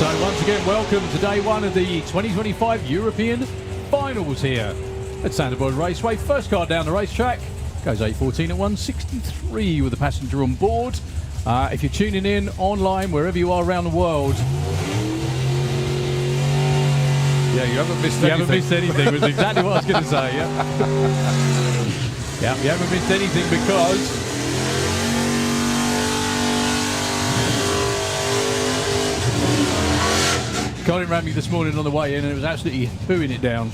So once again, welcome to day one of the 2025 European Finals here at Sanderboyd Raceway. First car down the racetrack goes 8:14 at 1:63 with a passenger on board. If you're tuning in online, wherever you are around the world, yeah, you haven't missed anything. You haven't missed anything, was exactly what I was going to say, yeah. Yeah, you haven't missed anything because Colin ran me this morning on the way in and it was absolutely hooing it down.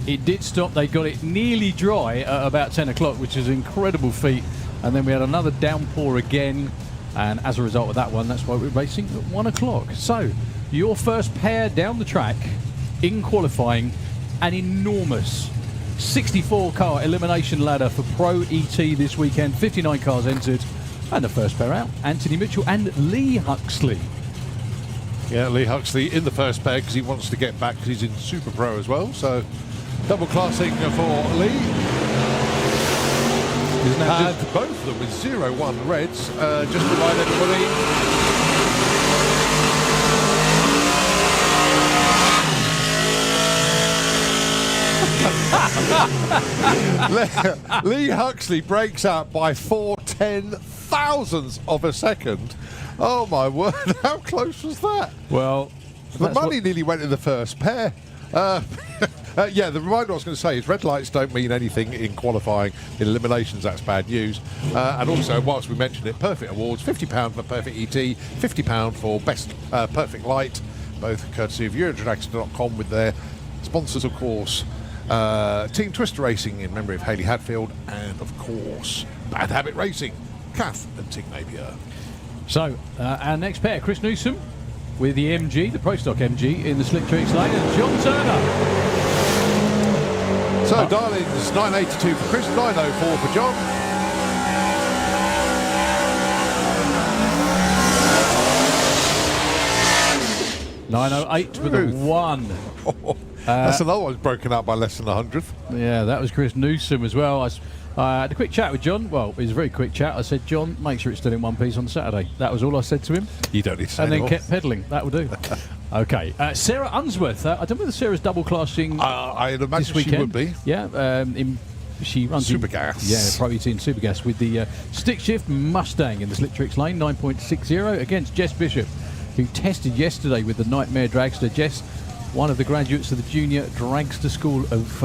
It did stop. They got it nearly dry at about 10 o'clock, which is an incredible feat. And then we had another downpour again. And as a result of that one, that's why we're racing at 1 o'clock. So, your first pair down the track in qualifying, an enormous 64-car elimination ladder for Pro ET this weekend. 59 cars entered. And the first pair out, Anthony Mitchell and Lee Huxley. Yeah, Lee Huxley in the first pair because he wants to get back because he's in Super Pro as well. So, double classing for Lee. And both of them with 0-1 reds. Just to remind everybody. Lee Huxley breaks out by 4/10,000ths of a second. Oh my word, how close was that? Well, the money nearly went in the first pair. Yeah, the reminder I was going to say is red lights don't mean anything in qualifying. In eliminations, that's bad news. And also, whilst we mentioned it, Perfect Awards, £50 for Perfect ET, £50 for Best Perfect Light, both courtesy of Dragster.com with their sponsors, of course, Team Twister Racing in memory of Hayley Hadfield, and, of course, Bad Habit Racing, Kath and Tig Napier. So, our next pair, Chris Newsom with the MG, the Pro Stock MG in the Slick Tricks lane, and John Turner. So, Darlings, 982 for Chris, 904 for John. .908 with a 1. That's another one broken up by less than 100th. Yeah, that was Chris Newsom as well. I had a quick chat with John. Well, it was a very quick chat. I said, John, make sure it's still in one piece on Saturday. That was all I said to him. You don't need to say and then more. kept pedalling. That will do. Okay. Sarah Unsworth. I don't know whether Sarah's double classing I'd imagine this weekend. she would be. Yeah. She runs Supergas. Yeah, Pro ET and Supergas with the stick shift Mustang in the Slick Tricks lane, 9.60 against Jess Bishop, who tested yesterday with the Nightmare Dragster. Jess, one of the graduates of the Junior Dragster School of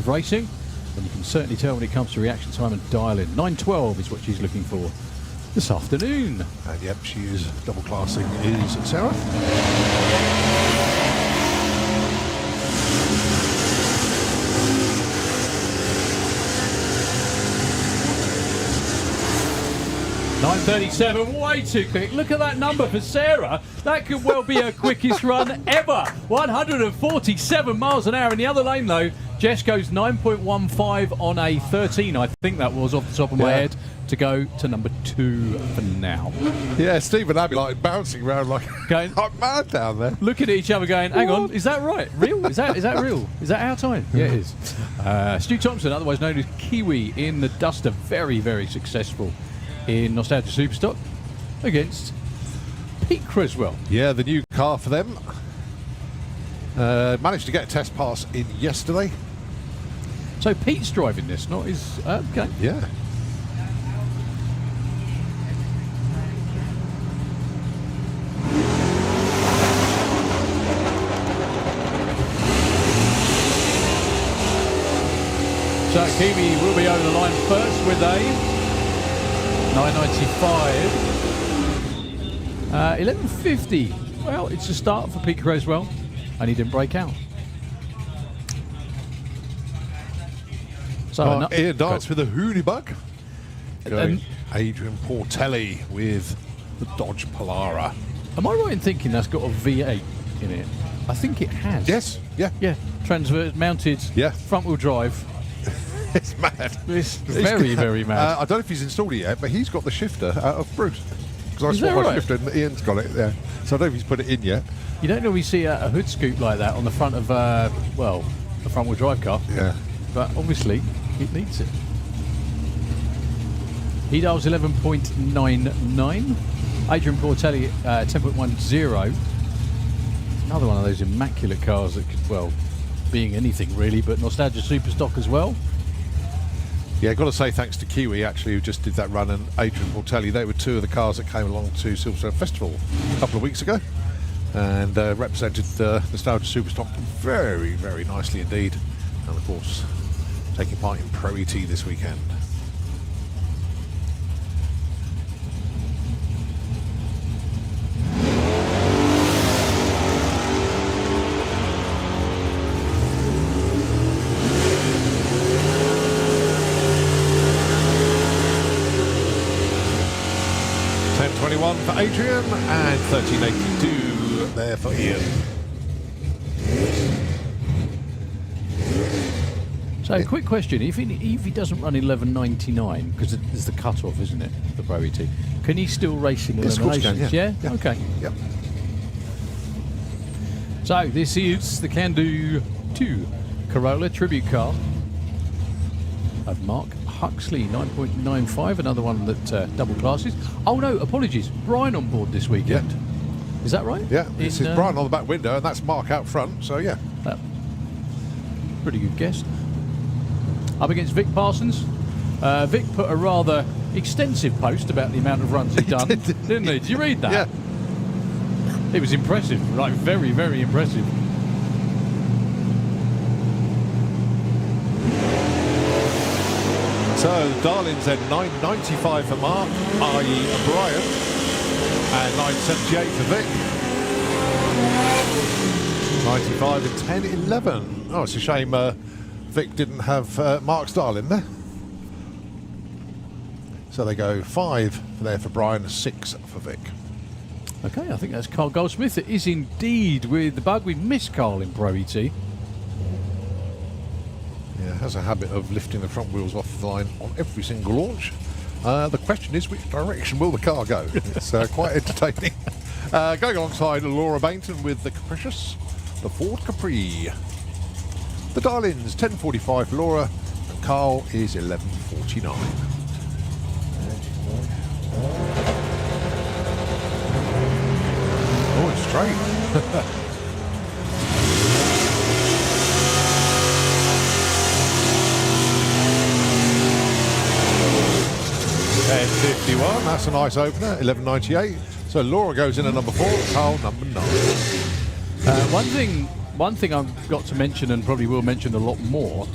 Racing. And you can certainly tell when it comes to reaction time and dial-in. 9:12 is what she's looking for this afternoon. And yep, she is double classing is Sarah. .937, way too quick. Look at that number for Sarah. That could well be her quickest run ever. 147 miles an hour in the other lane, though. Jess goes 9.15 on a 13, I think that was off the top of my head, to go to number 2 for now. Yeah, Steve and Abby like bouncing around like mad down there. Looking at each other going, hang on, is that right? Real? Is that real? Is that our time? Yeah, it is. Stu Thompson, otherwise known as Kiwi in the Duster, very, very successful in Nostalgia Superstock against Pete Creswell. Yeah, the new car for them. Managed to get a test pass in yesterday. So Pete's driving this, not his... okay. Yeah. So Kiwi will be over the line first with a 995. 1150. Well, it's a start for Pete Creswell, and he didn't break out. So Ian Dance with a Hoonybug. Adrian Portelli with the Dodge Polara. Am I right in thinking that's got a V8 in it? I think it has. Yes. Yeah. Yeah. Transverse mounted. Yeah. Front wheel drive. It's mad. It's very, very mad. I don't know if he's installed it yet, but he's got the shifter out of Bruce. Because I swapped my shifter and Ian's got it there. So I don't know if he's put it in yet. You don't normally see a hood scoop like that on the front of, well, a front wheel drive car. Yeah. But obviously, it needs it. He dials 11.99. Adrian Portelli, 10.10. Another one of those immaculate cars that could, well, being anything really, but Nostalgia Superstock as well. Yeah, got to say thanks to Kiwi actually, who just did that run, and Adrian Portelli. They were two of the cars that came along to Silverstone Festival a couple of weeks ago, and represented Nostalgia Superstock very, very nicely indeed. And of course, taking part in Pro ET this weekend. For Adrian and 1382 there for Ian. So, quick question: if he doesn't run 11.99, because it's the cut-off, isn't it, the Pro ET? Can he still race in eliminations? Yeah. Okay. Yep. So this is the Can-Do 2 Corolla tribute car of Mark Huxley, 9.95, another one that double classes. Oh no, apologies, Brian on board this weekend. Yeah. Is that right? Yeah, this is Brian on the back window, and that's Mark out front, so yeah. Pretty good guess. Up against Vic Parsons. Vic put a rather extensive post about the amount of runs he'd done, didn't he? Did you read that? Yeah. It was impressive, like very, very impressive. So the Darlings then 9.95 for Mark, i.e. Brian, and 9.78 for Vic. 95 and 10.11. Oh, it's a shame Vic didn't have Mark's Darling there. So they go 5 there for Brian, 6 for Vic. Okay, I think that's Carl Goldsmith. It is indeed with the bug. We missed Carl in Pro ET. Yeah, has a habit of lifting the front wheels off the line on every single launch. The question is, which direction will the car go? It's quite entertaining. Going alongside Laura Bainton with the Capricious, the Ford Capri. The Darlings, 10.45 for Laura, and Carl is 11.49. Oh, it's straight. 10.51, that's a nice opener, 11.98. So Laura goes in at number 4, Carl number 9. One thing I've got to mention, and probably will mention a lot more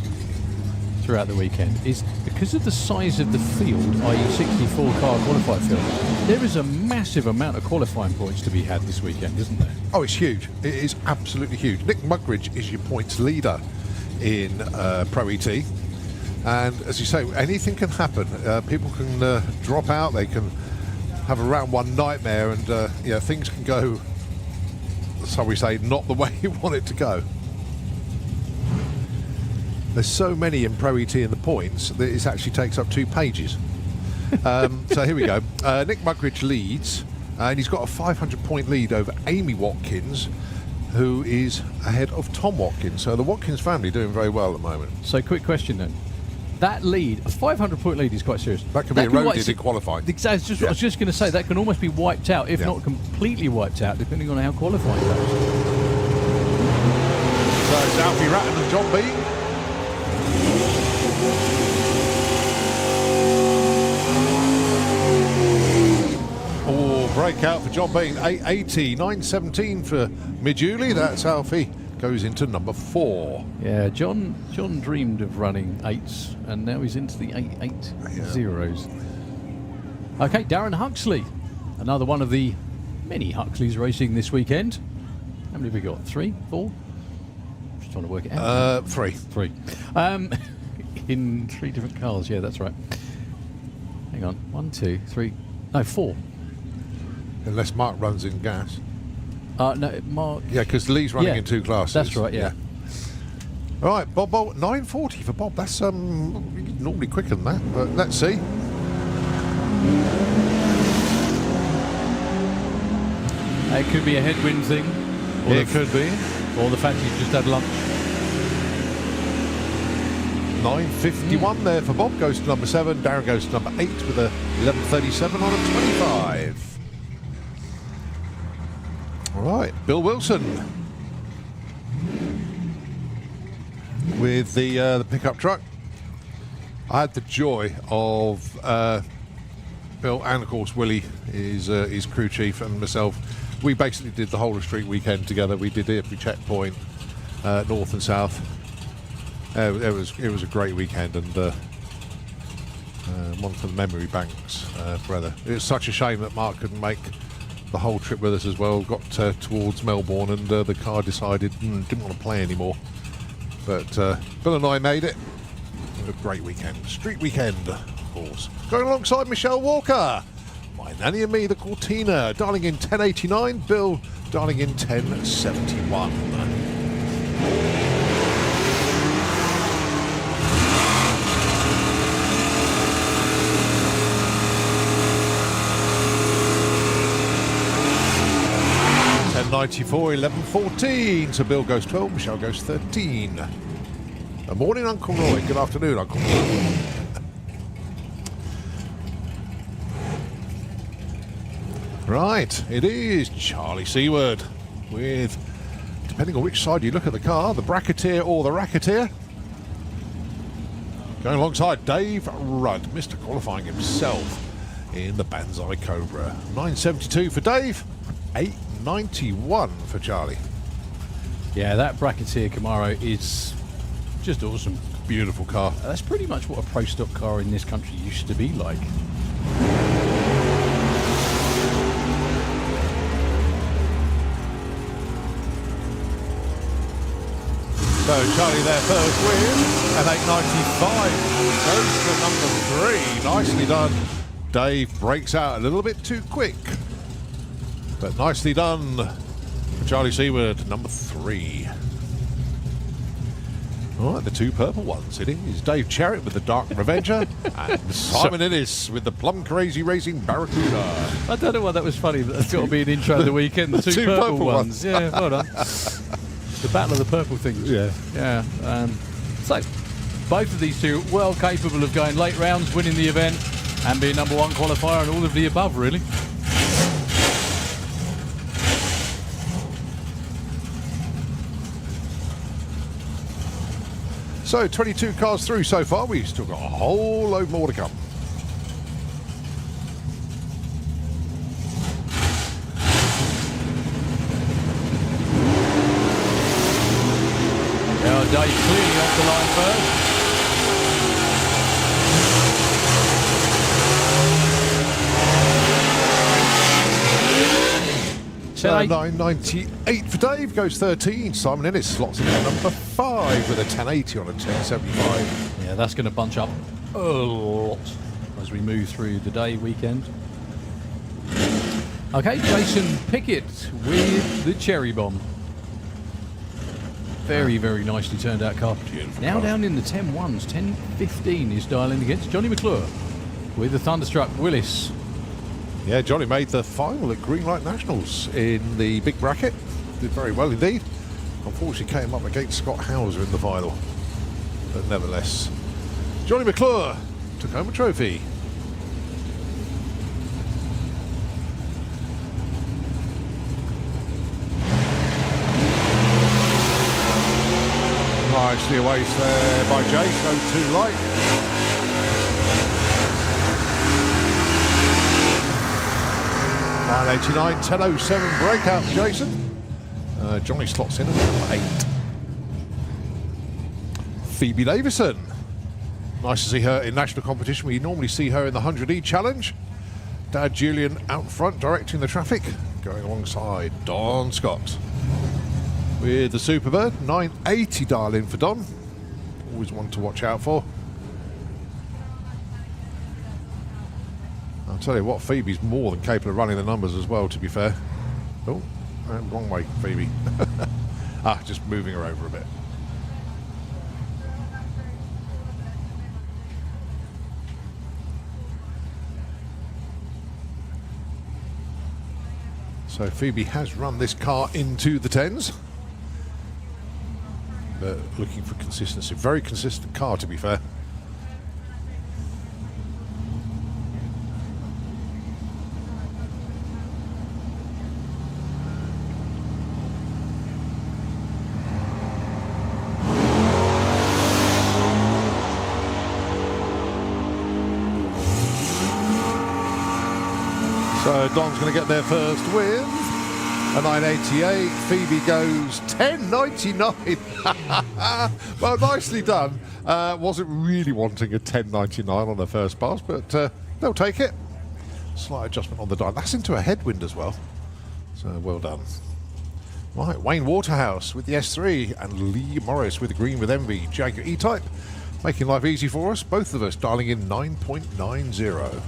throughout the weekend, is because of the size of the field, i.e. 64 car qualified field, there is a massive amount of qualifying points to be had this weekend, isn't there? Oh, it's huge. It is absolutely huge. Nick Mugridge is your points leader in Pro ET. And as you say, anything can happen. People can drop out, they can have a round one nightmare, and things can go, so we say, not the way you want it to go. There's so many in Pro ET in the points that it actually takes up 2 pages. So here we go. Nick Mugridge leads, and he's got a 500-point lead over Amy Watkins, who is ahead of Tom Watkins. So the Watkins family doing very well at the moment. So quick question then. That lead, a 500-point lead is quite serious. That can be eroded in qualifying. I was just going to say, that can almost be wiped out, if not completely wiped out, depending on how qualifying goes. So it's Alfie Ratton and John Bean. Oh, breakout for John Bean, 8.80, 9.17 for Midjuli. That's Alfie. Goes into number 4. Yeah, John dreamed of running 8s, and now he's into the 8.80s. Okay, Darren Huxley, another one of the many Huxleys racing this weekend. How many have we got? 3, 4? Just trying to work it out. 3. 3. In 3 different cars. Yeah, that's right. Hang on. 1, 2, 3. No, 4. Unless Mark runs in gas. No, Mark. Yeah, because Lee's running in 2 classes. That's right, yeah. All right, Bob Bolt, 9.40 for Bob. That's normally quicker than that, but let's see. It could be a headwind thing. It could be. Or the fact he's just had lunch. 9.51 there for Bob. Goes to number 7. Darren goes to number 8 with a 11.37 on a 25. All right, Bill Wilson with the pickup truck. I had the joy of Bill and, of course, Willie, his crew chief, and myself. We basically did the whole of street weekend together. We did every checkpoint, north and south. It was a great weekend, and one for the memory banks forever. It was such a shame that Mark couldn't make the whole trip with us as well. Got towards Melbourne, and the car decided didn't want to play anymore. But Bill and I made it. A great weekend. Street weekend, of course. Going alongside Michelle Walker. My Nanny and Me, the Cortina, dialing in 1089. Bill dialing in 1071. $10.94, 11.14. So Bill goes 12, Michelle goes 13. Good morning, Uncle Roy. Good afternoon, Uncle Roy. Right, it is Charlie Seward with, depending on which side you look at the car, the bracketeer or the racketeer. Going alongside Dave Rudd, Mr. Qualifying himself in the Banzai Cobra. 972 for Dave, 891 for Charlie. Yeah, that bracketeer Camaro is just awesome. Beautiful car. That's pretty much what a pro stock car in this country used to be like. So Charlie there first with an 895. Goes to number 3. Nicely done. Dave breaks out a little bit too quick, but nicely done for Charlie Seward, number 3. All right, the 2 purple ones. It is Dave Cherritt with the Dark Revenger and Simon Innes with the Plum Crazy Racing Barracuda. I don't know why that was funny. That's got to be an intro of the weekend. The two purple ones. Yeah, well done. The battle of the purple things. Yeah. Yeah. So, both of these two well capable of going late rounds, winning the event, and being number 1 qualifier, and all of the above, really. So 22 cars through so far. We've still got a whole load more to come. Now Dave clearly off the line first. So 998 for Dave, goes 13. Simon Innes slots in at number 5 with a 1080 on a 1075. Yeah, that's going to bunch up a lot as we move through the day weekend. Okay, Jason Pickett with the Cherry Bomb. Very, very nicely turned out car. Beautiful Now car. down in the 10-1s, 10-15 is dialing against Johnny McClure with the Thunderstruck Willis. Yeah, Johnny made the final at Greenlight Nationals in the big bracket. Did very well indeed. Unfortunately came up against Scott Hauser in the final. But nevertheless, Johnny McClure took home a trophy. Nicely away there by Jace, no too light. $9.89, 10.07 breakout for Jason. Johnny slots in at number 8. Phoebe Davison. Nice to see her in national competition. We normally see her in the 100E challenge. Dad Julian out front directing the traffic, going alongside Don Scott. With the Superbird, 980 dial in for Don. Always one to watch out for. I'll tell you what, Phoebe's more than capable of running the numbers as well, to be fair. Oh, wrong way, Phoebe. Just moving her over a bit. So Phoebe has run this car into the 10s. But looking for consistency. Very consistent car, to be fair. Don's going to get there first with a 988. Phoebe goes 10.99. Well, nicely done. Wasn't really wanting a 10.99 on the first pass, but they'll take it. Slight adjustment on the dial. That's into a headwind as well. So well done. Right, Wayne Waterhouse with the S3 and Lee Morris with the green with Envy. Jaguar E-Type making life easy for us. Both of us dialing in 9.90.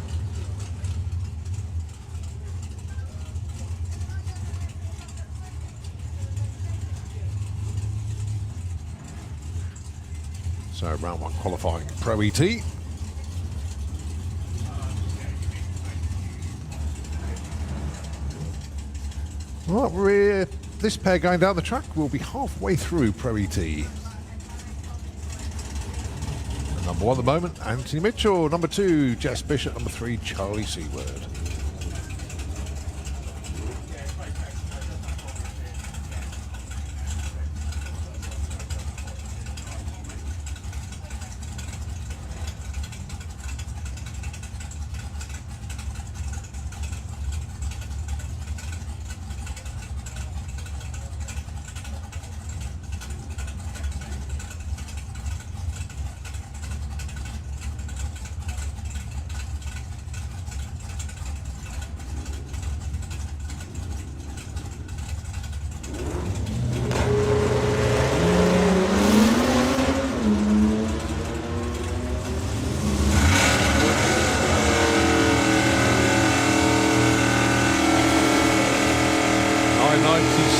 So round one qualifying Pro ET. Right, we're this pair going down the track. We'll be halfway through Pro ET. And number one at the moment, Anthony Mitchell. Number two, Jess Bishop. Number three, Charlie Seaward.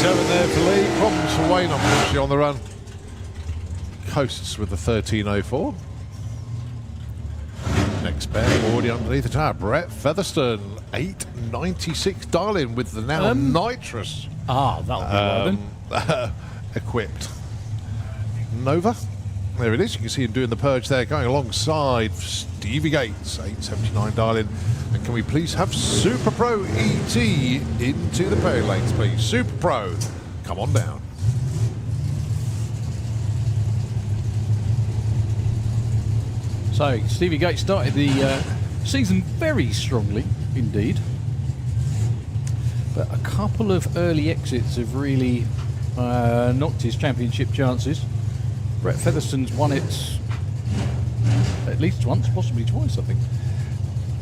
There for Lee. Problems for Wayne, unfortunately, on the run. Coasts with the 13.04. Next pair already underneath the tower. Brett Featherstone, 8.96 dial-in with the now nitrous. That'll be well equipped. Nova. There it is. You can see him doing the purge there, going alongside Stevie Gates, 8.79 dial-in. And can we please have Super Pro ET into the pairing lanes, please? Super Pro, come on down. So Stevie Gates started the season very strongly indeed, but a couple of early exits have really knocked his championship chances. Brett Featherstone's won it at least once, possibly twice, I think.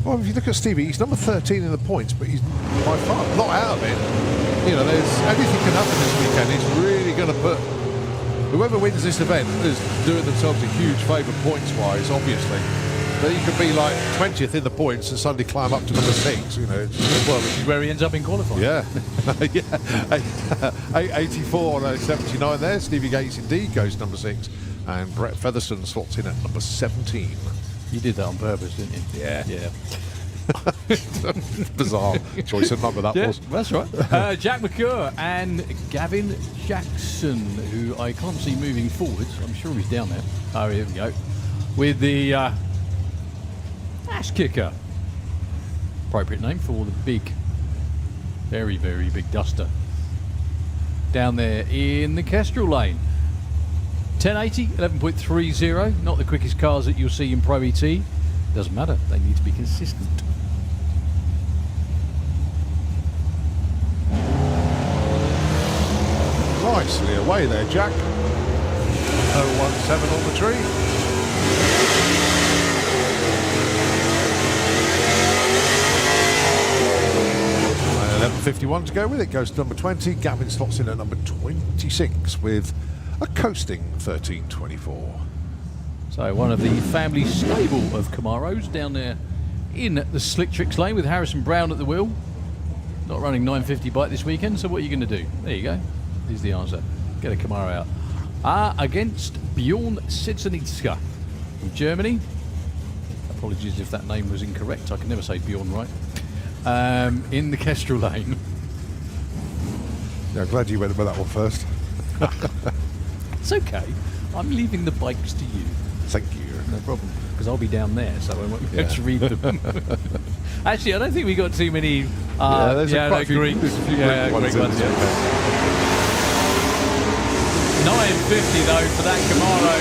Well, if you look at Stevie, he's number 13 in the points, but he's by far not out of it. You know, there's anything can happen this weekend. He's really going to put whoever wins this event is doing themselves a huge favour points-wise, obviously. But he could be like 20th in the points and suddenly climb up to number 6. You know, well, which is where he ends up in qualifying. Yeah, yeah. 84 on 79 there. Stevie Gates indeed goes number 6, and Brett Featherstone slots in at number 17. You did that on purpose, didn't you? Yeah. Yeah. Bizarre choice of number that was. That's right. Jack McClure and Gavin Jackson, who I can't see moving forwards. I'm sure he's down there. Oh, here we go. With the ash kicker. Appropriate name for the big, very, very big duster. Down there in the Kestrel lane. 1080, 11.30, not the quickest cars that you'll see in Pro ET. Doesn't matter, they need to be consistent. Nicely away there, Jack. 017 on the tree. 11.51 to go with it. Goes to number 20. Gavin slots in at number 26 with a coasting 13.24. So one of the family stable of Camaros down there in the Slick Tricks lane with Harrison Brown at the wheel. Not running 950 bike this weekend, so what are you going to do? There you go. Here's the answer. Get a Camaro out. Against Bjorn Sidzenitska from Germany. Apologies if that name was incorrect. I can never say Bjorn right. In the Kestrel lane. Yeah, I'm glad you went with that one first. It's okay. I'm leaving the bikes to you. Thank you. No problem, because I'll be down there, so I won't be able to read them. Actually, I don't think we got too many. There's quite a few Greek ones. Yeah. 950 though for that Camaro.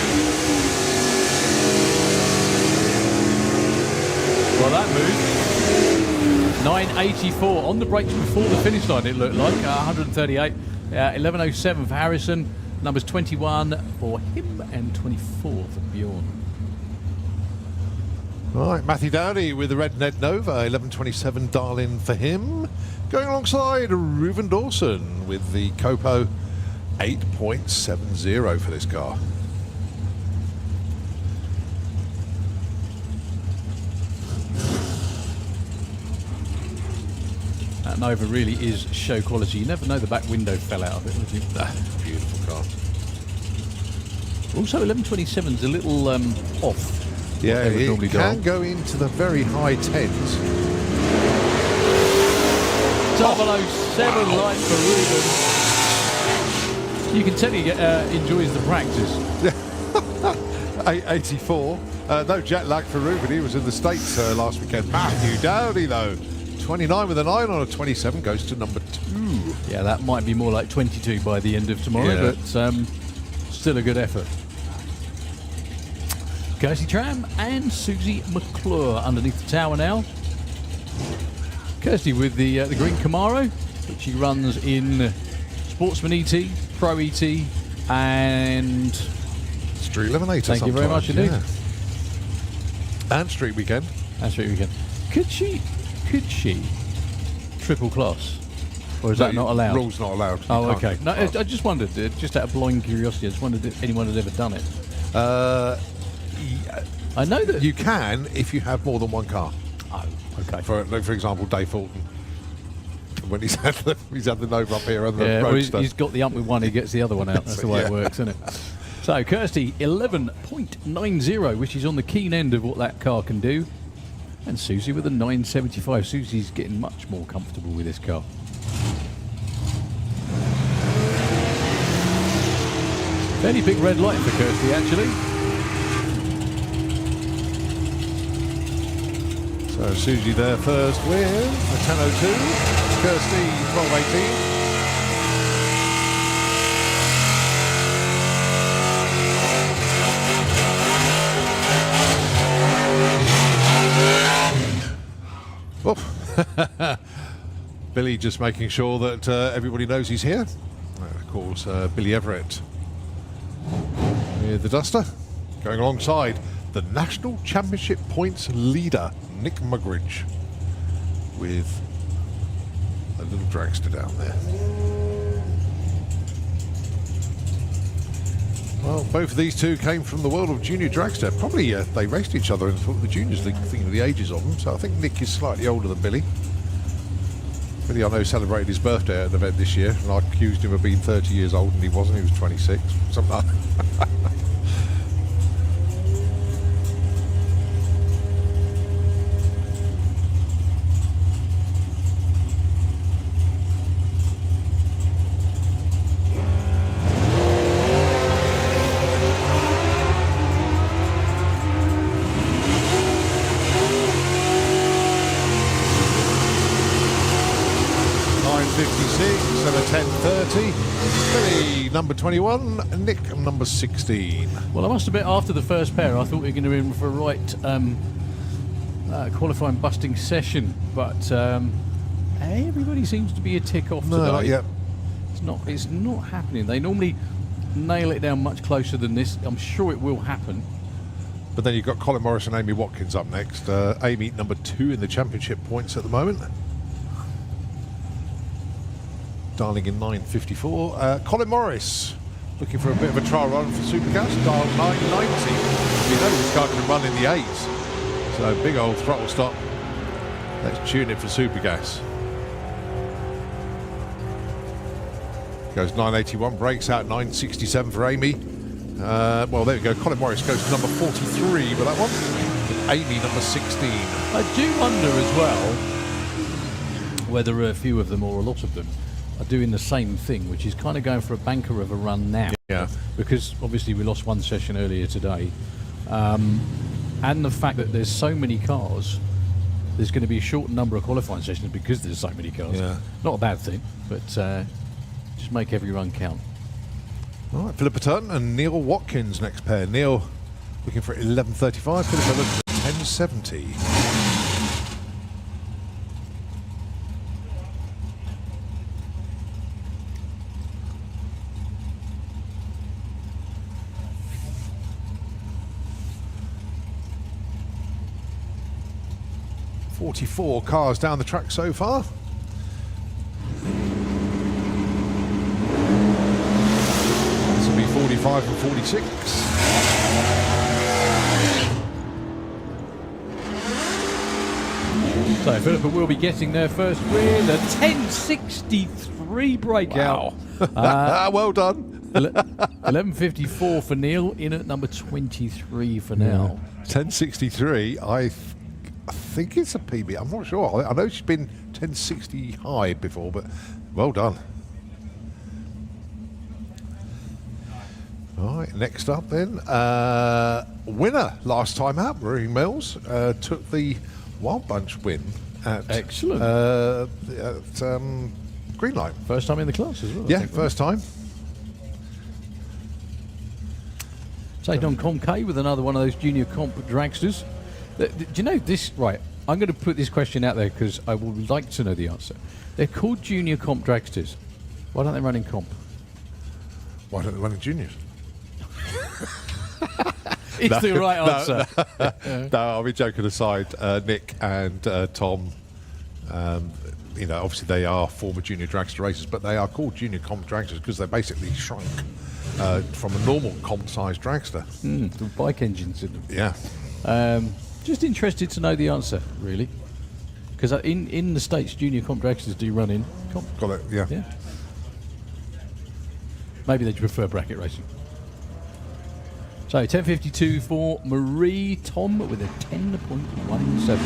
Well, that moved. 984 on the brakes before the finish line, it looked like. 138. 1107 for Harrison. Numbers 21 for him and 24 for Bjorn. Right, Matthew Dowdy with the red Ned Nova, 1127 Darlin for him. Going alongside Reuven Dawson with the Copo 8.70 for this car. That Nova really is show quality. You never know the back window fell out of it, would you? Beautiful car. Also, 1127's a little off. Yeah, it can go into the very high tens. 007 light for Reuven. You can tell he enjoys the practice. 884. No jet lag for Reuven. He was in the States last weekend. Matthew Dowdy, though. 29 with a 9 on a 27 goes to number 2. Yeah, that might be more like 22 by the end of tomorrow, but still a good effort. Kirsty Tram and Susie McClure underneath the tower now. Kirsty with the green Camaro, which she runs in Sportsman ET, Pro ET, and Street Eliminator. Thank you very much indeed. Yeah. And Street Weekend. And Street Weekend. Could she triple class? Or is that not allowed? Rules not allowed. Oh, okay. No, I just wondered, just out of blind curiosity, I just wondered if anyone had ever done it. I know that you can if you have more than one car. Oh, okay. For example, Dave Fulton, when he's had the Nova up here and the or Roadster. he's got the ump with one, he gets the other one out. That's the way it works, isn't it? So Kirsty 11.90, which is on the keen end of what that car can do, and Susie with a 975. Susie's getting much more comfortable with this car. Fairly big red light for Kirsty, actually. So Susie there first with a 10.02. Kirsty 12.18. Billy just making sure that everybody knows he's here. Of course, Billy Everett with the Duster, going alongside the National Championship points leader, Nick Mugridge, with a little dragster down there. Well, both of these two came from the world of junior dragster. Probably they raced each other in the juniors league, thinking of the ages of them. So I think Nick is slightly older than Billy. Billy, I know, celebrated his birthday at an event this year, and I accused him of being 30 years old, and he wasn't. He was 26, something like that. 56 and a 10.30. Billy, number 21, Nick, number 16. Well, I must admit, after the first pair, I thought we were going to be in for a right qualifying busting session, but everybody seems to be a tick off today. Yeah. It's not happening. They normally nail it down much closer than this. I'm sure it will happen. But then you've got Colin Morris and Amy Watkins up next. Amy, number 2 in the championship points at the moment. Darling in 9.54. Colin Morris looking for a bit of a trial run for Supergas. Dial 990. You know this car can run in the 8s. So big old throttle stop. Let's tune it for Supergas. Goes 981, breaks out 967 for Amy. Well, there we go. Colin Morris goes to number 43 with that one. Amy, number 16. I do wonder as well whether a few of them or a lot of them are doing the same thing, which is kind of going for a banker of a run now. Yeah. Because obviously we lost one session earlier today. And the fact that there's so many cars, there's going to be a short number of qualifying sessions because there's so many cars. Yeah. Not a bad thing, but just make every run count. All right, Philippa Turton and Neil Watkins next pair. Neil looking for 11.35, Philippa looking for 10.70. 44 cars down the track so far. This will be 45 and 46. So Philippa will be getting their first win, a 10.63 breakout. Wow. Well done. 11.54 for Neil, in at number 23 for now. 10.63, I think it's a PB. I'm not sure. I know she's been 10.60 high before, but well done. All right, next up then, winner last time out, Marie Mills, took the Wild Bunch win at Excellent. Green Light. First time in the class as well. Yeah, first time. Take on Comp K with another one of those junior comp dragsters. Do you know this? Right, I'm going to put this question out there because I would like to know the answer. They're called junior comp dragsters. Why don't they run in comp? Why don't they run in juniors? It's the right answer. No, I mean, joking aside, Nick and Tom, you know, obviously they are former junior dragster racers, but they are called junior comp dragsters because they basically shrunk from a normal comp-sized dragster. The bike engines in them. Yeah. Just interested to know the answer, really. Because in the States, junior comp dragsters do run in comp. Got it, yeah. Yeah. Maybe they prefer bracket racing. So 10.52 for Marie. Tom with a 10.17.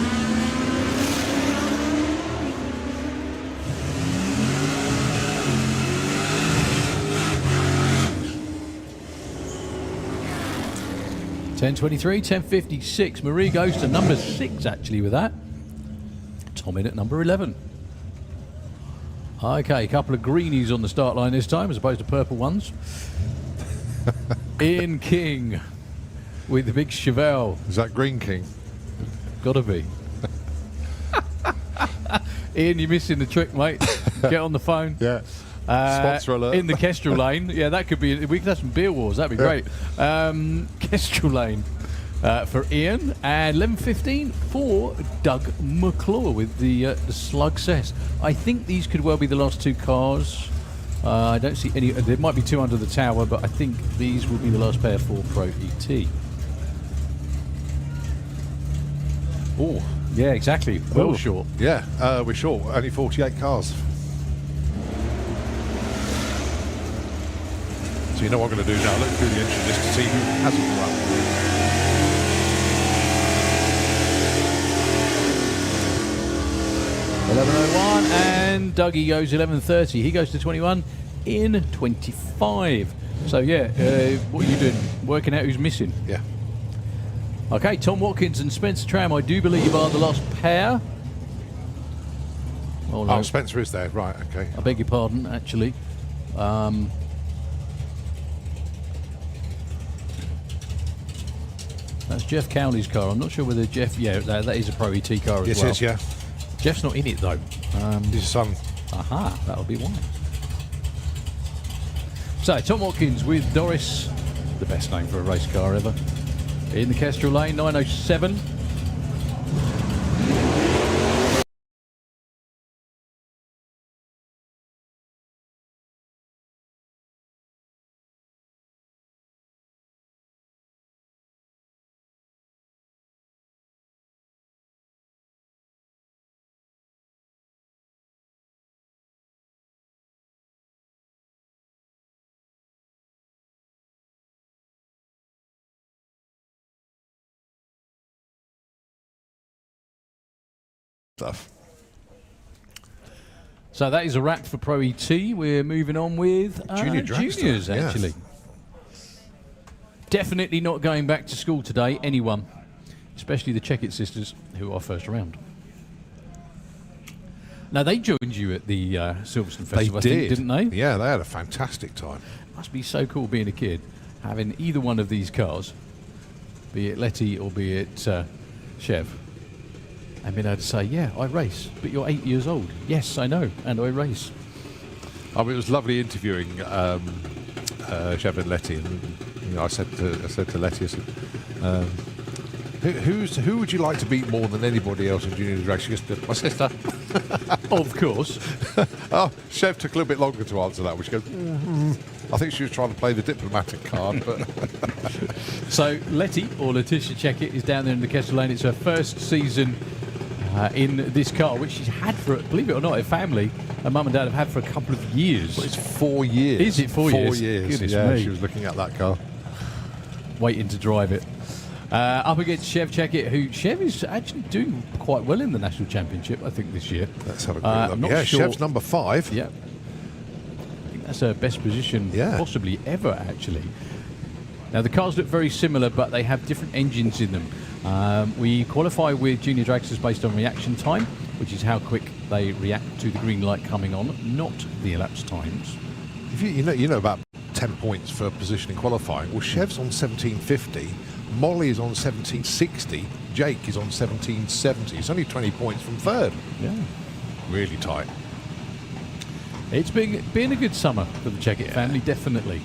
$10.23, 10.56. Marie goes to number 6 actually with that. Tom in at number 11. Okay, a couple of greenies on the start line this time as opposed to purple ones. Ian King with the big Chevelle. Is that Green King? Gotta be. Ian, you're missing the trick, mate. Get on the phone. Yeah. Sponsor alert. In the Kestrel lane. Yeah, that could be. We could have some beer wars. That'd be great. Kestrel lane for Ian. And 11.15 for Doug McClure with the Slug Cess. I think these could well be the last two cars. I don't see any. There might be two under the tower, but I think these will be the last pair for Pro ET. Oh, yeah, exactly. Well short. Yeah, we're short. Only 48 cars. So you know what I'm going to do now? Look through the entry list to see who hasn't won. $11.01 and Dougie goes 11.30. He goes to 21 in 25. So yeah, what are you doing? Working out who's missing. Yeah. Okay, Tom Watkins and Spencer Tram, I do believe, are the last pair. Oh, no. Oh, Spencer is there. Right, okay. I beg your pardon, actually. That's Jeff Cowley's car. I'm not sure whether Jeff... Yeah, that is a Pro ET car as yes, well. Yes, yeah. Jeff's not in it, though. His son. Aha, that'll be why. So, Tom Watkins with Doris, the best name for a race car ever, in the Kestrel lane, 907. Stuff. So that is a wrap for Pro ET. We're moving on with juniors, actually. Yes. Definitely not going back to school today, anyone. Especially the Checkett sisters, who are first round. Now, they joined you at the Silverstone Festival, They did. I think, didn't they? Yeah, they had a fantastic time. Must be so cool being a kid, having either one of these cars, be it Letty or be it Chev. And being able to say, yeah, I race, but you're 8 years old. Yes, I know, and I race. I mean, it was lovely interviewing Chev and Letty. And, you know, I said to Letty, I said, Who would you like to beat more than anybody else in junior drag? She goes, my sister. Of course. Oh, Chev took a little bit longer to answer that, which goes, I think she was trying to play the diplomatic card, but... So Letty, or Letitia Checkett, is down there in the Kestrel Lane. It's her first season in this car, which she's had for, believe it or not, her family, her mum and dad have had for a couple of years. Well, it's 4 years. Is it 4 years? 4 years. Goodness yeah, me. she was looking at that car. Waiting to drive it. Up against Chev Checkett, who Chev is actually doing quite well in the National Championship, I think, this year. Let's have a quick look. Yeah, sure. Chev's number 5. Yeah. I think that's her best position possibly ever, actually. Now, the cars look very similar, but they have different engines in them. We qualify with junior dragsters based on reaction time, which is how quick they react to the green light coming on, not the elapsed times. If you know about 10 points for position in qualifying. Well, Chev's on 1750, Molly is on 1760, Jake is on 1770. It's only 20 points from third. Yeah. Really tight. It's been a good summer for the Checkett family, definitely.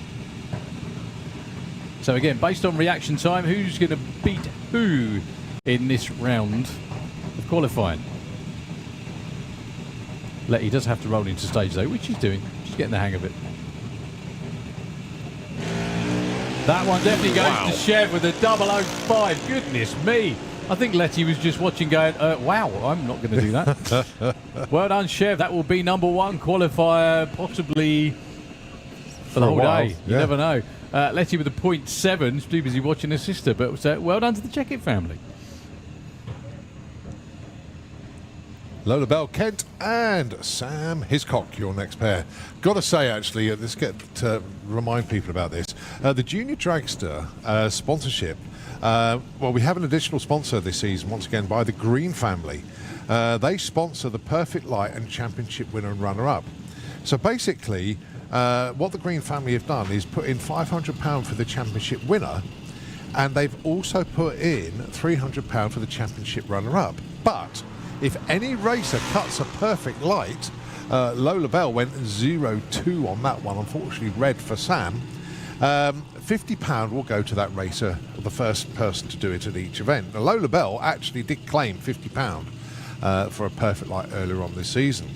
So again, based on reaction time, who's going to beat who in this round of qualifying? Letty does have to roll into stage though, which she's doing. She's getting the hang of it. That one definitely goes to Chev with a 005. Goodness me. I think Letty was just watching going, wow, I'm not going to do that. Well done, Chev. That will be number 1 qualifier, possibly for the whole day. You never know. Letty with a 0.7. She's too busy watching her sister, but well done to the Checkett family. Lola Bell Kent and Sam Hiscock, your next pair. Got to say, actually, let's get to remind people about this. The Junior Dragster sponsorship. Well, we have an additional sponsor this season, once again, by the Green family. They sponsor the Perfect Light and Championship winner and runner-up. So basically, what the Green family have done is put in £500 for the championship winner, and they've also put in £300 for the championship runner-up. But if any racer cuts a perfect light, Lola Bell went 0-2 on that one, unfortunately red for Sam. £50 will go to that racer, or the first person to do it at each event. Now, Lola Bell actually did claim £50 for a perfect light earlier on this season.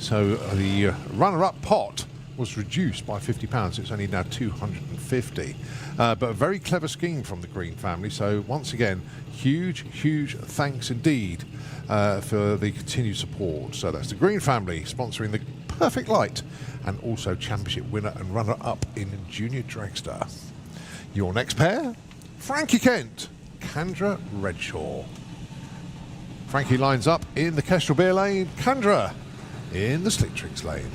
So the runner-up pot was reduced by £50, so it's only now £250. But a very clever scheme from the Green family. So once again, huge thanks indeed for the continued support. So that's the Green family sponsoring the Perfect Light and also championship winner and runner-up in Junior Dragster. Your next pair, Frankie Kent, Kendra Redshaw. Frankie lines up in the Kestrel Beer lane, Kendra in the Slick Tricks lane.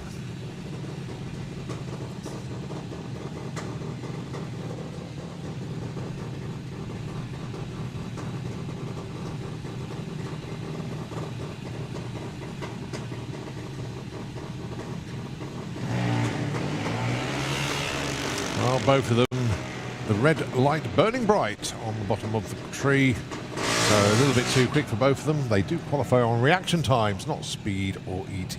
Well, both of them, the red light burning bright on the bottom of the tree. So a little bit too quick for both of them. They do qualify on reaction times, not speed or ET.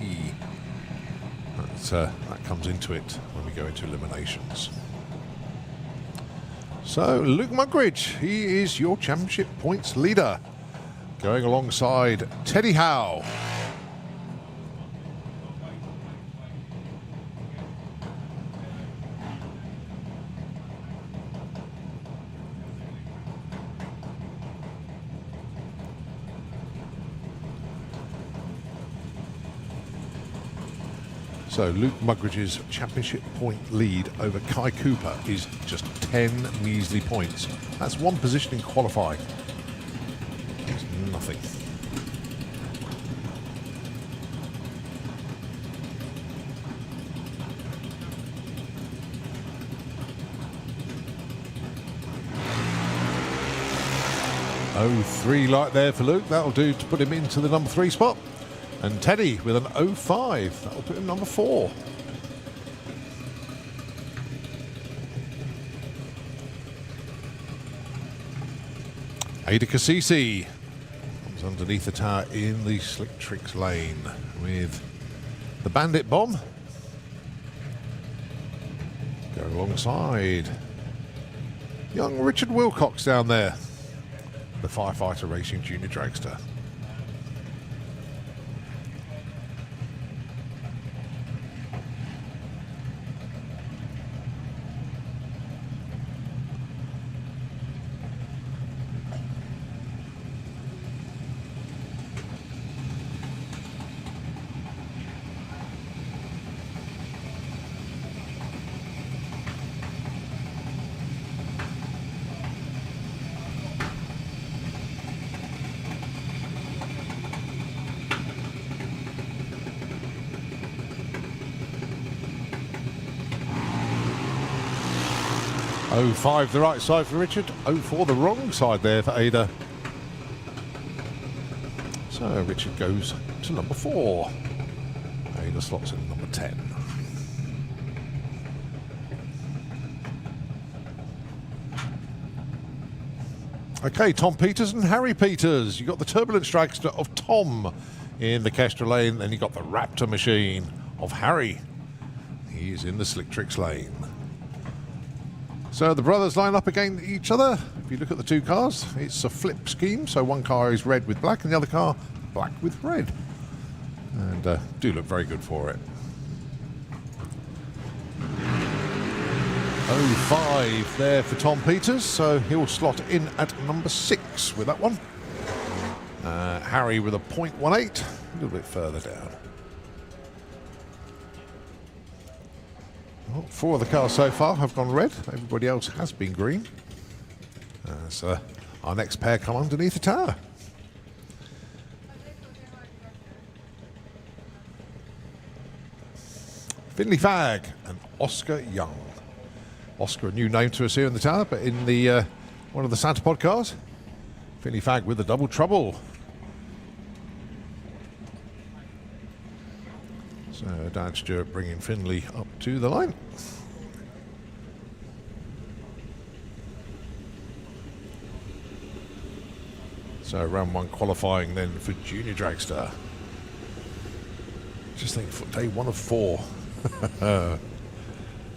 That comes into it when we go into eliminations. So Luke Mugridge, he is your championship points leader, going alongside Teddy Howe. So Luke Mugridge's championship point lead over Kai Cooper is just 10 measly points. That's one position in qualifying. It's nothing. Oh, 3 light there for Luke. That'll do to put him into the number 3 spot. And Teddy with an 05. That'll put him number 4. Ada Cassisi comes underneath the tower in the Slick Tricks lane with the Bandit Bomb. Going alongside young Richard Wilcox down there. the Firefighter Racing Junior Dragster. Oh, 05 the right side for Richard, 04 the wrong side there for Ada. So Richard goes to number 4. Ada slots in number 10. Okay, Tom Peters and Harry Peters. You got the turbulence dragster of Tom in the Kestra lane, then you got the Raptor machine of Harry. He's in the Slick Tricks lane. So the brothers line up against each other. If you look at the two cars, it's a flip scheme. So one car is red with black and the other car black with red. And do look very good for it. 05 there for Tom Peters. So he'll slot in at number 6 with that one. Harry with a 0.18, a little bit further down. Well, 4 of the cars so far have gone red. Everybody else has been green. So our next pair come underneath the tower. Finley Fagg and Oscar Young. Oscar, a new name to us here in the tower, but in the one of the Santa Pod cars. Finley Fagg with the double trouble. So Dan Stewart bringing Finley up to the line. So round 1 qualifying then for Junior Dragster. Just think for day 1 of 4. The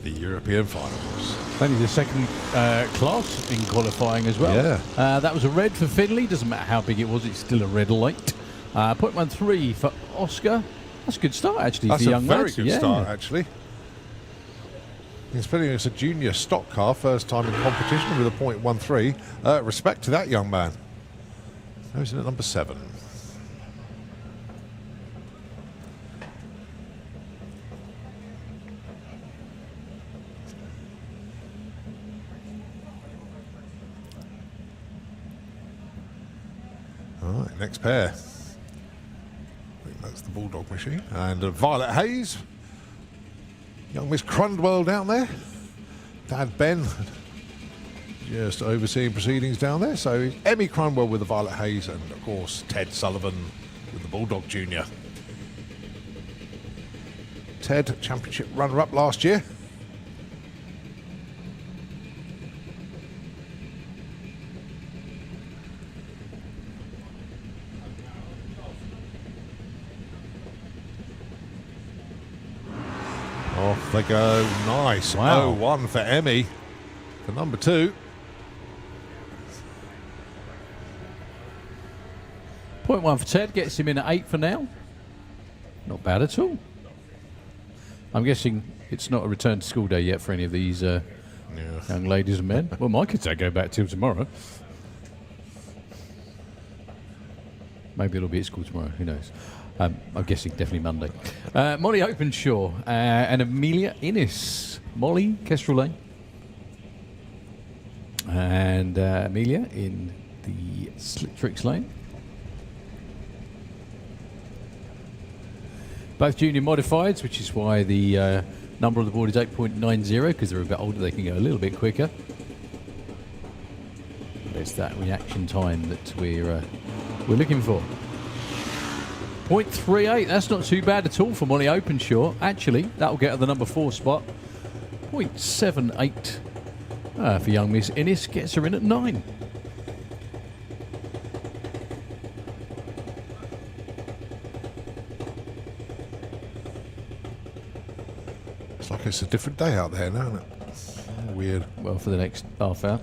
European finals. Only the second class in qualifying as well. Yeah. That was a red for Finley. Doesn't matter how big it was, it's still a red light. 0.13 for Oscar. That's a good start, actually, That's for young lads. lads. That's a very good start, actually. Considering it's a junior stock car, first time in competition with a 0.13. Respect to that young man. Who's in at number 7? All right, next pair. I think that's the Bulldog machine. And Violet Hayes. Young Miss Crundwell down there. Dad Ben just overseeing proceedings down there. So Emmy Crundwell with the Violet Hayes and, of course, Ted Sullivan with the Bulldog Junior. Ted, championship runner-up last year. Off they go. Nice. Wow. 0-1 for Emmy for number 2. 0.1 for Ted, gets him in at 8 for now. Not bad at all. I'm guessing it's not a return to school day yet for any of these young ladies and men. Well, my kids don't go back till tomorrow. Maybe it'll be at school tomorrow, who knows. I'm guessing definitely Monday. Molly Openshaw and Amelia Innes. Molly, Kestrel Lane. And Amelia in the Slick Tricks Lane. Both junior modifieds, which is why the number on the board is 8.90, because they're a bit older, they can go a little bit quicker. There's that reaction time that we're looking for. 0.38, that's not too bad at all for Molly Openshaw. Actually, that'll get her the number 4 spot. 0.78 for young Miss Innes, gets her in at 9. It's like it's a different day out there now, isn't it? Weird. Well, for the next half hour.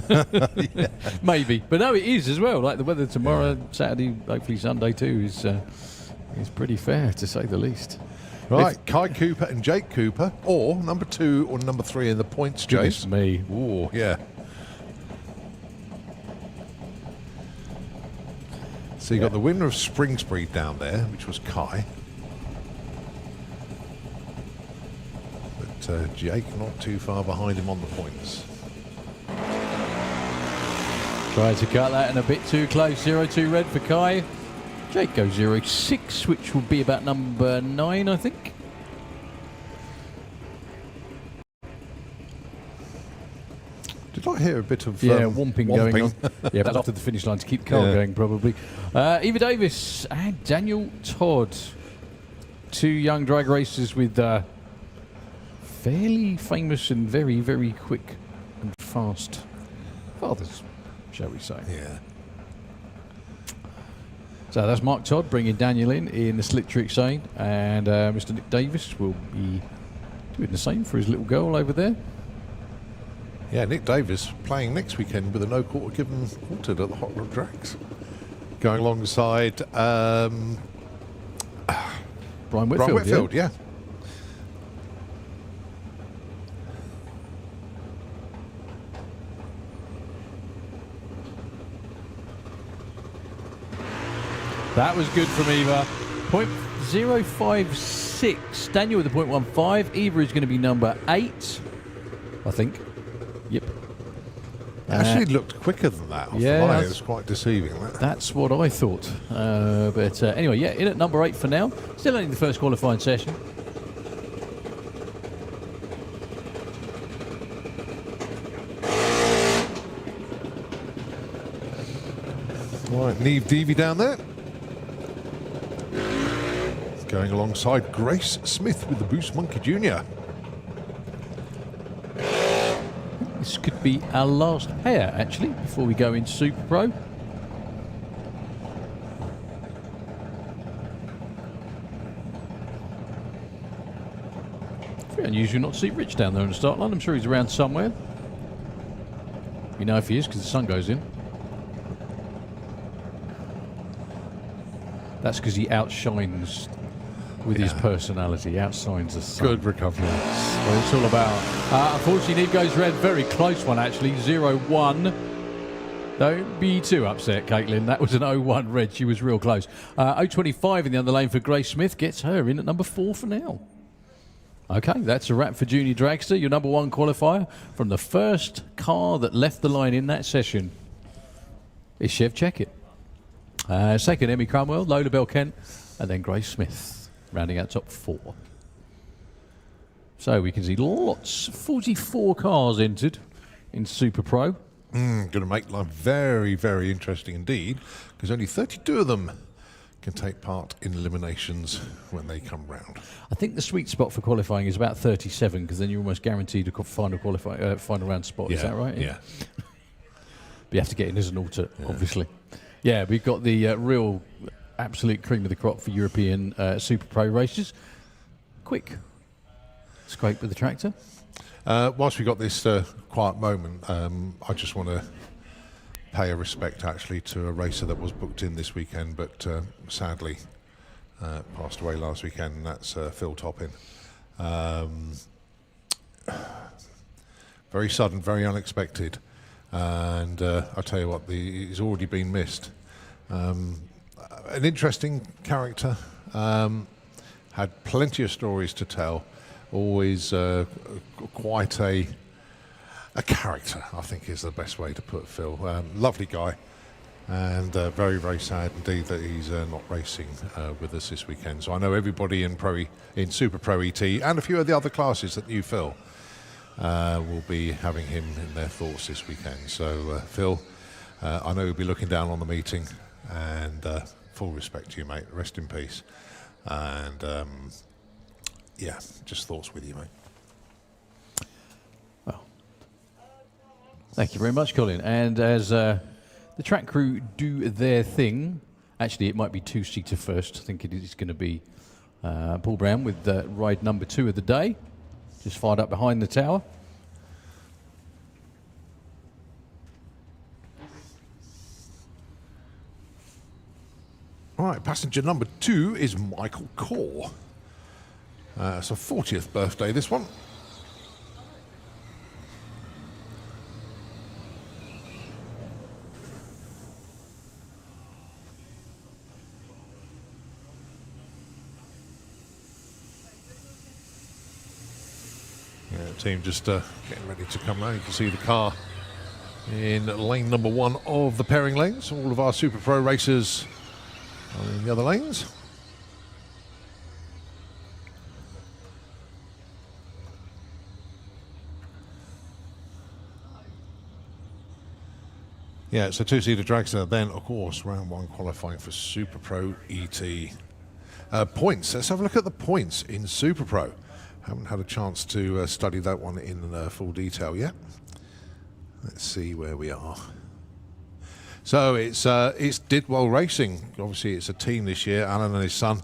Yeah. Maybe, but no, it is as well. Like the weather tomorrow, Saturday, hopefully Sunday too, is pretty fair to say the least. Right, Kai Cooper and Jake Cooper, or number 2 or number 3 in the points chase. Goodness me. Ooh, yeah. So you got the winner of Spring Speed down there, which was Kai. But Jake not too far behind him on the points. Tried to cut that in a bit too close. 0-2 red for Kai. Jake goes 0-6, which will be about number 9, I think. Did I hear a bit of whomping going on? Yeah, but after the finish line to keep the car going, probably. Eva Davis and Daniel Todd, 2 young drag racers with fairly famous and very, very quick and fast fathers, shall we say. Yeah. So that's Mark Todd bringing Daniel in the slick trick side, and Mr. Nick Davis will be doing the same for his little girl over there. Yeah, Nick Davis playing next weekend with a no quarter given halted at the Hot Rod Drags. Going alongside Brian Whitfield. Brian Whitfield, yeah. That was good from Eva. 0.056. Daniel with the 0.15. Eva is going to be number 8, I think. Yep. Actually looked quicker than that off the line. It was quite deceiving. That's what I thought. But anyway, yeah, in at number 8 for now. Still only the first qualifying session. Right, Neve Deavy down there. Going alongside Grace Smith with the Boost Monkey Jr. This could be our last pair, actually, before we go into Super Pro. Very unusual not to see Rich down there on the start line. I'm sure he's around somewhere. We know if he is because the sun goes in. That's because he outshines with his personality, outshines the sun. Good recovery. That's what it's all about. Unfortunately, Neve goes red. Very close one, actually. 0-1. Don't be too upset, Caitlin. That was an 0-1 red. She was real close. 0.25 in the underlane for Grace Smith. Gets her in at number 4 for now. Okay, that's a wrap for Junior Dragster. Your number 1 qualifier from the first car that left the line in that session is Chev Checkit. Second, Emmy Cromwell, Lola Bell Kent, and then Grace Smith, rounding out top 4. So we can see lots, 44 cars entered in Super Pro. Going to make life very, very interesting indeed, because only 32 of them can take part in eliminations when they come round. I think the sweet spot for qualifying is about 37, because then you're almost guaranteed a final round spot. Is that right? Yeah. But you have to get in as an alternate, obviously. Yeah, we've got the real absolute cream of the crop for European Super Pro races. Quick scrape with the tractor. Whilst we got this quiet moment, I just want to pay a respect actually to a racer that was booked in this weekend, but sadly passed away last weekend, and that's Phil Toppin. Very sudden, very unexpected, and I'll tell you what, he's already been missed. An interesting character, had plenty of stories to tell, always quite a character, I think is the best way to put Phil. Lovely guy, and very, very sad indeed that he's not racing with us this weekend. So I know everybody in Super Pro ET and a few of the other classes that knew Phil will be having him in their thoughts this weekend. So Phil, I know you'll be looking down on the meeting, and full respect to you, mate. Rest in peace. And yeah, just thoughts with you, mate. Well, thank you very much, Colin. And as the track crew do their thing, actually it might be 2-seater first. I think it is going to be Paul Brown with ride number 2 of the day, just fired up behind the tower. All right, passenger number 2 is Michael Core. It's a 40th birthday, this one. Yeah, team just getting ready to come round. You can see the car in lane number 1 of the pairing lanes. All of our Super Pro racers are in the other lanes. Yeah, it's a 2-seater dragster. Then, of course, round 1 qualifying for Super Pro ET. Points. Let's have a look at the points in Super Pro. Haven't had a chance to study that one in full detail yet. Let's see where we are. So it's Didwell Racing. Obviously, it's a team this year, Alan and his son.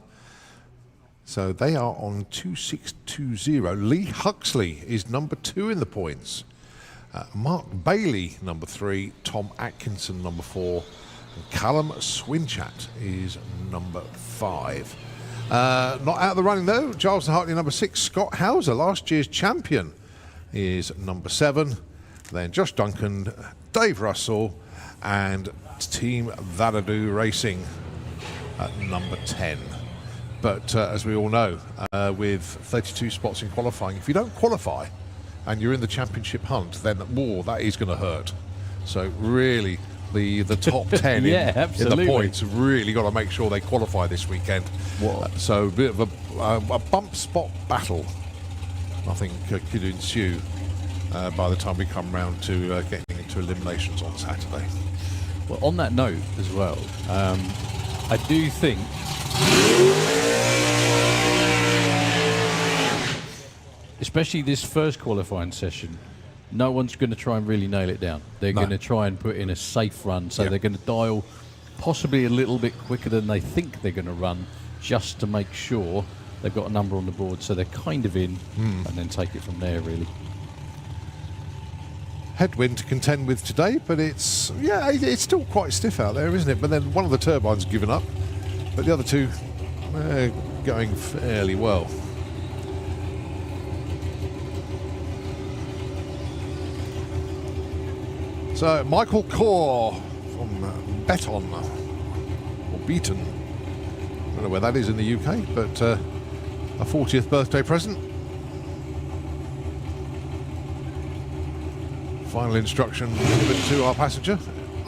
So they are on 2620. Lee Huxley is number 2 in the points. Mark Bailey, number 3. Tom Atkinson, number 4. And Callum Swinchat is number 5. Not out of the running, though. Giles and Hartley, number 6. Scott Hauser, last year's champion, is number 7. Then Josh Duncan, Dave Russell, and Team Vadadu Racing at number 10. But as we all know, with 32 spots in qualifying, if you don't qualify and you're in the championship hunt, then that is going to hurt. So really, the top 10 yeah, in the points really got to make sure they qualify this weekend. So a bit of a bump spot battle, I think, could ensue by the time we come round to getting into eliminations on Saturday. Well, on that note as well, I do think especially this first qualifying session, no one's going to try and really nail it down. They're going to try and put in a safe run, so they're going to dial possibly a little bit quicker than they think they're going to run, just to make sure they've got a number on the board, so they're kind of in, and then take it from there, really. Headwind to contend with today, but it's still quite stiff out there, isn't it? But then one of the turbines given up, but the other two going fairly well. So Michael Core from Beton, or Beaton, I don't know where that is in the UK, but a 40th birthday present. Final instruction given to our passenger,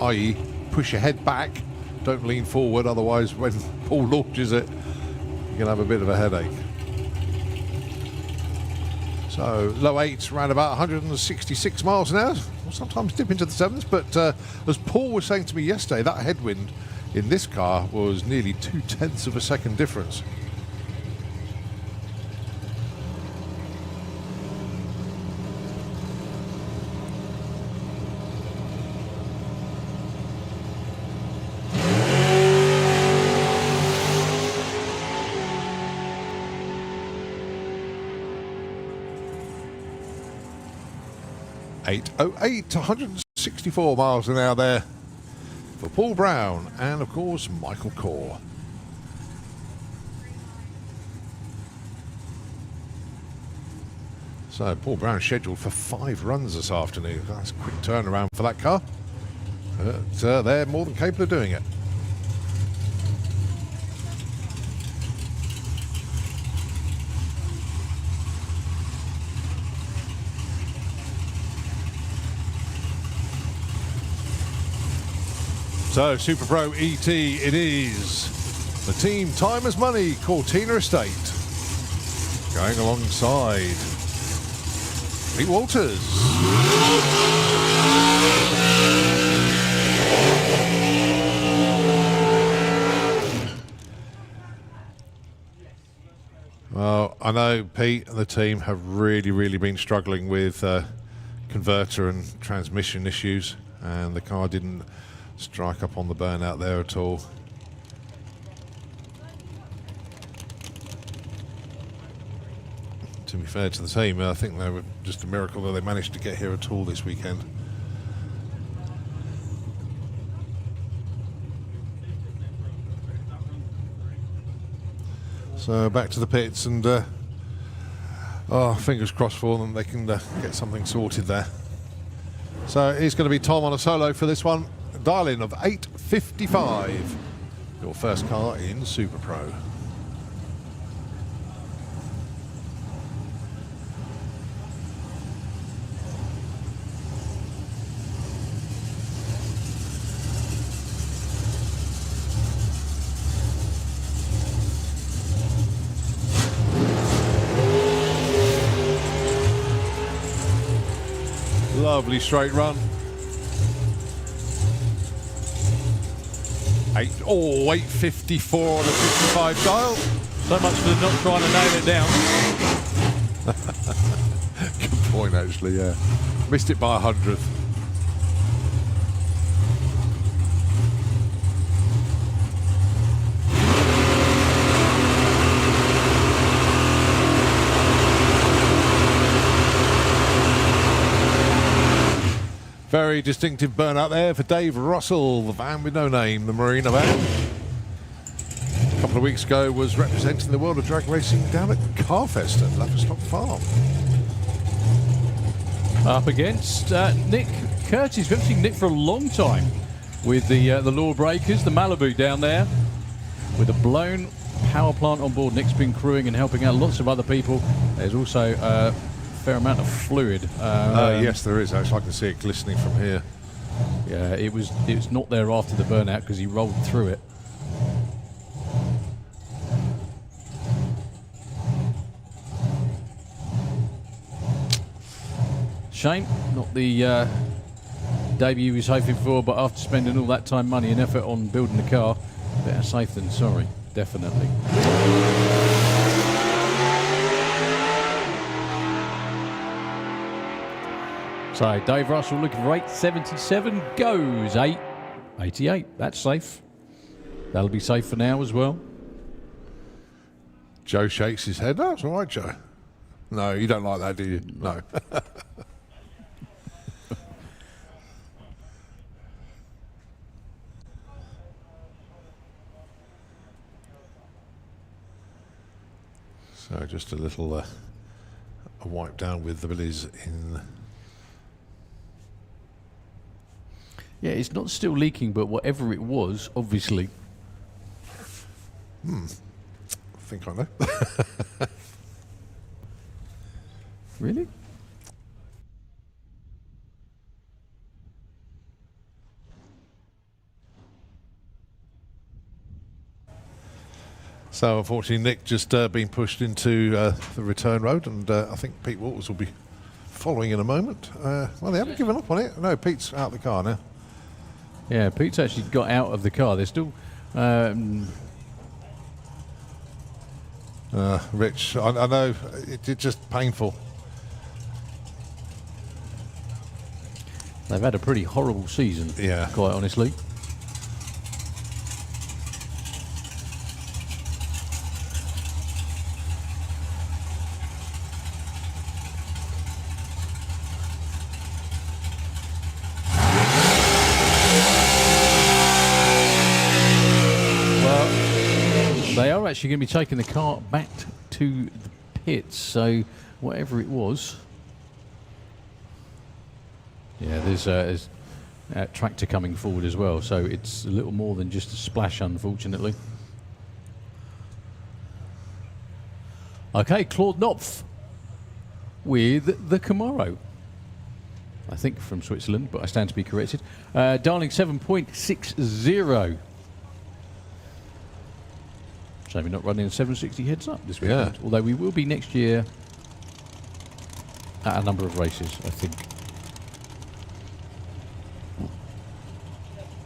i.e. push your head back, don't lean forward, otherwise when Paul launches it, you're going to have a bit of a headache. So low 8s, around about 166 miles an hour. We'll sometimes dip into the 7s, but as Paul was saying to me yesterday, that headwind in this car was nearly 0.2 of a second difference. .808, 164 miles an hour there for Paul Brown and, of course, Michael Core. So Paul Brown scheduled for 5 runs this afternoon. That's a quick turnaround for that car. But they're more than capable of doing it. So, Super Pro ET it is. The team Time as Money, Cortina Estate. Going alongside Pete Walters. Well, I know Pete and the team have really been struggling with converter and transmission issues, and the car didn't strike up on the burnout there at all. To be fair to the team, I think they were just a miracle that they managed to get here at all this weekend. So back to the pits, and fingers crossed for them, they can get something sorted there. So it's going to be Tom on a solo for this one. Dial-in of 8:55. Your first car in Super Pro. Lovely straight run. 8:54 on a 55 dial. So much for not trying to nail it down. Good point, actually, yeah. Missed it by 100th. Very distinctive burnout there for Dave Russell, the van with no name, the Marina van. A couple of weeks ago was representing the world of drag racing down at Carfest at Laverstock Farm. Up against Nick Curtis. We've seen Nick for a long time with the Lawbreakers, the Malibu down there, with a blown power plant on board. Nick's been crewing and helping out lots of other people. There's also fair amount of fluid. Yes, there is. Actually, I can see it glistening from here. Yeah, it was not there after the burnout because he rolled through it. Shame, not the debut he was hoping for, but after spending all that time, money and effort on building the car, better safe than sorry, definitely. So Dave Russell looking for 877, goes 888. That's safe. That'll be safe for now as well. Joe shakes his head. No, it's all right, Joe. No, you don't like that, do you? No. So just a little a wipe down with the billies in. Yeah, it's not still leaking, but whatever it was, obviously. I think I know. Really? So unfortunately, Nick just been pushed into the return road, and I think Pete Walters will be following in a moment. Well, they haven't given up on it. No, Pete's out of the car now. Yeah, Pete's actually got out of the car. They're still... Rich, I know, it's just painful. They've had a pretty horrible season, Yeah. quite honestly. Actually going to be taking the car back to the pits, so whatever it was. Yeah, there's a tractor coming forward as well, so it's a little more than just a splash, unfortunately. Okay, Claude Knopf with the Camaro. I think from Switzerland, but I stand to be corrected. Darling 7.60. So we're not running a 760 heads up this weekend. Although we will be next year at a number of races, I think.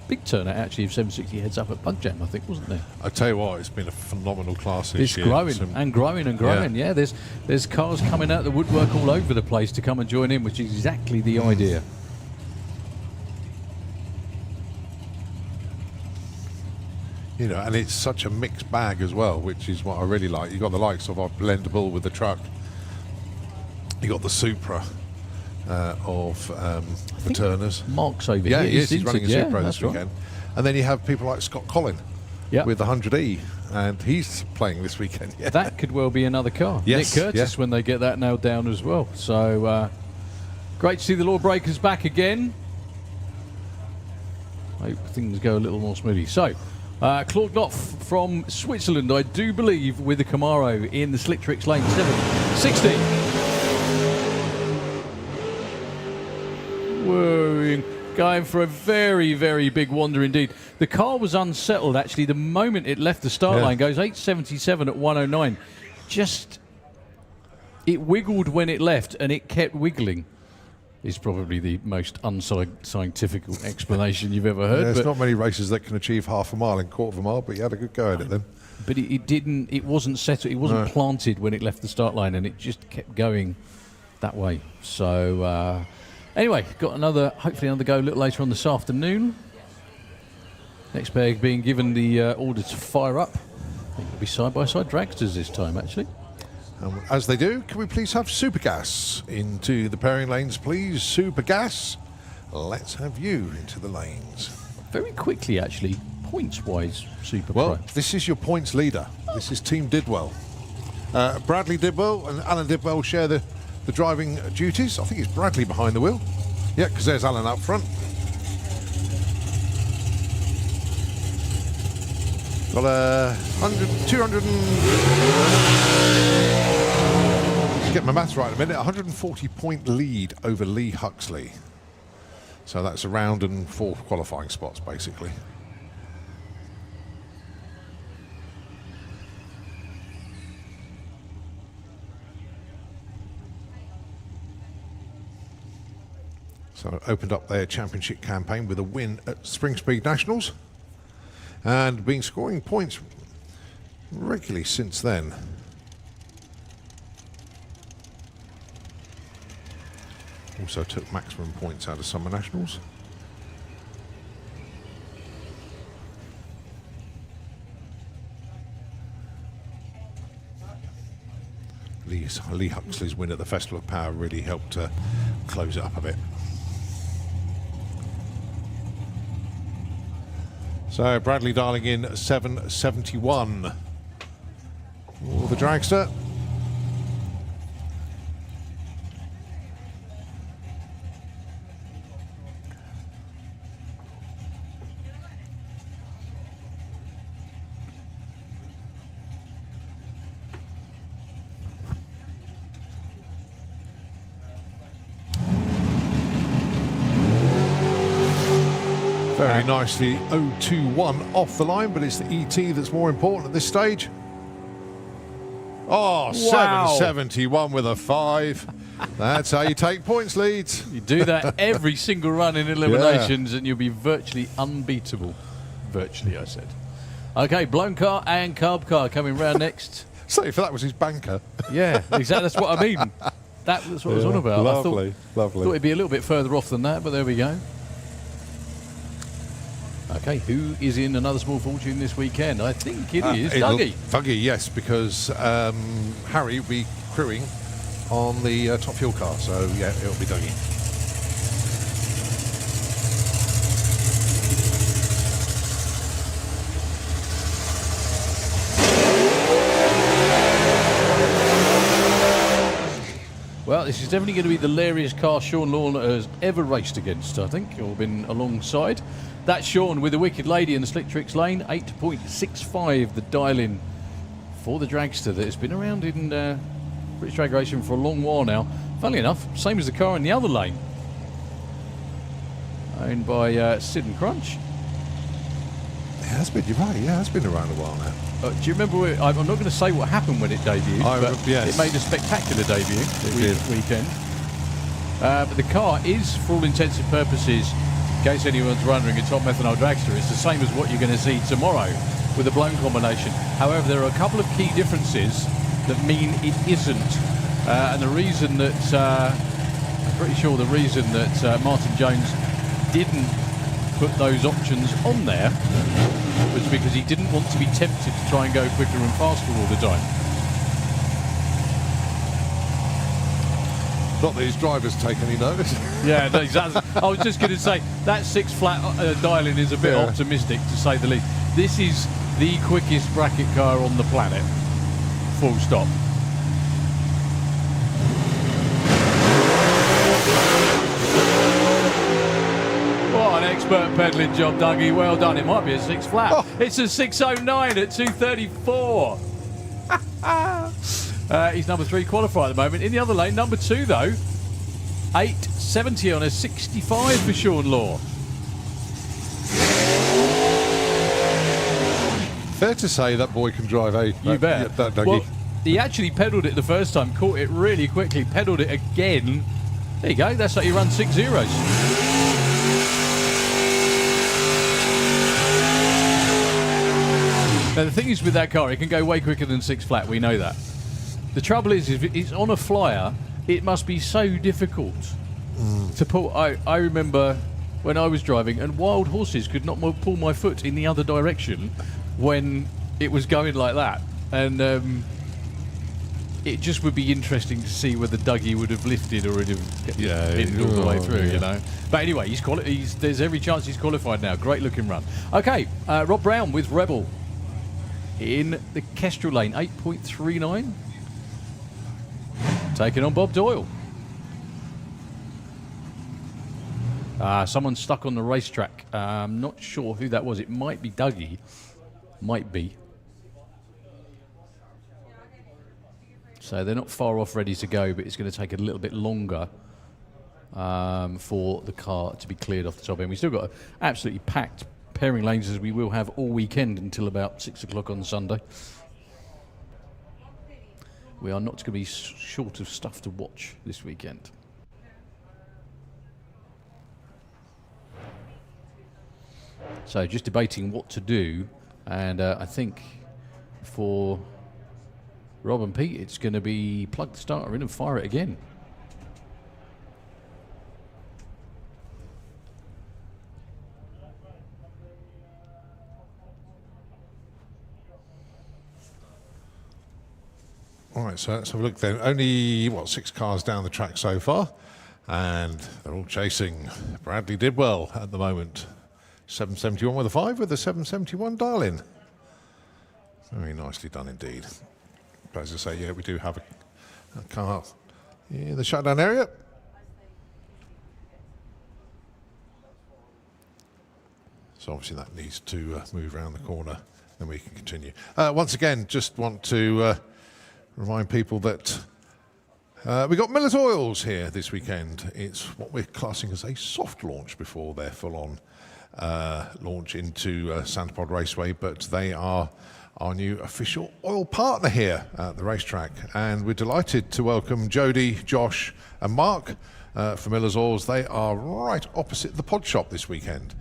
Big turnout actually of 760 heads up at Bug Jam, I think, wasn't there? I tell you what, it's been a phenomenal class this year. It's growing and growing and growing. Yeah, there's cars coming out of the woodwork all over the place to come and join in, which is exactly the idea. You know, and it's such a mixed bag as well, which is what I really like. You've got the likes of our blendable with the truck. You got the Supra of the Turners. Mark's over here. Yeah, he's running a Supra this weekend. Right. And then you have people like Scott Collin, Yep. with the 100E, and he's playing this weekend. Yeah. That could well be another car. Yes, Nick Curtis when they get that nailed down as well. So great to see the Lawbreakers back again. Hope things go a little more smoothly. So Claude Knopf from Switzerland, I do believe, with the Camaro in the Slick Tricks lane 760. Whoa, going for a very, very big wander indeed. The car was unsettled actually the moment it left the start line. Goes 877 at 109. Just, it wiggled when it left and it kept wiggling. Is probably the most unscientific explanation you've ever heard. There's not many races that can achieve half a mile in quarter of a mile, but you had a good go at it then. But it didn't. It wasn't settled. It wasn't planted when it left the start line, and it just kept going that way. So anyway, got hopefully another go a little later on this afternoon. Next pair being given the order to fire up. I think it'll be side-by-side dragsters this time, actually. As they do, can we please have Super Gas into the pairing lanes, please? Super Gas, let's have you into the lanes. Very quickly, actually, points-wise, Super Well, Pro. this is your points leader. This is Team Didwell. Bradley Didwell and Alan Didwell share the driving duties. I think it's Bradley behind the wheel. Yeah, because there's Alan up front. Got a 200 get my maths right in a minute, 140-point lead over Lee Huxley. So that's a round and 4 qualifying spots, basically. So opened up their championship campaign with a win at Spring Speed Nationals and been scoring points regularly since then. Also took maximum points out of Summer Nationals. Lee Huxley's win at the Festival of Power really helped close it up a bit. So Bradley dialing in 771 for the dragster. Very nicely 021 off the line, but it's the ET that's more important at this stage. Oh, wow. 771 with a 5. That's how you take points leads. You do that every single run in eliminations and you'll be virtually unbeatable. Virtually, I said. Okay, blown car and carb car coming round next. Sorry for that was his banker. Yeah, exactly. That's what I mean. That's what I was on about. Lovely, lovely. Thought it'd be a little bit further off than that, but there we go. Okay, who is in another small fortune this weekend? I think it is Dougie. Dougie, yes, because Harry will be crewing on the Top Fuel car, so yeah, it'll be Dougie. Well, this is definitely going to be the hilarious car Sean Lorne has ever raced against, I think, or been alongside. That's Sean with the Wicked Lady in the Slick Tricks lane, 8.65, the dial-in for the dragster that has been around in British drag racing for a long while now. Funnily enough, same as the car in the other lane, owned by Sid and Crunch. Yeah, that's been, you're right, yeah, that's been around a while now. Do you remember, I'm not going to say what happened when it debuted, but yes. It made a spectacular debut It weekend. But the car is, for all intents and purposes, in case anyone's wondering, a top methanol dragster. It's the same as what you're going to see tomorrow with a blown combination. However, there are a couple of key differences that mean it isn't. And the reason that, I'm pretty sure the reason that Martin Jones didn't put those options on there was because he didn't want to be tempted to try and go quicker and faster all the time. Not that his drivers take any notice. Yeah, no, exactly. I was just going to say that 6 flat dial-in is a bit optimistic, to say the least. This is the quickest bracket car on the planet. Full stop. What an expert pedalling job, Dougie. Well done. It might be a 6 flat. Oh. It's a 609 at 234. He's number 3 qualifier at the moment. In the other lane, number 2 though, 870 on a 65 for Sean Law. Fair to say that boy can drive a. You bet. That Dougie. Well, he actually pedalled it the first time, caught it really quickly, pedalled it again. There you go. That's how you run 6 zeros. Now the thing is with that car, it can go way quicker than 6 flat. We know that. The trouble is, if it's on a flyer, it must be so difficult to pull. I remember when I was driving, and wild horses could not pull my foot in the other direction when it was going like that. And it just would be interesting to see whether Dougie would have lifted or would have hit all the way through, you know. But anyway, there's every chance he's qualified now. Great looking run. Okay, Rob Brown with Rebel in the Kestrel lane, 8.39. Taking on Bob Doyle. Someone stuck on the racetrack. I'm not sure who that was. It might be Dougie. Might be. So they're not far off ready to go, but it's going to take a little bit longer for the car to be cleared off the top end. We've still got absolutely packed pairing lanes, as we will have all weekend until about 6 o'clock on Sunday. We are not going to be short of stuff to watch this weekend. So just debating what to do, and I think for Rob and Pete, it's going to be plug the starter in and fire it again. All right, so let's have a look then. Only, 6 cars down the track so far, and they're all chasing. Bradley did well at the moment. 771 with a 5 with a 771 dial-in. Very nicely done indeed. But as I say, yeah, we do have a car in the shutdown area. So obviously that needs to move around the corner, then we can continue. Once again, just want to remind people that we got Miller's Oils here this weekend. It's what we're classing as a soft launch before their full-on launch into Santa Pod Raceway, but they are our new official oil partner here at the racetrack, and we're delighted to welcome Jody, Josh and Mark from Miller's Oils. They are right opposite the pod shop this weekend.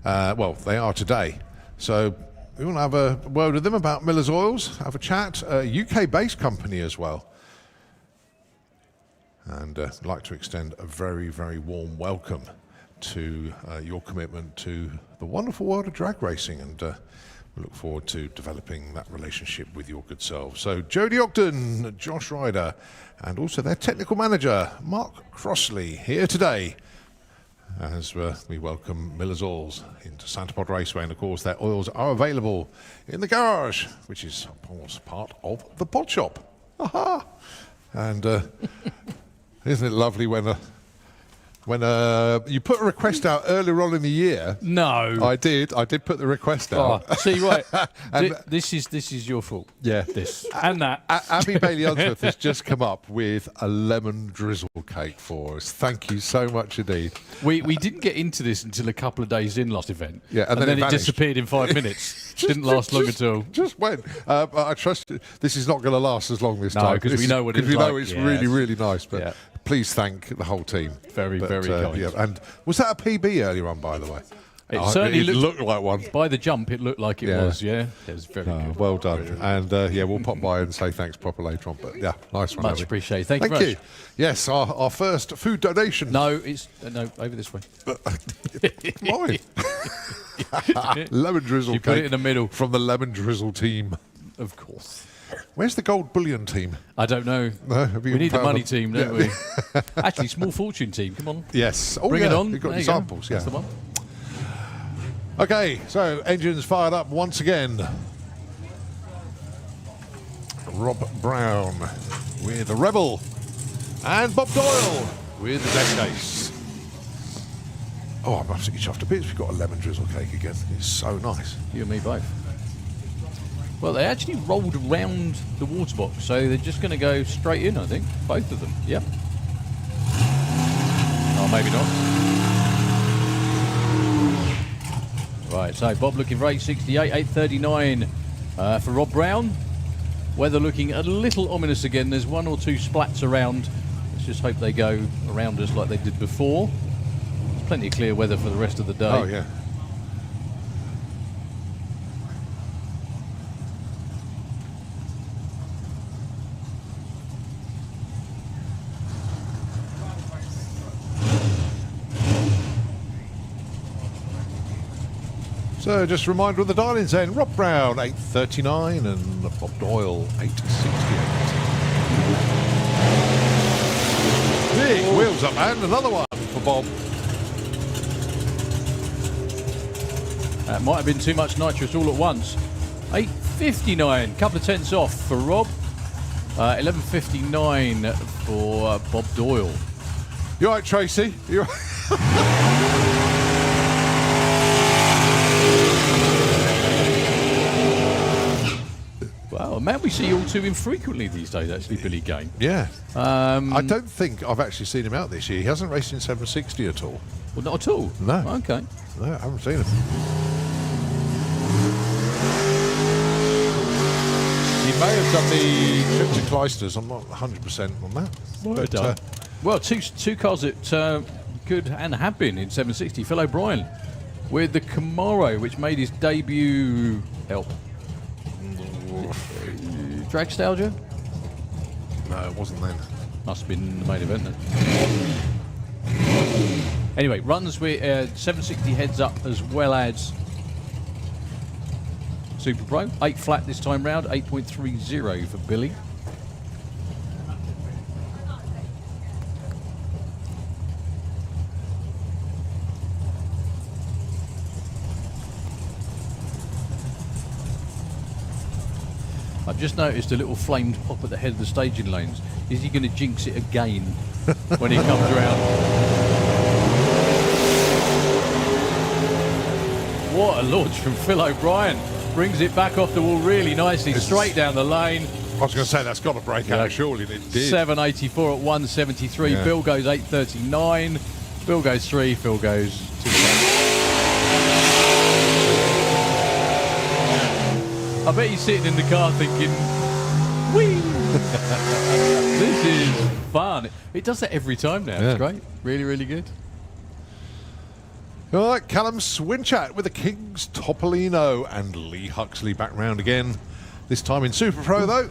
Well, they are today, so we want to have a word with them about Miller's Oils, have a chat. UK-based company as well. And I'd like to extend a very, very warm welcome to your commitment to the wonderful world of drag racing, and we look forward to developing that relationship with your good selves. So Jody Ogden, Josh Ryder, and also their technical manager, Mark Crossley, here today as we welcome Miller's Oils into Santa Pod Raceway. And of course, their oils are available in the garage, which is of course part of the pod shop. Aha! And isn't it lovely when you put a request out earlier on in the year? No, I did put the request out. Oh, see, right. This is your fault. Yeah, this and that. Abby Bailey Unsworth has just come up with a lemon drizzle cake for us. Thank you so much indeed. We didn't get into this until a couple of days in last event. Yeah, and then it disappeared in 5 minutes. Didn't last long at all. Just went. I trust this is not going to last as long this time. because we know what it's like. Because we know it's really, really nice. But please thank the whole team. Very kind. Yeah. And was that a PB earlier on, by the way? It certainly looked like one. By the jump, it looked like it was, It was very good. Well done. And, we'll pop by and say thanks proper later on. But, nice one. Much appreciated. Thank you very much. Yes, our first food donation. No, it's... no, over this way. Mine. Lemon drizzle cake. Put it in the middle. From the Lemon Drizzle team. Of course. Where's the gold bullion team? I don't know. No, we need the money team, don't we? Actually, small fortune team. Come on. Yes. Bring it on. You've got examples. That's the one. Okay, so engines fired up once again. Rob Brown with the Rebel. And Bob Doyle with the Death Case. Oh, I'm absolutely chuffed to bits. We've got a lemon drizzle cake again. It's so nice. You and me both. Well, they actually rolled around the water box, so they're just going to go straight in, I think. Both of them. Yep. Oh, maybe not. Right, so Bob looking for 868, 839 for Rob Brown. Weather looking a little ominous again. There's one or two splats around. Let's just hope they go around us like they did before. There's plenty of clear weather for the rest of the day. Oh, yeah. So just a reminder of the dial-ins then. Rob Brown, 839, and Bob Doyle, 868. Big wheels up, and another one for Bob. That might have been too much nitrous all at once. 859, couple of tenths off for Rob. 1159 for Bob Doyle. You all right, Tracy? You Wow, a man we see all too infrequently these days, actually, Billy Gain. Yeah. I don't think I've actually seen him out this year. He hasn't raced in 760 at all. Well, not at all? No. Okay. No, I haven't seen him. He may have done the trip to Clysters. I'm not 100% on that. But, well, two cars that could and have been in 760. Phil O'Brien with the Camaro, which made his debut. Help. Dragstalgia? No, it wasn't then. Must have been the main event then. Anyway, runs with 760 heads up as well as Super Pro. 8 flat this time round, 8.30 for Billy. I've just noticed a little flamed pop at the head of the staging lanes. Is he going to jinx it again when he comes around? What a launch from Phil O'Brien. Brings it back off the wall really nicely, straight down the lane. I was going to say, that's got to break out, surely, and it did. 784 at 173. Yeah. Bill goes 839. Bill goes 3. Phil goes 2. I bet he's sitting in the car thinking, whee! This is fun. It does that every time now. Yeah. It's great. Really, really good. All right, Callum Swinchat with the Kings, Topolino, and Lee Huxley back round again. This time in Super Pro, though.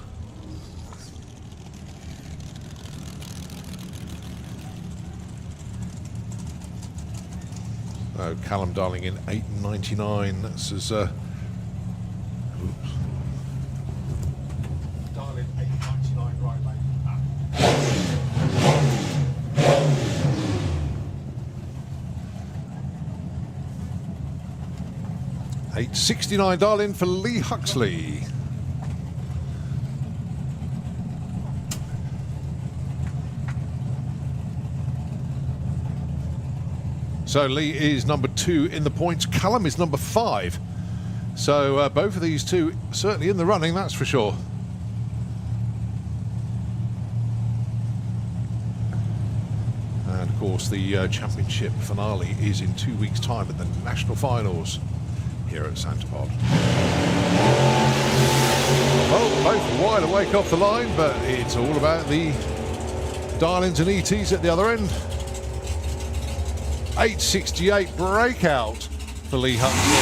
Oh, Callum dialing in 899. That's as... Dial in 899 right, mate. 869 dial-in for Lee Huxley. So Lee is number 2 in the points. Callum is number 5. So both of these two certainly in the running, that's for sure. And of course the championship finale is in 2 weeks' time at the national finals here at Santa Pod. Well, both wide awake off the line, but it's all about the dial-ins and ETs at the other end. 868 breakout for Lee Huxley.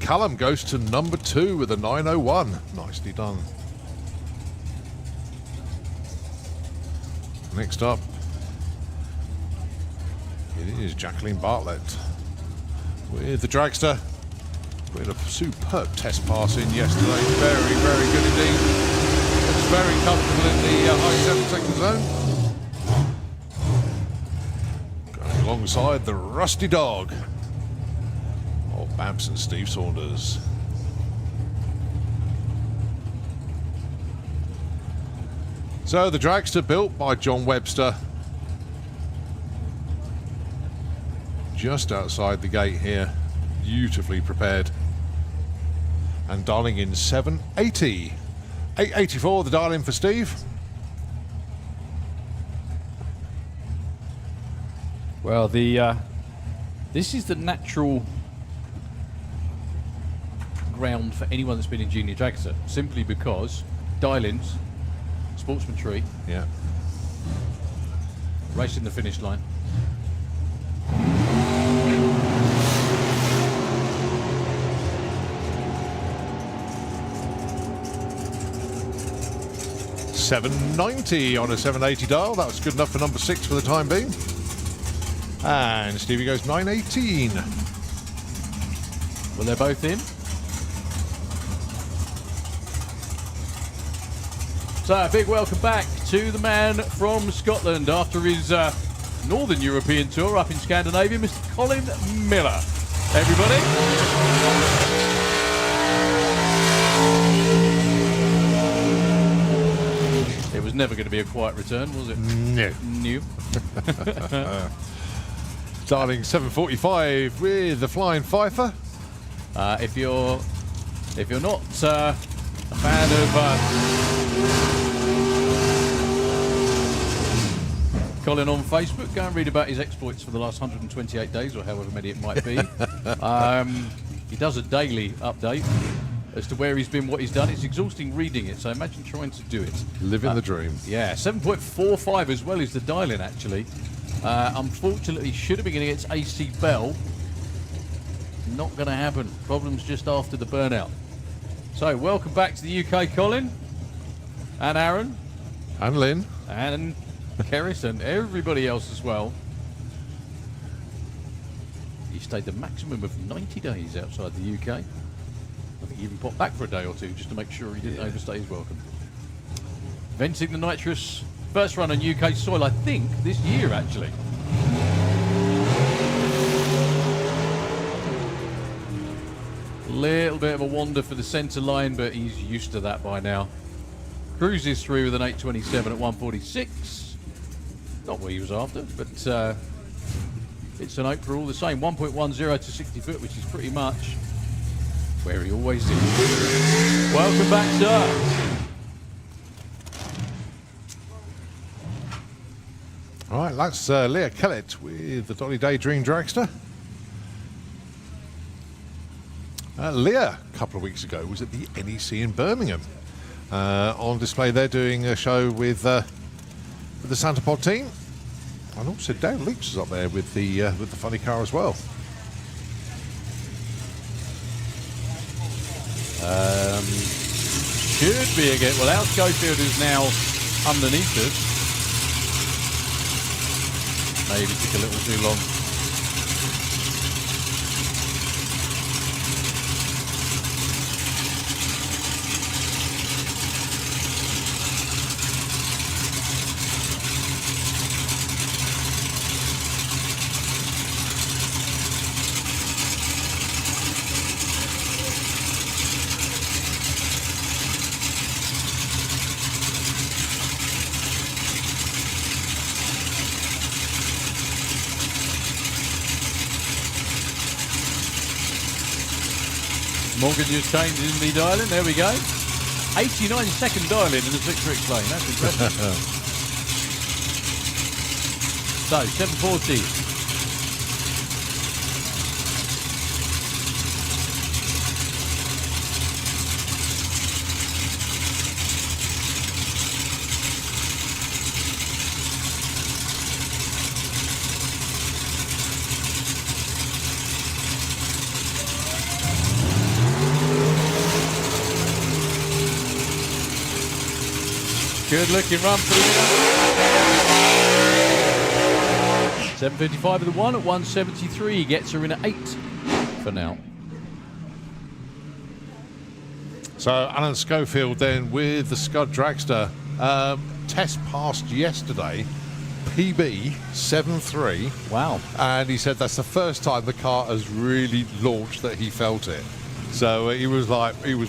Callum goes to number 2 with a 901. Nicely done. Next up, it is Jacqueline Bartlett with the Dragster. We had a superb test pass in yesterday. Very, very good indeed. Looks very comfortable in the high 7-second zone. Going alongside the Rusty Dog of Babs and Steve Saunders. So the dragster built by John Webster, just outside the gate here, beautifully prepared, and dialing in 780. 884 the dial in for Steve. Well, this is the natural ground for anyone that's been in junior dragster, simply because dial-ins, sportsman tree, Yeah. racing the finish line. $790 on a 780 dial. That was good enough for number 6 for the time being. And Stevie goes 918. Well, they're both in. So a big welcome back to the man from Scotland after his Northern European tour up in Scandinavia, Mr. Colin Miller. Everybody. It was never going to be a quiet return, was it? No. New. Dialing 745 with the Flying Fifer. If you're not a fan of Colin on Facebook, go and read about his exploits for the last 128 days or however many it might be. He does a daily update as to where he's been, what he's done. It's exhausting reading it, so imagine trying to do it. Living the dream. Yeah, 7.45 as well is the dial-in, actually. Unfortunately, should have been against AC Bell. Not going to happen. Problems just after the burnout. So, welcome back to the UK, Colin. And Aaron. And Lynn. And Keris and everybody else as well. He stayed the maximum of 90 days outside the UK. I think he even popped back for a day or two just to make sure he didn't overstay his welcome. Venting the nitrous, first run on UK soil, I think, this year actually. Little bit of a wander for the centre line, but he's used to that by now. Cruises through with an 827 at 146. Not what he was after, but it's an 8 for all the same. 1.10 to 60 foot, which is pretty much where he always is. Welcome back, sir. All right, that's Leah Kellett with the Dolly Daydream Dragster. Leah, a couple of weeks ago, was at the NEC in Birmingham. On display, they're doing a show with the Santa Pod team, and also Dan Leach is up there with the funny car as well. Should be again. Well, our Schofield is now underneath us. Maybe took a little too long. Morgan just changing the dial-in. There we go. 89-second dial-in in the 6-Rix lane. That's impressive. So, 740. Good looking run for Leah. 755 of the one at 173. Gets her in at 8 for now. So Alan Schofield then with the Scud Dragster. Test passed yesterday. PB 7.3. Wow. And he said that's the first time the car has really launched that he felt it. So he was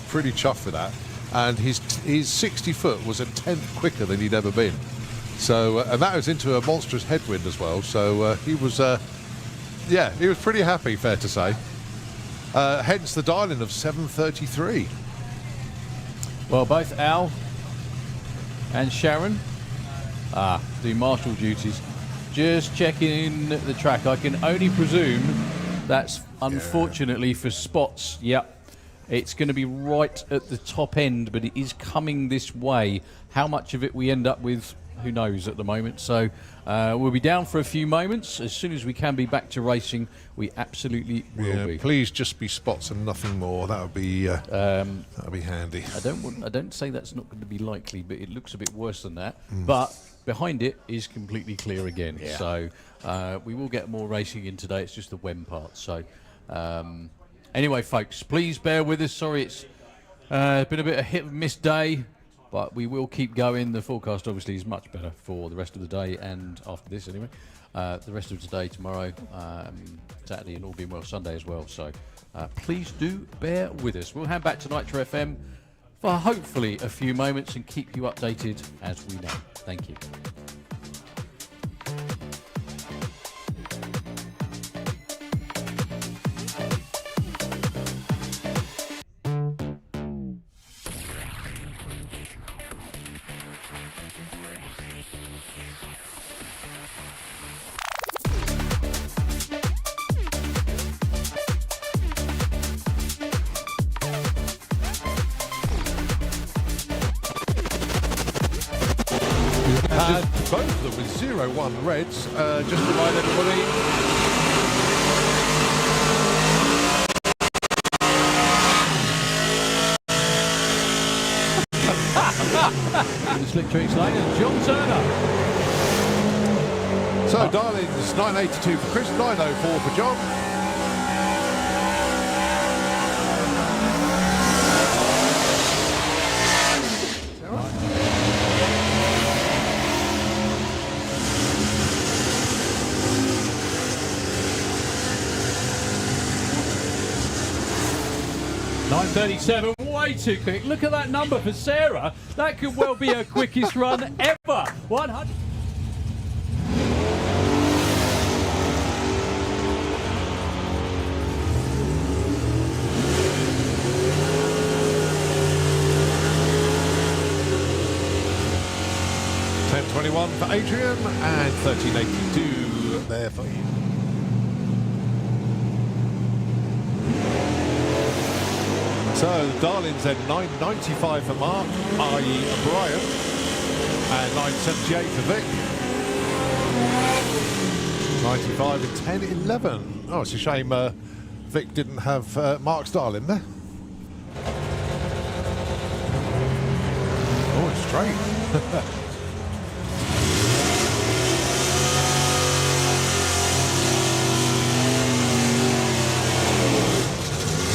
pretty chuffed with that. and his 60 foot was a tenth quicker than he'd ever been. So, and that was into a monstrous headwind as well. So he was, yeah, he was pretty happy, fair to say. Hence the dial-in of 7:33. Well, both Al and Sharon do marshal duties. Just checking in the track. I can only presume that's unfortunately for spots. Yep. It's going to be right at the top end, but it is coming this way. How much of it we end up with, who knows at the moment. So we'll be down for a few moments. As soon as we can be back to racing, we absolutely will be. Please just be spots and nothing more. That would be handy. I don't say that's not going to be likely, but it looks a bit worse than that. But behind it is completely clear again. Yeah. So we will get more racing in today. It's just the when part. So anyway, folks, please bear with us. Sorry, it's been a bit of a hit and miss day. But we will keep going. The forecast obviously is much better for the rest of the day and after this anyway. The rest of today, tomorrow, Saturday, and all being well Sunday as well. So please do bear with us. We'll hand back to Nitro FM for hopefully a few moments and keep you updated as we know. Thank you. Both of them with 0-1 reds. Just to remind everybody. The slick tricks line is John Turner. So dial-ins 982 for Chris, 904 for John. .37, way too quick. Look at that number for Sarah. That could well be her quickest run ever. 100. .10.21 for Adrian and 13.82 there for you. So the dial-ins then 9.95 for Mark, i.e. Brian, and 9.78 for Vic. 95 and 10.11. Oh, it's a shame Vic didn't have Mark's dial-in there. Oh, it's straight.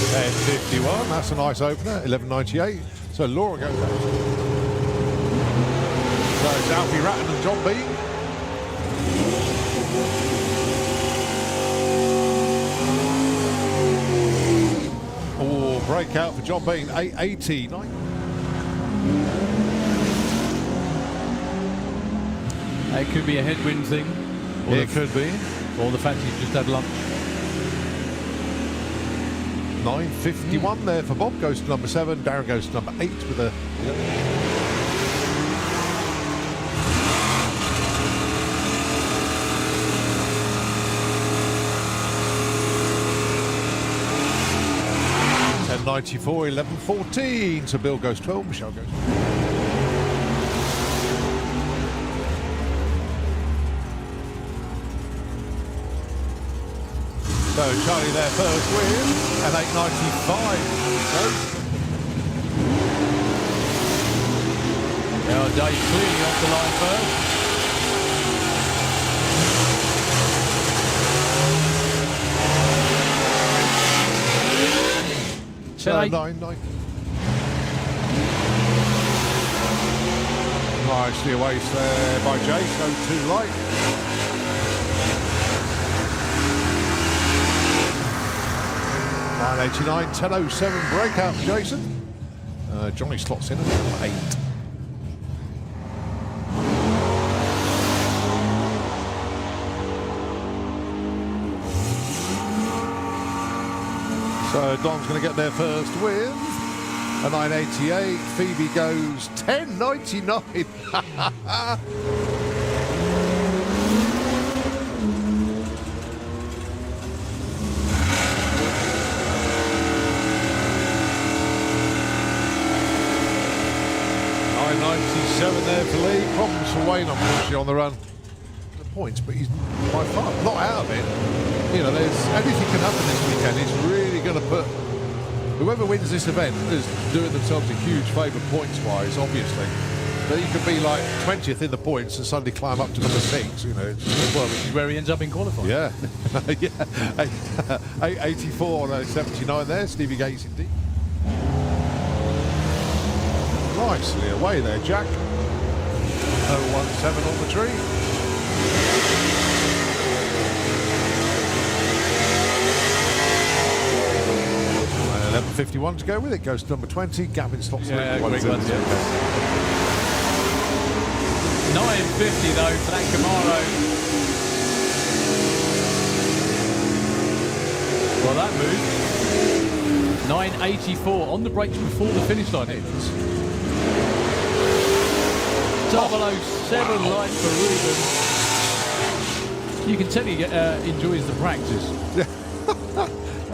10.51, that's a nice opener, 11.98. So Laura goes out. So it's Alfie Ratton and John Bean. Oh, breakout for John Bean, 8.80. It could be a headwind thing. It could be. Or the fact he's just had lunch. 9.51 there for Bob, goes to number 7. Darren goes to number 8 with a... .10.94, 11.14. So Bill goes 12, Michelle goes... So Charlie there first with an 8.95. Now Dave clearly off the line first. So 9.9. Nicely away there by Jay, so too light. 9.89, 10.07 breakout for Jason. Johnny slots in at number 8. So Don's going to get there first with a 988. Phoebe goes 1099. $9.97 there for Lee. Problems for Wayne, unfortunately, on the run. The points, but he's by far not out of it. You know, there's anything can happen this weekend. It's really going to put whoever wins this event is doing themselves a huge favour points-wise, obviously. But you could be like 20th in the points and suddenly climb up to number 6. You know, well, which is where he ends up in qualifying. Yeah, yeah. 884 on 79 there. Stevie Gates indeed. Nicely away there, Jack. 017 on the tree. 11.51 to go with it. Goes to number 20. Gavin slots in. Yeah, quick ones, yeah. 9.50 though for that Camaro. Well, that moved. 9.84 on the brakes before the finish line hits. 007 light for Ruben. You can tell he enjoys the practice.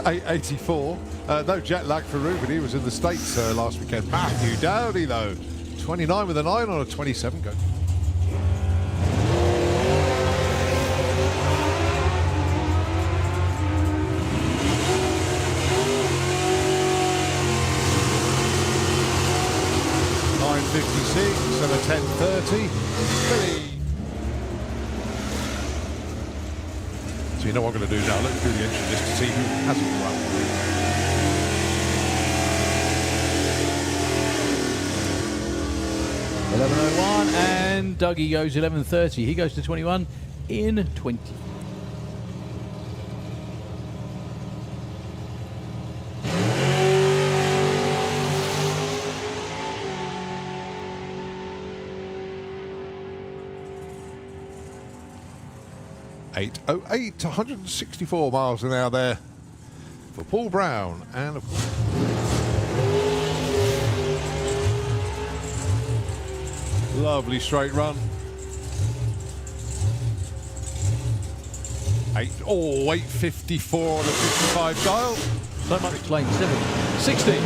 884. No jet lag for Ruben. He was in the States last weekend. Matthew Dowdy, though. 29 with a 9 on a 27 go. $9.56 and a 10.30. Billy. So you know what I'm going to do now? Look through the entry list to see who hasn't won. 11.01 and Dougie goes 11.30. He goes to 21 in 20. .808, 164 miles an hour there for Paul Brown, and lovely straight run. 8.54 on a 55 dial. So much lane 7.60.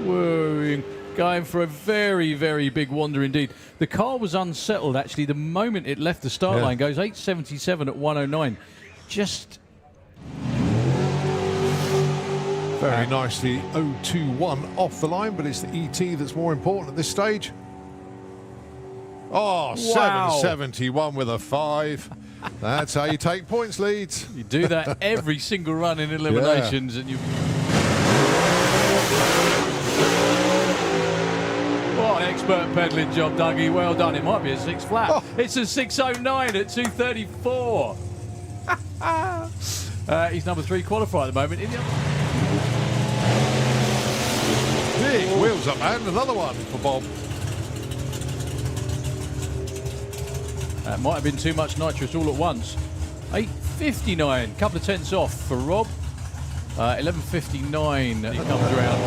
Whoa, going for a very, very big wander indeed. The car was unsettled actually the moment it left the start line. Goes 8.77 at 109. Just very nicely 021 off the line, but it's the ET that's more important at this stage. Oh, wow. 771 with a 5. That's how you take points leads. You do that every single run in eliminations, and you. What an expert pedaling job, Dougie. Well done. It might be a 6 flat. Oh. It's a 609 at 234. He's number 3 qualifier at the moment. In the big wheels up, and another one for Bob. That might have been too much nitrous all at once. 8.59, couple of tenths off for Rob. 11.59 he comes around.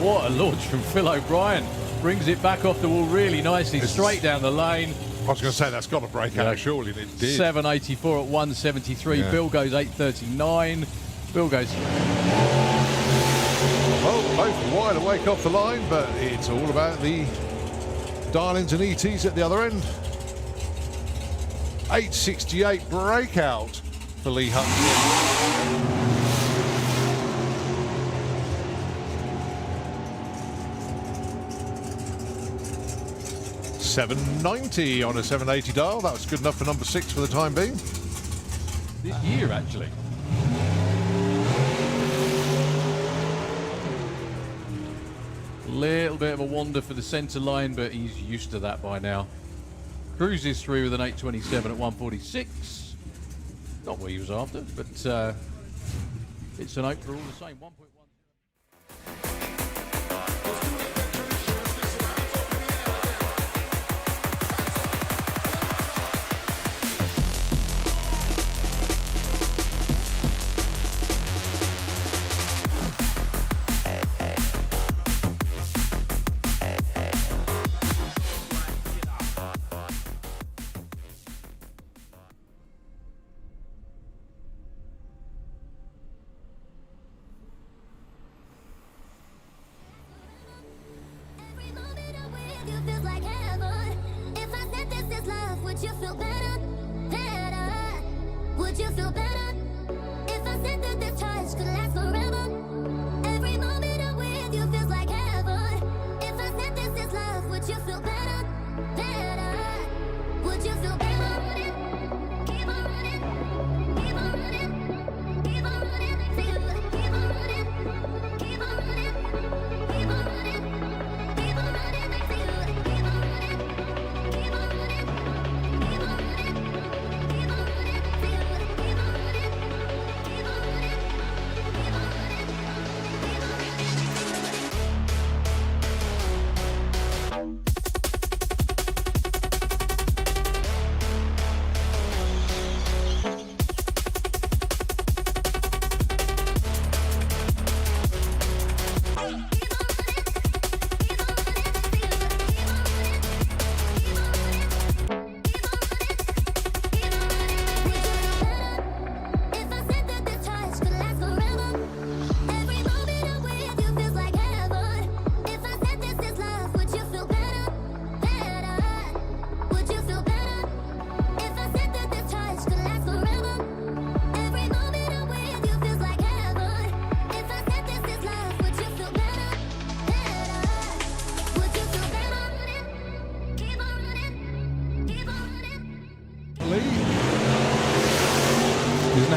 What a launch from Phil O'Brien. Brings it back off the wall really nicely, straight down the lane. I was going to say, that's got to break out, surely, and it did. 7.84 at 173. Yeah. Bill goes 8.39. Bill goes... Well, both wide awake off the line, but it's all about the darlings and ETs at the other end. 8.68 breakout for Lee Hutton. 790 on a 780 dial. That was good enough for number 6 for the time being. This year, actually. Little bit of a wander for the centre line, but he's used to that by now. Cruises through with an 8.27 at 146. Not what he was after, but it's an opener all the same. 1.1. Would you feel better? Better? Would you feel better? If I said that this touch could last forever? Every moment I'm with you feels like heaven. If I said this is love, would you feel better? Better? Would you feel better? Keep on running. Keep on running. Keep on running. Keep on running. Keep on running. Keep on running. Keep on running. Keep on running. Keep on running. Keep on running.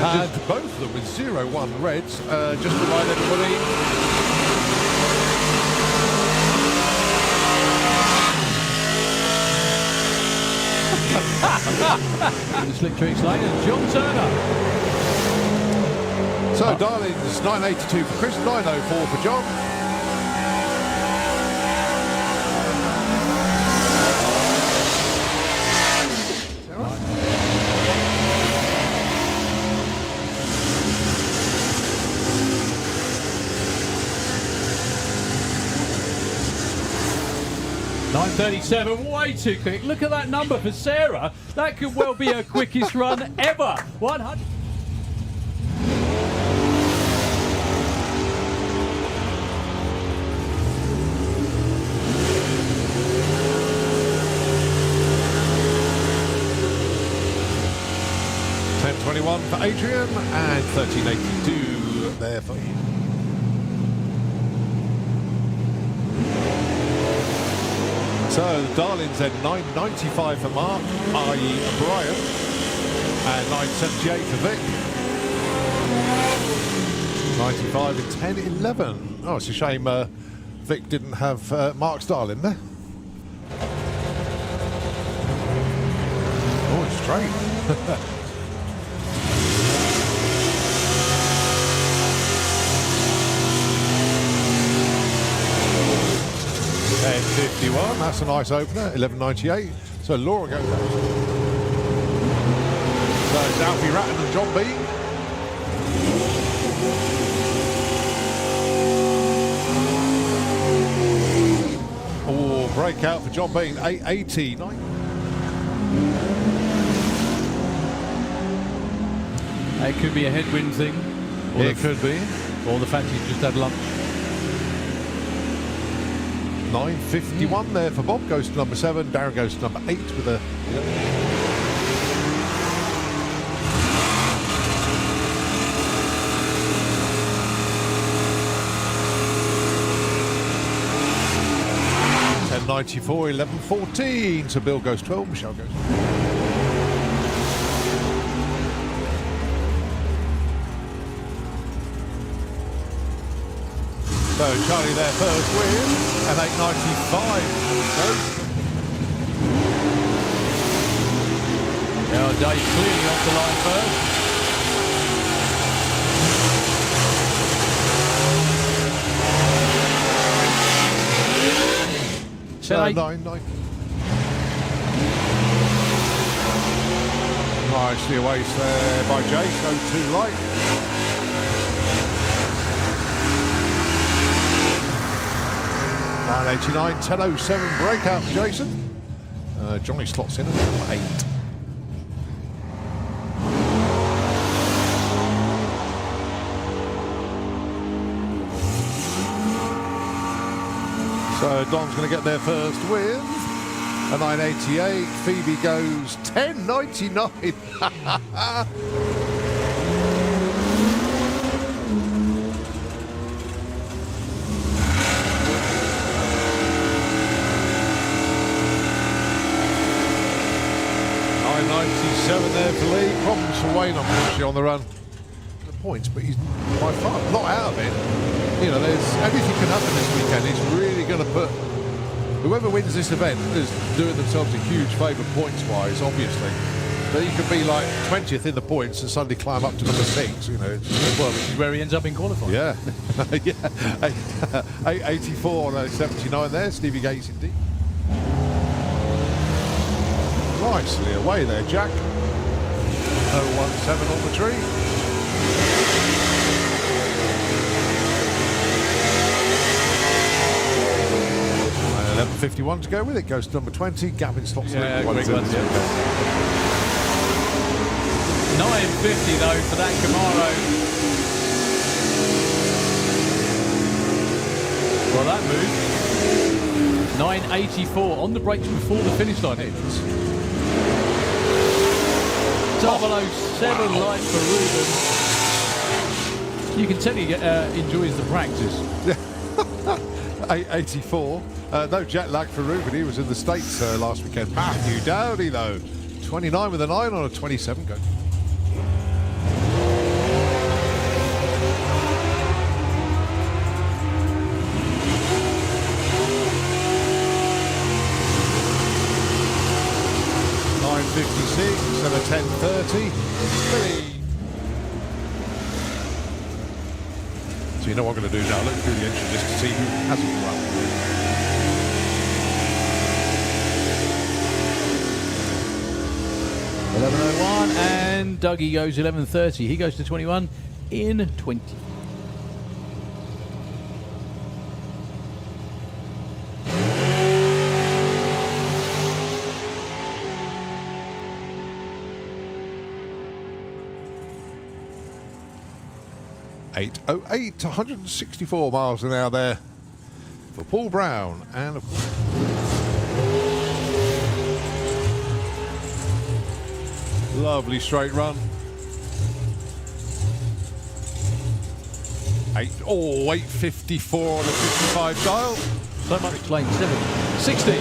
And both of them with 0-1 reds. Just to remind everybody. The slick tricks lane and John Turner. So Darlings 982 for Chris, 904 for John. .937, way too quick. Look at that number for Sarah. That could well be her quickest run ever. 100. .1021 for Adrian and 1382 there for you. So the Darlings then 995 for Mark, i.e. Brian, and 978 for Vic. 95 and 1011. Oh, it's a shame Vic didn't have Mark's Darling there. Oh, it's straight. 1051, that's a nice opener, 1198. So Laura goes out. So it's Alfie Ratton and John Bean. Oh, breakout for John Bean, 880. It could be a headwind thing. Or It could be. Or the fact he's just had lunch. 951 there for Bob, goes to number 7. Darren goes to number 8 with a... $10.94, 11.14. So Bill goes 12, Michelle goes... So Charlie there first with an 895. Now Dave clearly off the line first. 10-8. 9-9. Nicely away there by Jace, 0-2 light. $9.89, 10.07 breakout for Jason. Johnny slots in at number 8. So Don's going to get there first with a 9.88. Phoebe goes 10.99. $9.97 there for Lee. Problems for Wayne, unfortunately, on the run. The points, but he's by far not out of it. You know, there's everything can happen this weekend. He's really going to put whoever wins this event is doing themselves a huge favour points-wise, obviously. But he could be like 20th in the points and suddenly climb up to number 6. You know, Well, this is where he ends up in qualifying. yeah, yeah. 84 on 79 there. Stevie Gates indeed. Nicely away there, Jack. 017 on the tree. And 11.51 to go with it. Goes to number 20. Gavin stops Yeah, at quick ones, 1.72. yeah. 9.50 though for that Camaro. Well, that moved. 9.84 on the brakes before the finish line hits. 007 light for Ruben. You can tell he enjoys the practice. 8.84. No jet lag for Ruben. He was in the States last weekend. Matthew Dowdy, though. 29 with a 9 on a 27 go. $9.56 and a 10.30. Billy. So you know what I'm going to do now? Look through the entry list to see who hasn't run. $11.01 and Dougie goes 11.30. He goes to 21 in 20. $8.08, 164 miles an hour there for Paul Brown, and of course lovely straight run. 8.54 on a 55 dial. So much explained. 7.60.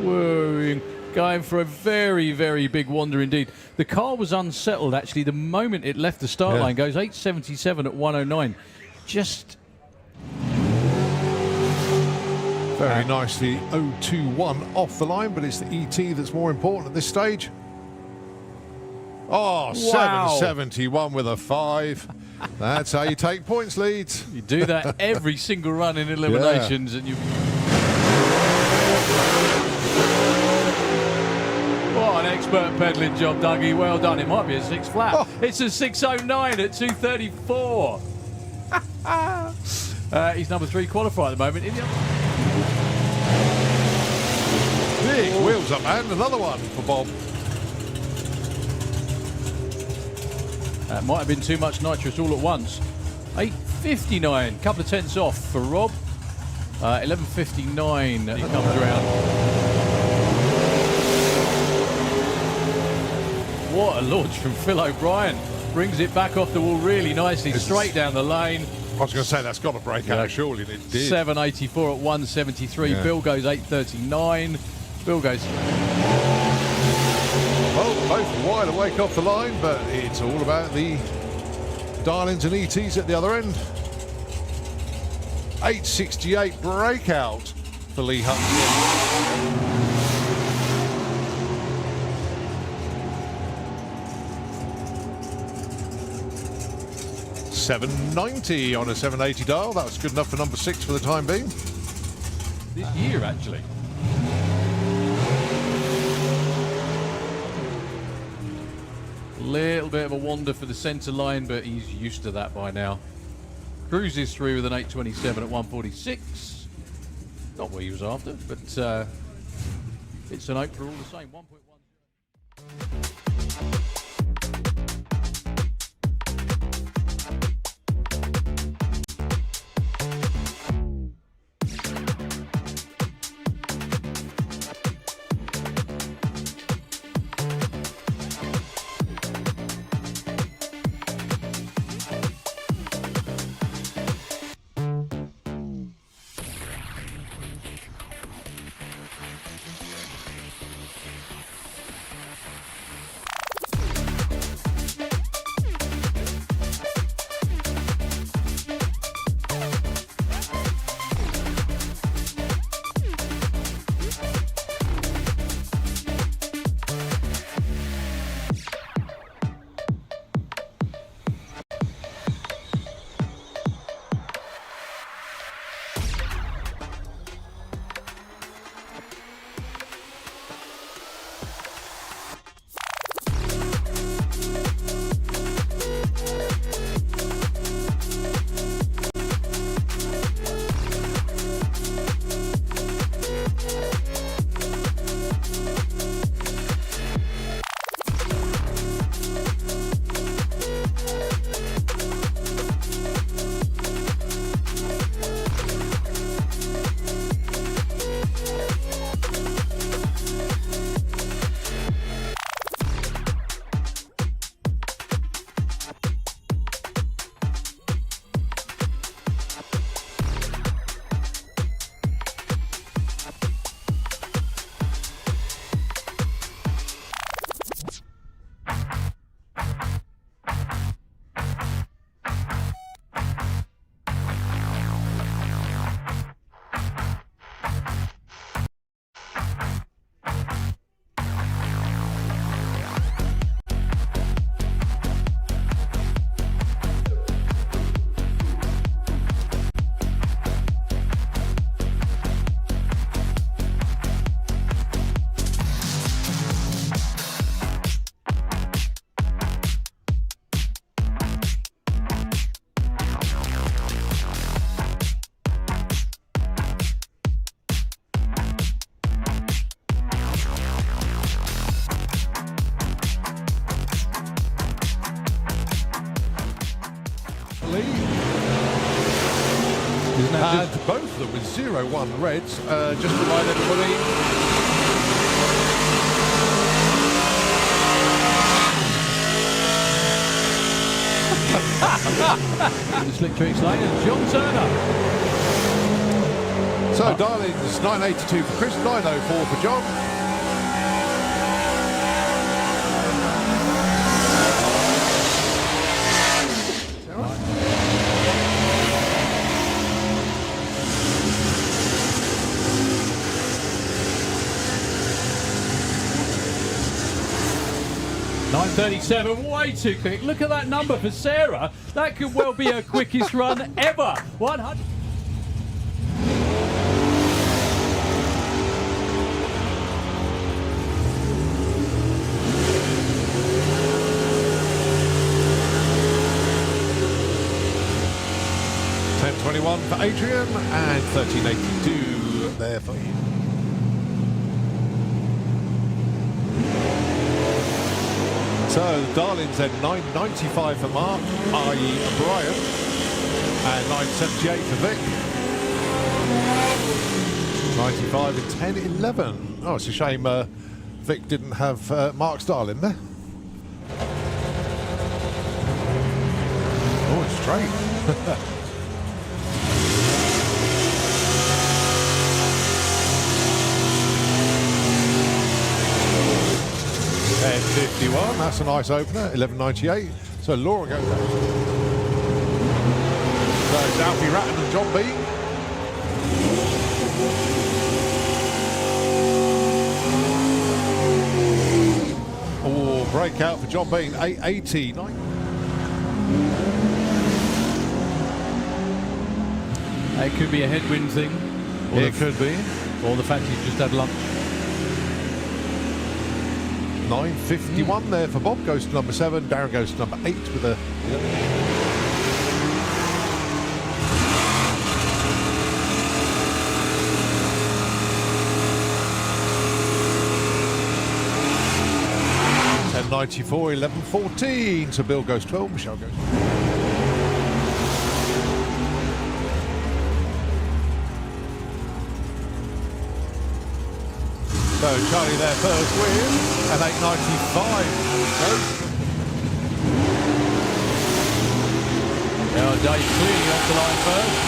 Whoa. Going for a very, very big wander indeed. The car was unsettled actually the moment it left the start line. Goes 8.77 at 109. Just very nicely 021 off the line, but it's the ET that's more important at this stage. Oh, Wow. 771 with a 5. That's how you take points leads. you do that every single run in eliminations, and you. What an expert peddling job, Dougie. Well done. It might be a 6 flat. Oh. It's a 609 at 234. He's number 3 qualifier at the moment. Big wheels up, and another one for Bob. That might have been too much nitrous all at once. 8.59, couple of tenths off for Rob. 11.59, he comes around. What a launch from Phil O'Brien. Brings it back off the wall really nicely, straight down the lane. I was going to say that's got to break out, surely, and it did. 7.84 at 1.73. Yeah. Bill goes 8.39. Bill goes. Well, both wide awake off the line, but it's all about the Darlings and ETs at the other end. 8.68 breakout for Lee Hutton. 790 on a 780 dial. That's good enough for number 6 for the time being. This year, actually. Little bit of a wander for the centre line, but he's used to that by now. Cruises through with an 827 at 146. Not what he was after, but it's an 8 for all the same. 1.10. And both of them with 0-1 reds. Just to remind everybody. The slick tricks lane and John Turner. So Darlings 982 for Chris, 904 for John. .937, way too quick. Look at that number for Sarah. That could well be her quickest run ever. 100. $10.21 for Adrian and $13.82 there for you. So the Darlings then 9.95 for Mark, i.e. Brian, and 9.78 for Vic. 95 and 10.11. Oh, it's a shame Vic didn't have Mark's Darling there. Oh, it's straight. 10.51, that's a nice opener, 11.98. So Laura goes out. So it's Alfie Ratton and John Bean. Oh, breakout for John Bean, 8.80. It could be a headwind thing. Or It could be. Or the fact he's just had lunch. 9.51 there for Bob. Goes to number 7. Darren goes to number 8 with a... $10.94, 11.14. So Bill goes 12. Michelle goes... So Charlie there first win at 8.95. Now Dave clearly off the line first.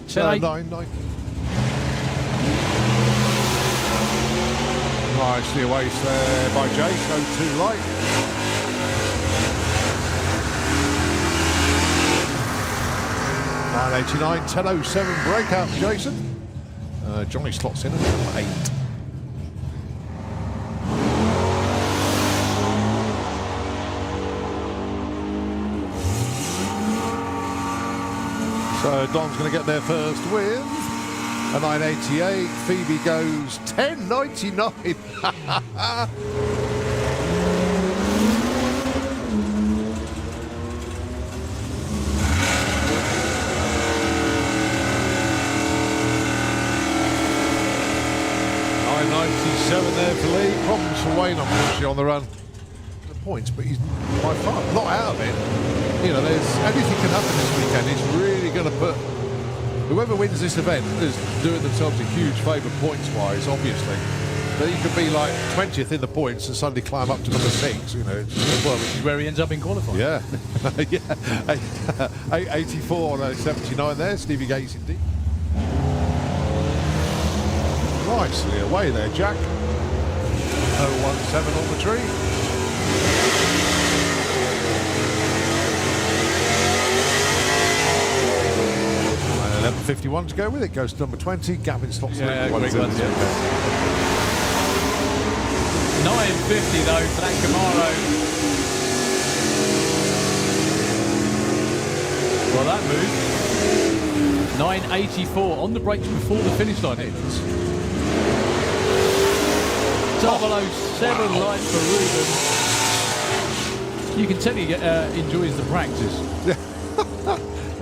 So 9.90. Nicely away there by Jay, so too light. $9.89, 10.07 breakout, Jason. Johnny slots in at number 8. So Don's going to get there first with a 9.88. Phoebe goes 10.99. 97 there for Lee. Problems for Wayne, unfortunately, on the run. The points, but he's by far not out of it. You know, there's anything can happen this weekend. It's really going to put whoever wins this event is doing themselves a huge favour points-wise, obviously. But you could be like 20th in the points and suddenly climb up to number 6. You know, Well, which is where he ends up in qualifying. yeah, yeah. 884 on 79 there. Stevie Gates indeed. Nicely away there, Jack. 017 on the tree. And 11.51 to go with it. Goes to number 20. Gavin slots in. Yeah, great ones, yeah. 9.50 though for that Camaro. Well, that moved. 9.84 on the brakes before the finish line hits. 007 light for Ruben. You can tell he enjoys the practice.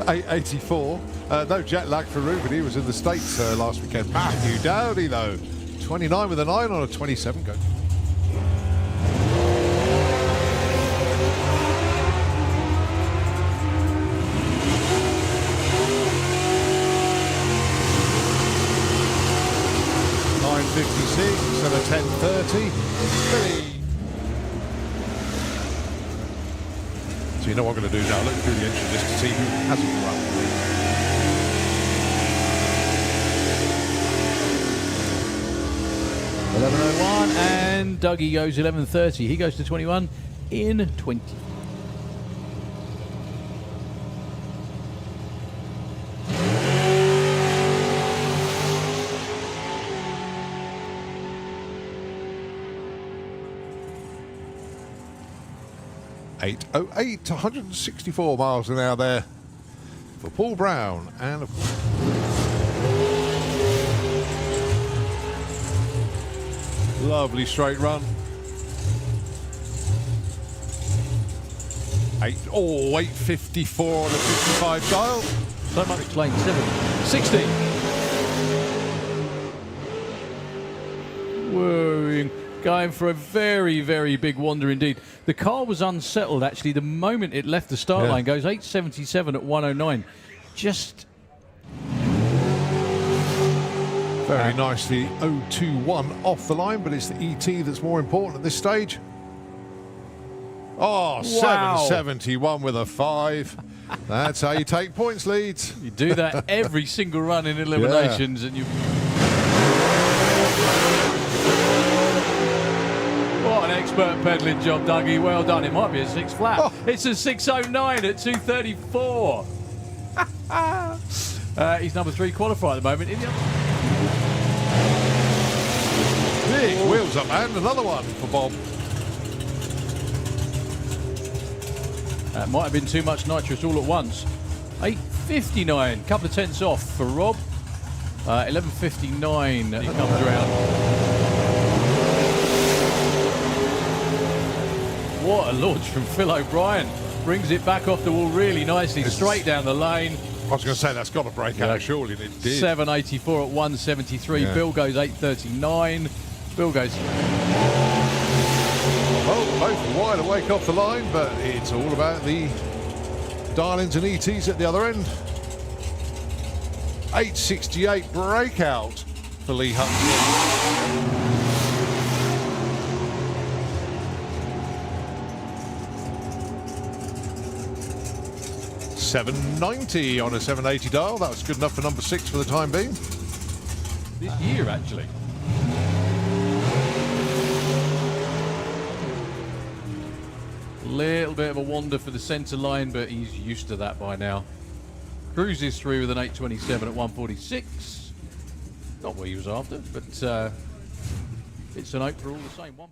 884. No jet lag for Ruben. He was in the States last weekend. Matthew Dowdy, though. 29 with a 9 on a 27 go. $9.56 and a 10.30. Billy. So you know what I'm going to do now? Look through the entry list to see who hasn't run. 11.01 and Dougie goes 11.30. He goes to 21 in 20. $8.08, 164 miles an hour there for Paul Brown. And of course, lovely straight run. 8.54 on a 55 dial. So much lane 7.60. Whoa, going for a very, very big wander indeed. The car was unsettled actually the moment it left the start line. Goes 8.77 at 109. Just very nicely 021 off the line, but it's the ET that's more important at this stage. Oh, Wow. 771 with a 5. That's how you take points leads. you do that every single run in eliminations, and you. What an expert peddling job, Dougie. Well done. It might be a 6 flat. Oh. It's a 6.09 at 2.34. He's number 3 qualifier at the moment. In the other... Big wheels up and another one for Bob. That might have been too much nitrous all at once. 8:59, couple of tenths off for Rob. 11:59, he comes around. What a launch from Phil O'Brien. Brings it back off the wall really nicely, straight down the lane. I was going to say that's got to break out, surely, and it did. 7:84 at 1:73. Yeah. Bill goes 8:39. Bill goes. Well, both wide awake off the line, but it's all about the Darlings and ETs at the other end. 8:68 breakout for Lee Hutton. 790 on a 780 dial. That was good enough for number 6 for the time being. This year, actually. Little bit of a wander for the centre line, but he's used to that by now. Cruises through with an 8:27 at 1:46. Not what he was after, but it's an 8 for all the same. 1.10.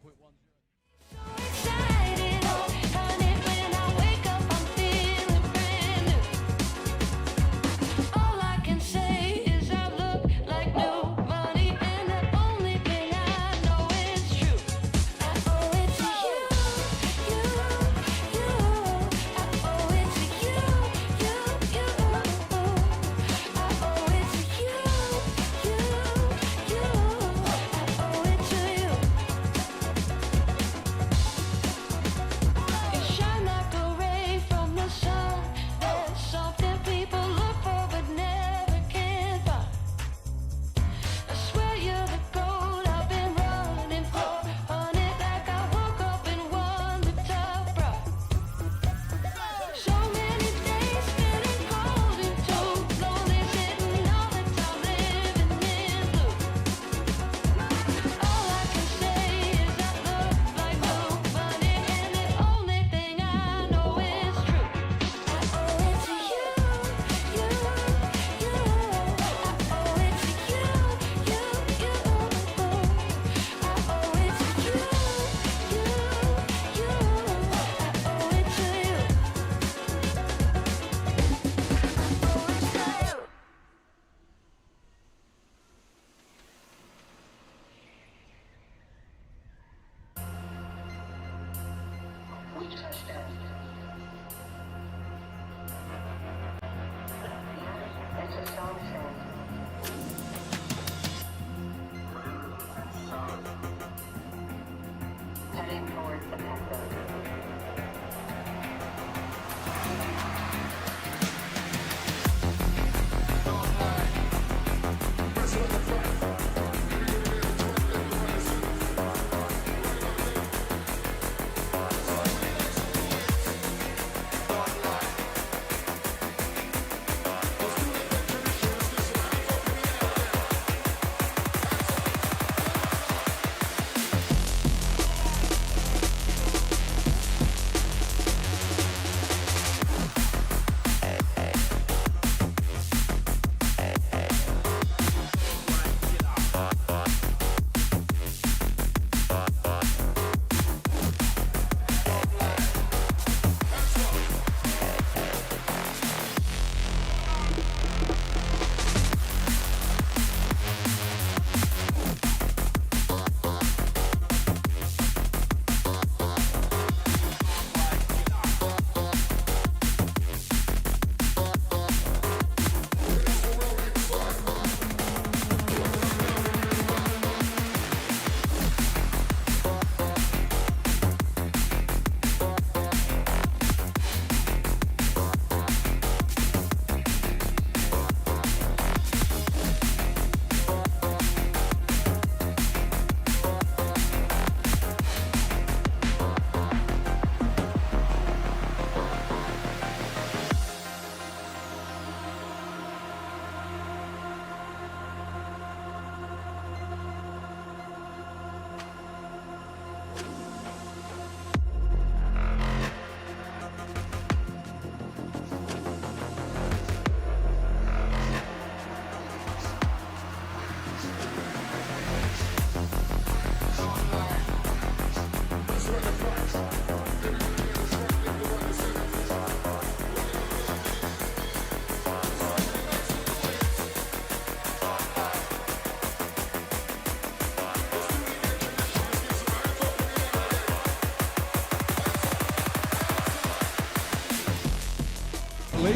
Lead.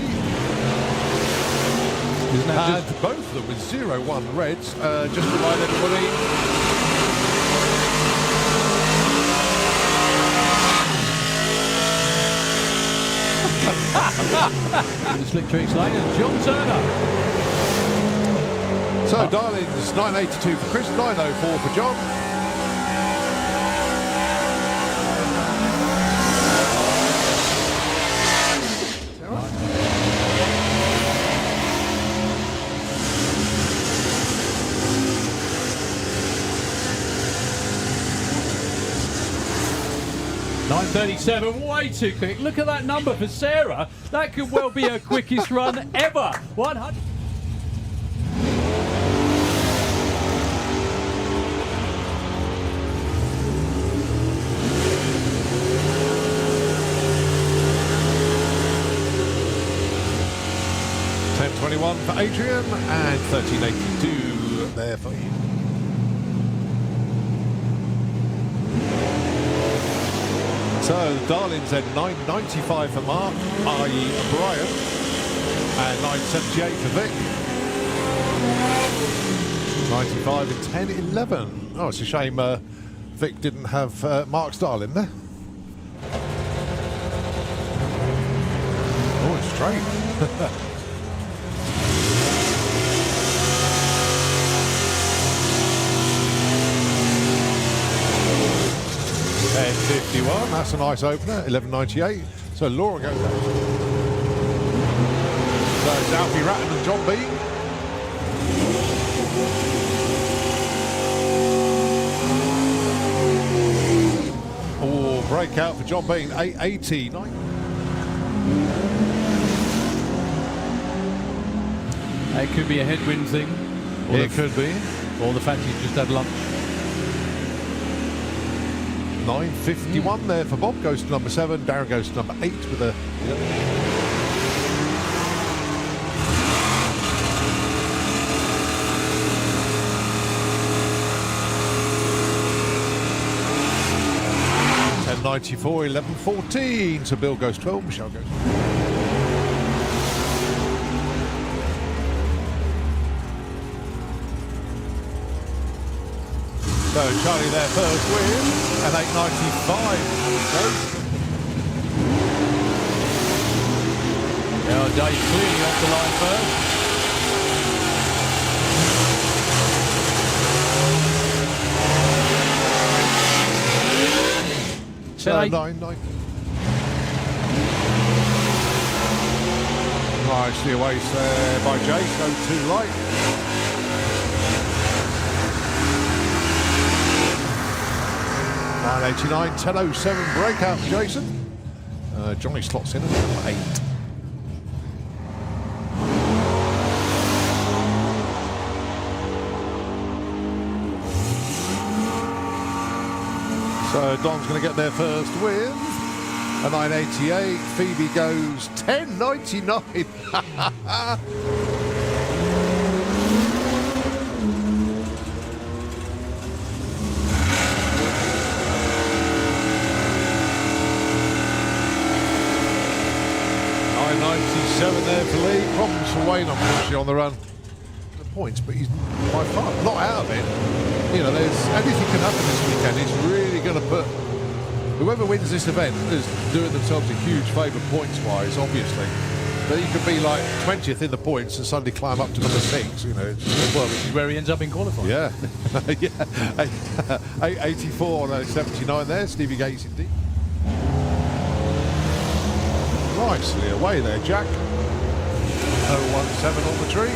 Isn't that And both of them with 0-1 reds. Just to remind everybody. the slick tricks lane and John Turner. So Darlings 982 for Chris, 904 for John. .937, way too quick. Look at that number for Sarah. That could well be her quickest run ever. 100. .1021 for Adrian and 1382 there for you. So the Darlings then 995 for Mark, i.e. Brian, and 978 for Vic. 95 and 1011. Oh, it's a shame Vic didn't have Mark's Darling there. Oh, it's straight. 1051, that's a nice opener, 1198. So Laura goes out. So it's Alfie Ratton and John Bean. Oh, breakout for John Bean, 880. It could be a headwind thing. It could be. Or the fact he's just had lunch. 951 there for Bob, goes to number 7. Darren goes to number 8 with a... .1094, 1114. So Bill goes 12, Michelle goes... So Charlie there first win, and 895. Now Dave clearly off the line first. So 990. Nicely away there by Jace, so too light. 989, 1007 breakout for Jason. Johnny slots in at number 8. So Don's going to get there first with a 988. Phoebe goes 1099. There for Lee. Problems for Wayne, unfortunately, on the run. The points, but he's by far not out of it. You know, there's anything can happen this weekend. It's really going to put whoever wins this event is doing themselves a huge favour points-wise, obviously. But you could be like 20th in the points and suddenly climb up to number 6. You know, well, which is where he ends up in qualifying. Yeah, yeah. 884 on 79 there. Stevie Gates indeed. Nicely away there, Jack. 017 on the tree.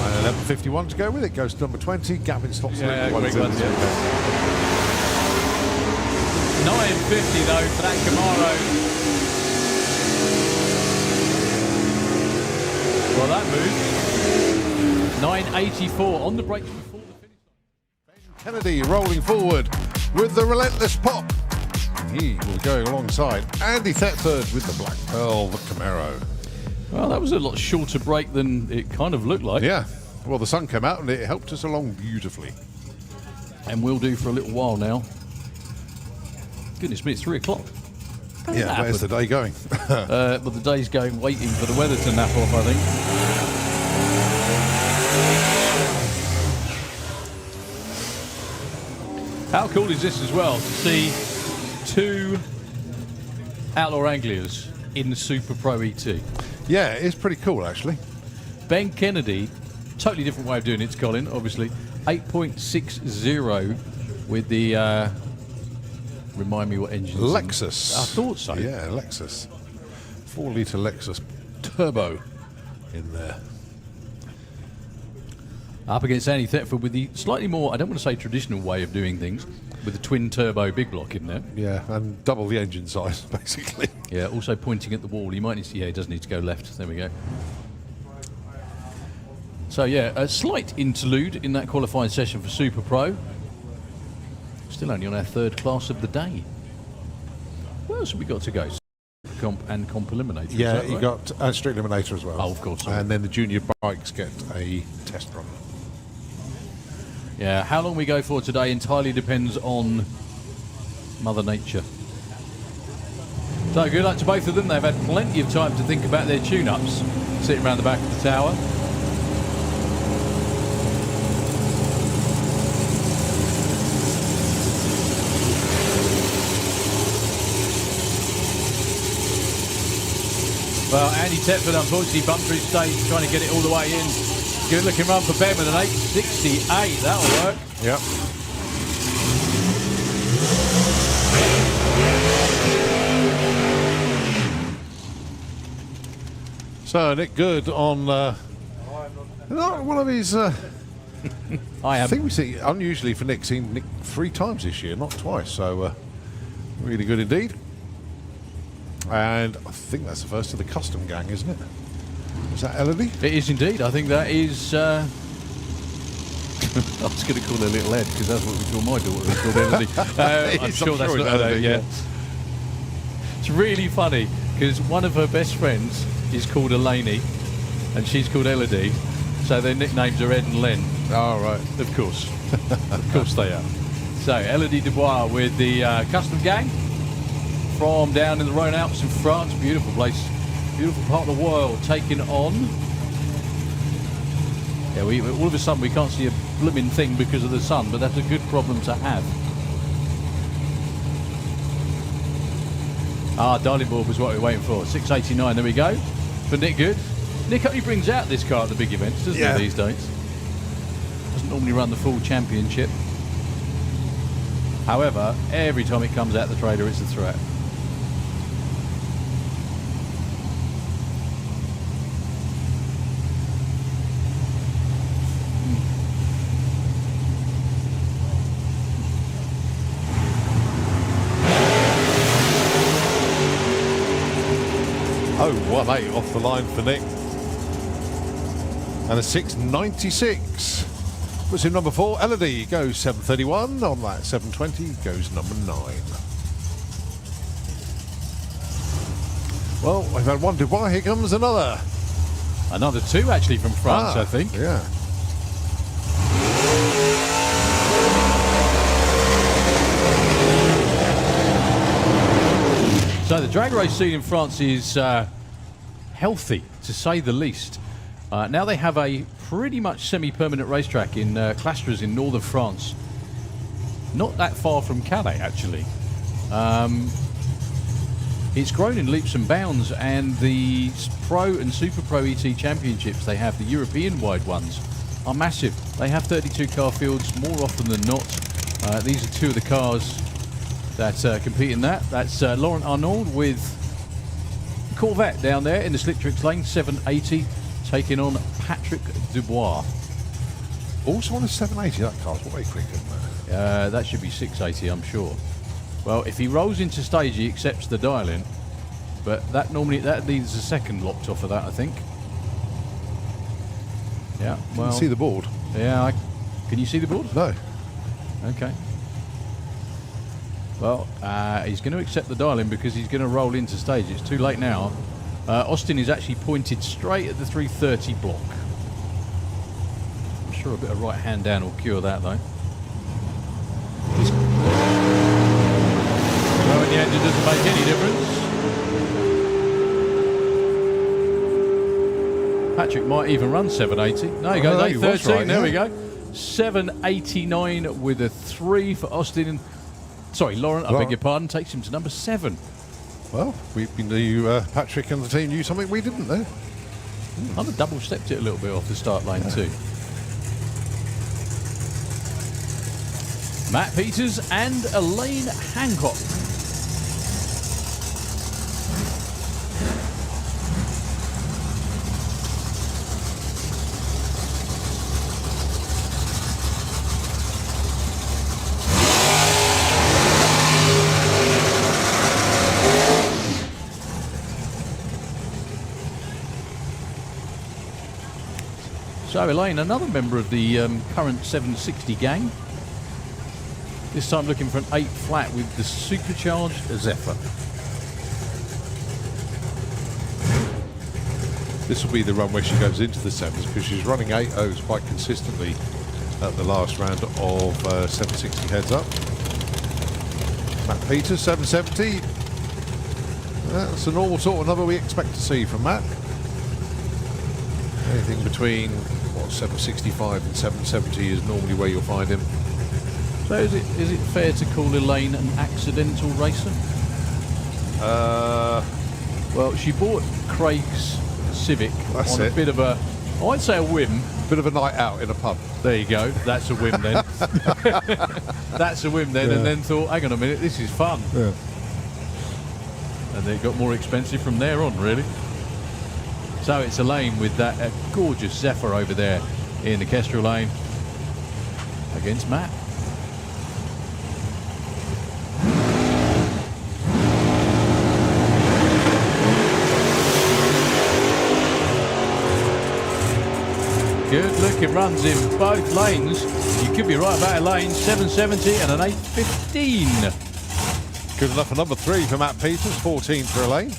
And 1151 to go with it. Goes to number 20. Gavin slots in. Yeah, great ones, yeah. 950 though for that Camaro. Well, that moved. 984 on the break before the finish line. Kennedy rolling forward with the relentless pop. He was going alongside Andy Thetford with the Black Pearl, the Camaro. Well, that was a lot shorter break than it kind of looked like. Yeah. Well, the sun came out and it helped us along beautifully. And will do for a little while now. Goodness me, it's 3 o'clock. Yeah, where's the day going? Well, the day's going waiting for the weather to nap off, I think. How cool is this as well, to see 2 Outlaw Anglers in the Super Pro ET? Yeah, it's pretty cool, actually. Ben Kennedy, totally different way of doing it to Colin, obviously. 8.60 with the... remind me what engine. Lexus. I thought so. Yeah, Lexus. 4-litre Lexus turbo in there. Up against Andy Thetford with the slightly more, I don't want to say traditional way of doing things, with the twin turbo big block in there. Yeah, and double the engine size, basically. Yeah, also pointing at the wall. He might need to, yeah, he does need to go left. There we go. So yeah, a slight interlude in that qualifying session for Super Pro. Still only on our 3rd class of the day. What else have we got to go? Comp and Comp Eliminator. Yeah, is that you right? got Street Eliminator as well. Oh, of course. Sorry. And then the junior bikes get a test run. Yeah, how long we go for today entirely depends on Mother Nature. So good luck to both of them. They've had plenty of time to think about their tune-ups, sitting around the back of the tower. Well, Andy Thetford unfortunately bumped through stage trying to get it all the way in. Good looking run for Ben with an 8.68. That'll work. Yep. So Nick Good on one of his. I am. I think we see unusually for Nick, seen Nick 3 times this year, not twice. So really good indeed. And I think that's the first of the custom gang, isn't it? Is that Elodie? It is indeed. I think that is... I was going to call her Little Ed, because that's what we call my daughter. It's called Elodie. I'm sure that's not Elodie, yeah. It's really funny, because one of her best friends is called Elaney, and she's called Elodie, so their nicknames are Ed and Len. Oh, right. Of course. Of course they are. So, Elodie Dubois with the custom gang from down in the Rhone Alps in France. Beautiful place. Beautiful part of the world. Taking on... Yeah, all of a sudden we can't see a blooming thing because of the sun, but that's a good problem to have. Ah, Darling Board was what we were waiting for. 6.89, there we go. For Nick Good. Nick only brings out this car at the big events, doesn't he, these days? Doesn't normally run the full championship. However, every time it comes out the trailer, it's a threat. Oh, 1.8 off the line for Nick. And a 6.96. Puts him number 4. Elodie goes 7.31. On that 7.20 goes number 9. Well, we've had one Dubai. Here comes another. Another 2 actually from France, I think. Yeah. So the drag race scene in France is healthy, to say the least. Now they have a pretty much semi-permanent racetrack in Clastres in northern France. Not that far from Calais, actually. It's grown in leaps and bounds, and the Pro and Super Pro ET championships they have, the European-wide ones, are massive. They have 32 car fields more often than not. These are 2 of the cars that compete in that. That's Laurent Arnaud with Corvette down there in the Slicktrix lane, 780, taking on Patrick Dubois. Also on a 780, that car's way quicker than that. That should be 680, I'm sure. Well, if he rolls into stage, he accepts the dial-in, but that leaves a second locked off of that, I think. Yeah, well... You can see the board? Yeah, can you see the board? No. Okay. Well, he's going to accept the dial-in because he's going to roll into stage. It's too late now. Austin is actually pointed straight at the 330 block. I'm sure a bit of right hand down will cure that, though. the end, it doesn't make any difference. Patrick might even run 780. No, he goes 813. Right, there yeah. we go. 789 with a 3 for Austin. Sorry, Laurent, I beg your pardon. Takes him to number 7. Well, we knew Patrick and the team knew something we didn't know. I'd have double-stepped it a little bit off the start lane too. Matt Peters and Elaine Hancock. So Elaine, another member of the current 760 gang. This time looking for an 8 flat with the supercharged Zephyr. This will be the run where she goes into the 7s because she's running 8.0s quite consistently at the last round of 760 heads up. Matt Peters, 770. That's a normal sort of number we expect to see from Matt. Anything between, 765 and 770 is normally where you'll find him. So is it fair to call Elaine an accidental racer? Well, she bought Craig's Civic on a bit of a, I'd say a whim. Bit of a night out in a pub. There you go. That's a whim then. That's a whim then, and then thought, hang on a minute, this is fun. Yeah. And then it got more expensive from there on, really. So it's Elaine with that gorgeous Zephyr over there in the Kestrel lane against Matt. Good looking runs in both lanes. You could be right about Elaine. 770 and an 815. Good enough for number 3 for Matt Peters, 14 for Elaine.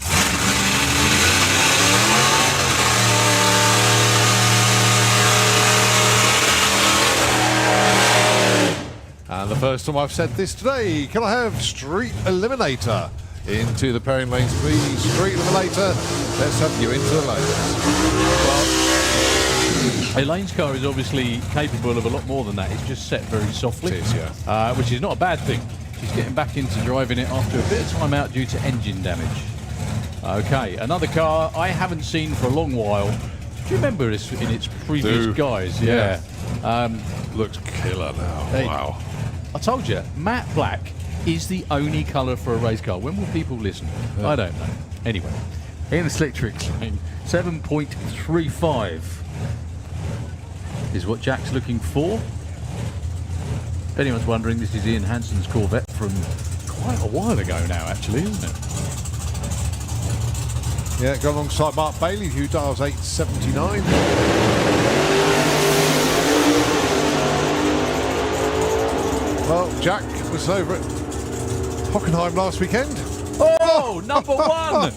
And the first time I've said this today, can I have Street Eliminator into the pairing lanes, please? Street Eliminator, let's have you into the lanes. Well, Elaine's car is obviously capable of a lot more than that. It's just set very softly. It is, yeah. Which is not a bad thing. She's getting back into driving it after a bit of time out due to engine damage. Okay, another car I haven't seen for a long while. Do you remember this in its previous guise? Yeah. Looks killer now. Wow. I told you, matte black is the only colour for a race car. When will people listen? Yeah. I don't know. Anyway, in the slick tricks lane, 7.35 is what Jack's looking for. If anyone's wondering, this is Ian Hanson's Corvette from quite a while ago now, actually, isn't it? Yeah, go alongside Mark Bailey, who dials 879. Well, Jack was over at Hockenheim last weekend. Oh, number 1!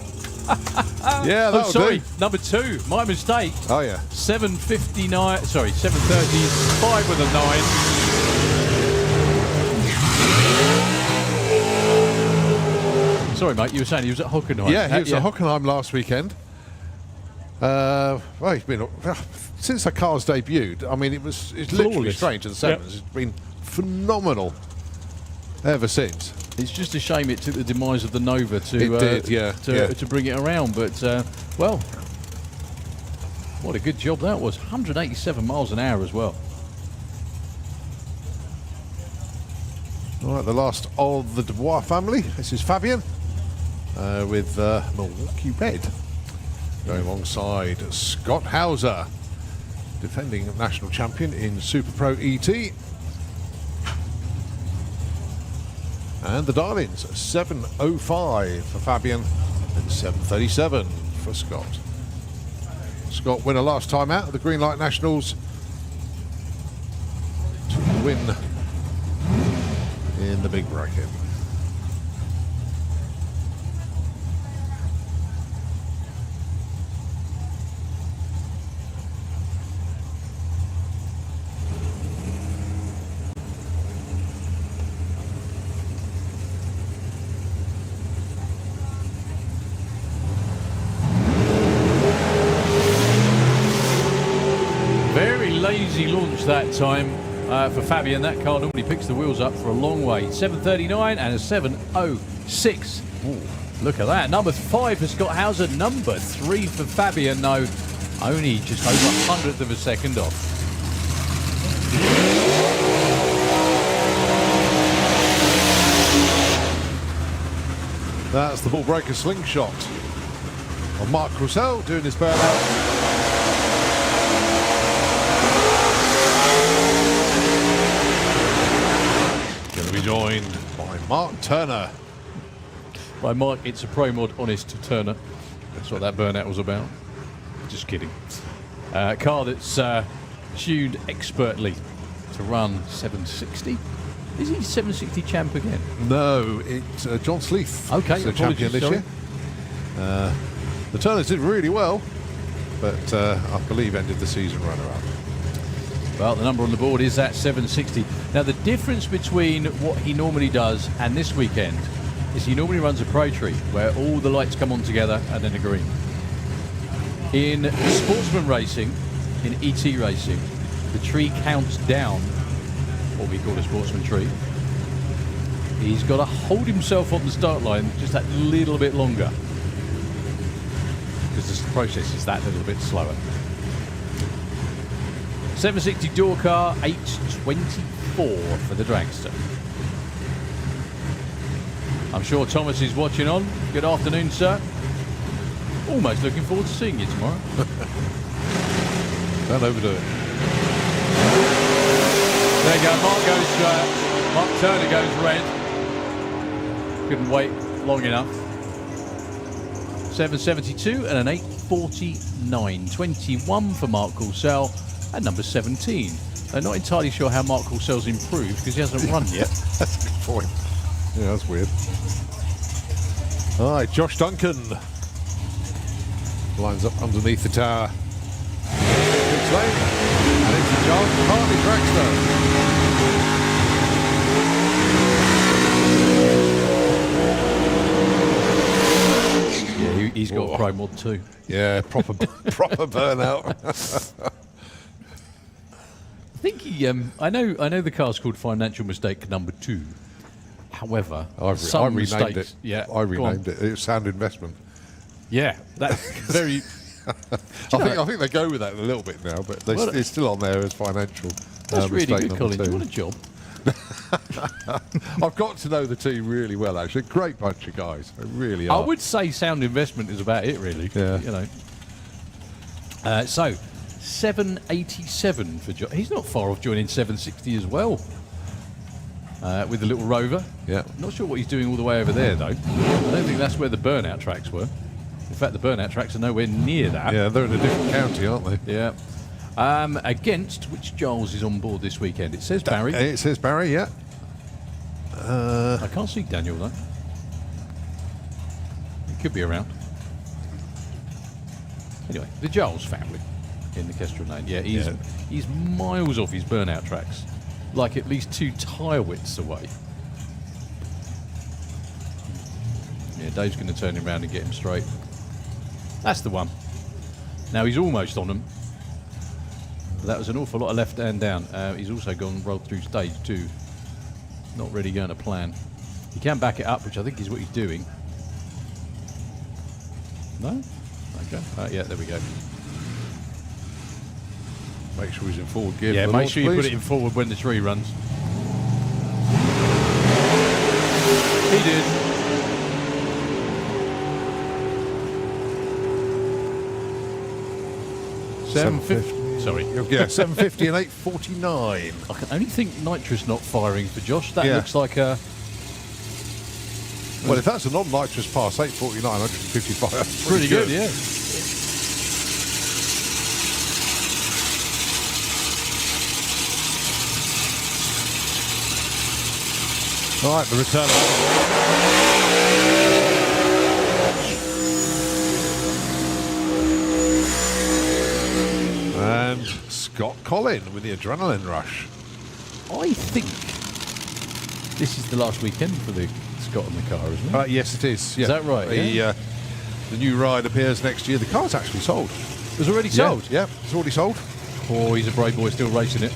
Yeah, that'll sorry, do. number 2. My mistake. Oh, yeah. 7:59. Sorry, 7:35 with a 9. Sorry, mate. You were saying he was at Hockenheim. Yeah, he was at Hockenheim last weekend. Well, he's been since the car's debuted. I mean, it's literally Flawless. strange in the sevens. It's been phenomenal ever since. It's just a shame it took the demise of the Nova to to bring it around. But well, what a good job that was. 187 miles an hour as well. All right, the last of the Dubois family. This is Fabian with Milwaukee Red. Going alongside Scott Hauser, defending national champion in Super Pro ET. And the dial-ins, 7:05 for Fabian and 7:37 for Scott. Scott winner last time out of the Green Light Nationals to win in the big bracket. early launch that time for Fabian. That car normally picks the wheels up for a long way. 7:39 and a 7:06. Ooh, look at that. Number 5 for Scott Hauser. Number 3 for Fabian. No, only just over a hundredth of a second off. That's the ball breaker slingshot of Mark Roussel doing his burnout. Going to be joined by Mark Turner. By Mark, it's a Pro Mod Honest Turner. That's what that burnout was about. Just kidding. Car that's tuned expertly to run 760. Is he 760 champ again? No, it's John Sleeth. Okay, the champion this year. The Turners did really well, but I believe ended the season runner-up. Well, the number on the board is that 760. Now, the difference between what he normally does and this weekend is he normally runs a pro tree where all the lights come on together and then a green. In sportsman racing, in ET racing, the tree counts down, what we call a sportsman tree. He's got to hold himself on the start line just that little bit longer because the process is that little bit slower. 760 door car, 8:24 for the dragster. I'm sure Thomas is watching on. Good afternoon, sir. Almost looking forward to seeing you tomorrow. Don't overdo it. There you go. Mark Turner goes red. Couldn't wait long enough. 7:72 and an 8:49. 21 for Mark Coulsell and number 17. I'm not entirely sure how Mark Coulsell's improved because he hasn't run yet. That's a good point. Yeah, that's weird. All right, Josh Duncan lines up underneath the tower. Pits lane, and it's the Charles Hartley dragster. Yeah, he's got a Pro Mod too. Yeah, proper burnout. I think he. I know the car's called Financial Mistake Number 2. However, I some renamed mistakes. it. Yeah, I renamed it. It was Sound Investment. Yeah, that's very. I think they go with that a little bit now, but it's still on there as financial. That's really mistake good, number Colin. Do 2. you want a job? I've got to know the team really well, actually. Great bunch of guys. They really are. I would say Sound Investment is about it, really. Yeah. You know. So, 787 for John. He's not far off joining 760 as well. With the little Rover. Yeah. Not sure what he's doing all the way over there, though. I don't think that's where the burnout tracks were. In fact, the burnout tracks are nowhere near that. Yeah, they're in a different county, aren't they? Yeah. Against which Giles is on board this weekend? It says Barry. It says Barry, yeah. I can't see Daniel, though. He could be around. Anyway, the Giles family in the Kestrel lane. Yeah, he's miles off his burnout tracks. Like at least 2 tyre widths away. Yeah, Dave's going to turn him around and get him straight. That's the one. Now he's almost on him. That was an awful lot of left hand down. He's also rolled through stage 2. Not really going to plan. He can back it up, which I think is what he's doing. No? Okay. Yeah, there we go. Make sure he's in forward gear. Yeah, for the make launch, sure you please. put it in forward when the tree runs. He did. Sorry. Yeah, 750 and 849. I can only think nitrous not firing for Josh. That Yeah. looks like a... Well, if that's a non-nitrous pass, 849, 155. That's Pretty good, yeah. All right, the return. And Scott Collin with the adrenaline rush. I think this is the last weekend for the Scott and the car, isn't it? Yes, it is. Yeah. Is that right? The new ride appears next year. The car's actually sold. It was already sold. Yeah, it's already sold. Oh, he's a brave boy, still racing it.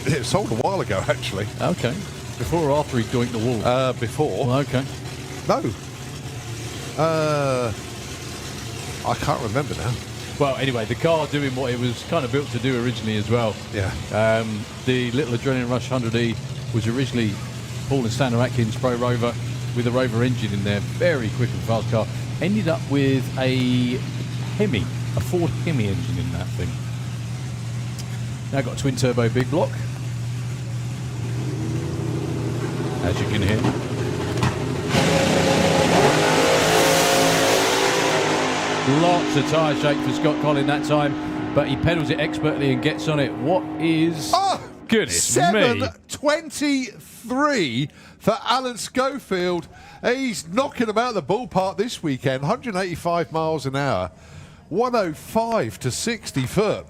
It sold a while ago, actually. Okay. Before or after he doinked the wall? Before. Well, okay. No. I can't remember now. Well, anyway, the car doing what it was kind of built to do originally as well. Yeah. The little Adrenaline Rush 100E was originally Paul and Stanley Atkins Pro Rover with a Rover engine in there. Very quick and fast car. Ended up with a Hemi, a Ford Hemi engine in that thing. Now got a twin turbo big block, as you can hear. Lots of tyre shake for Scott Collin that time, but he pedals it expertly and gets on it. What is... goodness me. 7:23 for Alan Schofield. He's knocking about the ballpark this weekend. 185 miles an hour, 105 to 60 foot.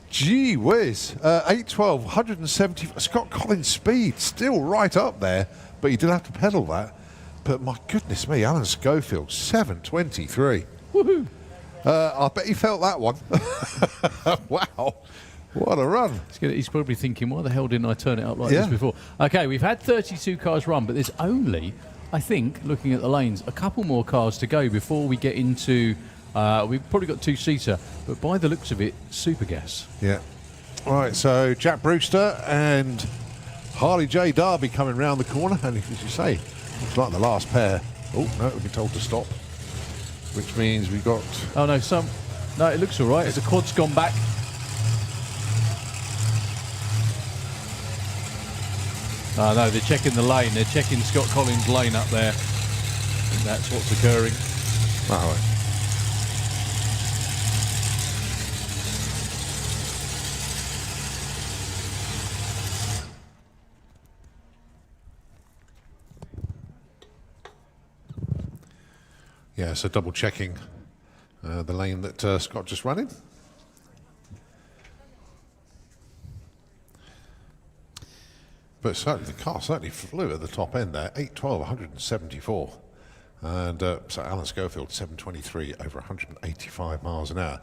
Gee whiz. 812, 170. Scott Collins' speed still right up there, but he did have to pedal that. But my goodness me, Alan Schofield, 7:23. Woohoo! I bet he felt that one. Wow. What a run. He's probably thinking, why the hell didn't I turn it up like this before? Okay, we've had 32 cars run, but there's only, I think, looking at the lanes, a couple more cars to go before we get into... we've probably got two-seater, but by the looks of it, super gas. Yeah. All right, so Jack Brewster and Harley J. Darby coming round the corner. And as you say, looks like the last pair. Oh, no, we've been told to stop. Which means we've got... Oh, no, no, it looks all right. As the quad's gone back. Oh, no, they're checking the lane. They're checking Scott Collins' lane up there. And that's what's occurring. All right. Yeah, so double checking the lane that Scott just ran in. But certainly the car certainly flew at the top end there, 812, 174. And so Alan Schofield, 723 over 185 miles an hour.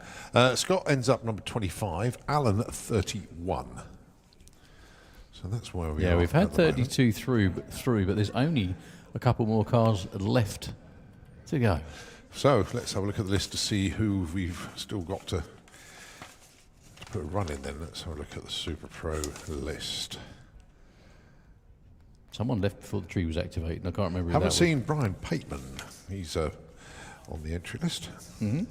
Scott ends up number 25, Alan 31. So that's where we are. Yeah, we've had 32 through, but there's only a couple more cars left to go. So let's have a look at the list to see who we've still got to put a run in then. Let's have a look at the Super Pro list. Someone left before the tree was activated, and I can't remember who Haven't that seen Brian Pateman. He's on the entry list. Mm-hmm.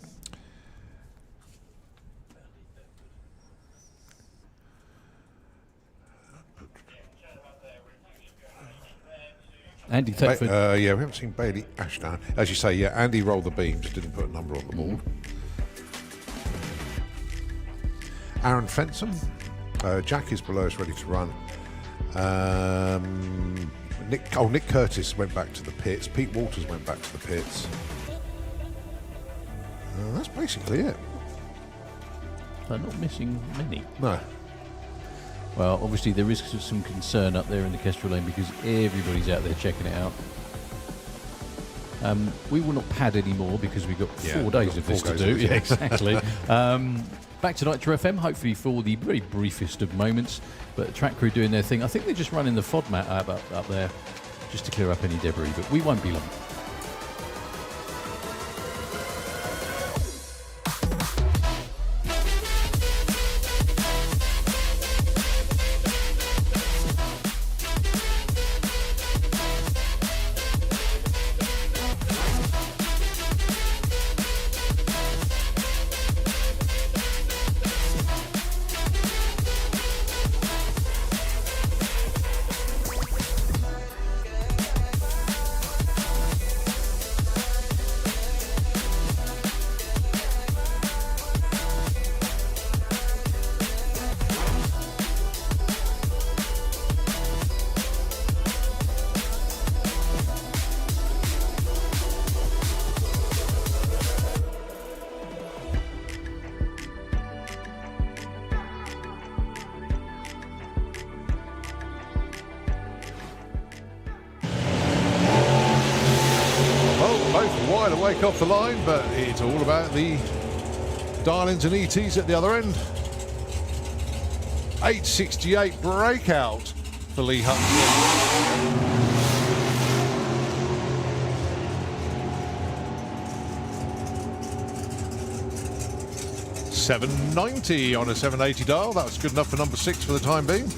Andy Thetford. Yeah, we haven't seen Bailey Ashdown. As you say, yeah, Andy rolled the beam, just didn't put a number on the board. Aaron Fensom. Jack is below us, ready to run. Nick Curtis went back to the pits. Pete Walters went back to the pits. That's basically it. They're not missing many. No. Well, obviously there is some concern up there in the Kestrel lane because everybody's out there checking it out. We will not pad anymore because we've got 4 days of this to do. Yeah, exactly. Back to Nitro FM, hopefully for the very briefest of moments. But track crew doing their thing. I think they're just running the FOD mat up there just to clear up any debris, but we won't be long. Off the line, but it's all about the darlings and ETs at the other end. 868 breakout for Lee Huxley. 790 on a 780 dial. That was good enough for number 6 for the time being.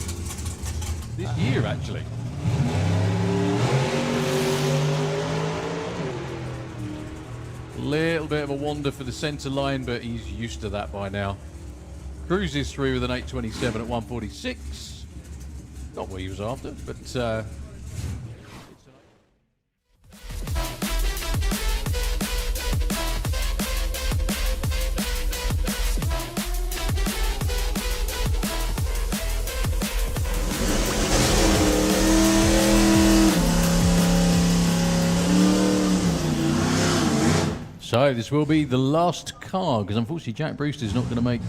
This year, actually. Little bit of a wander for the centre line, but he's used to that by now. Cruises through with an 827 at 146. Not what he was after, but so this will be the last car, because unfortunately Jack Brewster's not going to make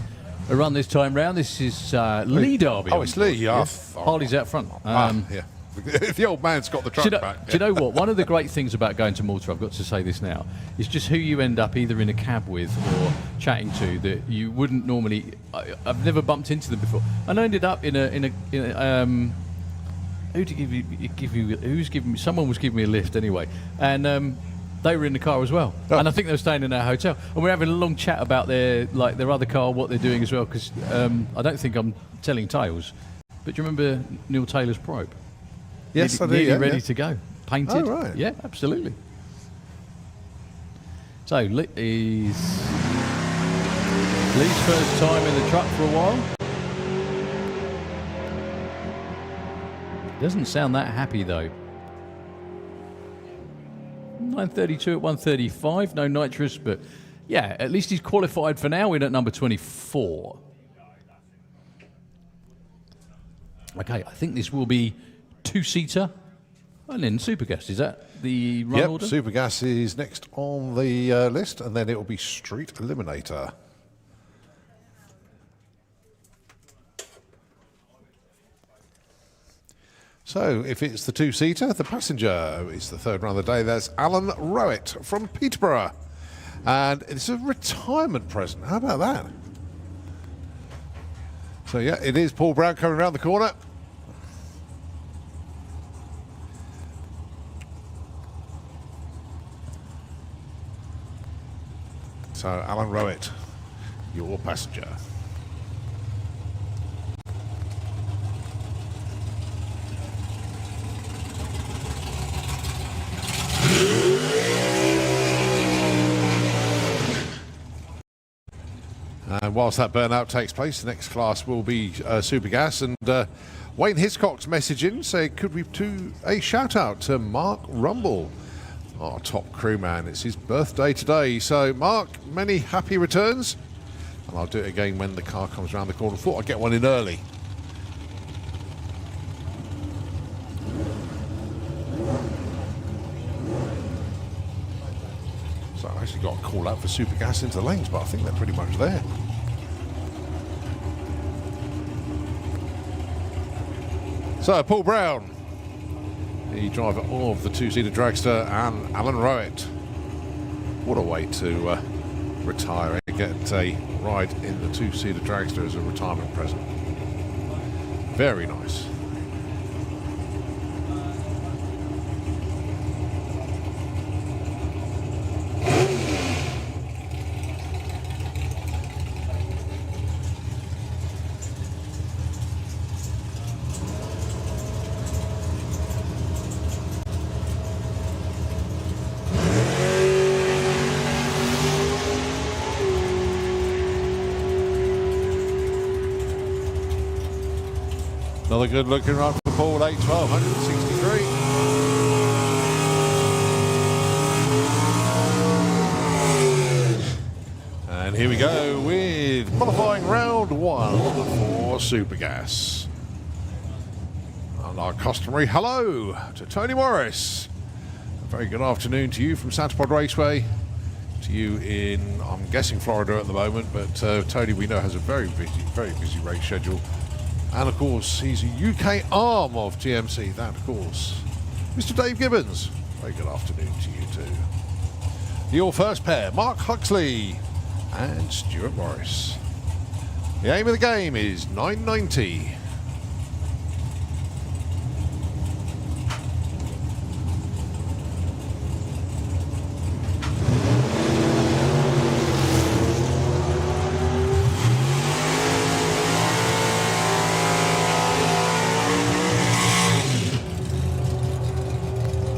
a run this time round. This is Lee Derby. Oh, it's Lee. Yeah. Harley's out front. Yeah. The old man's got the truck back. Do you know what? One of the great things about going to Malta, I've got to say this now, is just who you end up either in a cab with or chatting to that you wouldn't normally. I've never bumped into them before, and I ended up in a who to give you? Who's giving me? Someone was giving me a lift anyway, and. They were in the car as well, and I think they were staying in our hotel. And we're having a long chat about their other car, what they're doing as well. Because I don't think I'm telling tales, but do you remember Neil Taylor's Probe? Yes, I do. Nearly ready to go, painted. Oh, right. Yeah, absolutely. So Lee's first time in the truck for a while. Doesn't sound that happy though. 932 at 135, no nitrous, but yeah, at least he's qualified for now in at number 24. Okay, I think this will be two-seater and then Supergas. Is that the run order? Yep, Supergas is next on the list, and then it will be Street Eliminator. So, if it's the two-seater, the passenger is the third run of the day. There's Alan Rowett from Peterborough. And it's a retirement present. How about that? So, yeah, it is Paul Brown coming around the corner. So, Alan Rowett, your passenger. And whilst that burnout takes place, the next class will be Supergas. And Wayne Hiscock's messaging saying, could we do a shout out to Mark Rumble, our top crewman? It's his birthday today. So, Mark, many happy returns. And I'll do it again when the car comes around the corner. Thought I'd get one in early. So I actually got a call out for Supergas into the lanes, but I think they're pretty much there. So, Paul Brown, the driver of the two-seater dragster, and Alan Rowett. What a way to retire and get a ride in the two-seater dragster as a retirement present. Very nice. Another good looking run for Paul, 812, 163. And here we go with qualifying round 1 for Supergas. And our customary hello to Tony Morris. A very good afternoon to you from Santa Pod Raceway. To you in, I'm guessing, Florida at the moment, but Tony, we know, has a very busy race schedule. And of course, he's a UK arm of TMC. That, of course, Mr. Dave Gibbons. Very good afternoon to you too. Your first pair, Mark Huxley and Stuart Morris. The aim of the game is 990.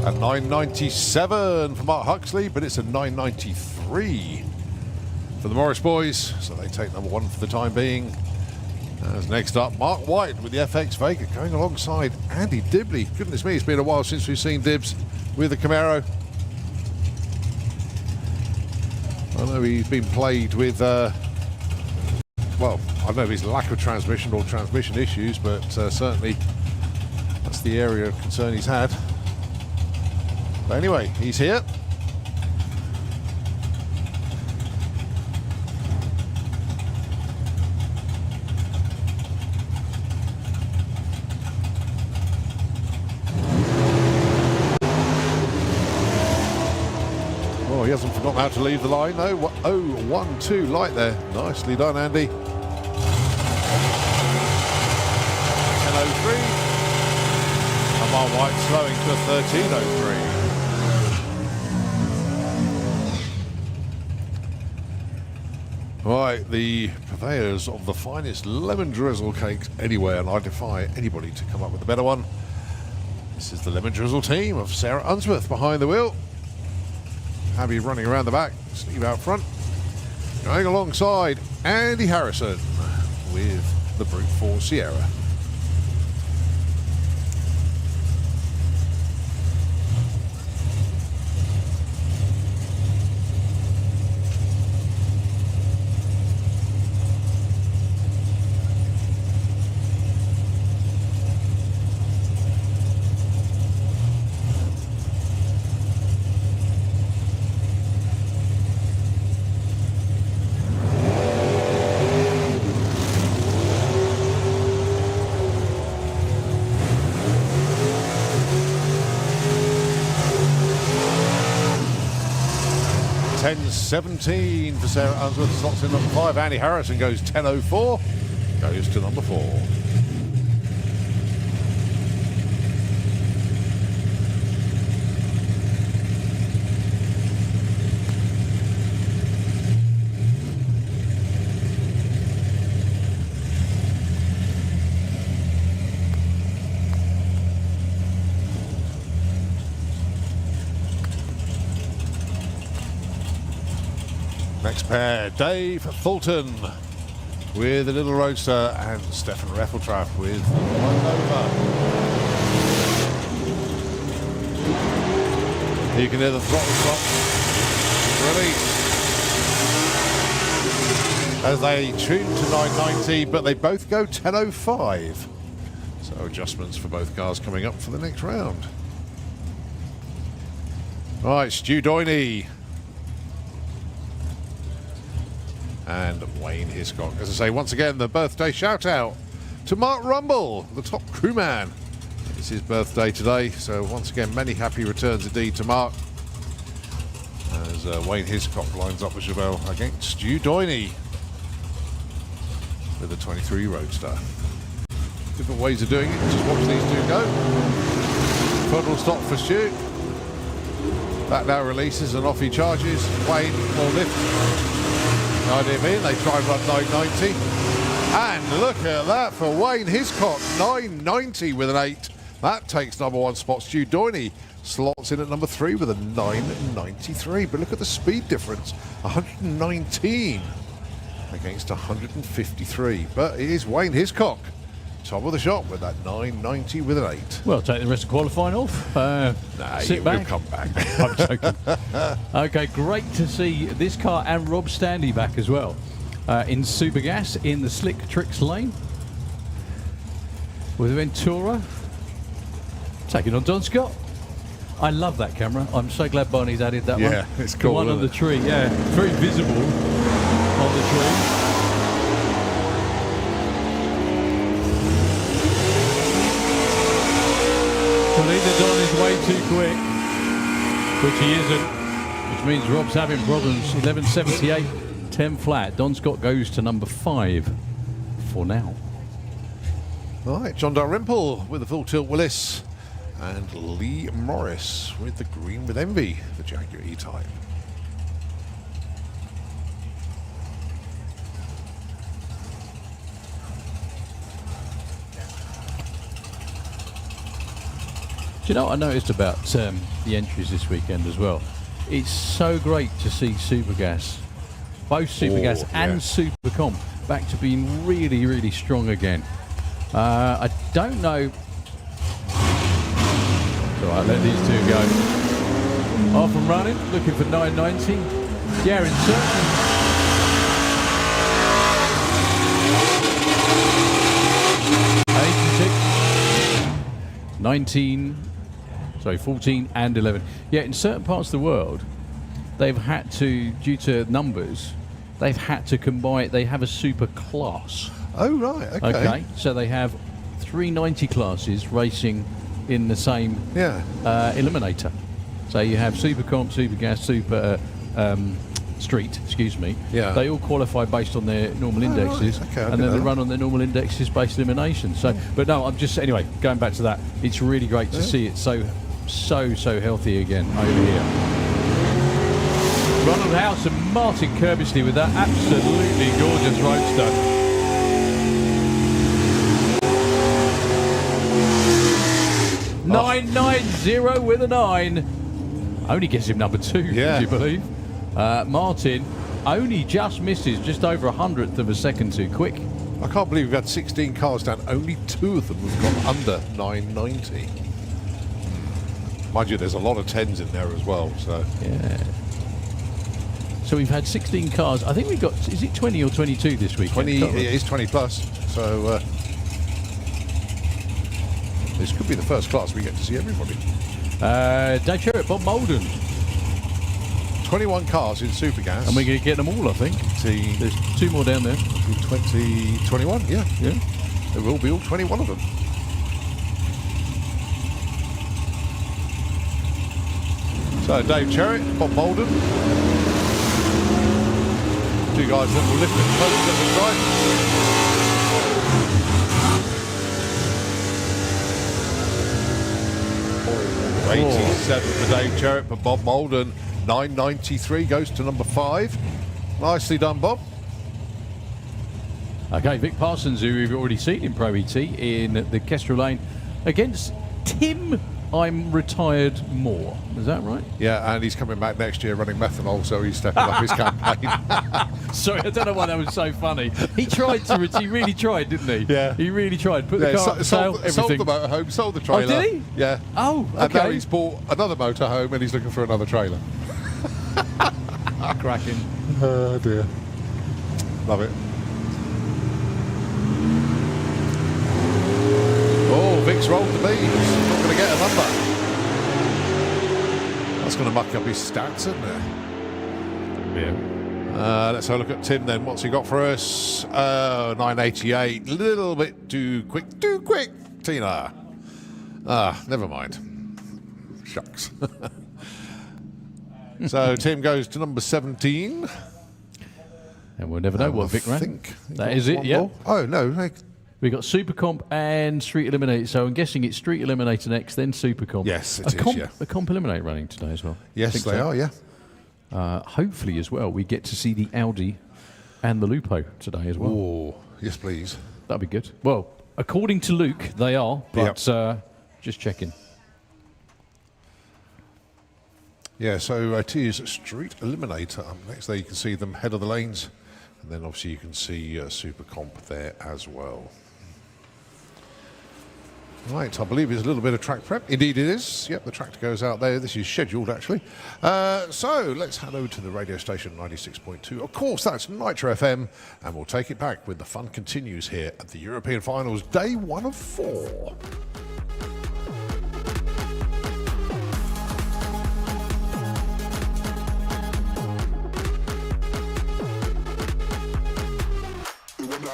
A 997 for Mark Huxley, but it's a 993 for the Morris boys, so they take number one for the time being. As next up, Mark White with the FX Vega going alongside Andy Dibley. Goodness me, it's been a while since we've seen Dibs with the Camaro. I know he's been plagued with, well, I don't know if his lack of transmission or transmission issues, but certainly that's the area of concern he's had. But anyway, he's here. Oh, he hasn't forgotten how to leave the line though. Oh, 1-2 light there. Nicely done, Andy. 10.03. And Mark White slowing to a 13.03. Right, the purveyors of the finest lemon drizzle cakes anywhere, and I defy anybody to come up with a better one. This is the lemon drizzle team of Sarah Unsworth behind the wheel. Abby running around the back, Steve out front. Going alongside Andy Harrison with the Brute Force Sierra. .17 for Sarah Unsworth, slots in number 5. Andy Harrison goes 10.04, goes to number 4. Next pair, Dave Fulton with the Little Roadster and Stefan Reffeltraff with One Over. You can hear the throttle stop release as they tune to 990, but they both go 10.05. So adjustments for both cars coming up for the next round. Right, Stu Doyney and Wayne Hiscock. As I say, once again, the birthday shout out to Mark Rumble, the top crewman. It's his birthday today, so once again, many happy returns indeed to Mark. As Wayne Hiscock lines up as well against Stu Doyney with the 23 Roadster. Different ways of doing it, just watch these two go. Throttle stop for Stu. That now releases and off he charges. Wayne will lift. Idea being they try and run 990. And look at that for Wayne Hiscock, 990 with an 8. That takes number 1 spot. Stu Doyney slots in at number 3 with a 993. But look at the speed difference, 119 against 153. But it is Wayne Hiscock, top of the shop with that 990 with an 8. Well, take the rest of qualifying off. Sit back. We'll come back. I'm joking. Okay, great to see this car and Rob Standy back as well in Super Gas in the Slick Tricks lane with Ventura taking on Don Scott. I love that camera. I'm so glad Barney's added that one. Yeah, it's the cool. one on the tree. Yeah, very visible on the tree. Well, either Don is way too quick, which he isn't, which means Rob's having problems. 11.78, 10 flat. Don Scott goes to number 5. for now. All right, John Dalrymple with the full tilt Willis, and Lee Morris with the green with envy, the Jaguar E-Type. Do you know what I noticed about the entries this weekend as well? It's so great to see Supergas, both Supergas and Supercomp, back to being really, really strong again. I don't know. All right, let these two go. Off and running, looking for 990. Yeah, in certain. 14 and 11. Yeah, in certain parts of the world, they've had to, due to numbers, they've had to combine. They have a super class. Oh, right, okay. Okay, so they have 390 classes racing in the same Eliminator. So you have Supercomp, Supergas, Super Street, excuse me. Yeah. They all qualify based on their normal indexes, right. Okay, and then they run on their normal indexes based eliminations. So, but no, I'm just anyway going back to that. It's really great to see it so healthy again over here. Ronald House and Martin Kirbysley with that absolutely gorgeous roadster. Oh. 990 with a 9. Only gets him number 2, would you believe? Martin only just misses, just over 100th of a second too quick. I can't believe we've had 16 cars down. Only 2 of them have gone under 990. Mind you, there's a lot of 10s in there as well. So yeah. So we've had 16 cars. I think we got, is it 20 or 22 this week? 20, it is 20 plus. So this could be the first class we get to see everybody. Dave Sherritt, Bob Molden. 21 cars in Supergas. And we're going to get them all, I think. There's 2 more down there. 21, yeah. There will be all 21 of them. So Dave Sherritt, Bob Molden. 2 guys that will lift it close at the side. 87 for Dave Sherritt, for Bob Molden. 993 goes to number 5. Nicely done, Bob. Okay, Vic Parsons, who we've already seen in Pro ET in the Kestrel Lane, against Tim I'm Retired More. Is that right? Yeah, and he's coming back next year running methanol, so he's stepping up his campaign. Sorry, I don't know why that was so funny. He tried to, he really tried, didn't he? Yeah. He really tried. Put the car up for sale, everything. Sold the motorhome, sold the trailer. Oh, did he? Yeah. Oh, okay. And now he's bought another motorhome and he's looking for another trailer. Cracking. Oh, dear. Love it. Oh, Vic's rolled the beams. Not going to get a number. That's going to muck up his stats, isn't it? Yeah. Let's have a look at Tim then. What's he got for us? 988. Little bit too quick. Too quick, Tina. Never mind. Shucks. So Tim goes to number 17. And we'll never know what Vic ran. That is it, yeah. Oh, no. We got Supercomp and Street Eliminator. So I'm guessing it's Street Eliminator next, then Supercomp. Yes, it is, yeah. A Comp Eliminator running today as well. Yes, they are, yeah. Hopefully as well, we get to see the Audi and the Lupo today as well. Oh, yes, please. That'd be good. Well, according to Luke, they are, but just checking. Yeah, so it is Street Eliminator up next. There you can see them head of the lanes. And then obviously you can see Supercomp there as well. Right, I believe it's a little bit of track prep. Indeed it is. Yep, the tractor goes out there. This is scheduled, actually. So let's head over to the radio station 96.2. Of course, that's Nitro FM. And we'll take it back when the fun continues here at the European Finals, day 1 of 4.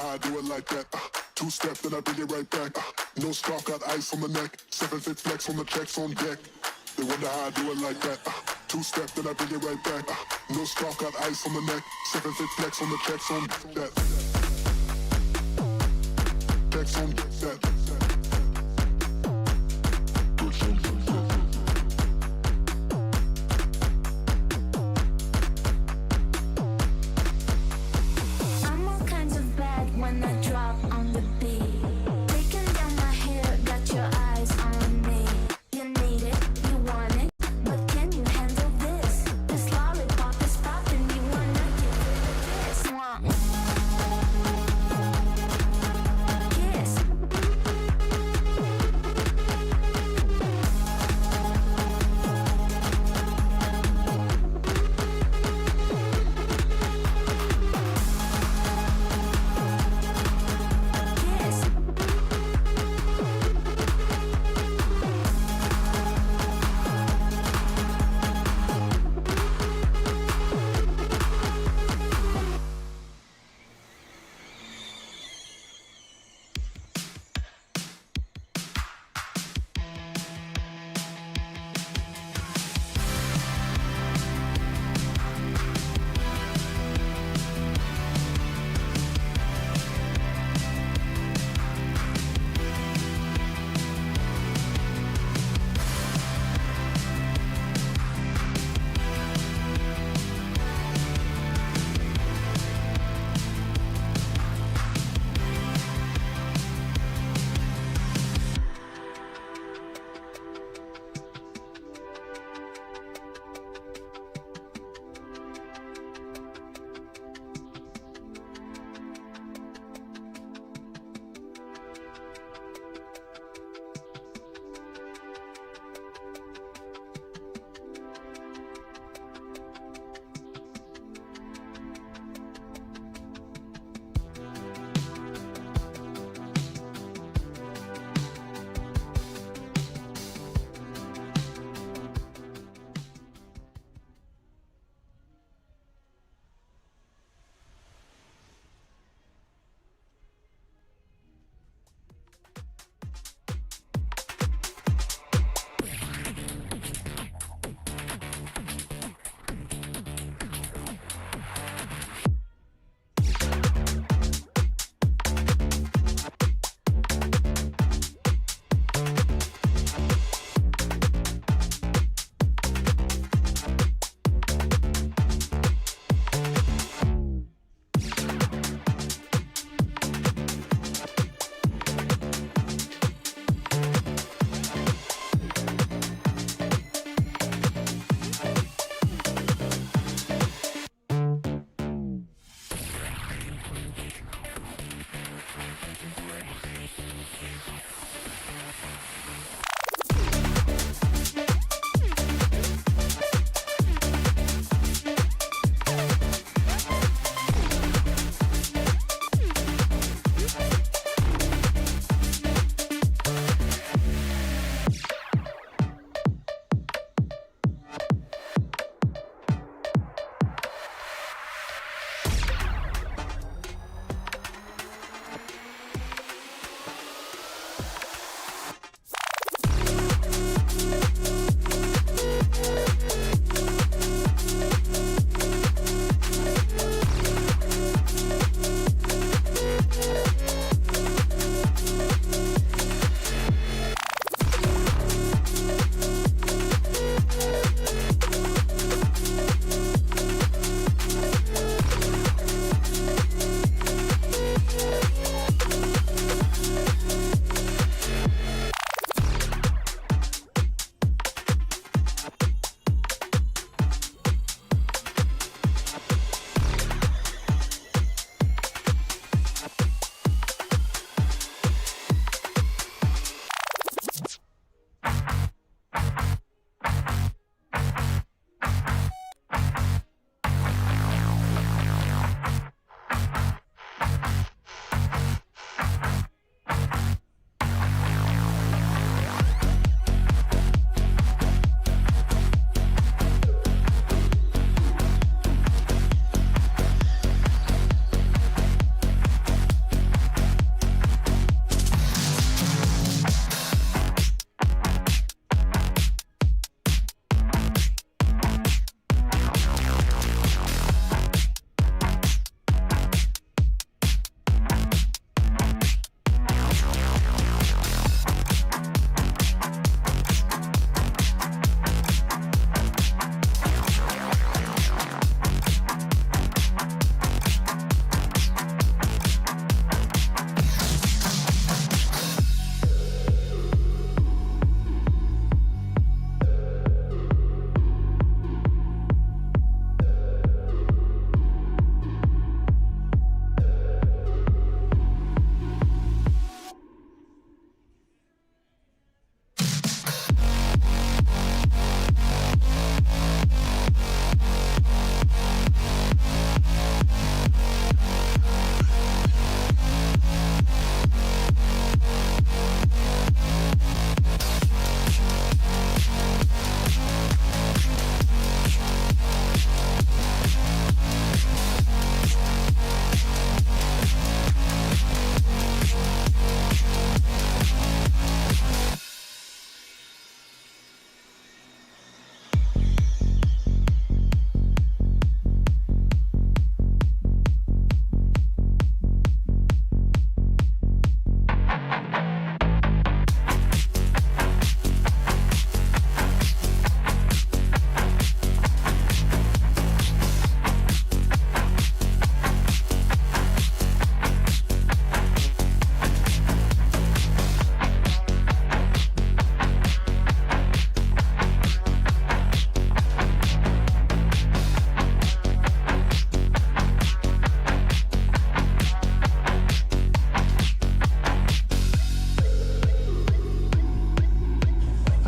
I do it like that. 2-step, then I bring it right back. No scarf, got ice on the neck. 7-fit flex on the checks on deck. They wonder how I do it like that. 2-step, then I bring it right back. No scarf, got ice on the neck. 7-fit flex on the checks on that.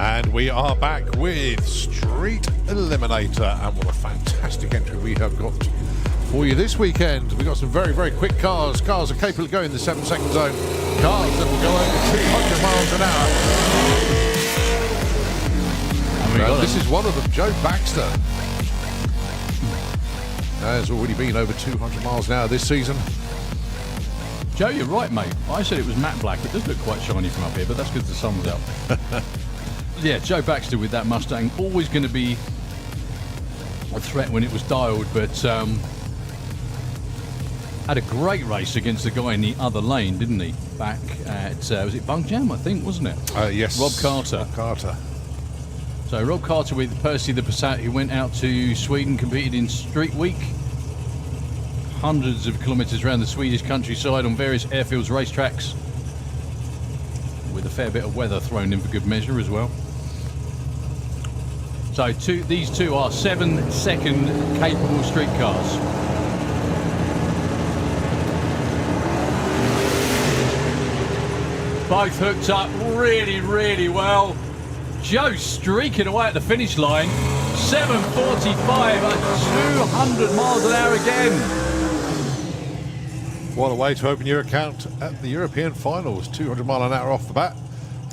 And we are back with Street Eliminator, and what a fantastic entry we have got for you this weekend. We've got some very, very quick cars. Cars are capable of going in the 7-second zone. Cars that will go over 200 miles an hour. This is one of them, Joe Baxter. Has already been over 200 miles an hour this season. Joe, you're right, mate. I said it was matte black. It does look quite shiny from up here, but that's because the sun was out. Yeah, Joe Baxter with that Mustang, always going to be a threat when it was dialed, but had a great race against the guy in the other lane, didn't he? Back at, was it Bug Jam, I think, wasn't it? Yes. Rob Carter. Rob Carter. So Rob Carter with Percy the Passat, who went out to Sweden, competed in Street Week. Hundreds of kilometres around the Swedish countryside on various airfields, racetracks, with a fair bit of weather thrown in for good measure as well. So these two are 7-second capable street cars. Both hooked up really, really well. Joe streaking away at the finish line. 7:45 at 200 miles an hour again. What a way to open your account at the European Finals. 200 mile an hour off the bat.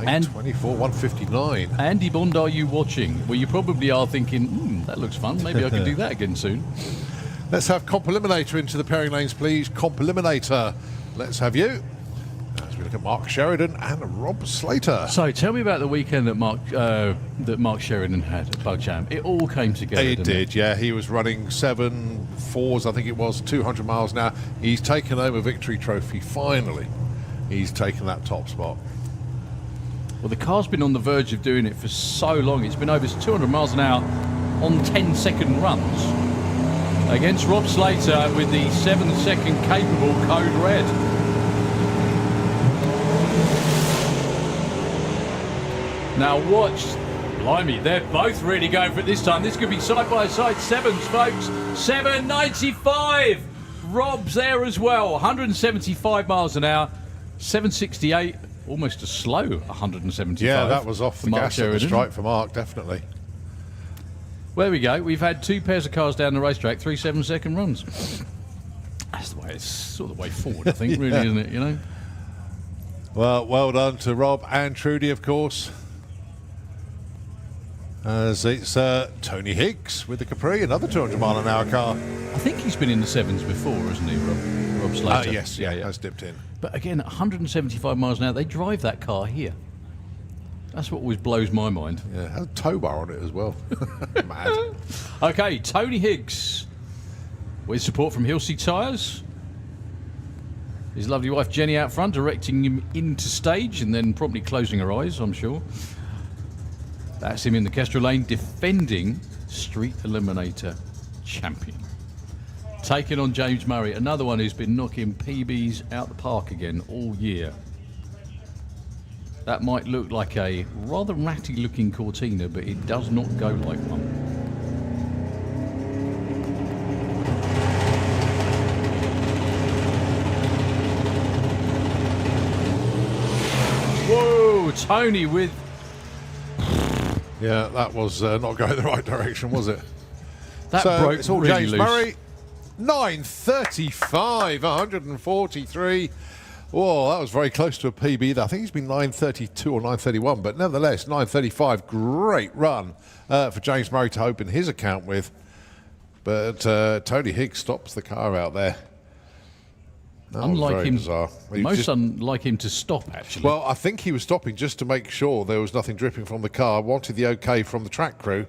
And 24,159. Andy Bond, are you watching? Well, you probably are thinking, that looks fun. Maybe I can do that again soon. Let's have Comp Eliminator into the pairing lanes, please. Comp Eliminator. Let's have you. As we look at Mark Sheridan and Rob Slater. So tell me about the weekend that Mark Sheridan had at Bug Jam. It all came together. It did, yeah. He was running 7.4s, I think it was, 200 miles an hour. He's taken home a victory trophy, finally. He's taken that top spot. Well, the car's been on the verge of doing it for so long. It's been over 200 miles an hour on 10-second runs. Against Rob Slater with the 7-second capable Code Red. Now watch, blimey, they're both really going for it this time. This could be side-by-side sevens, folks. 7.95. Rob's there as well. 175 miles an hour. 7.68. Almost a slow 175. Yeah, that was off the gas at the strike for Mark, definitely. Well, there we go. We've had two pairs of cars down the racetrack, 3 7-second runs. That's the way, it's sort of the way forward, I think, really, isn't it, you know? Well done to Rob and Trudy, of course. As it's Tony Higgs with the Capri, another 200 mile an hour car. I think he's been in the sevens before, hasn't he, Rob Slater? Yes, yeah, has dipped in. But again, 175 miles an hour, they drive that car here. That's what always blows my mind. Yeah, has a tow bar on it as well. Mad. Okay, Tony Higgs with support from Hilsey Tyres. His lovely wife Jenny out front, directing him into stage and then promptly closing her eyes, I'm sure. That's him in the Kestrel lane, defending Street Eliminator champion. Taking on James Murray, another one who's been knocking PBs out the park again all year. That might look like a rather ratty looking Cortina, but it does not go like one. Whoa, Tony with... Yeah, that was not going the right direction, was it? That so broke it's all really James loose. Murray. 9:35, 143. Whoa, that was very close to a PB. I think he's been 9:32 or 9:31, but nevertheless, 9:35. Great run for James Murray to open his account with. But Tony Higgs stops the car out there. Unlike him, bizarre. unlike him to stop, actually. Well, I think he was stopping just to make sure there was nothing dripping from the car. Wanted the okay from the track crew.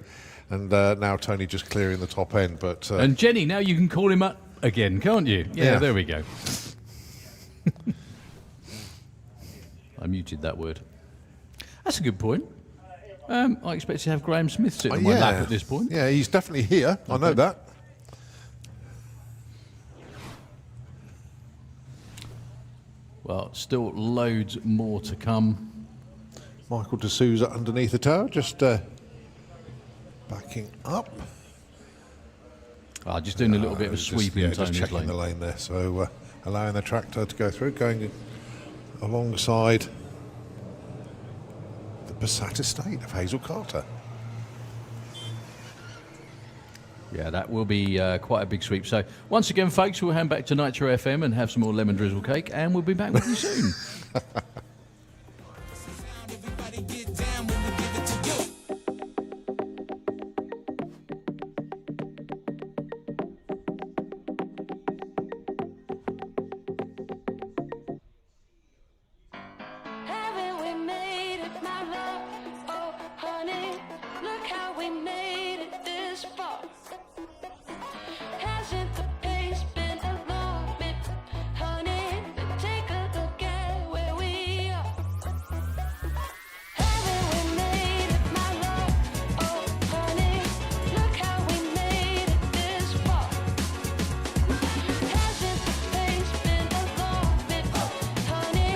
And now Tony just clearing the top end. But and Jenny, now you can call him up again, can't you? Yeah. There we go. I muted that word. That's a good point. I expect to have Graham Smith sitting on my lap at this point. Yeah, he's definitely here. Okay. I know that. Well, still loads more to come. Michael D'Souza underneath the tower, just backing up. Just doing a little bit of a sweep in just checking lane. the lane there. So allowing the tractor to go through, going alongside the Passat estate of Hazel Carter. Yeah, that will be quite a big sweep. So once again, folks, we'll hand back to Nitro FM and have some more lemon drizzle cake, and we'll be back with you soon. Haven't we made it, my love? Oh, honey, look how we made it this far. Hasn't the pace been a long bit, honey? Take a look at where we are. Haven't we made it, my love? Oh, honey, look how we made it this far. Hasn't the pace been a long bit, honey?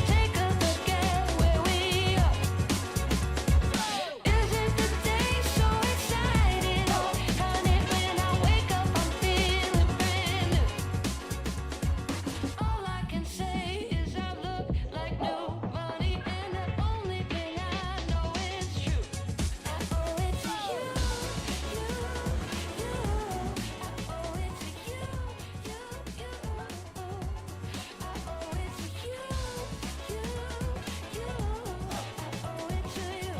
Take a look at where we are. Isn't the day so exciting, honey? When I wake up, I'm feeling brand new. All I can say is I look like new money, and the only thing I know is true. I owe it to you, you, you. I owe it to you, you, you. I owe it to you, you, you. I owe it to you.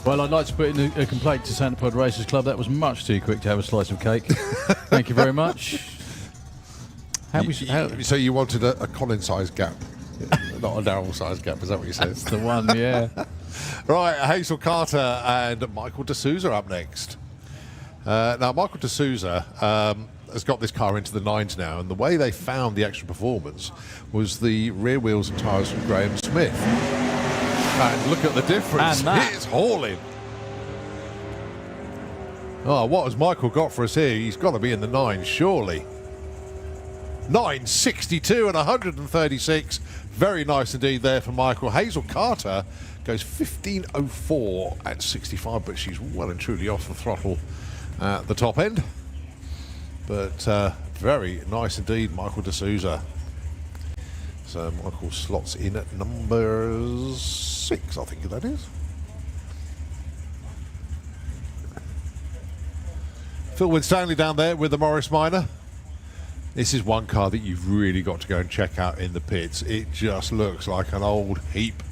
Well, I'd like to put in a complaint to Santa Pod Racers Club. That was much too quick to have a slice of cake. Thank you very much. So you wanted a Colin-sized gap, not a Darrell-sized gap, is that what you said? That's the one, yeah. Right, Hazel Carter and Michael D'Souza up next. Now, Michael D'Souza has got this car into the nines now, and the way they found the extra performance was the rear wheels and tyres from Graham Smith. And look at the difference. And that. It's hauling. Oh, what has Michael got for us here? He's got to be in the nines, surely. 962 and 136. Very nice indeed there for Michael. Hazel Carter goes 1504 at 65, but she's well and truly off the throttle at the top end. But very nice indeed, Michael D'Souza. So Michael slots in at number 6, I think that is. Phil Winstanley down there with the Morris Minor. This is one car that you've really got to go and check out in the pits. It just looks like an old heap.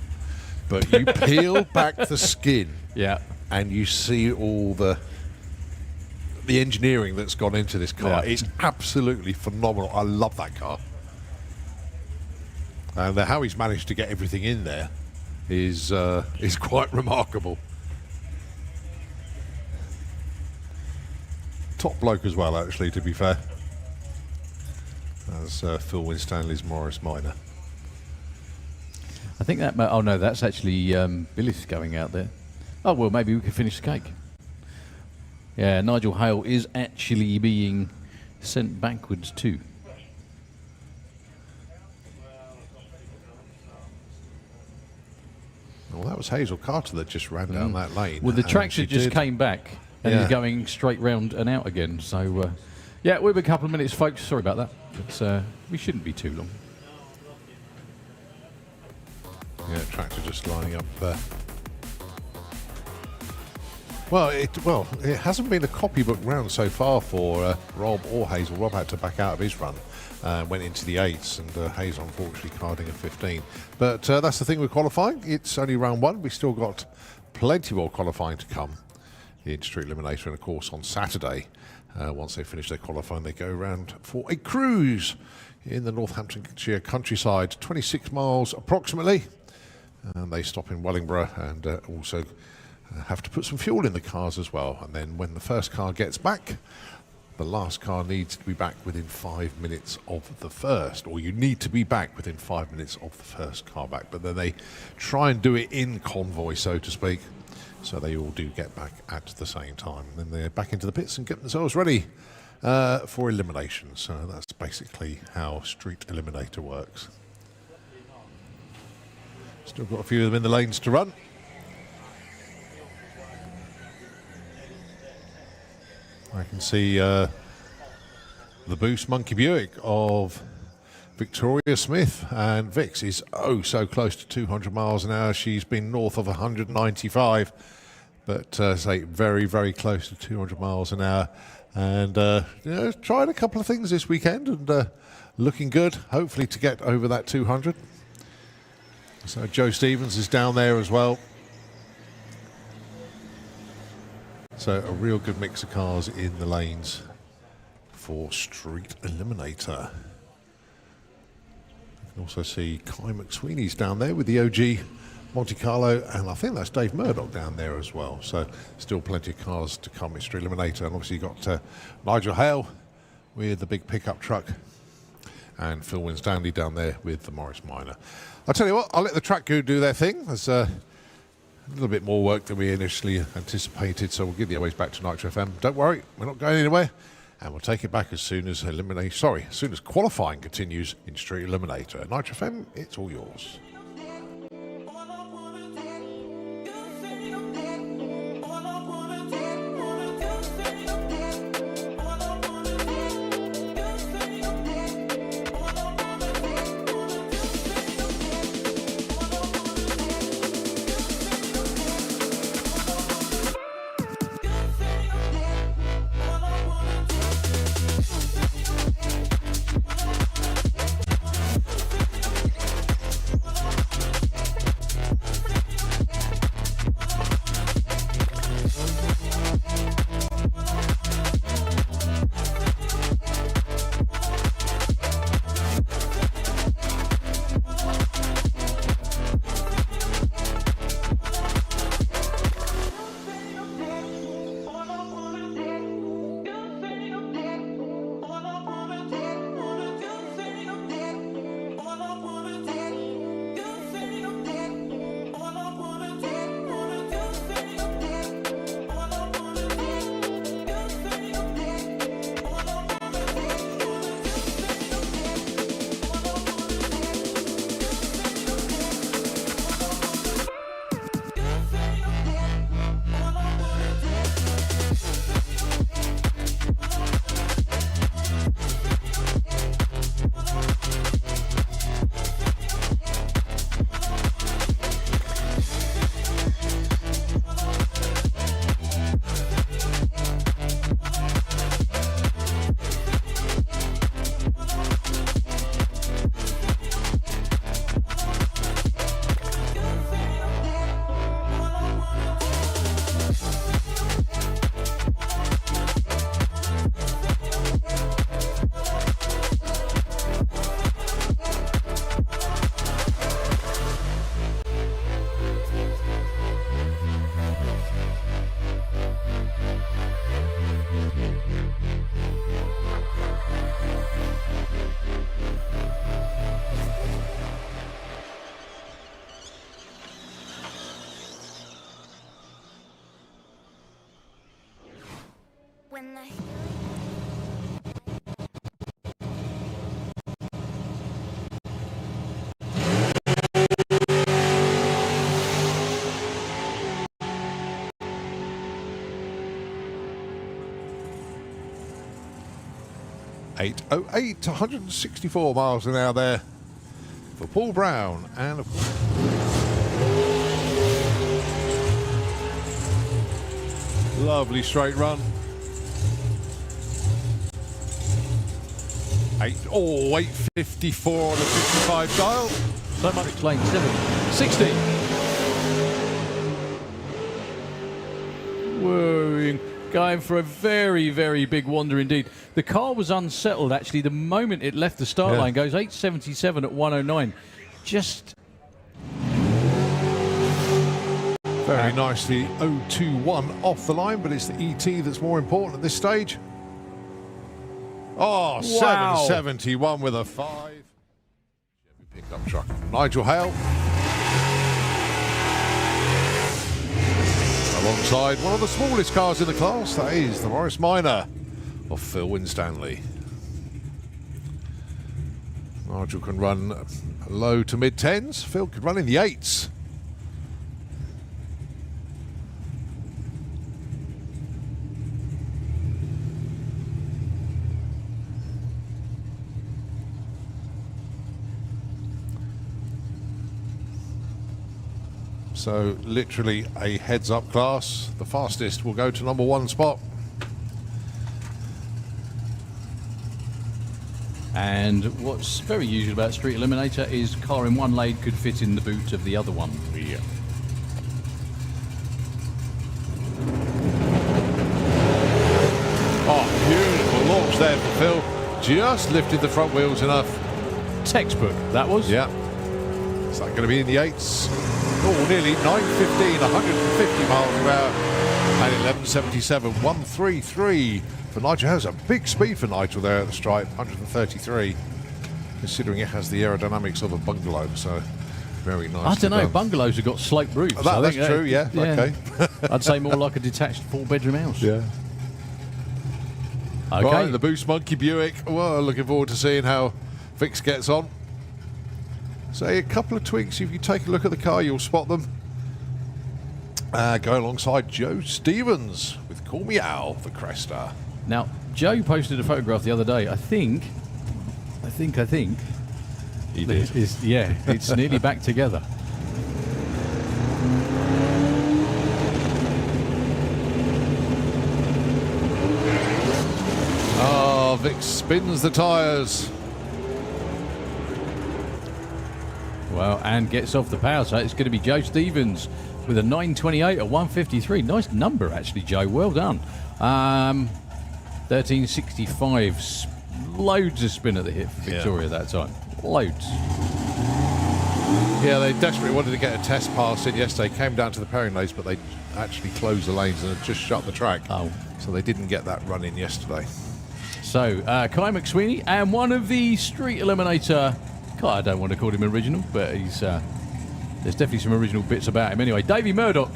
But you peel back the skin, Yeah. and you see all the engineering that's gone into this car. Yeah. It's absolutely phenomenal. I love that car. And how he's managed to get everything in there is quite remarkable. Top bloke as well, actually, to be fair. As Phil Winstanley's Morris Minor. I think that... Oh, no, that's actually Billis going out there. Oh, well, maybe we can finish the cake. Yeah, Nigel Hale is actually being sent backwards too. Well, that was Hazel Carter that just ran down that lane. Well, the and tractor she just did. came back and Yeah. is going straight round and out again. So, yeah, we'll be a couple of minutes, folks. Sorry about that. But, we shouldn't be too long. Yeah, tractor just lining up there. Well, it hasn't been a copybook round so far for Rob or Hazel. Rob had to back out of his run, went into the 8s, and Hazel unfortunately carding a 15. But that's the thing with qualifying. It's only round 1. We've still got plenty more qualifying to come in Street Eliminator, and of course on Saturday, once they finish their qualifying, they go around for a cruise in the Northamptonshire countryside, 26 miles approximately. And they stop in Wellingborough and also have to put some fuel in the cars as well. And then when the first car gets back, the last car needs to be back within 5 minutes of the first, or you need to be back within 5 minutes of the first car back. But then they try and do it in convoy, so to speak, so they all do get back at the same time. And then they're back into the pits and get themselves ready for eliminations. So that's basically how Street Eliminator works. Still got a few of them in the lanes to run. I can see the Boost Monkey Buick of Victoria Smith, and Vix is oh so close to 200 miles an hour. She's been north of 195, but say very, very close to 200 miles an hour. And tried a couple of things this weekend and looking good, hopefully to get over that 200. So Joe Stevens is down there as well. So a real good mix of cars in the lanes for Street Eliminator. You can also see Kai McSweeney's down there with the OG Monte Carlo, and I think that's Dave Murdoch down there as well. So still plenty of cars to come in Street Eliminator. And obviously you've got Nigel Hale with the big pickup truck, and Phil Winstanley down there with the Morris Minor. I'll tell you what, I'll let the track crew do their thing. There's a little bit more work than we initially anticipated, so we'll give the airways back to Nitro FM. Don't worry, we're not going anywhere, and we'll take it back as soon as as soon as qualifying continues in Street Eliminator. Nitro FM, it's all yours. When I 808, 164 miles an hour there for Paul Brown. And of course, lovely straight run. 854 on the 55 dial. So much lane 7, 60. Whoa, going for a very, very big wander indeed. The car was unsettled actually the moment it left the start line. Goes 877 at 109. Just very nicely 021 off the line, but it's the ET that's more important at this stage. Oh, wow. 771 with a 5. Chevy pickup truck. Nigel Hale. Alongside one of the smallest cars in the class, that is the Morris Minor of Phil Winstanley. Nigel can run low to mid-10s. Phil could run in the 8s. So literally a heads-up class. The fastest will go to number 1 spot. And what's very usual about Street Eliminator is car in one lane could fit in the boot of the other one. Yeah. Oh, beautiful launch there for Phil. Just lifted the front wheels enough. Textbook, that was. Yeah. Is that going to be in the 8s? Oh, nearly 9:15, 150 miles an hour. And 11:77, 133 for Nigel. Has a big speed for Nigel there at the stripe, 133. Considering it has the aerodynamics of a bungalow, so very nice. I don't know, bungalows have got sloped roofs. That's true, yeah. Okay. I'd say more like a detached 4-bedroom house. Yeah. Okay. Right, the Boost Monkey Buick. Well, looking forward to seeing how Vix gets on. Say a couple of tweaks. If you take a look at the car, you'll spot them. Go alongside Joe Stevens with Call Me Al, the Cresta. Now, Joe posted a photograph the other day. I think. He did. Yeah, it's nearly back together. Oh, Vix spins the tyres. Well, and gets off the power, so it's going to be Joe Stevens with a 928 at 153. Nice number, actually, Joe. Well done. 1365. Loads of spin at the hip for Victoria that time. Loads. Yeah, they desperately wanted to get a test pass in yesterday. Came down to the pairing lanes, but they actually closed the lanes and had just shut the track. Oh. So they didn't get that run in yesterday. So, Kai McSweeney and one of the Street Eliminator... I don't want to call him original, but he's there's definitely some original bits about him. Anyway, Davey Murdoch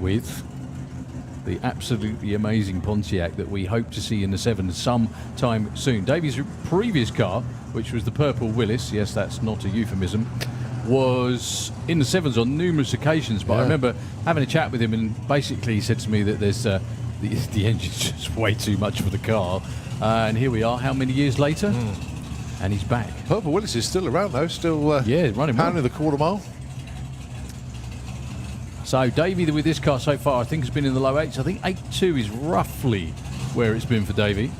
with the absolutely amazing Pontiac that we hope to see in the 7 sometime soon. Davey's previous car, which was the purple Willis, yes, that's not a euphemism, was in the 7s on numerous occasions, but I remember having a chat with him and basically he said to me that there's the engine's just way too much for the car. And here we are, how many years later? And he's back. Purple Willis is still around though, still running pounding the quarter mile. So Davey with this car so far I think has been in the low 8s. I think 8.2 is roughly where it's been for Davey.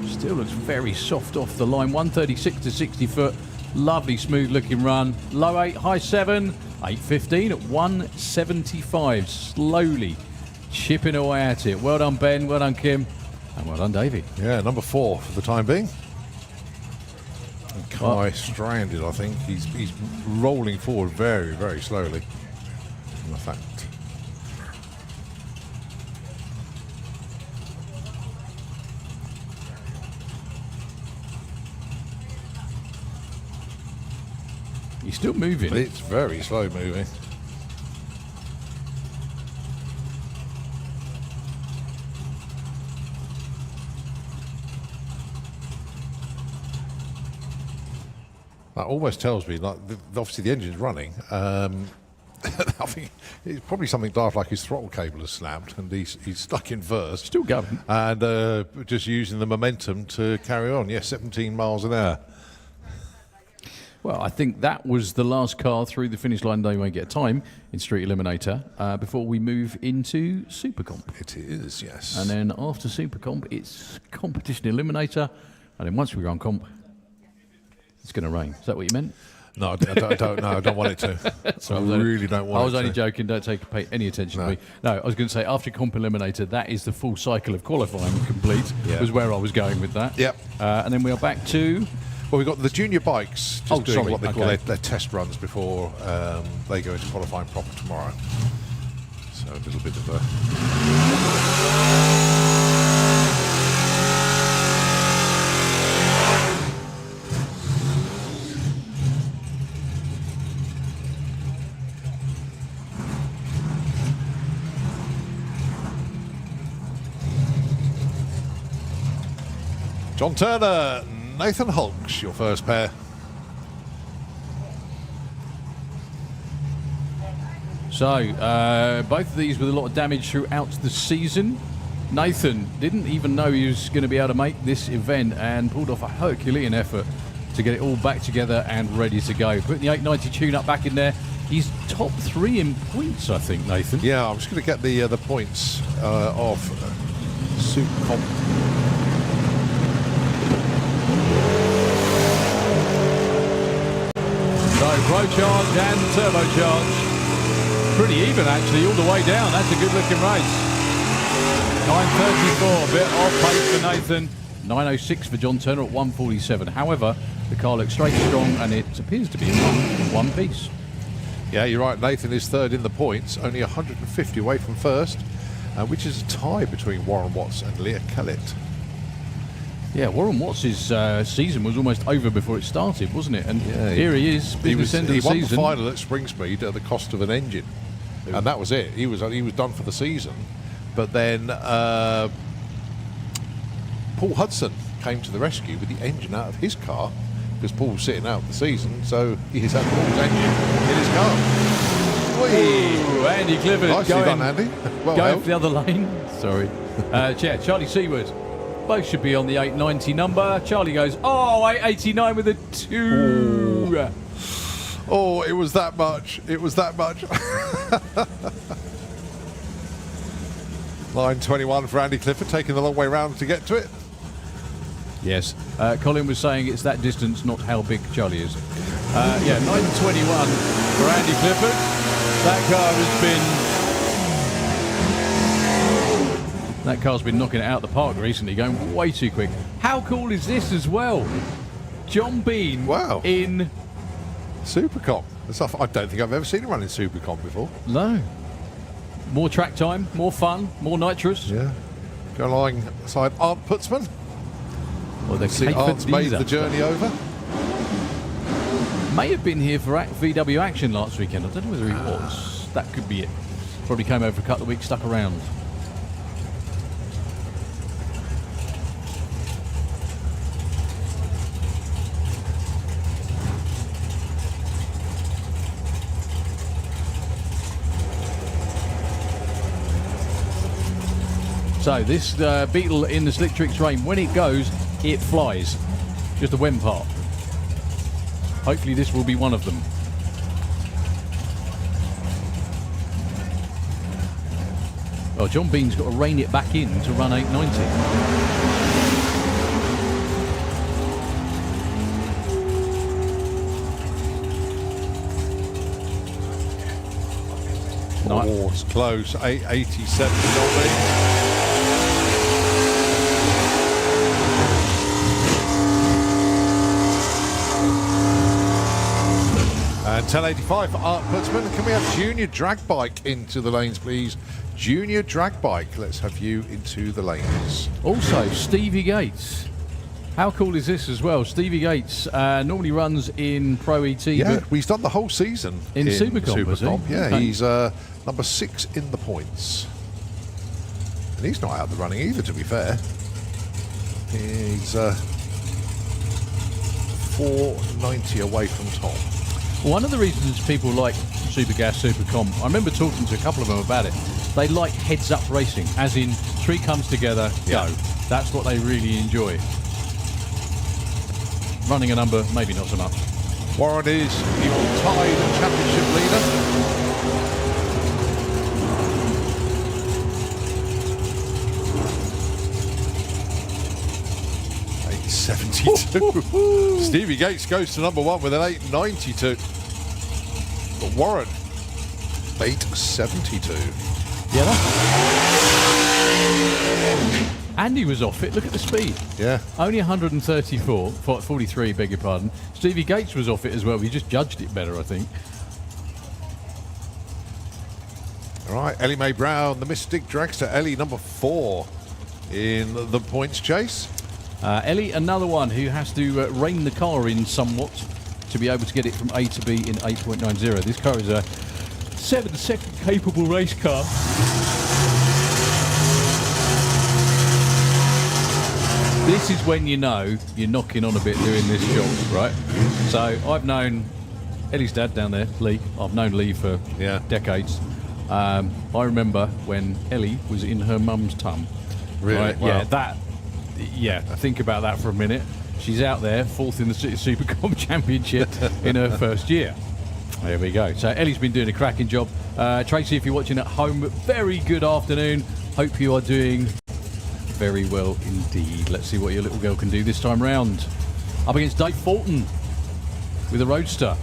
Still looks very soft off the line. 136 to 60 foot. Lovely smooth looking run. Low 8, high 7. 8.15 at 175, slowly chipping away at it. Well done, Ben. Well done, Kim. And well done, Davey. Yeah, number 4 for the time being. And Kai stranded, I think. He's rolling forward very, very slowly. In fact. He's still moving. But it's very slow moving. That almost tells me, like, obviously the engine's running. I think it's probably something daft, like his throttle cable has snapped and he's stuck in verse. Still going. And just using the momentum to carry on. Yeah, 17 miles an hour. Well, I think that was the last car through the finish line. They won't get a time in Street Eliminator before we move into Super Comp. It is, yes. And then after Super Comp, it's Competition Eliminator. And then once we're on Comp, it's going to rain. Is that what you meant? No, I don't know. I don't want it to. So I really don't want it to. I was only joking. Don't pay any attention to me. No, I was going to say, after Comp Eliminator, that is the full cycle of qualifying complete, was where I was going with that. Yep. And then we are back to... Well, we've got the junior bikes just doing what they call Okay. their test runs before they go into qualifying proper tomorrow. So a little bit of a... John Turner, Nathan Hulks, your first pair. So, both of these with a lot of damage throughout the season. Nathan didn't even know he was going to be able to make this event and pulled off a Herculean effort to get it all back together and ready to go. Putting the 890 tune-up back in there. He's top 3 in points, I think, Nathan. Yeah, I'm just going to get the points of Supercomp. So Procharge and Turbocharge. Pretty even, actually, all the way down. That's a good-looking race. 9:34, a bit off pace for Nathan. 9:06 for John Turner at 1:47. However, the car looks straight, strong, and it appears to be in one piece. Yeah, you're right. Nathan is third in the points, only 150 away from first, which is a tie between Warren Watts and Leah Kellett. Yeah, Warren Watts' season was almost over before it started, wasn't it? And here he is, business end of the season. He won the final at Springsmead at the cost of an engine, and that was it. He was done for the season. But then Paul Hudson came to the rescue with the engine out of his car, because Paul was sitting out the season, so he's had Paul's engine in his car. Ooh, Andy Clifford Nicely done, Andy. Well going held. for the other lane. Sorry. Yeah, Charlie Seaward. Both should be on the 890 number. Charlie goes, 889 with a 2. Ooh. Oh, it was that much. It was that much. 9:21 for Andy Clifford, taking the long way round to get to it. Yes. Colin was saying it's that distance, not how big Charlie is. 9:21 for Andy Clifford. That car's been knocking it out of the park recently, going way too quick. How cool is this as well? John Bean in Supercomp. I don't think I've ever seen him run in Supercomp before. No. More track time, more fun, more nitrous. Yeah. Go alongside Art Putzman. Well, the See, Art's made the journey over. May have been here for VW Action last weekend. I don't know whether he was. That could be it. Probably came over for a couple of weeks, stuck around. So this Beetle in the Slick Tricks rain, when it goes, it flies. Just a when part. Hopefully this will be one of them. Well, John Bean's got to rein it back in to run 890. Oh, it's close. 887 John Bean. And 1085 for Art Putzman. Can we have Junior Drag Bike into the lanes, please? Junior Drag Bike. Let's have you into the lanes. Also, Stevie Gates. How cool is this as well? Stevie Gates normally runs in Pro ET. Yeah, but he's done the whole season in Supercomp. Has he? Yeah, Okay. he's number 6 in the points. And he's not out of the running either, to be fair. He's 490 away from top. One of the reasons people like Supergas, Supercomp, I remember talking to a couple of them about it, they like heads-up racing, as in 3 comes together, go. That's what they really enjoy. Running a number, maybe not so much. Warren is the all-tide championship leader. $872. Stevie Gates goes to number 1 with an 892. But Warren, 872. Yeah. Andy was off it. Look at the speed. Yeah. Only 43, beg your pardon. Stevie Gates was off it as well. We just judged it better, I think. All right, Ellie Mae Brown, the Mystic Dragster. Ellie, number 4 in the points chase. Ellie, another one who has to rein the car in somewhat to be able to get it from A to B in 8.90. This car is a 7-second capable race car. This is when you know you're knocking on a bit doing this job, right? So I've known Ellie's dad down there, Lee. I've known Lee for decades. I remember when Ellie was in her mum's tum Really? Right? Wow. Yeah, think about that for a minute. She's out there, 4th in the City Supercom Championship in her first year. There we go. So Ellie's been doing a cracking job. Tracy, if you're watching at home, very good afternoon. Hope you are doing very well indeed. Let's see what your little girl can do this time round. Up against Dave Fulton with a Roadster.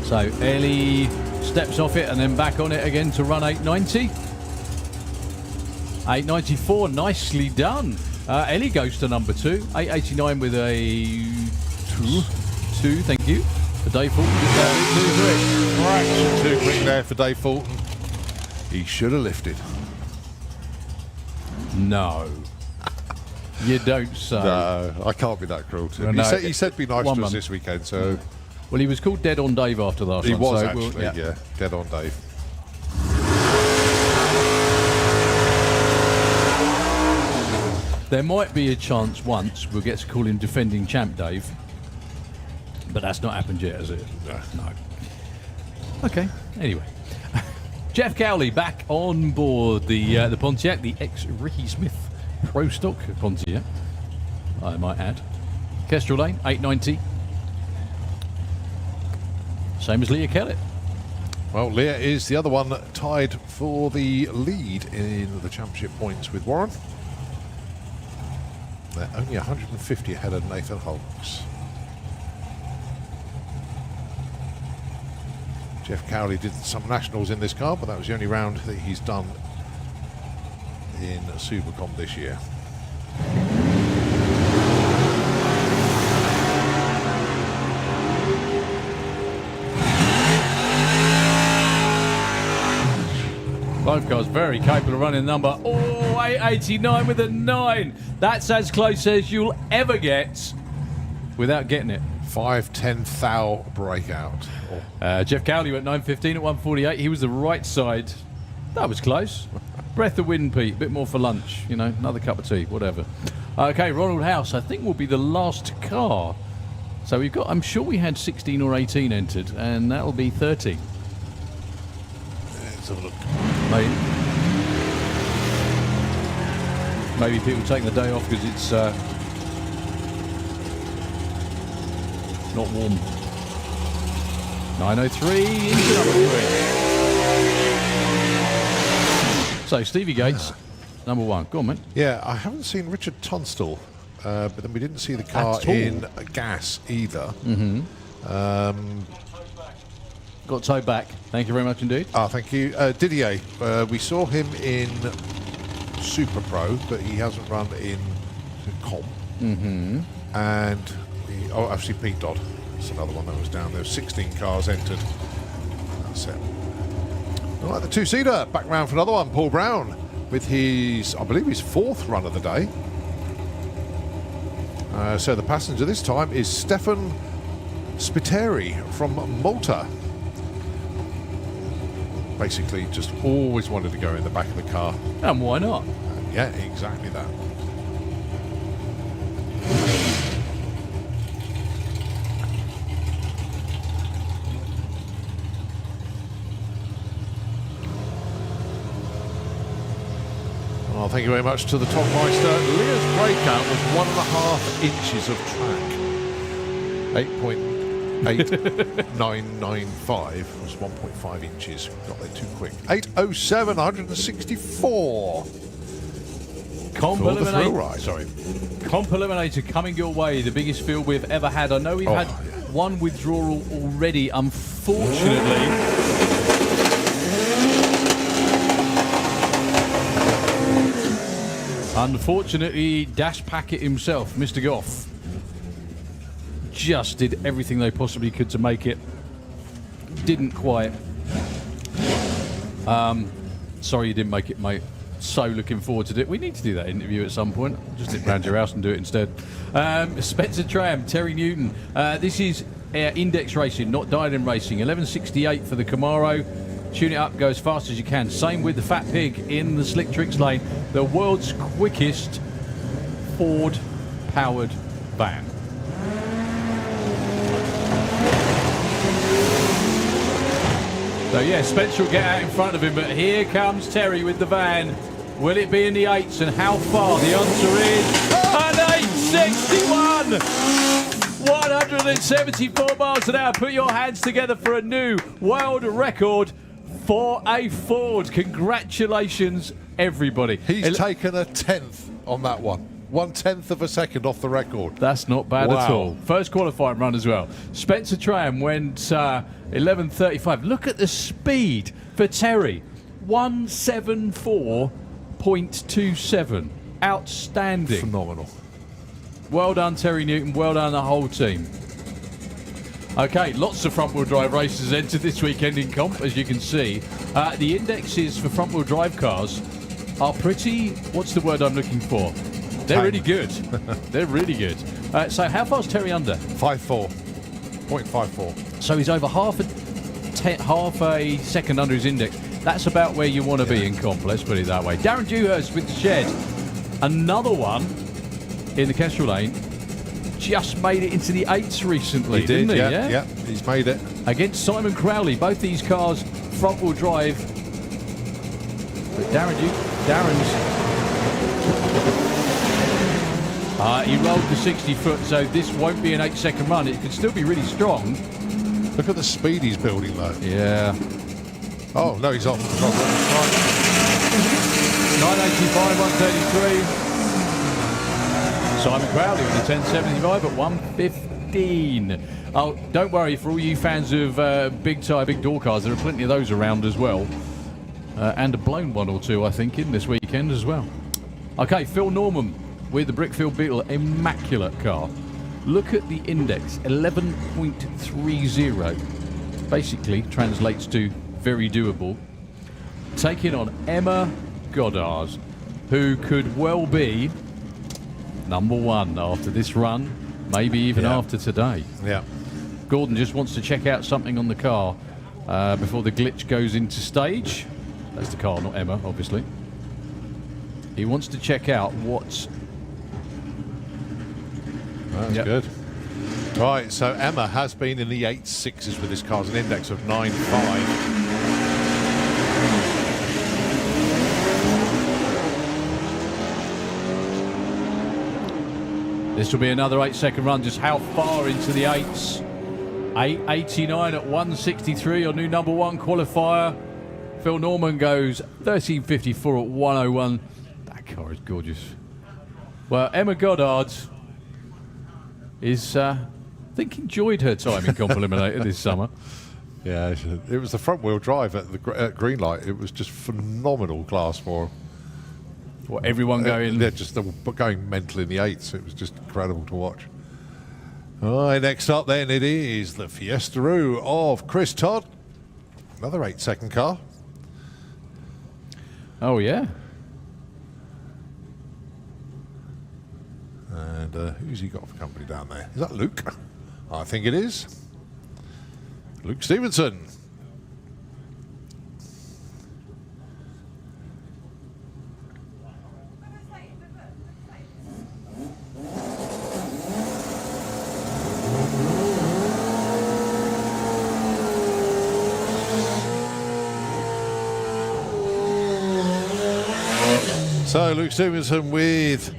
So Ellie steps off it and then back on it again to run 890. 894, nicely done. Ellie goes to number 2. 889 with a 2, thank you. For Dave Fulton, just a bit Fraction too quick there for Dave Fulton. He should have lifted. No. You don't say. No, I can't be that cruel to him. No, He said be nice to us this weekend, so... Well, he was called Dead on Dave after last He one. was so actually, yeah. Dead on Dave. There might be a chance once we'll get to call him defending champ Dave. But that's not happened yet, has it? No. Okay, anyway. Jeff Cowley back on board the Pontiac, the ex-Ricky Smith Pro Stock Pontiac, I might add. Kestrel Lane, 890. Same as Leah Kellett. Well, Leah is the other one tied for the lead in the championship points with Warren. They're only 150 ahead of Nathan Hulks. Jeff Cowley did some nationals in this car, but that was the only round that he's done in Supercom this year. Both cars very capable of running number 889 with a 9. That's as close as you'll ever get without getting it. 5:10 thou breakout. Jeff Cowley went 9:15 at 1:48. He was the right side. That was close. Breath of wind, Pete. Bit more for lunch. You know, another cup of tea, whatever. Okay, Ronald House, I think, will be the last car. So we've got, I'm sure we had 16 or 18 entered, and that'll be 13. Let's have a look. Maybe people taking the day off because it's not warm. 903 into number 3. So Stevie Gates, number 1. Go on, mate. Yeah, I haven't seen Richard Tunstall, but then we didn't see the car At all. in gas either. Got towed back. Thank you very much indeed. Thank you. Didier, we saw him in Super Pro, but he hasn't run in comp. And actually Pete Dodd. That's another one that was down there. 16 cars entered. That's it. All right, the two-seater. Back round for another one. Paul Brown with his, I believe, his 4th run of the day. So the passenger this time is Stefan Spiteri from Malta. Basically, just always wanted to go in the back of the car. And why not? Yeah, exactly that. Well, thank you very much to the top meister. Leah's breakout was 1.5 inches of track. 8.8995 was 1.5 inches. Got there too quick. 807, 164. Comp For the thrill Eliminator. ride. Sorry. Comp Eliminator coming your way. The biggest field we've ever had. I know we've had one withdrawal already, unfortunately. Unfortunately, Dash Packet himself, Mr. Goff, just did everything they possibly could to make it. Didn't quite. Sorry you didn't make it, mate. So looking forward to it. We need to do that interview at some point. Just sit round your house and do it instead. Spencer Tram, Terry Newton. This is Index Racing, not Diadem Racing. 1168 for the Camaro. Tune it up, go as fast as you can. Same with the Fat Pig in the Slick Tricks lane. The world's quickest Ford-powered van. So yeah, Spencer will get out in front of him, but here comes Terry with the van. Will it be in the 8s, and how far? The answer is an 861! 174 miles an hour. Put your hands together for a new world record for a Ford. Congratulations, everybody. He's taken a 10th on that one. 1/10 of a second off the record. That's not bad at all. First qualifying run as well. Spencer Tram went 11:35. Look at the speed for Terry. 174.27. Outstanding. Phenomenal. Well done, Terry Newton. Well done, the whole team. Okay, lots of front-wheel drive races entered this weekend in comp, as you can see. The indexes for front-wheel drive cars are pretty... What's the word I'm looking for? They're really good. They're really good. So how far's Terry under? 0.54. So he's over half a second under his index. That's about where you want to be in comp, let's put it that way. Darren Dewhurst with the shed. Another one in the Kestrel lane. Just made it into the 8s recently, didn't he? Yeah, he's made it. Against Simon Crowley. Both these cars front-wheel drive. But Darren's... he rolled the 60 foot, so this won't be an 8-second run. It could still be really strong. Look at the speed he's building, though. Yeah. Oh, no, he's off. 985, 133. Simon Crowley with a 1075 at 115. Oh, don't worry, for all you fans of big tyre, big door cars, there are plenty of those around as well. And a blown one or two, I think, in this weekend as well. Okay, Phil Norman with the Brickfield Beetle, immaculate car. Look at the index, 11.30. Basically translates to very doable. Taking on Emma Goddard, who could well be number 1 after this run, maybe even after today. Yeah. Gordon just wants to check out something on the car before the glitch goes into stage. That's the car, not Emma, obviously. He wants to check out what's... That's good. Right, so Emma has been in the 8.6s with this car, an index of 9.5. This will be another 8-second run. Just how far into the 8s? 8.89 at 163, your new number 1 qualifier. Phil Norman goes 13.54 at 101. That car is gorgeous. Well, Emma Goddard is, I think, enjoyed her time in Comp Eliminator this summer. Yeah, it was the front-wheel drive at the Greenlight. It was just phenomenal class for her. What, everyone going... They're just going mental in the 8s. It was just incredible to watch. All right, next up then it is the Fiesta-Roo of Chris Todd. Another 8-second car. Oh, yeah. And who's he got for company down there? Is that Luke? I think it is. Luke Stevenson. So Luke Stevenson with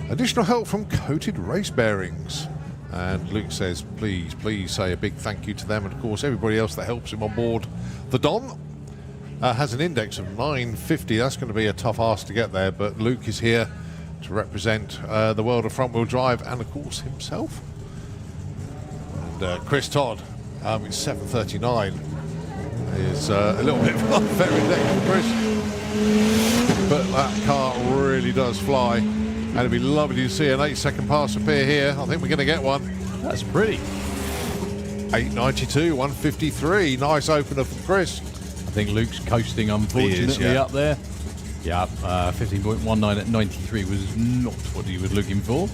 additional help from Coated Race Bearings. And Luke says, please say a big thank you to them. And of course, everybody else that helps him on board the Don has an index of 950. That's going to be a tough ask to get there. But Luke is here to represent the world of front-wheel drive and, of course, himself. And Chris Todd, it's 7:39. Is a little bit of a very next for Chris. But that car really does fly. And it'd be lovely to see an 8-second pass appear here. I think we're going to get one. That's pretty. 8.92, 153. Nice opener for Chris. I think Luke's coasting, unfortunately, up there. Yeah, 15.19 at 93 was not what he was looking for.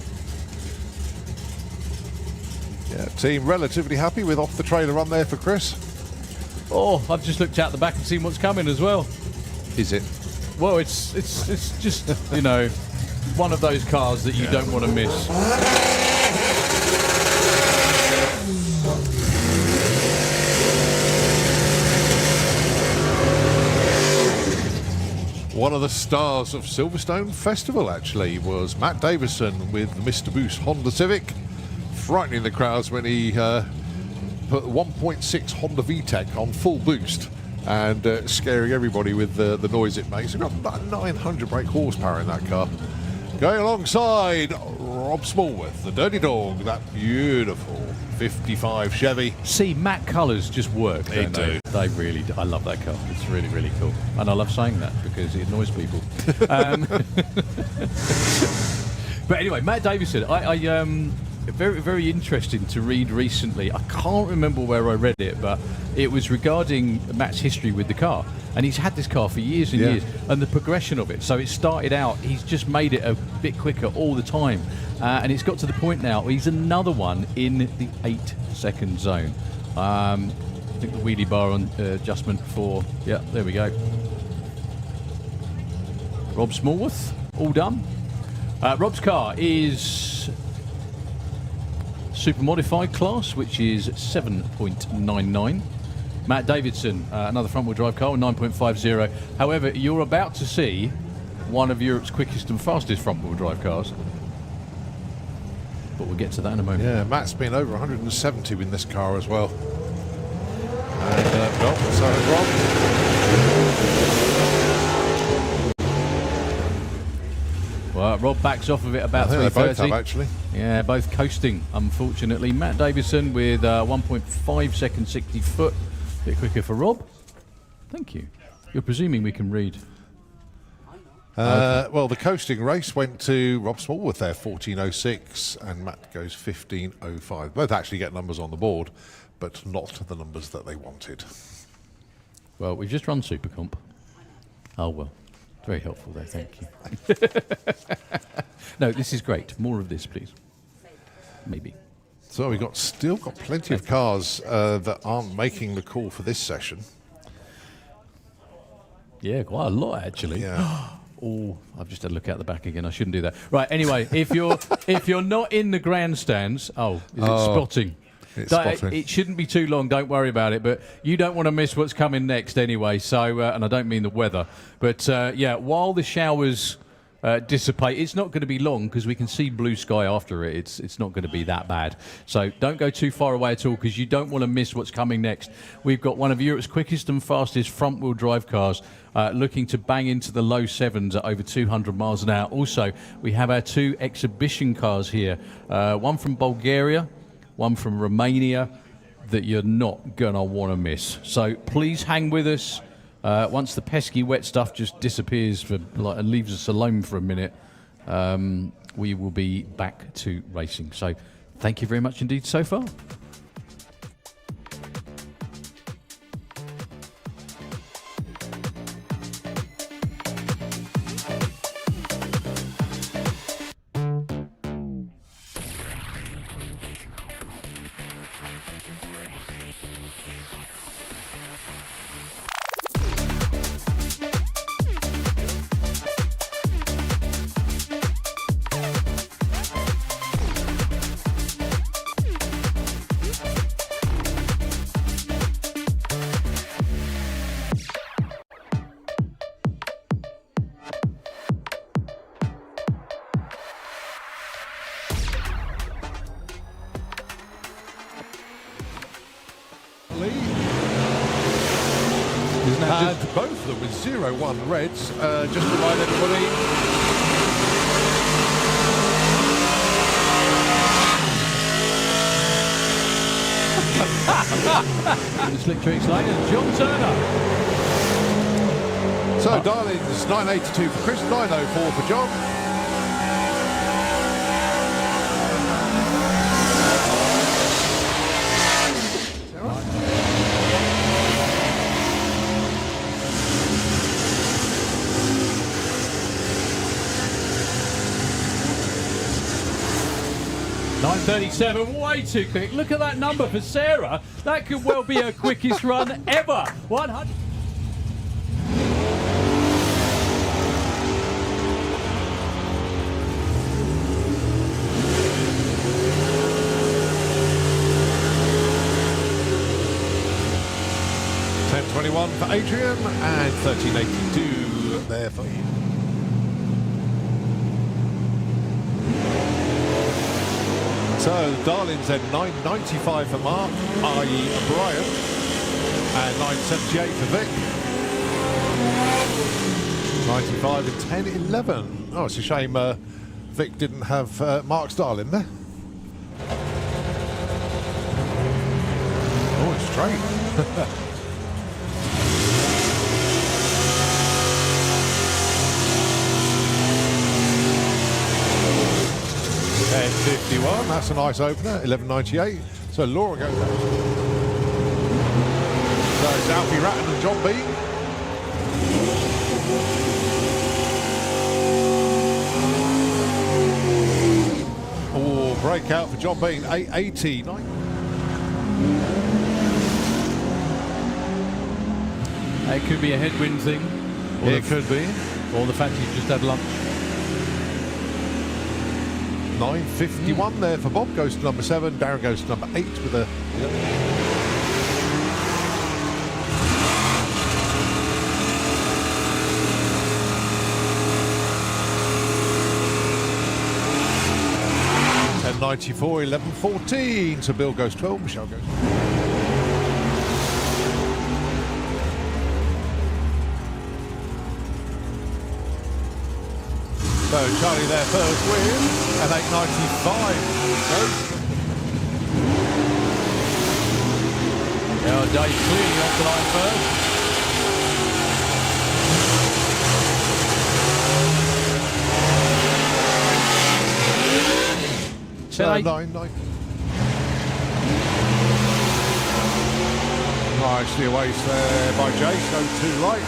Yeah, team relatively happy with off the trailer run there for Chris. Oh, I've just looked out the back and seen what's coming as well. Is it? Well, it's just, you know, one of those cars that you don't want to miss. One of the stars of Silverstone Festival, actually, was Matt Davison with the Mr. Boost Honda Civic, frightening the crowds when he put 1.6 Honda VTEC on full boost and scaring everybody with the noise it makes. We've got about 900 brake horsepower in that car. Going alongside Rob Smallworth, the Dirty Dog, that beautiful 55 Chevy. See, matte colours just work. They don't do. They really do. I love that car. It's really, really cool. And I love saying that because it annoys people. But anyway, Matt Davison, I very, very interesting to read recently. I can't remember where I read it, but it was regarding Matt's history with the car. And he's had this car for years and years, and the progression of it. So it started out, he's just made it a bit quicker all the time. And it's got to the point now, he's another one in the 8-second zone. I think the wheelie bar on adjustment for, yeah, there we go. Rob Smallworth, all done. Rob's car is super modified class, which is 7.99. Matt Davidson, another front-wheel drive car, 9.50. However, you're about to see one of Europe's quickest and fastest front-wheel drive cars. But we'll get to that in a moment. Yeah, Matt's been over 170 in this car as well. And, well, so has Rob. Well, Rob backs off of it about 3:30. They both have, actually. Yeah, both coasting, unfortunately. Matt Davison with 1.5 seconds, 60 foot. A bit quicker for Rob. Thank you. You're presuming we can read. Well, the coasting race went to Rob Smallworth there, 14.06, and Matt goes 15.05. Both actually get numbers on the board, but not the numbers that they wanted. Well, we've just run Super Comp. Oh, well. Very helpful there, thank you. No, this is great. More of this, please. Maybe. So we've still got plenty of cars that aren't making the call for this session. Yeah, quite a lot, actually. Yeah. Oh, I've just had a look out the back again. I shouldn't do that. Right, anyway, if you're not in the grandstands, is it spotting? It's spotting. It shouldn't be too long, don't worry about it, but you don't want to miss what's coming next anyway, so, and I don't mean the weather, but yeah, while the showers dissipate, it's not going to be long because we can see blue sky after it. It's not going to be that bad. So don't go too far away at all because you don't want to miss what's coming next. We've got one of Europe's quickest and fastest front-wheel drive cars looking to bang into the low sevens at over 200 miles an hour. Also, we have our two exhibition cars here, one from Bulgaria, one from Romania, that you're not going to want to miss. So please hang with us. Once the pesky wet stuff just disappears and leaves us alone for a minute, we will be back to racing. So thank you very much indeed so far. And both of them with 0-1 reds. Just to remind everybody. In the slick tricks lane is John Turner. So Darling's 982 for Chris, 904 for John. .937, way too quick. Look at that number for Sarah. That could well be her quickest run ever. 100. .1021 for Adrian and 1382 look there for you. So the Darlings then 9.95 for Mark, i.e. Brian, and 9.78 for Vic. 95 and 10.11. Oh, it's a shame Vic didn't have Mark's Darling there. Oh, it's straight. 10.51, that's a nice opener, 11.98. So Laura goes out. So it's Alfie Ratton and John Bean. Oh, breakout for John Bean, 8.80. It could be a headwind thing. Or It could be. Or the fact he's just had lunch. 9.51 there for Bob, goes to number 7. Darren goes to number 8 with a... $10.94, 11.14. So Bill goes 12, Michelle goes... So Charlie there first win, and 8.95. Now Dave clearly off the line first. So 9. Nicely away there by Jace, no 2 right.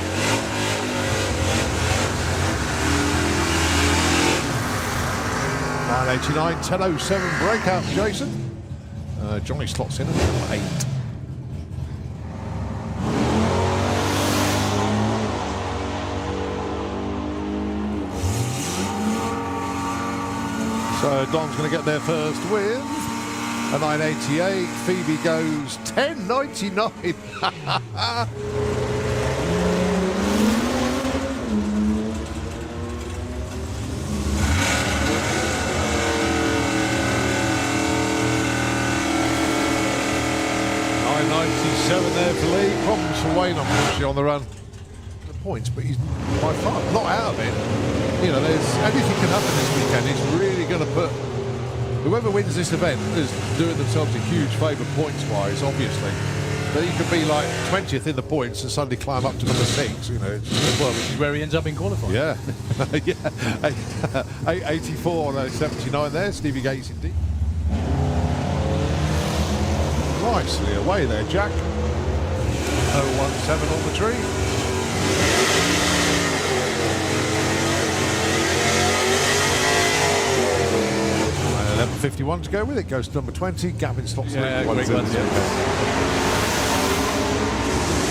9.89, 10.07 breakout for Jason. Johnny slots in at number 8. So Don's going to get there first with a 9.88. Phoebe goes 10.99. 97 there for Lee. Problems for Wayne, unfortunately, on the run. The points, but he's by far not out of it. You know, there's anything can happen this weekend. He's really going to put whoever wins this event is doing themselves a huge favour points-wise, obviously. But he could be like 20th in the points and suddenly climb up to number 6. You know, well, which is where he ends up in qualifying. Yeah, yeah. 884 on 79 there. Stevie Gates indeed. Nicely away there, Jack. 017 on the tree. And 11.51 to go with it. Goes to number 20. Gavin stops. Yeah, quick ones, yeah.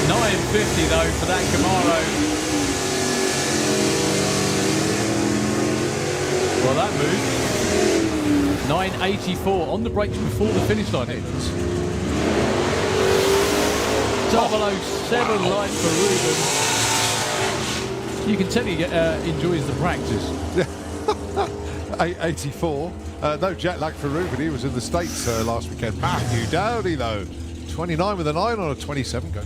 9.50 though for that Camaro. Well, that moved. 9.84 on the brakes before the finish line hits. 007 line for Ruben. You can tell he enjoys the practice. 884. No jet lag for Ruben. He was in the States last weekend. Matthew Dowdy though. 29 with a 9 on a 27 go.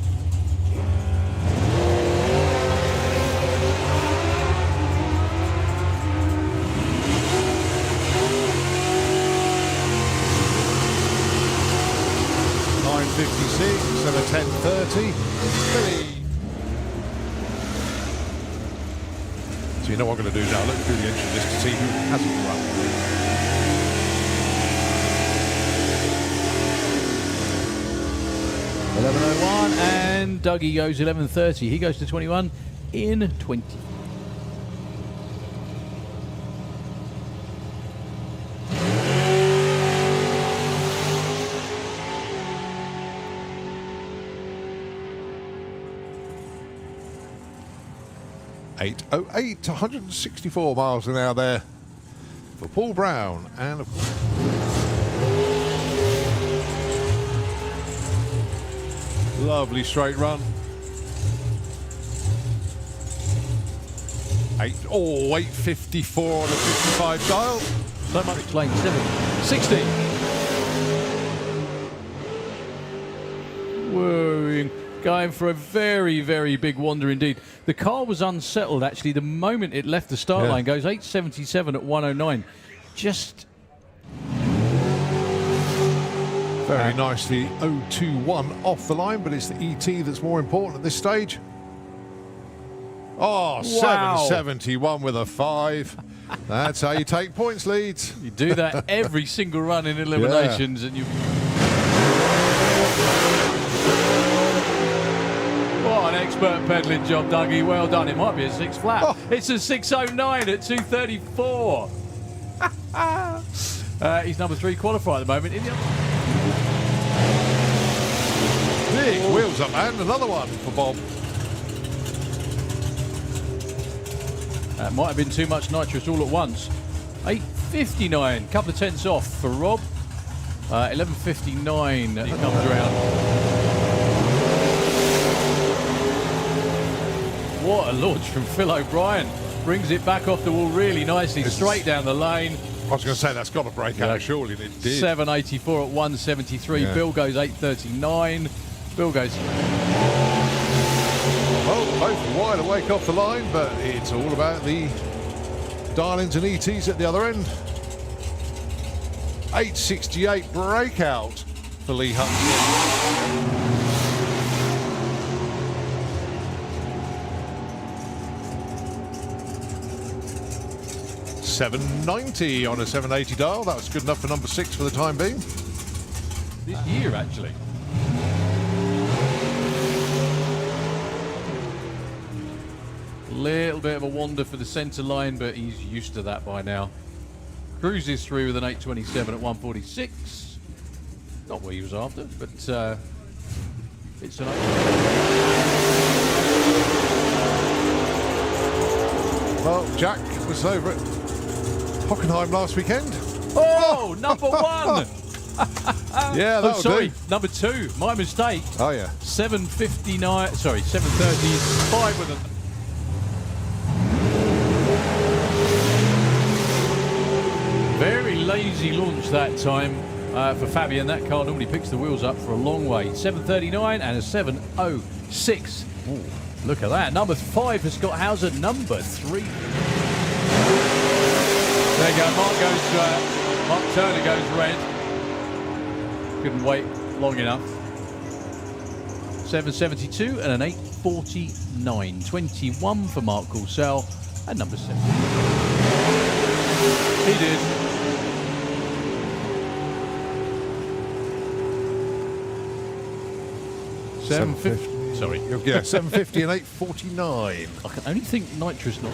$9.56 and a 10.30. Billy. So you know what I'm going to do now? Look through the entry list to see who hasn't run. $11.01 and Dougie goes 11.30. He goes to 21 in 20. .808, 164 miles an hour there for Paul Brown, and of course lovely straight run. 8:54 on a 55 dial. So much lane 760. Whoa, going for a very, very big wander indeed. The car was unsettled actually the moment it left the start line. Goes 877 at 109. Just very nicely 021 off the line, but it's the ET that's more important at this stage. Oh, Wow. 771 with a 5. That's how you take points leads. you do that every single run in eliminations, and you. What an expert pedaling job, Dougie. Well done. It might be a 6 flat. Oh. It's a 609 at 234. He's number 3 qualifier at the moment. Big wheels up, and another one for Bob. That might have been too much nitrous all at once. 8:59, couple of tenths off for Rob. 11:59, he comes around. What a launch from Phil O'Brien. Brings it back off the wall really nicely, straight down the lane. I was going to say that's got to break out, surely, and it did. 784 at 173. Yeah. Bill goes 839. Bill goes. Well, both wide awake off the line, but it's all about the darlings and ETs at the other end. 868 breakout for Lee Hutton. 790 on a 780 dial. That was good enough for number 6 for the time being. This year, actually. Little bit of a wander for the centre line, but he's used to that by now. Cruises through with an 827 at 146. Not what he was after, but it's an. Well, Jack was over at Hockenheim last weekend. Oh, number 1. Yeah, that sorry, do. number 2. My mistake. Oh yeah. 7:59. Sorry, 7:35 with a. Very lazy launch that time for Fabian. That car normally picks the wheels up for a long way. 7:39 and a 7:06. Ooh, look at that. Number 5 for Scott Hauser. Number 3. There you go. Mark Turner goes red. Couldn't wait long enough. 7:72 and an 8:49. 21 for Mark Coulsell and number 7. He did. Sorry. Yeah, 750 and 849. I can only think nitrous not.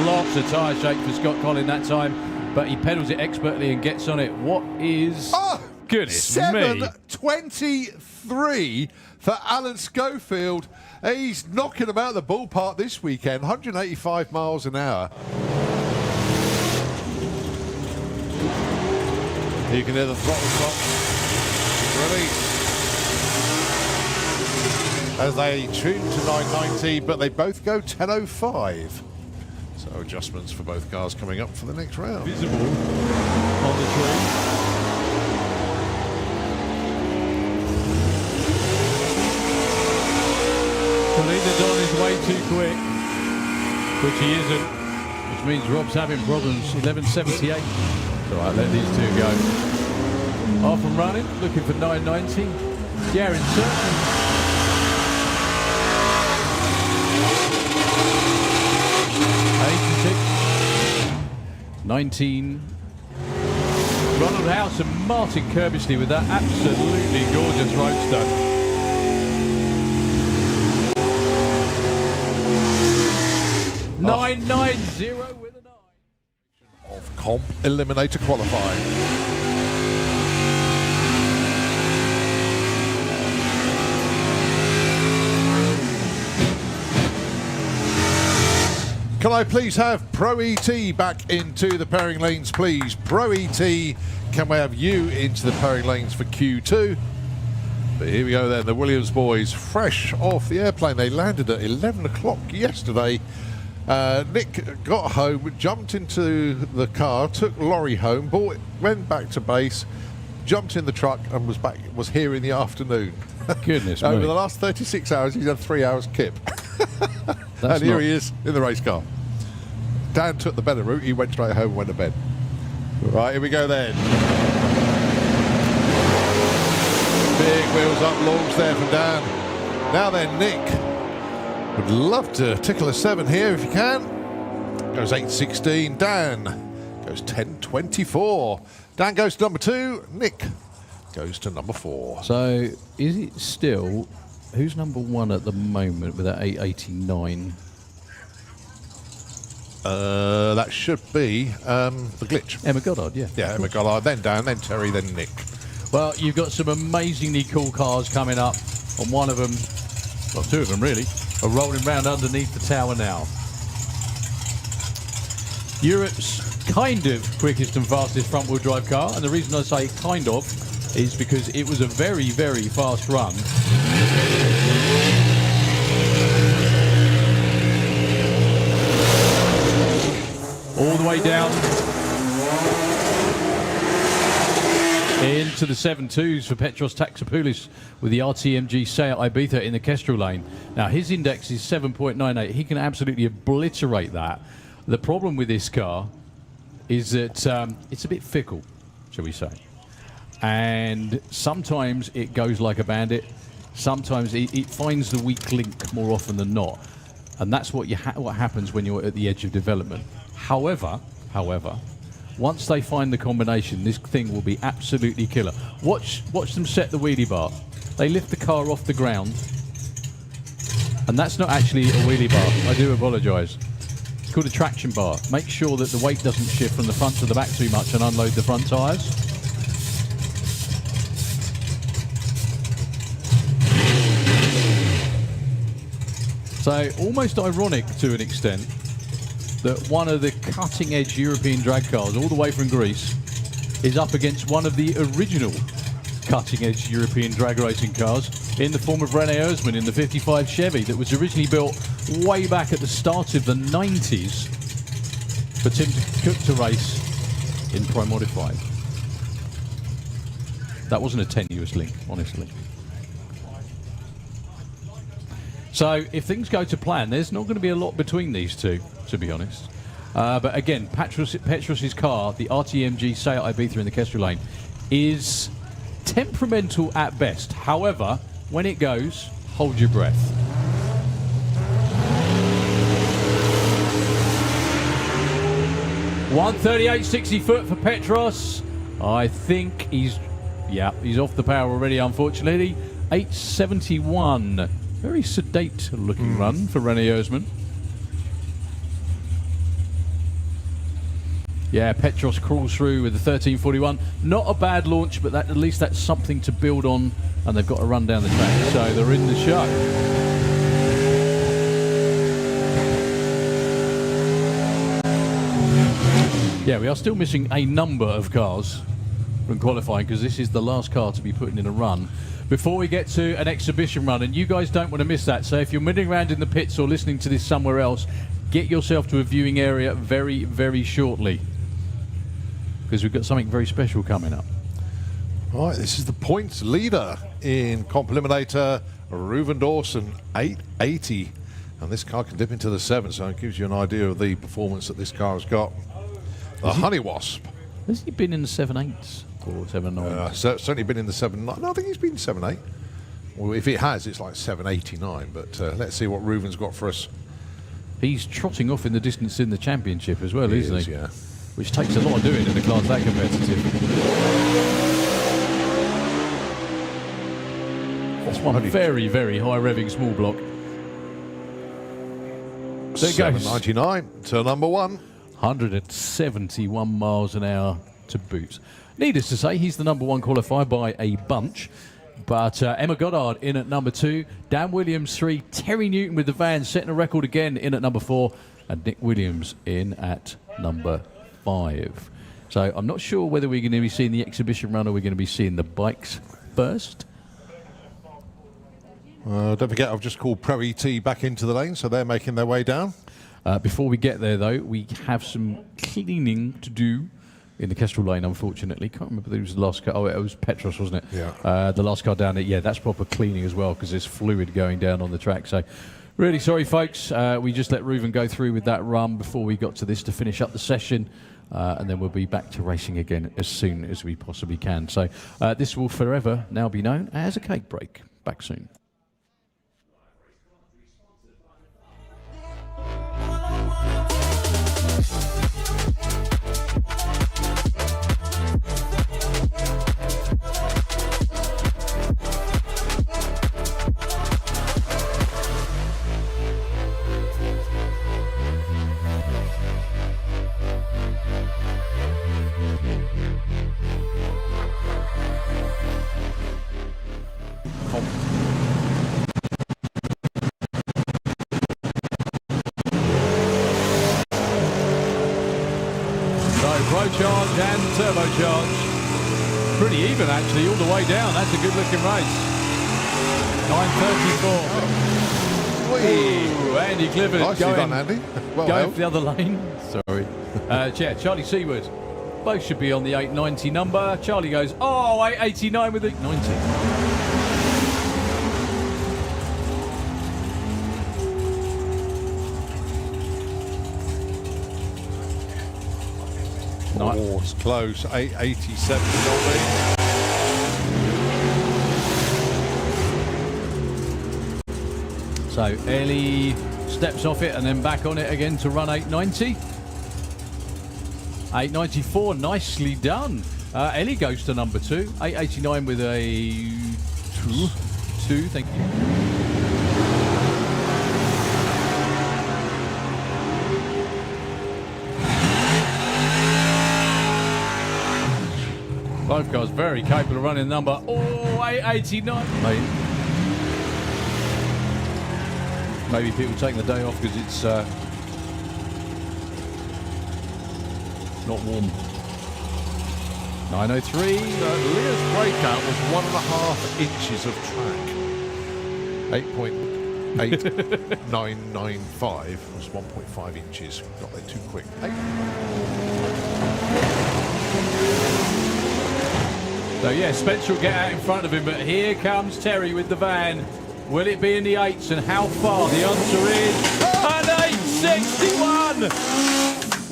Lots of tyre shake for Scott Collin that time, but he pedals it expertly and gets on it. What is... Oh, goodness me. 723 for Alan Schofield. He's knocking about the ballpark this weekend, 185 miles an hour. You can hear the throttle stop. Release. As they tune to 990, but they both go 1005. So adjustments for both cars coming up for the next round. Visible on the train. Colina's on his way too quick, which he isn't, which means Rob's having problems. 11:78. All right, let these two go. Off and running, looking for 990. Garen Turton. 19. Ronald House and Martin Kirbishley with that absolutely gorgeous roadster. Oh. 990 with a 9. Of Comp Eliminator qualifying. Can I please have Pro ET back into the pairing lanes, please? Pro ET, can we have you into the pairing lanes for Q2? But here we go then, the Williams boys, fresh off the airplane. They landed at 11 o'clock yesterday. Nick got home, jumped into the car, took Laurie home, went back to base, jumped in the truck and was here in the afternoon. Goodness Over me. the last 36 hours, he's had 3 hours kip. That's And here not- he is in the race car. Dan took the better route. He went straight home and went to bed. Right, here we go then. Big wheels up launch there from Dan. Now then, Nick would love to tickle a 7 here if you can. Goes 8.16. Dan goes 10.24. Dan goes to number 2. Nick goes to number 4. So, is it still... Who's number 1 at the moment with that 8.89? That should be the glitch. Emma Goddard, yeah. Yeah, Emma Goddard, then Dan, then Terry, then Nick. Well, you've got some amazingly cool cars coming up. On one of them, well, 2 of them really, are rolling round underneath the tower now. Europe's kind of quickest and fastest front-wheel drive car, and the reason I say kind of is because it was a very, very fast run. All the way down into the 7.2s for Petros Taxopoulos with the RTMG Seat Ibiza in the Kestrel lane. Now, his index is 7.98. He can absolutely obliterate that. The problem with this car is that it's a bit fickle, shall we say. And sometimes it goes like a bandit. Sometimes it finds the weak link more often than not. And that's what happens when you're at the edge of development. However, once they find the combination, this thing will be absolutely killer. Watch them set the wheelie bar. They lift the car off the ground. And that's not actually a wheelie bar. I do apologise. It's called a traction bar. Make sure that the weight doesn't shift from the front to the back too much and unload the front tyres. So, almost ironic to an extent that one of the cutting-edge European drag cars, all the way from Greece, is up against one of the original cutting-edge European drag racing cars in the form of René Erzman in the 55 Chevy that was originally built way back at the start of the 90s for Tim Cook to race in Pro Modified. That wasn't a tenuous link, honestly. So if things go to plan, there's not going to be a lot between these two, to be honest. But again, Petros's car, the RTMG Seat Ibiza in the Kestrel lane, is temperamental at best. However, when it goes, hold your breath. .138 60 foot for Petros. I think he's off the power already, unfortunately. 871. Very sedate looking run for René Erzman. Yeah, Petros crawls through with the 1341. Not a bad launch, but at least that's something to build on, and they've got to run down the track, so they're in the show. Yeah, we are still missing a number of cars from qualifying because this is the last car to be putting in a run before we get to an exhibition run, and you guys don't want to miss that. So if you're milling around in the pits or listening to this somewhere else, get yourself to a viewing area very, very shortly because we've got something very special coming up. All right, this is the points leader in Comp Eliminator, Reuven Dawson, 880. And this car can dip into the 7, so it gives you an idea of the performance that this car has got. The Honey Wasp. Has he been in the 7.8s or 7.9s? Certainly been in the 7.9. No, I think he's been 7.8. Well, if it has, it's like 7.89. But let's see what Reuven's got for us. He's trotting off in the distance in the championship as well, isn't he? Yeah. Which takes a lot of doing in a class that competitive. That's one very, very high revving small block. There it goes. 799 to number 1. 171 miles an hour to boot. Needless to say, he's the number 1 qualifier by a bunch. But Emma Goddard in at number 2, Dan Williams 3, Terry Newton with the van setting a record again in at number 4, and Nick Williams in at number 5. So I'm not sure whether we're going to be seeing the exhibition run or we're going to be seeing the bikes first. Don't forget, I've just called Pro ET back into the lane, so they're making their way down. Before we get there, though, we have some cleaning to do in the Kestrel lane, unfortunately. Can't remember who was the last car. Oh, it was Petros, wasn't it? Yeah. The last car down there. Yeah, that's proper cleaning as well, because there's fluid going down on the track. So, really sorry, folks. We just let Reuven go through with that run before we got to this to finish up the session. And then we'll be back to racing again as soon as we possibly can. So, this will forever now be known as a cake break. Back soon. Procharge and turbocharge. Pretty even, actually, all the way down. That's a good-looking race. 9:34. Ooh, Andy Clifford Nicely done, Andy. Well going held. for the other lane. Sorry. Yeah, Charlie Seaward. Both should be on the 890 number. Charlie goes, oh, 889 with the 90. Oh, it's close. 887 normally. So Ellie steps off it and then back on it again to run 890. 894, nicely done. Ellie goes to number 2. 889 with a 2, thank you. Both cars very capable of running number 889. Maybe people taking the day off because it's not warm. 903. Leah's breakout was 1.5 inches of track. 8.8995 was 1.5 inches. Got there too quick. So yeah, Spencer will get out in front of him, but here comes Terry with the van. Will it be in the 8s, and how far? The answer is an 861!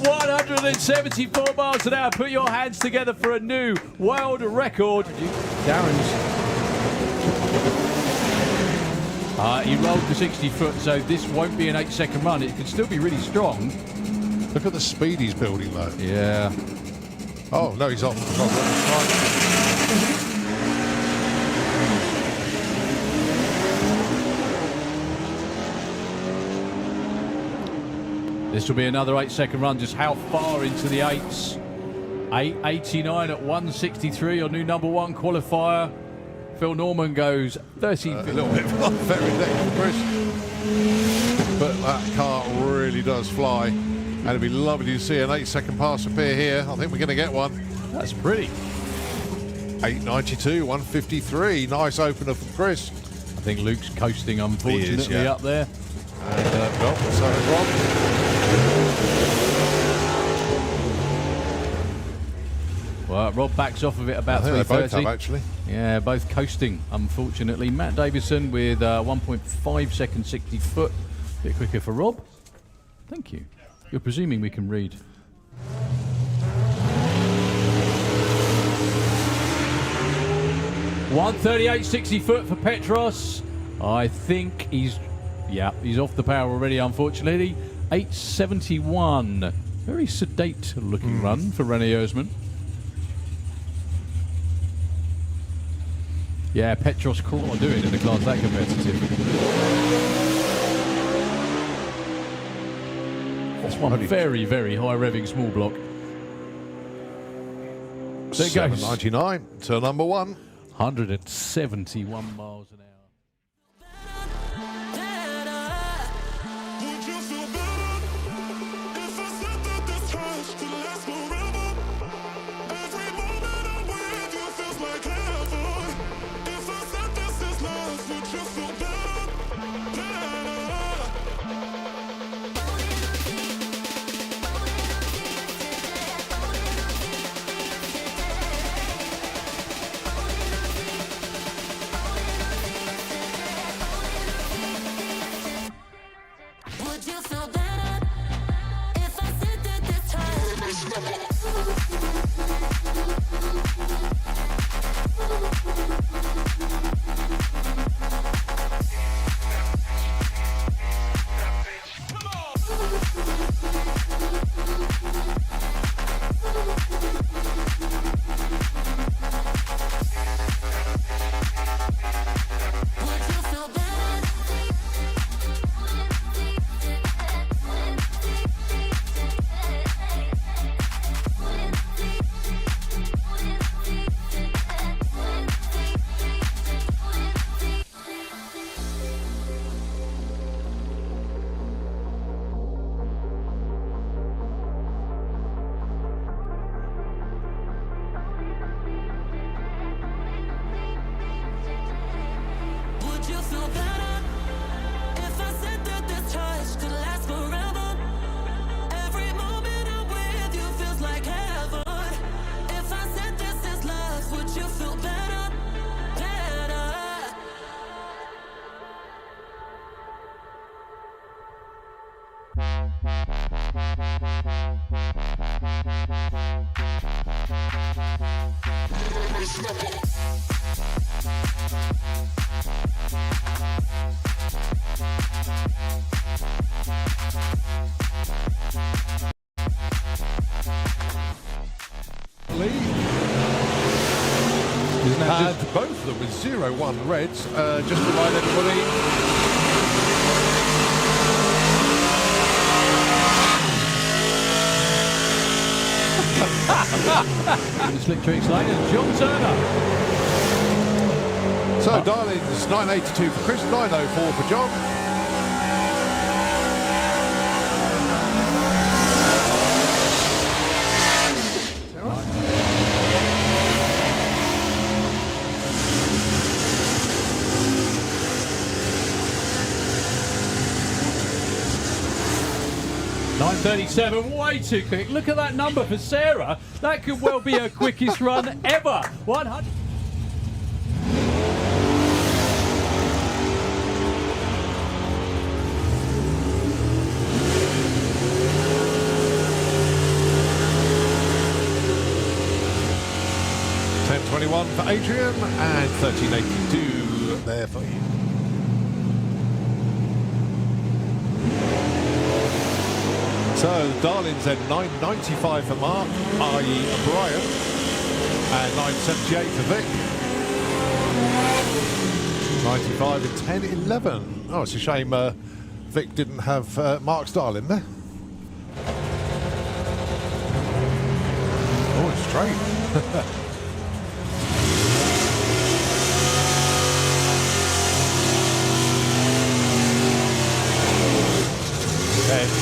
174 miles an hour. Put your hands together for a new world record. Darren's. He rolled the 60 foot, so this won't be an 8-second run. It could still be really strong. Look at the speed he's building, though. Yeah. Oh, no, he's off. This will be another 8-second run. Just how far into the 8s? 889 at 163. Your new number 1 qualifier. Phil Norman goes 13. A little bit very next, Chris. But that car really does fly. And it'd be lovely to see an 8-second pass appear here. I think we're going to get one. That's pretty. 892, 153. Nice opener from Chris. I think Luke's coasting, unfortunately, He is, yeah. up there. And well, so is Rob. Well, Rob backs off of it about 3:30. They both have, actually. Yeah, both coasting, unfortunately. Matt Davison with 1.5 seconds, 60 foot. A bit quicker for Rob. Thank you. You're presuming we can read. .138, 60 foot for Petros. I think he's off the power already, unfortunately. 871. Very sedate looking run for René Erzman. Yeah, Petros can't do it in a class that competitive. That's one very, very high revving small block. There it goes. 799 to number 1. 171 miles an hour. Would you feel better if I said that this touch could last forever? Every moment I'm with you feels like heaven. If I said this is love, would you feel better? Would you feel better if I said that this Would you feel better? Would you feel better if I said that this touch could last forever? Every moment I'm with you feels like heaven. If I said this is love, would you feel better? Better. Isn't that And both of them with 0-1 reds. Just to remind everybody, the slick tricks lane is John Turner. so Darlings 982 for Chris, 904 for John. .937, way too quick. Look at that number for Sarah. That could well be her quickest run ever. 100. .1021 for Adrian and 1382 there for you. So the Darlings then 995 for Mark, i.e. Brian, and 978 for Vic. 95 and 1011. Oh, it's a shame Vic didn't have Mark's Darling there. Oh, it's straight.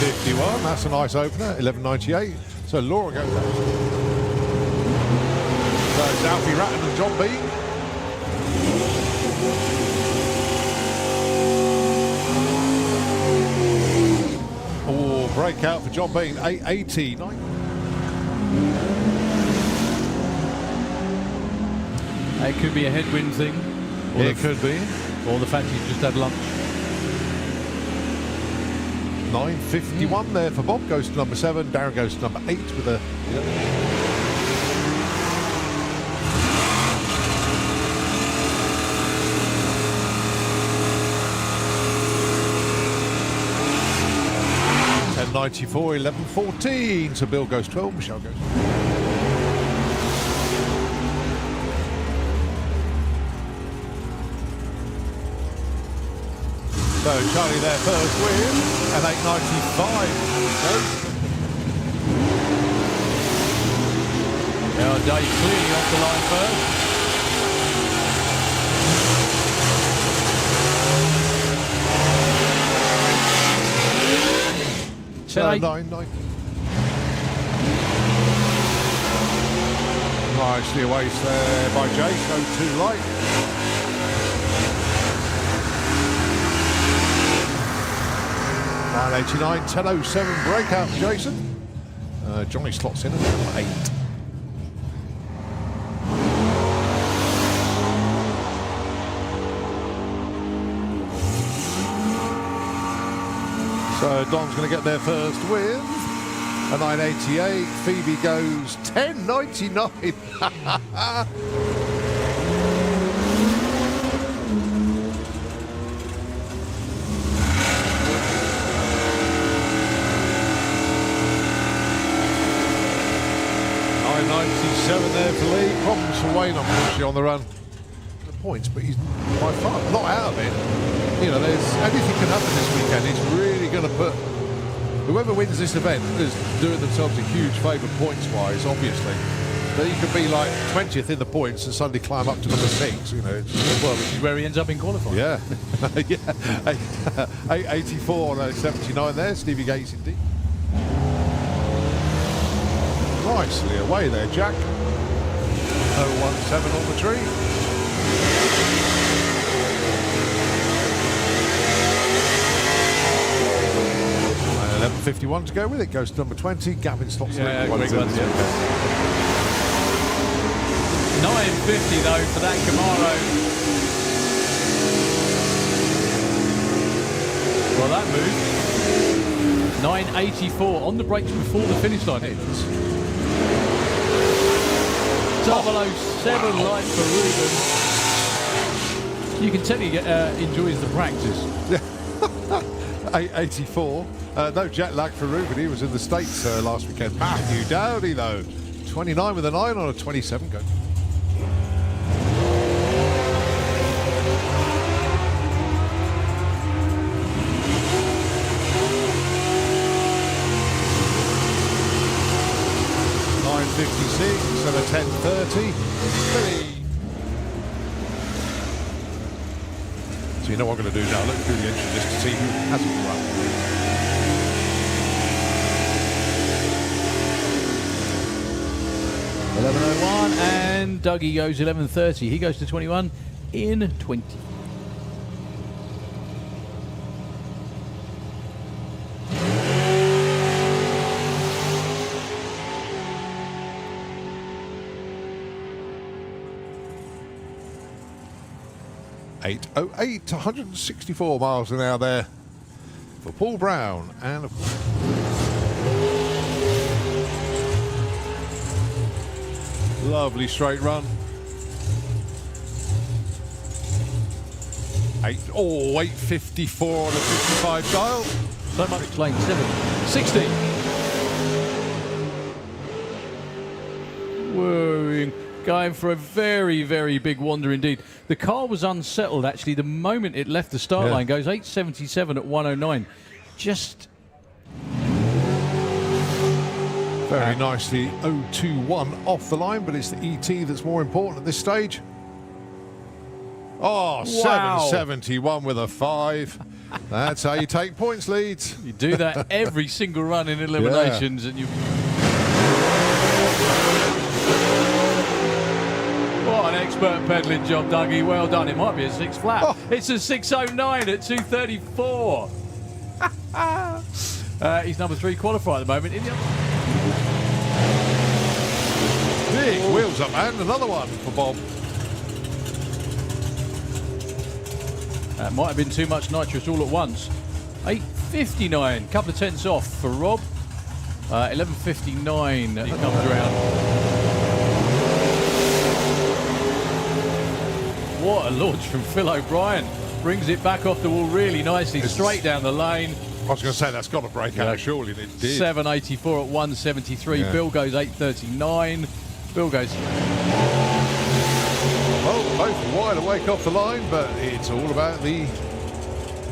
1051, that's a nice opener. 1198. So Laura goes out. So it's Alfie Ratton and John Bean. Oh, breakout for John Bean. 880. It could be a headwind thing. Or It could be. Or the fact he's just had lunch. 951 there for Bob. Goes to number 7. Darren goes to number 8 with a... .1094, 1114. So Bill goes 12. Michelle goes... So Charlie there first win, and 895. Now Dave clearly off the line first. So 990. Nicely away there by Jay, so too light. .989, 1007 breakout for Jason. Johnny slots in at number 8. So Don's going to get there first with a 988. Phoebe goes 1099. $9.97 there for Lee. Problems for Wayne, unfortunately, on the run. The points, but he's by far not out of it. You know, there's anything can happen this weekend. He's really going to put whoever wins this event is doing themselves a huge favour points-wise. Obviously, that he could be like 20th in the points and suddenly climb up to number 6. You know, well, which is where he ends up in qualifying. Yeah, yeah. 884 on 79 there. Stevie Gates indeed. Nicely away there, Jack. 017 on the tree. 11.51 to go with it. Goes to number 20. Gavin stops yeah, great ones, yeah. 9.50 though for that Camaro. Well, that moved. 9.84 on the brakes before the finish line hits. 007 light for Ruben. You can tell he enjoys the practice. 884. No jet lag for Ruben. He was in the States last weekend. Matthew Dowdy, though. 29 with a 9 on a 27 go. .56 and a 10.30. Billy. So you know what I'm going to do now? Look through the entry list to see who hasn't run. .11.01 and Dougie goes 11.30. He goes to 21 in 20. .808, 164 miles an hour there for Paul Brown. And lovely straight run. 8.54 on a 55 dial. So much lane 7.60. Whoa, going for a very, very big wander indeed. The car was unsettled actually the moment it left the start line. Goes 8.77 at 109. Just very nicely 021 off the line, but it's the ET that's more important at this stage. Oh, wow. 771 with a 5. That's how you take points leads. You do that every single run in eliminations, and you. What an expert pedaling job, Dougie. Well done. It might be a 6 flat. Oh. It's a 609 at 234. He's number 3 qualifier at the moment. In the Big wheels up, and another one for Bob. That might have been too much nitrous all at once. 8.59, couple of tenths off for Rob. 11.59 he comes around. What a launch from Phil O'Brien. Brings it back off the wall really nicely, straight down the lane. I was going to say, that's got to break out, surely, and it did. 7.84 at 173. Yeah. Bill goes 8.39. Bill goes. Well, both wide awake off the line, but it's all about the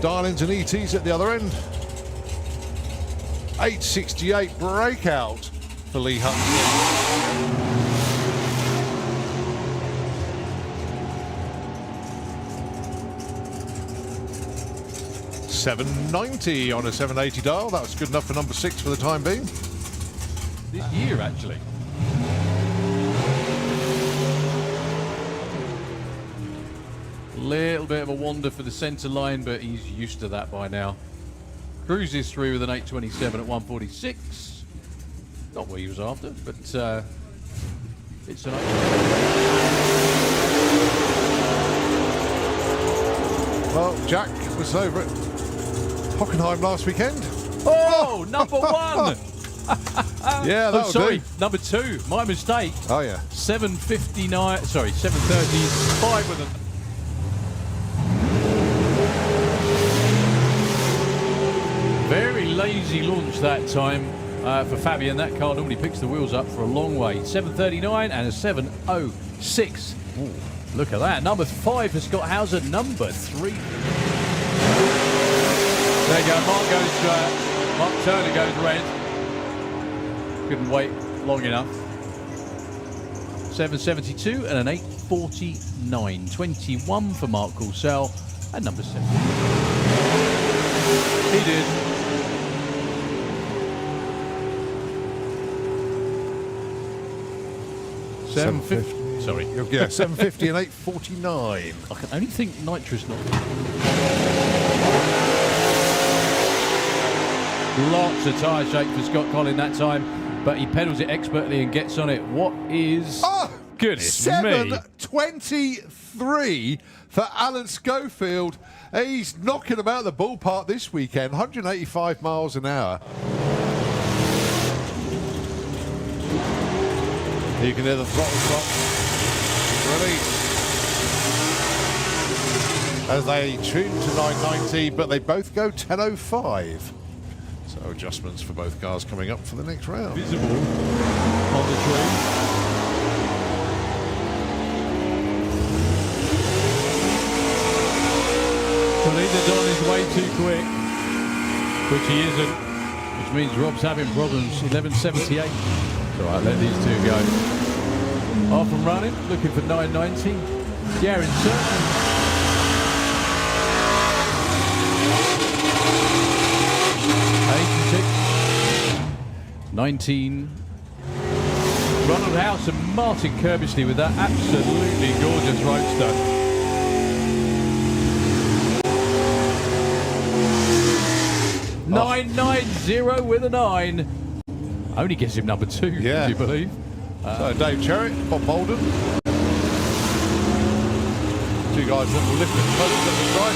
darlings and ETs at the other end. 8.68 breakout for Lee Hunt. 790 on a 780 dial. That was good enough for number 6 for the time being. This year, actually. Little bit of a wander for the centre line, but he's used to that by now. Cruises through with an 827 at 146. Not what he was after, but it's an 8. Well, Jack was over at Hockenheim last weekend. Oh, number 1. Yeah, that'll sorry, do. number 2. My mistake. Oh, yeah. 7:59. Sorry, 7:35 with them. Very lazy launch that time for Fabian. That car normally picks the wheels up for a long way. 7:39 and a 7:06. Ooh, look at that. Number 5 for Scott Hauser. Number 3. There you go. Mark Turner goes red. Couldn't wait long enough. 7:72 and an 8:49. 21 for Mark Coulsell and number 7. He did. Sorry. Yeah, 7:50 and 8:49. I can only think nitrous not. Lots of tyre shake for Scott Collin that time, but he pedals it expertly and gets on it. What is... Oh, goodness me. 7:23 for Alan Schofield. He's knocking about the ballpark this weekend, 185 miles an hour. You can hear the throttle drop. Release. As they tune to 990, but they both go 10:05. So adjustments for both cars coming up for the next round. Visible on the train. Selena Don is way too quick, which he isn't, which means Rob's having problems. 11:78. All right, let these two go. Off and running, looking for 990. Darren Certain. 19. Ronald House and Martin Kirbysley with that absolutely gorgeous roadster. Oh. 990 with a 9. Only gives him number 2, yeah. Would you believe? So Dave Cherritt, Bob Bolden. 2 guys that will lift it close at the strike.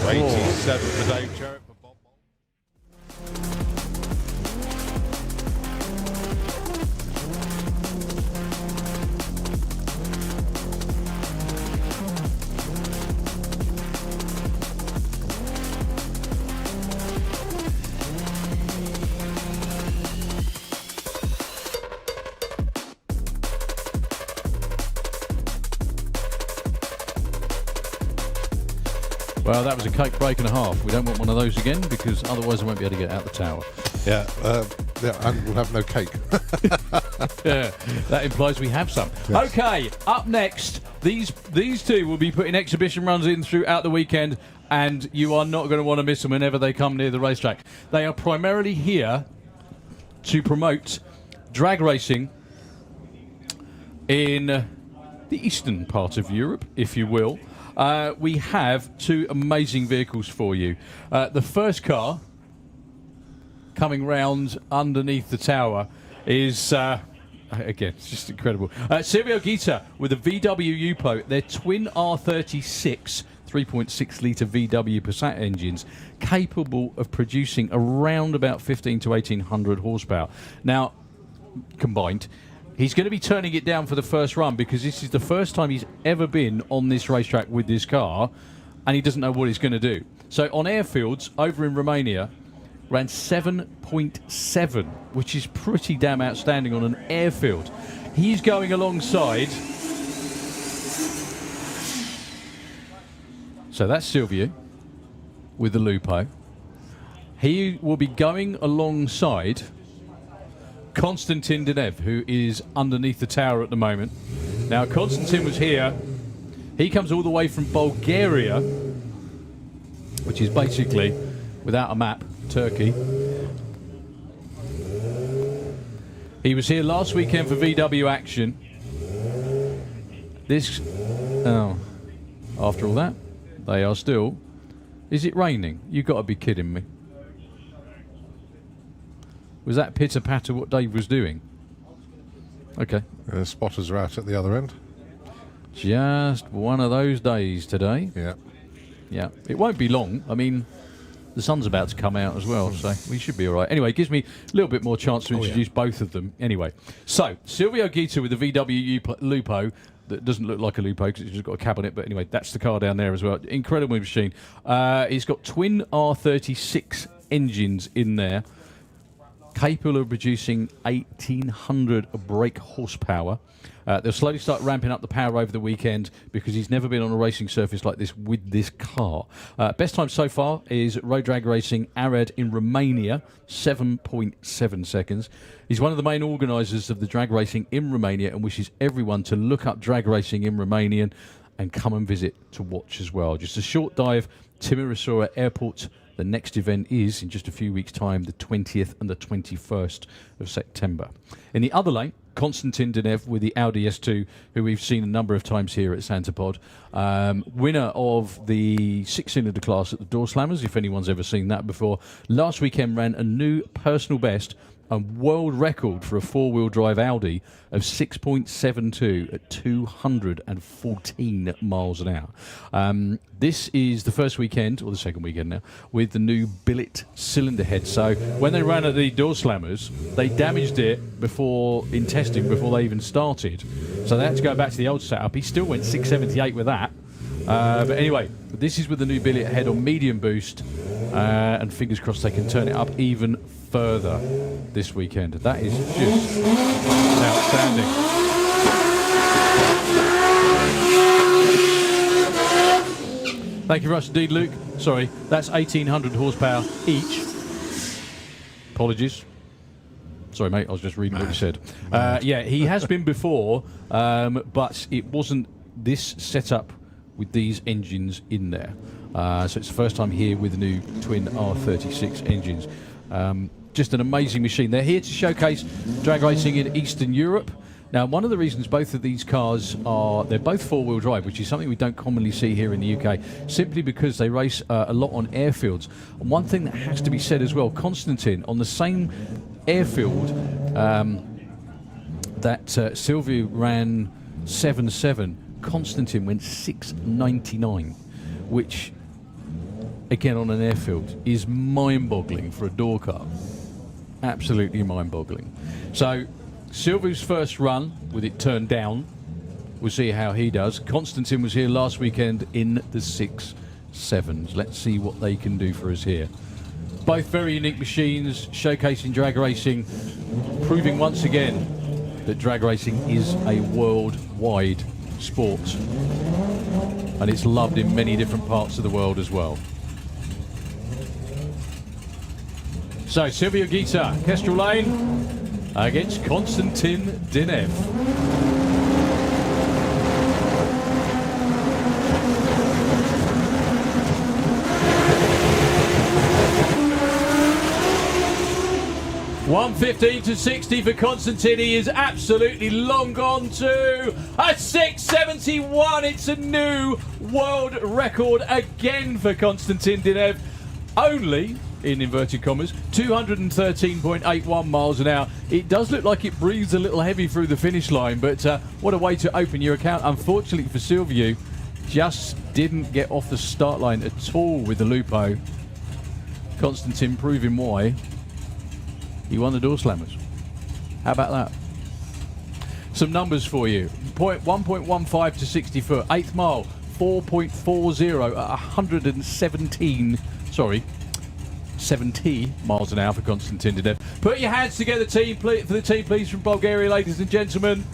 87 for Dave Cherritt for Bob Bolden. Well, that was a cake break and a half. We don't want one of those again because otherwise I won't be able to get out the tower. Yeah, and we'll have no cake. Yeah, that implies we have some. Yes. Okay, up next, these two will be putting exhibition runs in throughout the weekend, and you are not going to want to miss them whenever they come near the racetrack. They are primarily here to promote drag racing in the eastern part of Europe, if you will. We have 2 amazing vehicles for you. The first car coming round underneath the tower is, again, it's just incredible. Silvio Guita with a VW Upo. They're twin R36 3.6 litre VW Passat engines capable of producing around about 15 to 1800 horsepower. Now, combined. He's going to be turning it down for the first run because this is the first time he's ever been on this racetrack with this car, and he doesn't know what he's going to do. So on airfields over in Romania, ran 7.7, which is pretty damn outstanding on an airfield. He's going alongside. So that's Silvio with the Lupo. He will be going alongside Konstantin Denev, who is underneath the tower at the moment. Now, Konstantin was here. He comes all the way from Bulgaria, which is basically, without a map, Turkey. He was here last weekend for VW Action. This... Oh. After all that, they are still... Is it raining? You've got to be kidding me. Was that pitter-patter what Dave was doing? Okay. The spotters are out at the other end. Just one of those days today. Yeah. Yeah, it won't be long. I mean, the sun's about to come out as well, so we should be all right. Anyway, it gives me a little bit more chance to introduce both of them. Anyway, so Silvio Guida with the VW Lupo. That doesn't look like a Lupo because it's just got a cab on it, but anyway, that's the car down there as well. Incredible machine. It's got twin R36 engines in there, capable of producing 1,800 brake horsepower. They'll slowly start ramping up the power over the weekend because he's never been on a racing surface like this with this car. Best time so far is Road Drag Racing Arad in Romania, 7.7 seconds. He's one of the main organisers of the drag racing in Romania and wishes everyone to look up drag racing in Romanian and come and visit to watch as well. Just a short dive, Timișoara Airport. The next event is, in just a few weeks' time, the 20th and the 21st of September. In the other lane, Konstantin Dinev with the Audi S2, who we've seen a number of times here at Santa Pod. Winner of the six-cylinder class at the Door Slammers, if anyone's ever seen that before. Last weekend ran a new personal best and world record for a four-wheel drive Audi of 6.72 at 214 miles an hour. This is the first weekend, or the second weekend now, with the new billet cylinder head. So when they ran at the Door Slammers, they damaged it before in testing before they even started. So they had to go back to the old setup. He still went 678 with that. But anyway, this is with the new billet head on medium boost, and fingers crossed they can turn it up even further this weekend. That is just outstanding. Thank you very much indeed, Luke. Sorry, that's 1,800 horsepower each. Apologies. Sorry, mate, I was just reading what you said. Yeah, he has been before, but it wasn't this setup with these engines in there. So it's the first time here with the new twin R36 engines. Just an amazing machine. They're here to showcase drag racing in Eastern Europe. Now, one of the reasons both of these cars they're both four-wheel drive, which is something we don't commonly see here in the UK, simply because they race a lot on airfields. And one thing that has to be said as well, Konstantin, on the same airfield that Silvio ran 7.7, Konstantin went 6.99, which, again, on an airfield, is mind-boggling for a door car. Absolutely mind-boggling. So, Silvio's first run with it turned down. We'll see how he does. Konstantin was here last weekend in the 6.7s. Let's see what they can do for us here. Both very unique machines, showcasing drag racing, proving once again that drag racing is a worldwide sport. And it's loved in many different parts of the world as well. So, Silvio Guida, Kestrel Lane, against Konstantin Dinev. .115 to 60 for Konstantin. He is absolutely long gone to a 6.71. It's a new world record again for Konstantin Dinev. Only, in inverted commas, 213.81 miles an hour. It does look like it breathes a little heavy through the finish line, but what a way to open your account. Unfortunately for Silvio, just didn't get off the start line at all with the Lupo. Konstantin proving why he won the Door Slammers. How about that? Some numbers for you. 1.15 to 60 foot. 8th mile, 4.40 at 70 miles an hour for Konstantin Dinev. Put your hands together, team, for the team, please, from Bulgaria, ladies and gentlemen.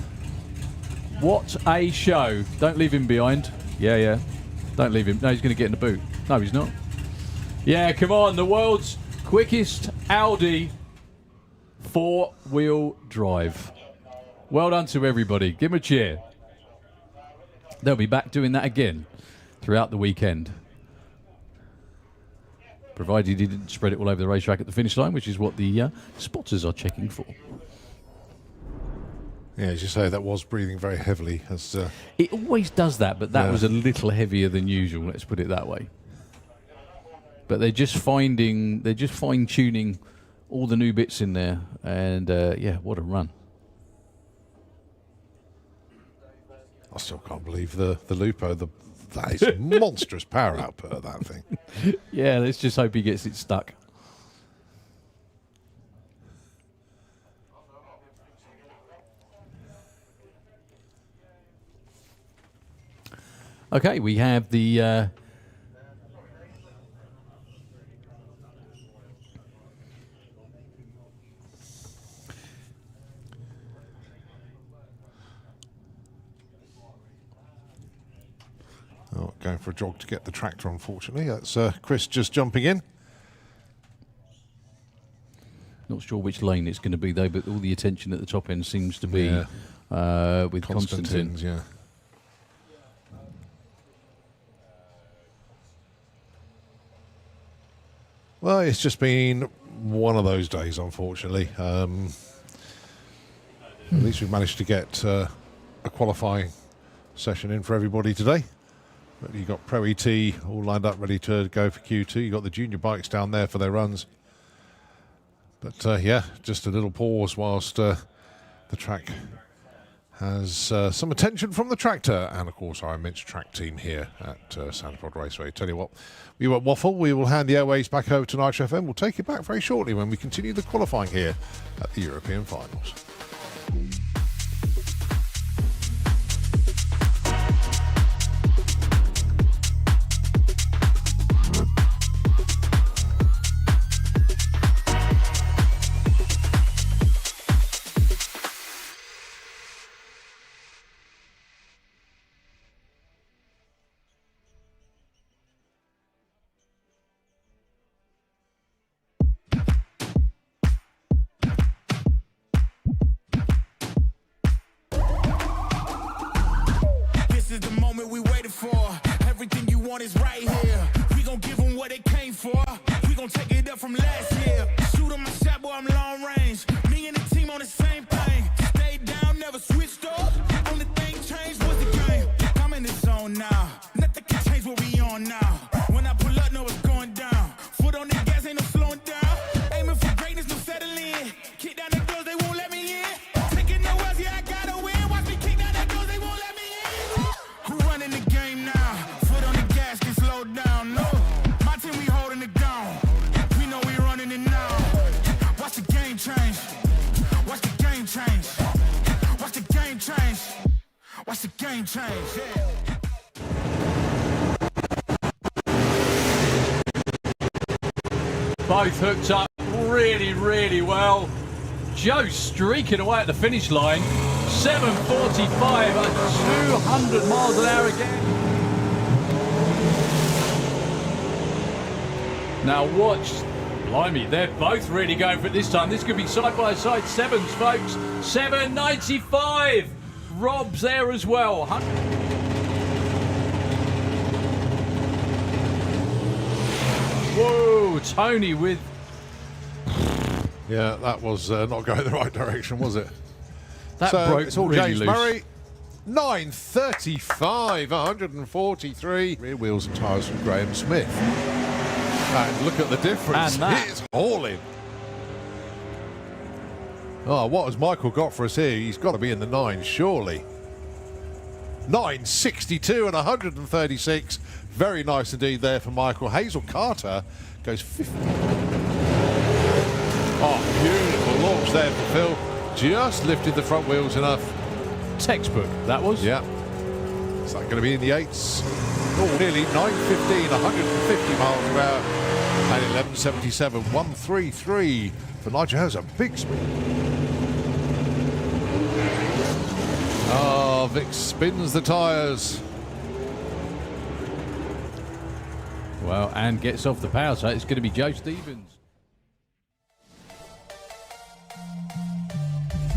What a show. Don't leave him behind. Yeah. Don't leave him. No, he's going to get in the boot. No, he's not. Yeah, come on. The world's quickest Audi four-wheel drive. Well done to everybody. Give him a cheer. They'll be back doing that again throughout the weekend, provided he didn't spread it all over the racetrack at the finish line, which is what the spotters are checking for. Yeah, as you say, that was breathing very heavily. As it always does that, but that was a little heavier than usual, let's put it that way. But they're just fine-tuning all the new bits in there, and yeah, what a run. I still can't believe the Lupo. That is monstrous power output of that thing. Yeah, let's just hope he gets it stuck. Okay, we have the Going for a jog to get the tractor, unfortunately. That's Chris just jumping in. not sure which lane it's going to be though, but all the attention at the top end seems to be with Constantine. Yeah. Well, it's just been one of those days, unfortunately. At least we've managed to get a qualifying session in for everybody today. But you've got Pro ET all lined up, ready to go for Q2. You've got the junior bikes down there for their runs. But yeah, just a little pause whilst the track has some attention from the tractor and, of course, our immense track team here at Santa Pod Raceway. Tell you what, we won't waffle. We will hand the airways back over to Nitro FM. We'll take it back very shortly when we continue the qualifying here at the European Finals. Is right here. We gon' give them what they came for. We gon' take it up from last year. Shoot 'em my shot, boy, I'm long range. Me and the team on the same thing. Stayed down, never switched up. Only thing changed was the game. I'm in the zone now. Nothing can change what we on now. When I pull up, know it's going down. Foot on the gas, ain't no slowing down. Aiming for greatness, no settling. Kick down the doors, they won't let me in. Taking no else, yeah, I gotta win. Watch me kick down the doors, they won't let me in. Who running the game now? Can slow down, no. My team, we holding it down. We know we running it now. Watch the game change. Watch the game change. Watch the game change. Watch the game change. Yeah. Both hooked up really, really well. Joe streaking away at the finish line. 7:45 at 200 miles an hour again. Now watch, blimey, they're both really going for it this time. This could be side-by-side sevens, folks. 7:95. Rob's there as well. Whoa, Tony with... Yeah, that was not going the right direction, was it? That so broke it's all really James loose. Murray. 9:35, 143. Rear wheels and tyres from Graham Smith. And look at the difference. And that. It's hauling. Oh, what has Michael got for us here? He's got to be in the 9s, surely. 9:62 and 136. Very nice indeed there for Michael. Hazel Carter goes 50. Oh, beautiful launch there for Phil. Just lifted the front wheels enough. Textbook, that was. Yeah. Is that going to be in the 8s? Oh, nearly 9:15, 150 miles per hour. And 11:77, 133 for Nigel. Has a big speed. Oh, Vic spins the tyres. Well, and gets off the power, so it's going to be Joe Stevens.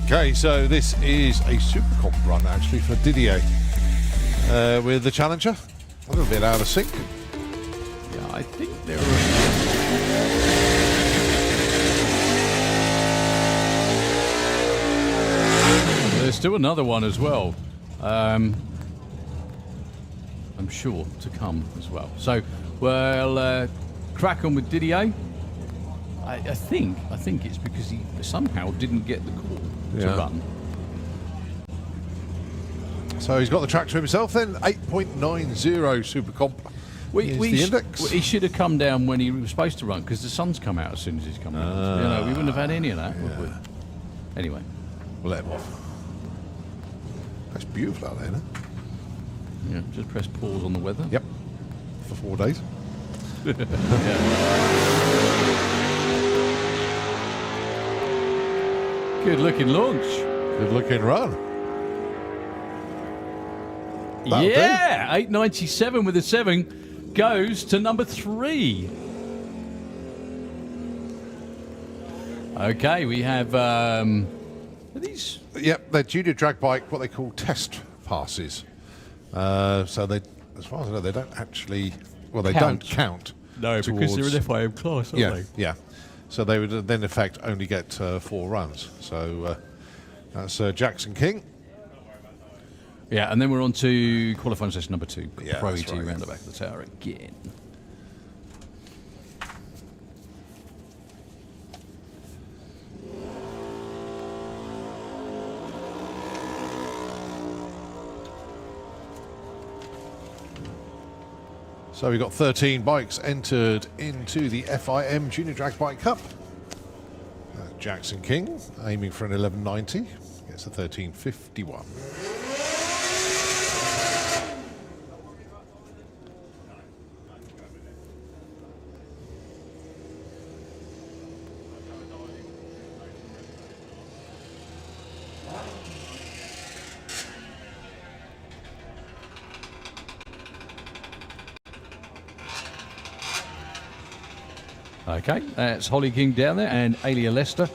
Okay, so this is a super comp run actually for Didier with the Challenger. A little bit out of sync. Yeah, I think there are... There's still another one as well. I'm sure to come as well. So, well, crack on with Didier. I think it's because he somehow didn't get the call to run. So he's got the track to himself then. 8.90 super comp. is the index. He should have come down when he was supposed to run, because the sun's come out as soon as he's come down. You know, we wouldn't have had any of that, would we? Anyway. We'll let him off. That's beautiful out there, isn't it? Yeah, just press pause on the weather. Yep. For 4 days. Good looking launch. Good looking run. That'll Yeah, 897 with a 7 goes to number 3. Okay, we have are these. Yep, they're junior drag bike, what they call test passes. So they, as far as I know, they don't actually. Well, they don't count. No, because they're an FIM class, aren't they? Yeah. So they would then, in effect, only get 4 runs. So that's Jackson King. Yeah, and then we're on to qualifying session number 2. Yeah, Pro that's ET right, round yeah. the back of the tower again. So we've got 13 bikes entered into the FIM Junior Drag Bike Cup. Jackson King aiming for an 1190. Gets a 1351. Okay, that's Holly King down there and Alia Lester.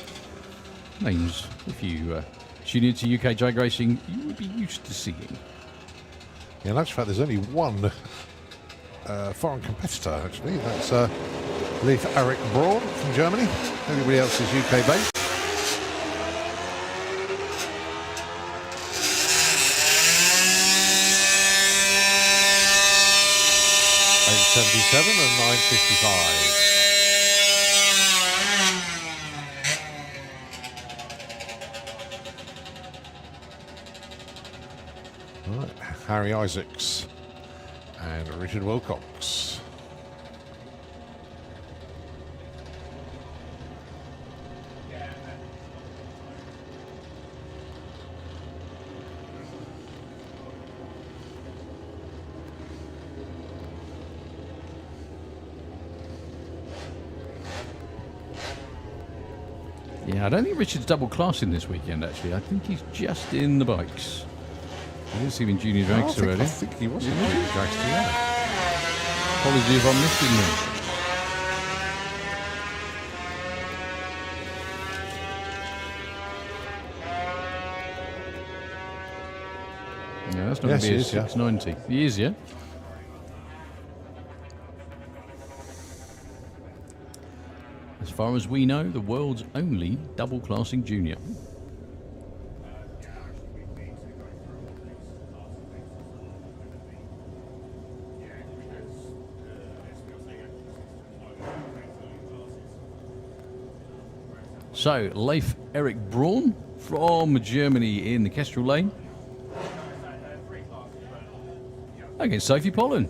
Names, if you tune into UK drag racing, you would be used to seeing. Yeah, in actual fact, there's only one foreign competitor, actually. That's Leif Eric Braun from Germany. Everybody else is UK based. .77 and 955. Right, Harry Isaacs and Richard Wilcox. Yeah, I don't think Richard's double classing this weekend, actually. I think he's just in the bikes. I didn't see him in junior dragster earlier. I think he was in junior dragster, yeah. Apologies if I'm missing him. Yeah, that's not Yes, going to be he a is, yeah. 690. He is, yeah? As far as we know, the world's only double-classing junior. So, Leif Eric Braun from Germany in the Kestrel lane. Against Sophie Pollen.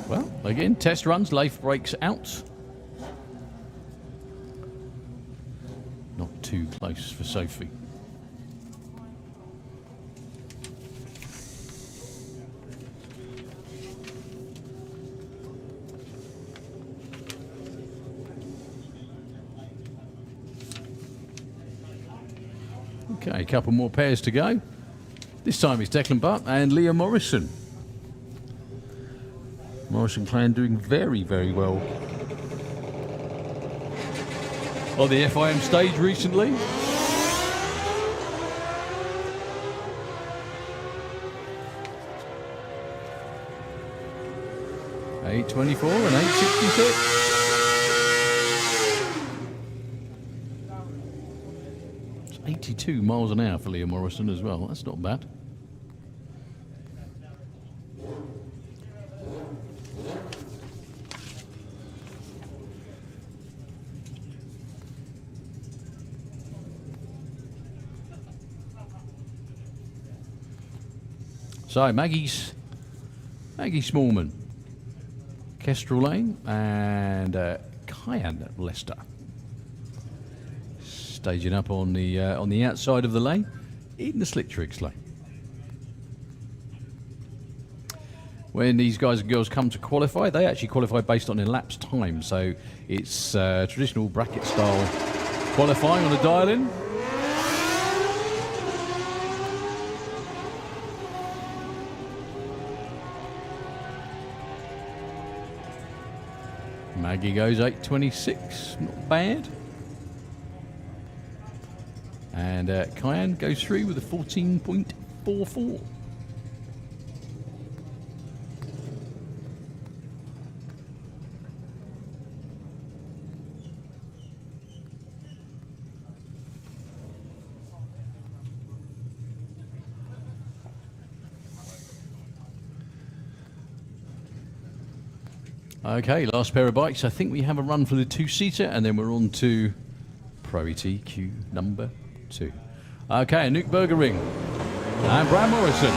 Well, again, test runs. Leif breaks out. Not too close for Sophie. Okay, a couple more pairs to go. This time it's Declan Butt and Leah Morrison. Morrison clan doing very, very well on the FIM stage recently. .824 and 866. 82 miles an hour for Leah Morrison as well. That's not bad. So Maggie Smallman, Kestrel Lane, and Cayenne Leicester. Staging up on the outside of the lane in the slick tricks lane. When these guys and girls come to qualify, they actually qualify based on elapsed time. So it's traditional bracket style qualifying on the dial-in. Maggie goes 8:26, not bad. And Cayenne goes through with a 14.44. Okay, last pair of bikes. I think we have a run for the two-seater, and then we're on to Pro ETQ number 2. Okay, Nuke Bergering and Brad Morrison.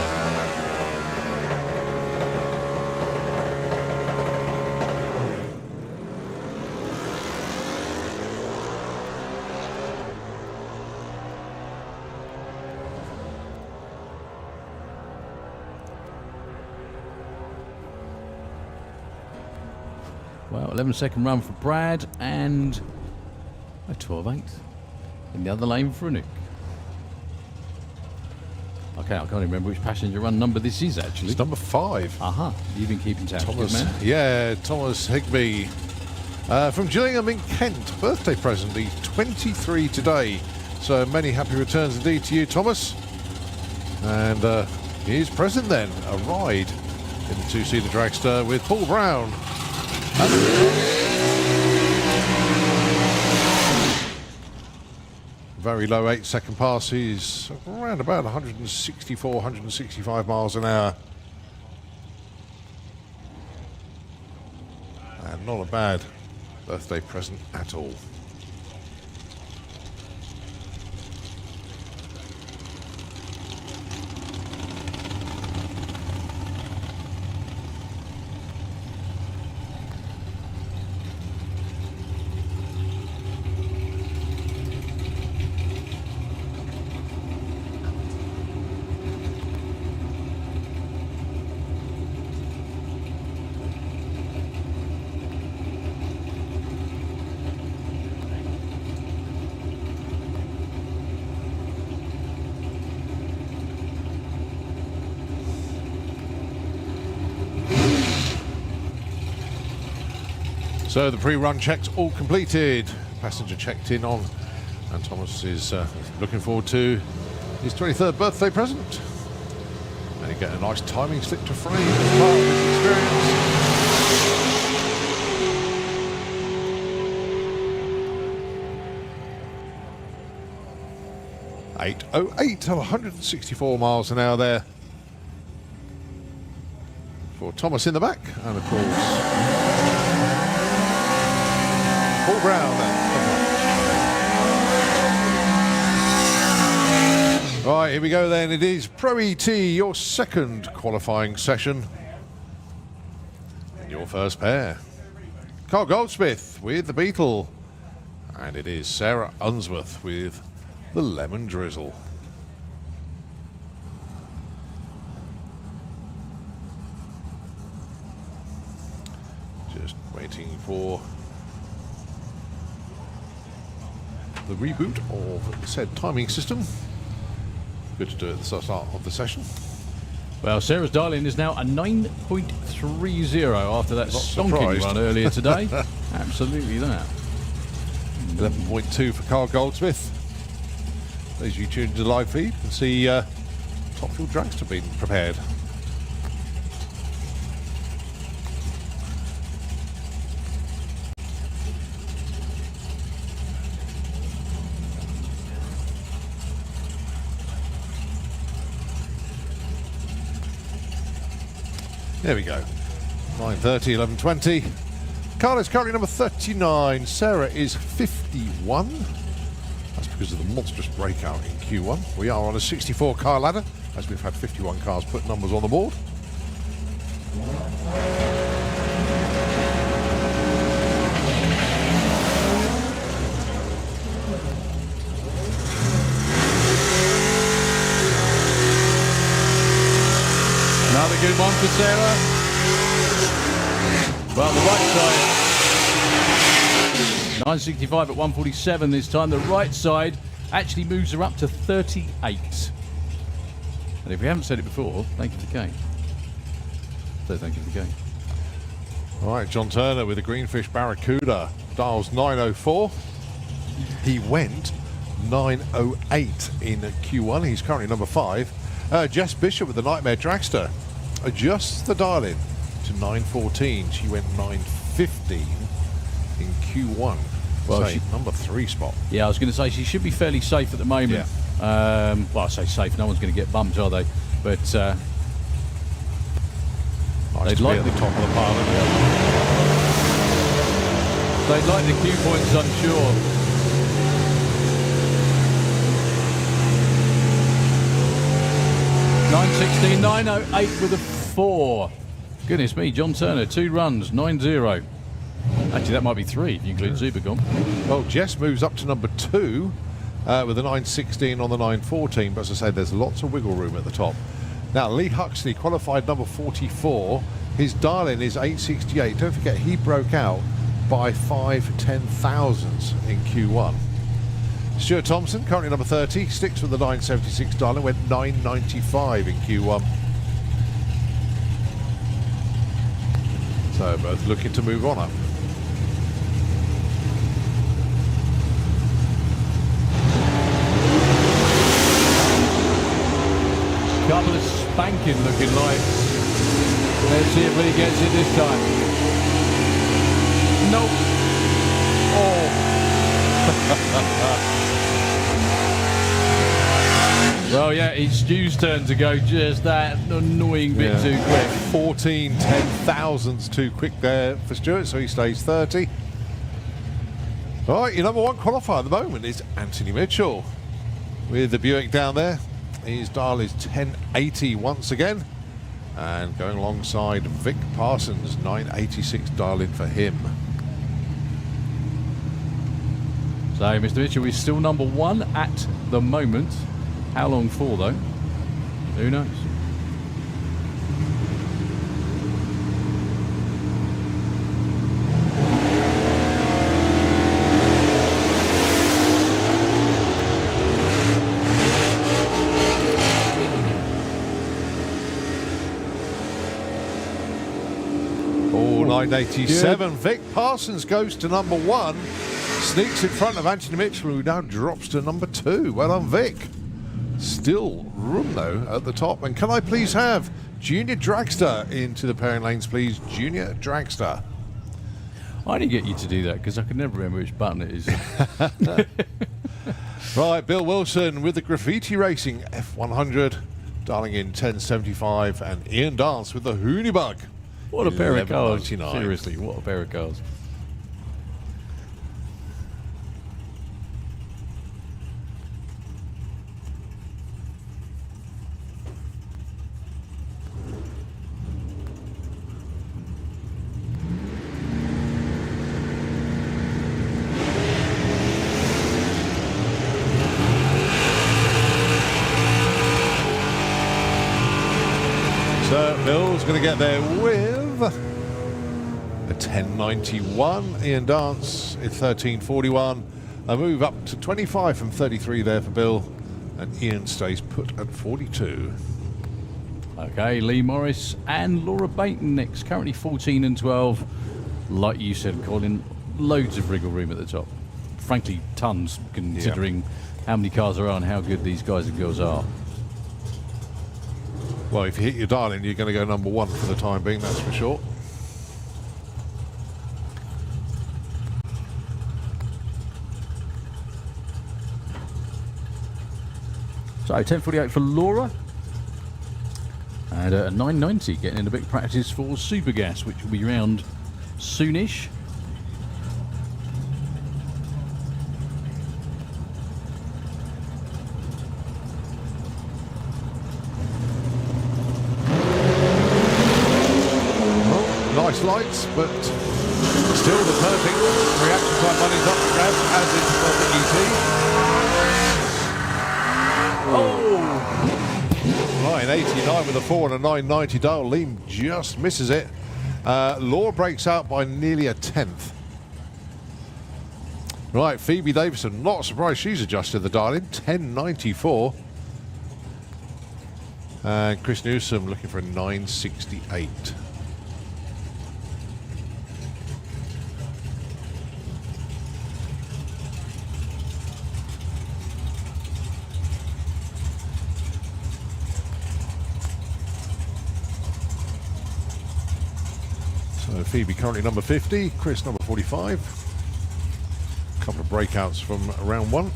Well, 11-second run for Brad and a 12.8 in the other lane for a Nuke. Okay, I can't remember which passenger run number this is actually. It's number 5. Aha, you've been keeping tabs, Thomas, good man. yeah, Thomas Higby from Gillingham in Kent. Birthday present, he's 23 today. So many happy returns indeed to you, Thomas. And here's present then, a ride in the two-seater dragster with Paul Brown. Very low 8-second pass. He's around about 164, 165 miles an hour. And not a bad birthday present at all. So the pre-run checks all completed. Passenger checked in on, and Thomas is looking forward to his 23rd birthday present. And you get a nice timing slip to frame as part of this experience. 8:08 to 164 miles an hour there for Thomas in the back, and of course Paul Brown then. Right, here we go then. It is Pro ET, your second qualifying session. And your first pair. Carl Goldsmith with the Beetle. And it is Sarah Unsworth with the Lemon Drizzle. Just waiting for the reboot of said timing system. Good to do it at the start of the session. Well, Sarah's dial-in is now a 9.30 after that stonking surprised. run earlier today. Absolutely that. 11.2 for Carl Goldsmith. Those you tuned to the live feed can see Top Fuel Dragster being prepared. There we go. 9:30, 11:20. Carl is currently number 39. Sarah is 51. That's because of the monstrous breakout in Q1. We are on a 64 car ladder as we've had 51 cars put numbers on the board. Another good one for Sarah. Well, the right side. 965 at 147 this time. The right side actually moves her up to 38. And if we haven't said it before, thank you for the game. So thank you for the game. All right, John Turner with the Greenfish Barracuda. Dials 904. He went 908 in Q1. He's currently number 5. Jess Bishop with the Nightmare Dragster adjusts the dial-in to 914. She went 915 in Q1. Well, Say, number 3 spot. Yeah, I was going to say she should be fairly safe at the moment. Yeah. Well, I say safe. No one's going to get bumped, are they? But Nice they'd to like be at the top of the pile. they'd like the Q points, I'm sure. .916, 908 with a 4. Goodness me, John Turner, 2 runs, 9-0. Actually, that might be 3 if you include Zubicon. Well, Jess moves up to number 2 with a 916 on the 914. But as I say, there's lots of wiggle room at the top. Now, Lee Huxley qualified number 44. His dial-in is 868. Don't forget, he broke out by 5 10,000ths in Q1. Stuart Thompson, currently number 30, sticks with the 976 dial-in, went 995 in Q1. So both looking to move on up. Couple of spanking looking lights. Let's see if he gets it this time. Nope. Oh. Well, yeah, it's Stu's turn to go just that annoying bit too quick. 14 10,000ths too quick there for Stuart, so he stays 30. All right, your number 1 qualifier at the moment is Anthony Mitchell with the Buick down there. His dial is 1080 once again, and going alongside Vic Parsons, 986 dial in for him. So Mr. Mitchell is still number 1 at the moment. How long for though? Who knows? Oh, 987. Vic Parsons goes to number 1, sneaks in front of Anthony Mitchell, who now drops to number 2. Well done, Vic. Still room though at the top. And can I please have Junior Dragster into the pairing lanes, please? Junior Dragster. I didn't get you to do that because I can never remember which button it is. Right, Bill Wilson with the Graffiti Racing F100, dialing in 1075, and Ian Dance with the Hoonybug. What a pair of cars. 11.99. Seriously, what a pair of cars. So Bill's going to get there with a 1091. Ian Dance in 1341. A move up to 25 from 33 there for Bill. And Ian stays put at 42. Okay, Lee Morris and Laura Baton next. Currently 14 and 12. Like you said, Colin, loads of wriggle room at the top. Frankly, tons, considering how many cars there are and how good these guys and girls are. Well, if you hit your dial-in, you're going to go number 1 for the time being, that's for sure. So 10:48 for Laura. And a 990 getting in a bit of practice for Supergas, which will be round soonish. nice lights, but still the perfect reaction time money's up for grabs, as is the perfect ET. Right, 89 with a 4 and a 990 dial. Liam just misses it. Law breaks out by nearly a tenth. Right, Phoebe Davison, not surprised she's adjusted the dial in, 1094. And Chris Newsom looking for a 968. So Phoebe currently number 50, Chris number 45. A couple of breakouts from round one.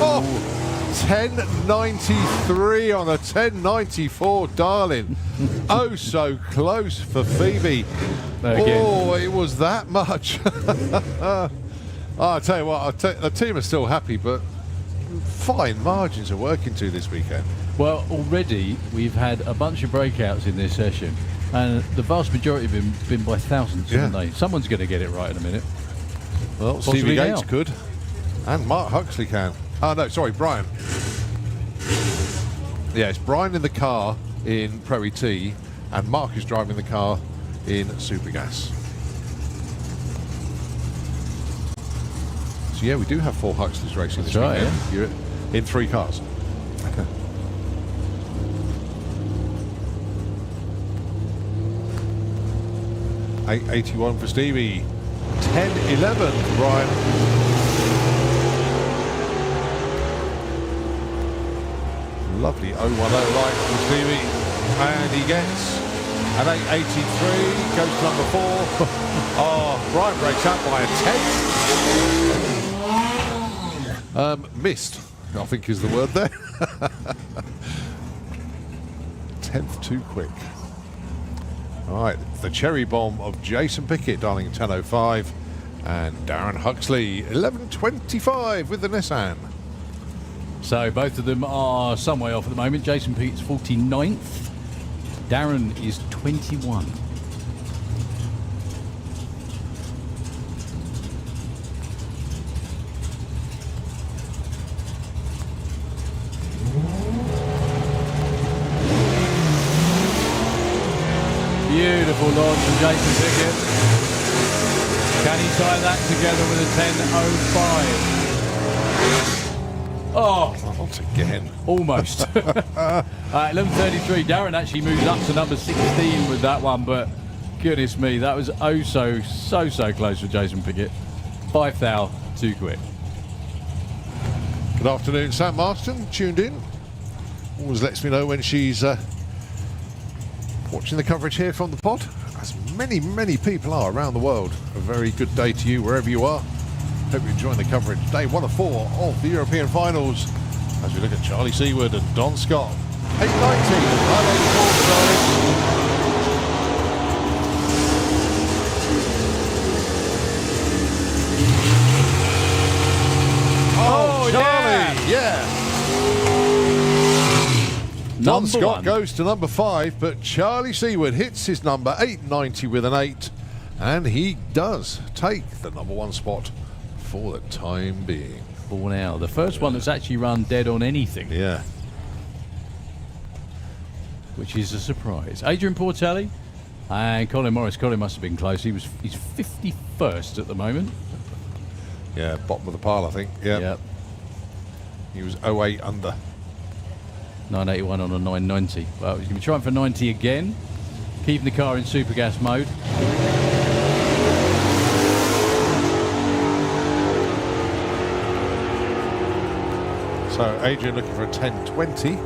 Oh, 1093 on a 1094, darling. Oh, so close for Phoebe. Again. Oh, it was that much. I'll tell you what, the team are still happy, but fine margins are working to this weekend. Well, already we've had a bunch of breakouts in this session, and the vast majority have been by thousands, haven't they? Someone's going to get it right in a minute. Well, Possibly Stevie Gates now. could, and Mark Huxley can. Oh, no, sorry, Brian. Yeah, it's Brian in the car in Pro ET, and Mark is driving the car in Supergas. So, yeah, we do have 4 Huxleys racing this That's right, weekend. You're in 3 cars. 881 for Stevie. 1011 for Brian. Lovely 010 light from Stevie. And he gets an 883. Goes to number 4. Oh, Brian breaks up by a 10th. Missed, I think is the word there. 10th too quick. All right, the cherry bomb of Jason Pickett, darling, 1005, and Darren Huxley, 1125 with the Nissan. So both of them are some way off at the moment. Jason Pickett's 49th. Darren is 21. Beautiful launch from Jason Pickett. Can he tie that together with a 10.05? Oh, Not again. almost. 11.33. Darren actually moves up to number 16 with that one, but goodness me, that was so close for Jason Pickett. 5 thou too quick. Good afternoon, Sam Marston, tuned in. Always lets me know when she's watching the coverage here from the pod, as many people are around the world. A very good day to you wherever you are. Hope you're enjoying the coverage. Day 1 of 4 of the European finals as we look at Charlie Seward and Don Scott. 890, 984, Charlie, yeah. Don Number Scott 1. goes to number 5, but Charlie Seward hits his number 890 with an 8, and he does take the number 1 spot for the time being. Ball now. The first one that's actually run dead on anything, Yeah. which is a surprise. Adrian Portelli and Colin Morris. Colin must have been close. He's 51st at the moment. Yeah, bottom of the pile, I think. Yeah. Yep. He was 08 under. 981 on a 990. Well, he's going to be trying for 90 again. Keeping the car in super gas mode. So Adrian looking for a 1020.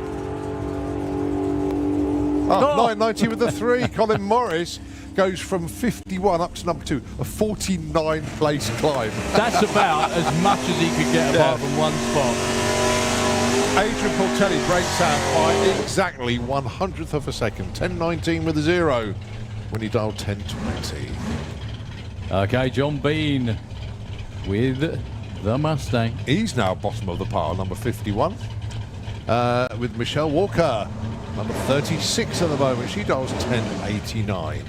Oh, 990 with the 3. Colin Morris goes from 51 up to number 2. A 49 place climb. That's about as much as he could get apart from one spot. Adrian Portelli breaks out by exactly 100th of a second. 10.19 with a 0 when he dialed 10.20. Okay, John Bean with the Mustang. He's now bottom of the pile, number 51. With Michelle Walker, number 36 at the moment. She dials 10.89.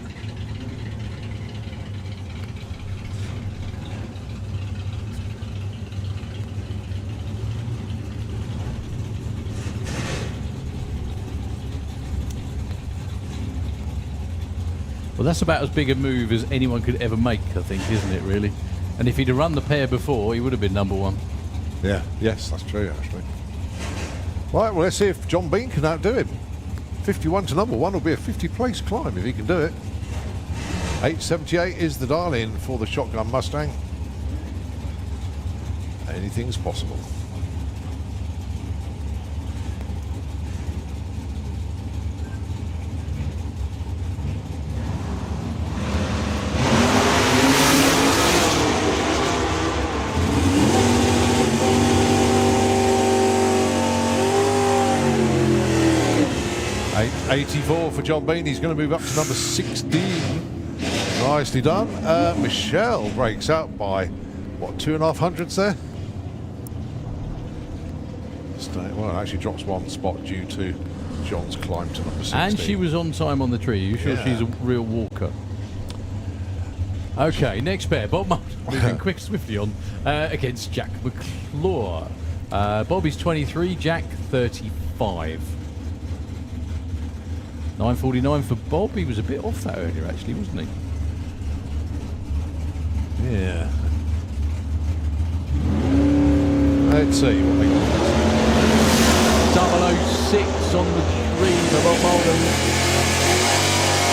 Well, that's about as big a move as anyone could ever make, I think, isn't it, really? And if he'd have run the pair before, he would have been number one. Yeah, yes, that's true, actually. Right, well, let's see if John Bean can outdo him. 51 to number one will be a 50-place climb if he can do it. 8.78 is the dial-in for the Shotgun Mustang. Anything's possible. .84 for John Bean. He's going to move up to number 16. Nicely done. Michelle breaks out by, what, 2.5 hundredths there? Well, it actually drops one spot due to John's climb to number 16. And she was on time on the tree. Are you sure she's a real walker? Okay, next pair. Bob Moulton moving quick, swiftly on against Jack McClure. Bobby's 23, Jack 35. 9.49 for Bob. He was a bit off that earlier, actually, wasn't he? Yeah. Let's see what they got. 006 on the tree for Bob Moulton.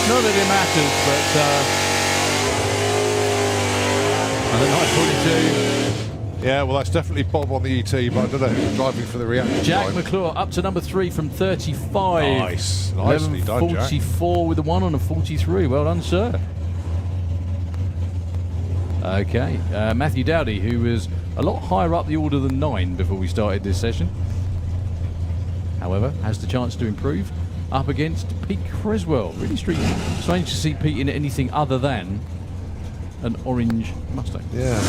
Not that it matters, but and a 9.42. Yeah, well, that's definitely Bob on the ET, but I don't know who's driving for the reaction Jack time. McClure up to number 3 from 35. Nice. Nicely done, Jack. 44 with a 1 on a 43. Well done, sir. Okay, Matthew Dowdy, who was a lot higher up the order than 9 before we started this session. However, has the chance to improve up against Pete Creswell. Really strange to see Pete in anything other than an orange Mustang. Yeah.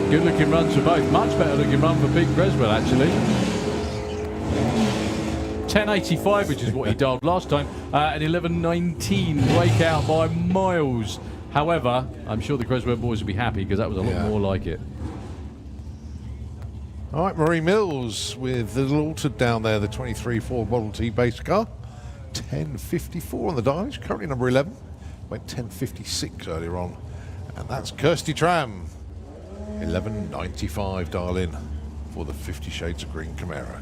Good looking runs for both. Much better looking run for Pete Creswell, actually. 10.85, which is what he dialed last time, and 11.19 breakout by miles. However, I'm sure the Creswell boys will be happy because that was a lot more like it. All right, Marie Mills with the little altered down there, the 23 Ford Model T base car. 10.54 on the dial. She's currently number 11. Went 10.56 earlier on. And that's Kirsty Tram. 11.95 dial in for the 50 Shades of Green Camaro.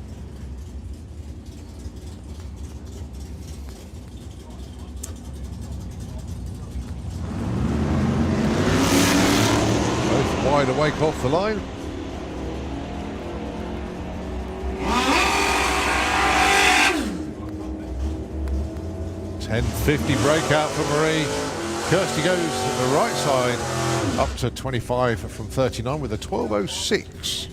Both wide awake off the line. .10.50 breakout for Marie. Kirsty goes to the right side up to 25 from 39 with a 12.06.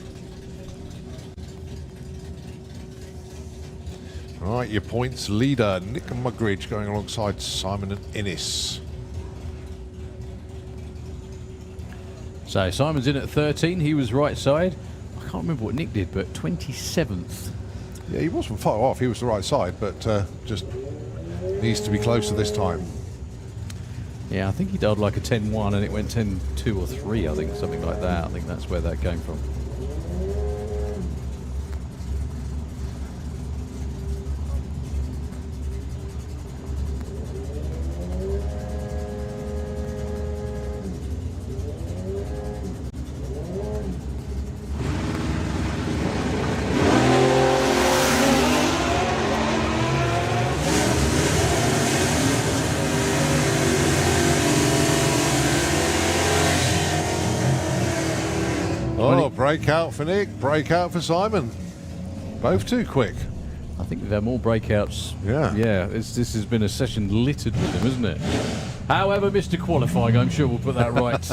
Right, your points leader, Nick Mugridge, going alongside Simon and Innes. So Simon's in at 13. He was right side. I can't remember what Nick did, but 27th. Yeah, he wasn't far off. He was the right side, but just needs to be closer this time. Yeah, I think he dialed like a 10.1 and it went 10.2 or 3, I think, something like that. I think that's where that came from. breakout for Nick, breakout for Simon. Both too quick. I think we've had more breakouts. Yeah. Yeah, this has been a session littered with them, isn't it? However, Mr. Qualifying, I'm sure we'll put that right.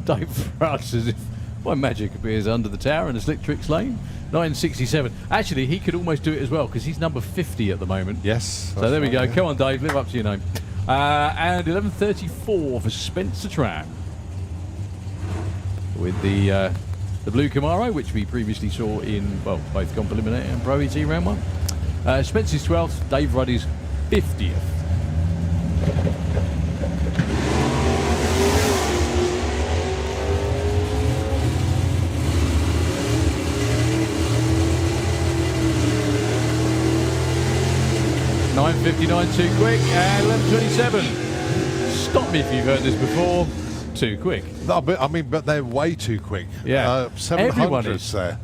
Dave Frost as if by magic appears under the tower in the Slick Tricks lane. 967. Actually, he could almost do it as well because he's number 50 at the moment. Yes. So there we go. Yeah. Come on, Dave, live up to your name. And 11:34 for Spencer Tran with the blue Camaro, which we previously saw in both Comp Eliminator and Pro ET round 1. Spencer's 12th, Dave Ruddy's 50th. .959 too quick, and 11:27. Stop me if you've heard this before. Too quick. No, but they're way too quick. Yeah. 700s there.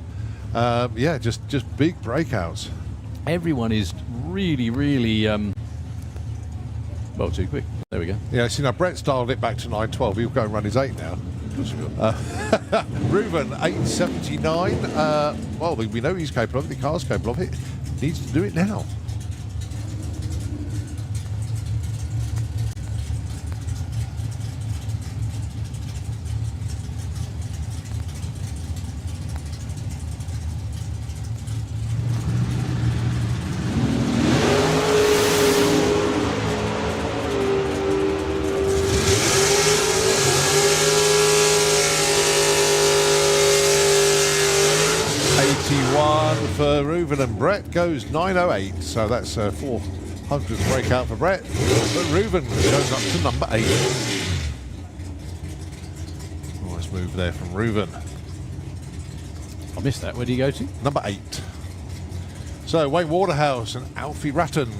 Yeah, just big breakouts. Everyone is really, really too quick. There we go. Yeah, see now Brett's dialed it back to 912. He'll go and run his 8 now. Reuven 879. Well, we know he's capable of it. The car's capable of it. Needs to do it now. For Reuven, and Brett goes 908, so that's a 400th breakout for Brett. But Reuven goes up to number 8. Nice move there from Reuven. I missed that. Where do you go to? Number 8. So Wayne Waterhouse and Alfie Ratton.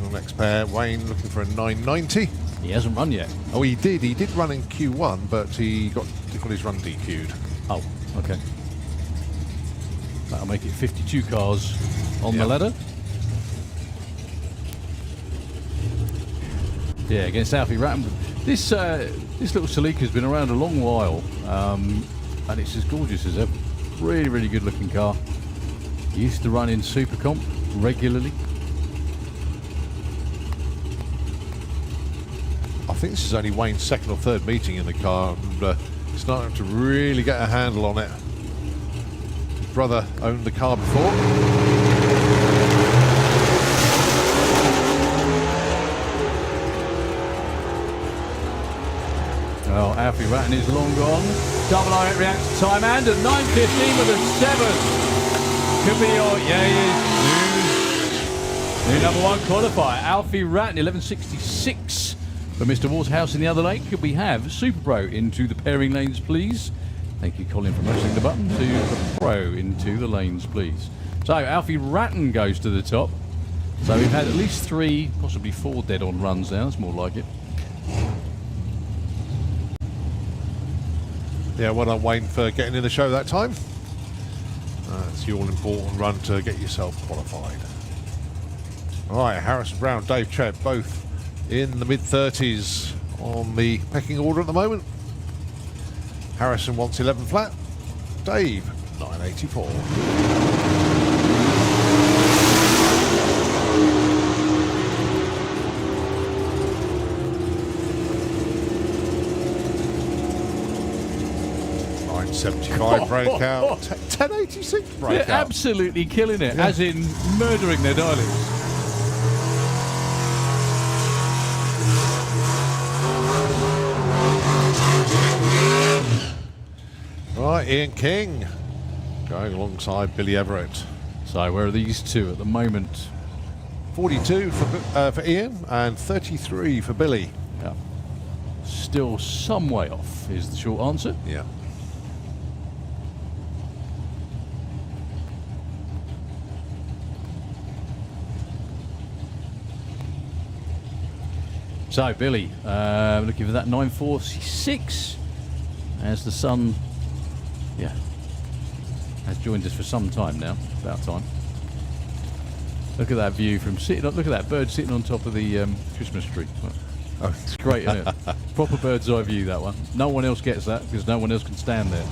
Your next pair, Wayne looking for a 990. He hasn't run yet. Oh, he did run in Q1, but he got his run DQ'd. Oh, okay. That'll make it 52 cars on the ladder. Yeah, against Alfie Ratton. This little Celica's been around a long while, and it's as gorgeous as ever. Really, really good looking car. Used to run in Super Comp regularly. I think this is only Wayne's second or third meeting in the car, and he's starting to really get a handle on it. Brother owned the car before. Well, Alfie Ratton is long gone. Double O reacts to time and at 9:15 with a 7. Could be your, he is. New number 1 qualifier. Alfie Ratton, 11:66 for Mr. Waterhouse in the other lane. Could we have Super Pro into the pairing lanes, please? Thank you, Colin, for pressing the button to the Pro into the lanes, please. So Alfie Ratton goes to the top. So we've had at least 3, possibly 4 dead-on runs now. That's more like it. Yeah, well done, Wayne, for getting in the show that time. It's the all-important run to get yourself qualified. All right, Harrison Brown, Dave Chebb, both in the mid-30s on the pecking order at the moment. Harrison wants 11 flat. Dave, 984. .975 breakout. 1086 breakout. They're absolutely killing it, as in murdering their darlings. Right, Ian King going alongside Billy Everett. So where are these two at the moment? 42 for Ian and 33 for Billy. Yeah. Still some way off is the short answer. Yeah. So Billy, looking for that 946 as the sun, has joined us for some time now. About time. Look at that view from sitting. Look at that bird sitting on top of the Christmas tree. Oh, it's great, isn't it? Proper bird's eye view, that one. No one else gets that because no one else can stand there.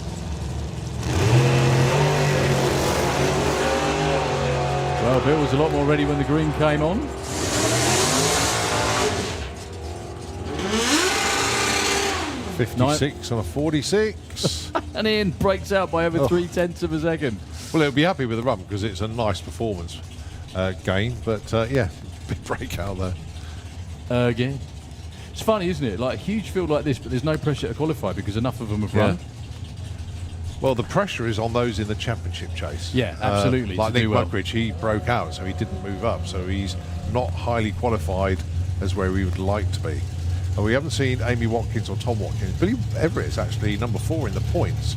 Well, Bill was a lot more ready when the green came on. .56 on a 46. And Ian breaks out by over 0.3 of a second. Well, he'll be happy with the run because it's a nice performance gain. But yeah, big breakout there. Again. It's funny, isn't it? Like a huge field like this, but there's no pressure to qualify because enough of them have run. Well, the pressure is on those in the championship chase. Yeah, absolutely. Like Nick well. Buckridge, he broke out, so he didn't move up. So he's not highly qualified as where we would like to be. And we haven't seen Amy Watkins or Tom Watkins. Billy Everett's actually number 4 in the points.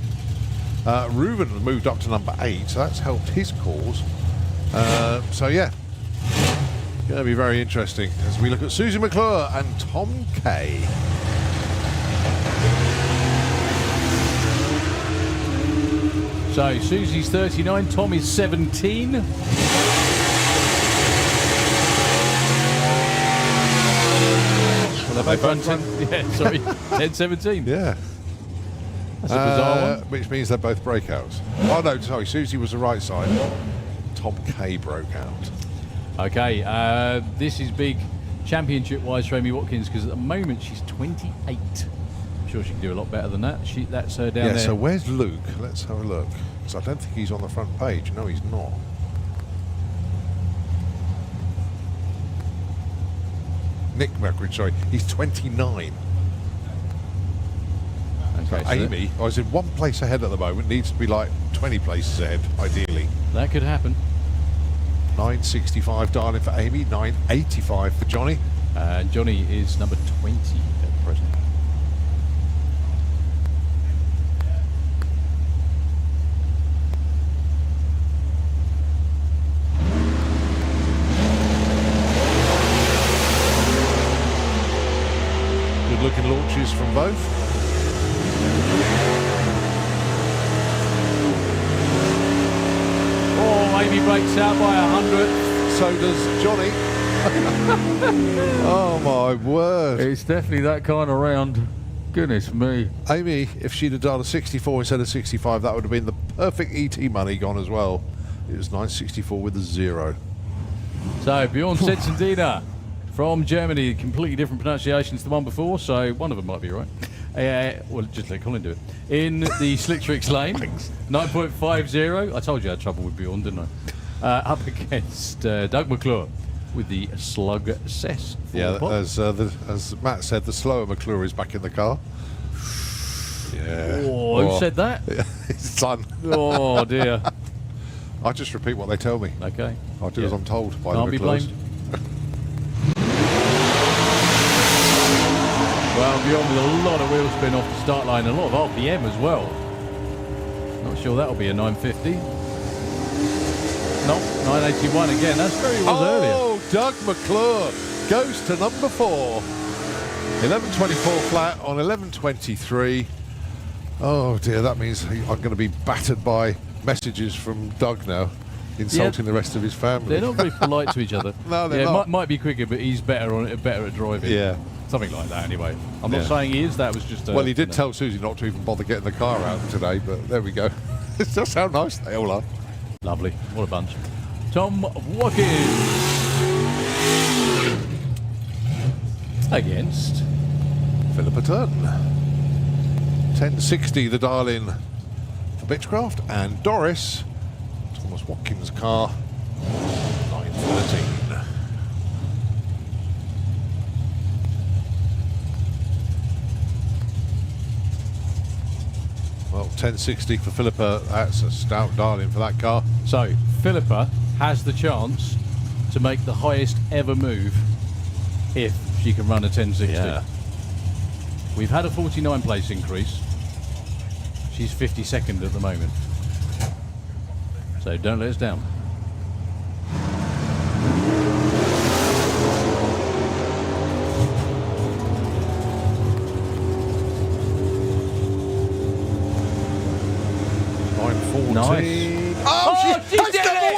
Reuben moved up to number 8, so that's helped his cause. So yeah, going to be very interesting as we look at Susie McClure and Tom Kay. So Susie's 39, Tom is 17. Well, they both run 10, yeah, sorry, 10-17. Yeah. That's a bizarre one. Which means they're both breakouts. Oh no, sorry, Susie was the right side. Tom Kay broke out. Okay, this is big championship-wise for Amy Watkins because at the moment she's 28. I'm sure she can do a lot better than that. That's her down there. So where's Luke? Let's have a look. Because I don't think he's on the front page. No, he's not. Nick Buckridge, sorry. He's 29. Okay, so Amy, I was in one place ahead at the moment. Needs to be like 20 places ahead, ideally. that could happen. 9.65 darling for Amy. 9.85 for Johnny. And Johnny is number 20 at present. Good looking launches from both. Oh, Amy breaks out by 100. So does Johnny. Oh my word. It's definitely that kind of round. Goodness me. Amy, if she'd have done a 64 instead of 65, that would have been the perfect ET money gone as well. It was 9.64 with a 0. So Bjorn Setsendina from Germany, completely different pronunciations to the one before, so one of them might be right. Well, just let Colin do it. In the Slick Tricks lane, 9.50. I told you I had trouble with Bjorn, didn't I? Up against Doug McClure with the Slug Cess. Yeah, as Matt said, the slower McClure is back in the car. Yeah. Oh, who said that? His son. Oh dear. I just repeat what they tell me. Okay. I'll do as I'm told by Can't the be McClures. blamed. Well, Bjorn with a lot of wheel spin off the start line, and a lot of RPM as well. Not sure that'll be a 950. No, 981 again. That's where he was earlier. Oh, Doug McClure goes to number 4. 11.24 flat on 11.23. Oh dear, that means I'm going to be battered by messages from Doug now, insulting the rest of his family. They're not very polite to each other. No, they're not. Might be quicker, but he's better at driving. Yeah. Something like that, anyway. I'm not saying he is. That was just. Well, he did tell Susie not to even bother getting the car out today, but there we go. It's just how nice they all are. Lovely. What a bunch. Tom Watkins against Philippa Turton. 10.60 the dial-in for Bitchcraft, and Doris, Thomas Watkins' car, 9.13. Well, 10.60 for Philippa. That's a stout dial-in for that car. So Philippa has the chance to make the highest ever move if she can run a 10.60. Yeah. We've had a 49 place increase. She's 52nd at the moment. So don't let us down. Nice. Nice. Oh, she did number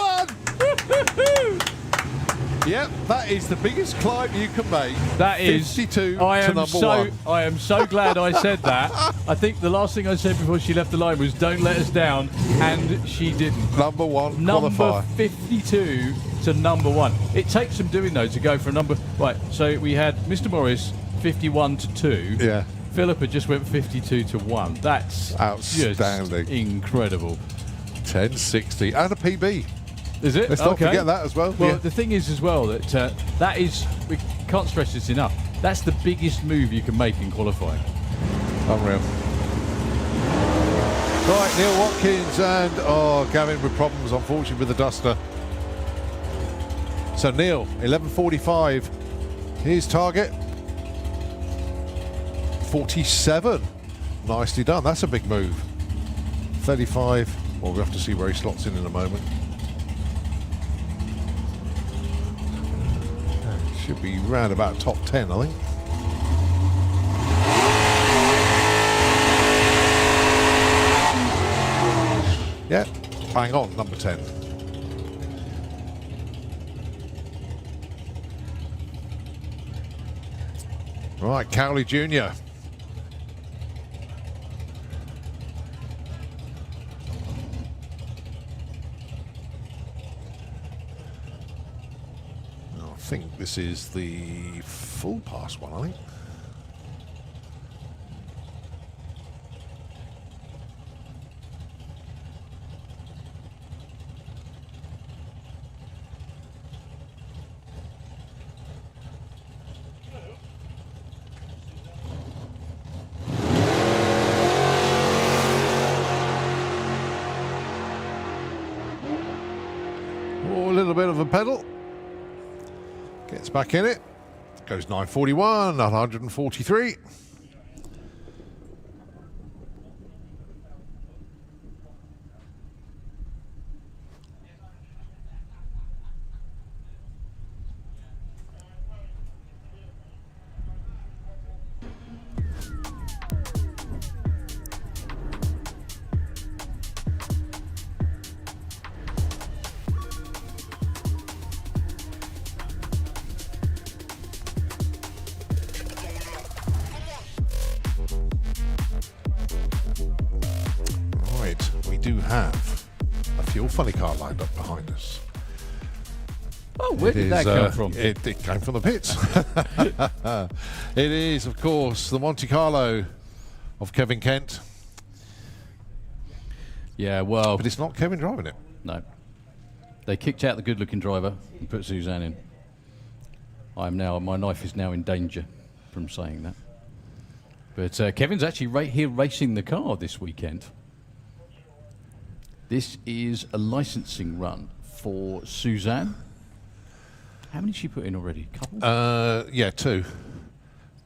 1! Yep, that is the biggest climb you can make. That is 52 I to am number so one. I am so glad I said that. I think the last thing I said before she left the line was "Don't let us down," and she didn't. Number one Number qualifier. 52 to number one. It takes some doing though to go for a number. Right, so we had Mr. Morris 51 to 2. Yeah. Philippa just went 52 to 1. That's Outstanding. just incredible. 1060 and a PB. Is it? Let's not forget that as well. Well, Yeah. the thing is as well that that is, we can't stress this enough, that's the biggest move you can make in qualifying. Unreal. Right, Neil Watkins and Gavin with problems, unfortunately, with the duster. So Neil, 11:45. His target, 47. Nicely done. That's a big move. 35. Well, we'll have to see where he slots in a moment. Should be round about top 10, I think. Yeah, bang on, number 10. Right, Cowley Jr. I think this is the full pass one, I think. Oh, a little bit of a pedal. Gets back in it. Goes 941, 143. We do have a Fuel funny car lined up behind us. Oh, where did that come from? It came from the pits. It is, of course, the Monte Carlo of Kevin Kent. Yeah, well, But it's not Kevin driving it. no. They kicked out the good-looking driver and put Suzanne in. My knife is now in danger from saying that. But Kevin's actually right here racing the car this weekend. This is a licensing run for Suzanne. How many did she put in already? Couple? Yeah, 2.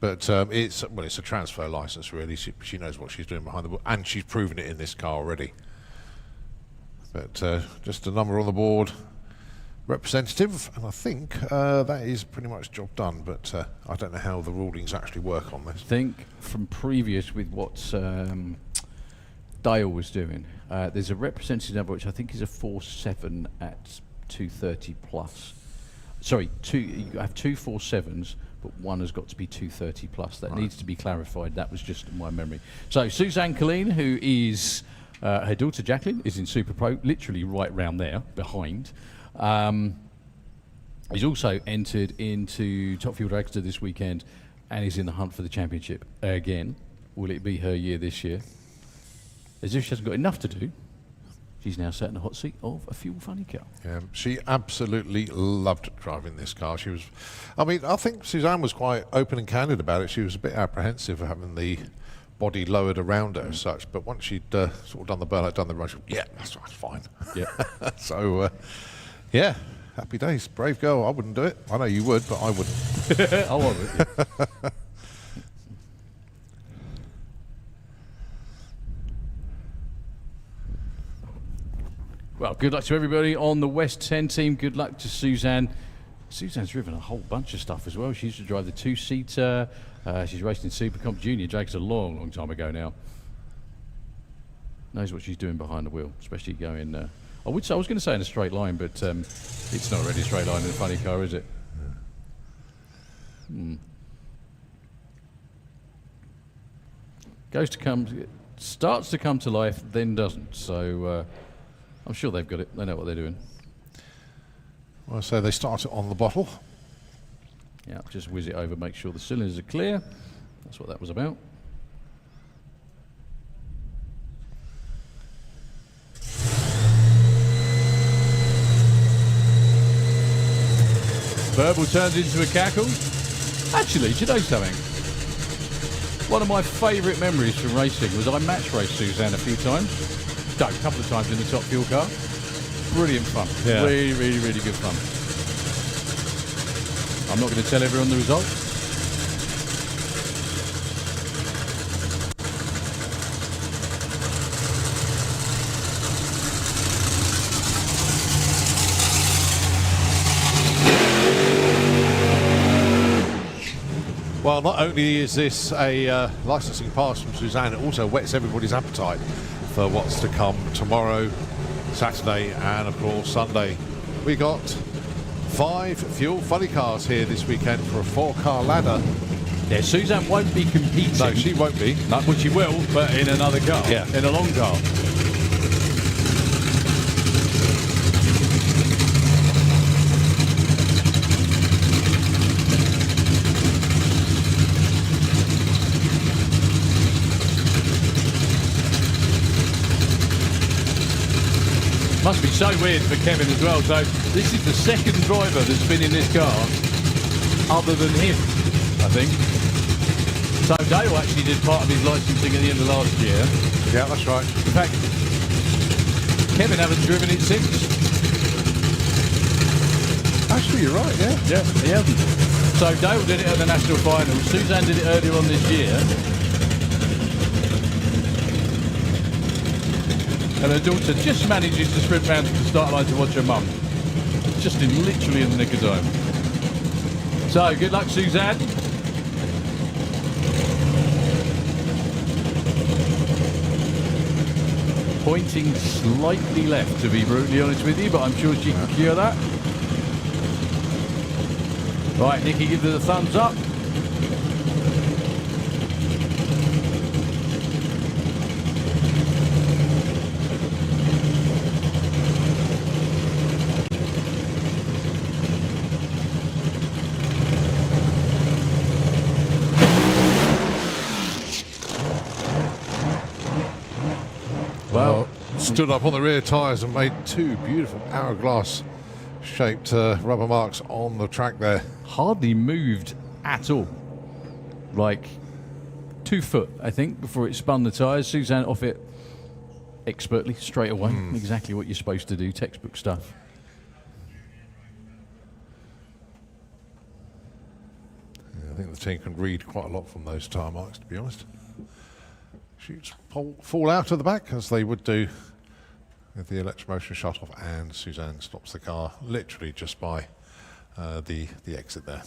But it's a transfer license, really. She knows what she's doing behind the wheel, and she's proven it in this car already. But just a number on the board, representative, and I think that is pretty much job done. But I don't know how the rulings actually work on this. I think from previous with what Dale was doing, there's a representative number which I think is a 47 at 230 plus. Sorry, you have 2 47s, but one has got to be 230 plus. That needs to be clarified. That was just my memory. So Suzanne Colleen, who is her daughter Jacqueline, is in Super Pro, literally right round there behind. He's also entered into Top Fuel Dragster this weekend, and is in the hunt for the championship again. Will it be her year this year? As if she hasn't got enough to do, she's now sat in the hot seat of a Fuel funny car. Yeah, she absolutely loved driving this car. She was, I mean, I think Suzanne was quite open and candid about it. She was a bit apprehensive of having the body lowered around her as such, but once she'd sort of done the burnout, done the run, she went, yeah, that's fine. Yeah. So, yeah, happy days. Brave girl. I wouldn't do it. I know you would, but I wouldn't. I love it. Yeah. Well, good luck to everybody on the West 10 team. Good luck to Suzanne. Suzanne's driven a whole bunch of stuff as well. She used to drive the 2-seater. She's raced in Supercomp Junior Drags a long, long time ago now. Knows what she's doing behind the wheel, especially going I was going to say in a straight line, but it's not really a straight line in a funny car, is it? Starts to come to life, then doesn't. So I'm sure they've got it. They know what they're doing. Well, so they start it on the bottle. Yeah, just whiz it over, make sure the cylinders are clear. That's what that was about. Verbal turns into a cackle. Actually, do you know something? One of my favourite memories from racing was I match raced Suzanne a few times. No, a couple of times in the Top Fuel car. Brilliant fun. Yeah. Really, really, really good fun. I'm not going to tell everyone the result. Well, not only is this a licensing pass from Suzanne, it also whets everybody's appetite for what's to come tomorrow, Saturday, and of course Sunday. We got 5 Fuel funny cars here this weekend for a 4-car ladder. Yeah, Suzanne won't be competing. No, she won't be. No, well, she will, but in another car. Yeah. In a long car. Must be so weird for Kevin as well. So this is the second driver that's been in this car other than him, I think. So Dale actually did part of his licensing at the end of last year. Yeah, that's right. In fact, Kevin hasn't driven it since. Actually, you're right, yeah. Yeah, he hasn't. So Dale did it at the national final. Suzanne did it earlier on this year. And her daughter just manages to sprint round to the start line to watch her mum. Just literally in the nick of time. So, good luck, Suzanne. Pointing slightly left, to be brutally honest with you, but I'm sure she can cure that. Right, Nikki, give her the thumbs up. Well, stood up on the rear tyres and made 2 beautiful hourglass-shaped rubber marks on the track there. Hardly moved at all. Like 2 foot, I think, before it spun the tyres. Suzanne off it expertly, straight away. Exactly what you're supposed to do, textbook stuff. Yeah, I think the team can read quite a lot from those tyre marks, to be honest. Shoots fall out of the back, as they would do with the electromotion shut off, and Suzanne stops the car literally just by the exit there.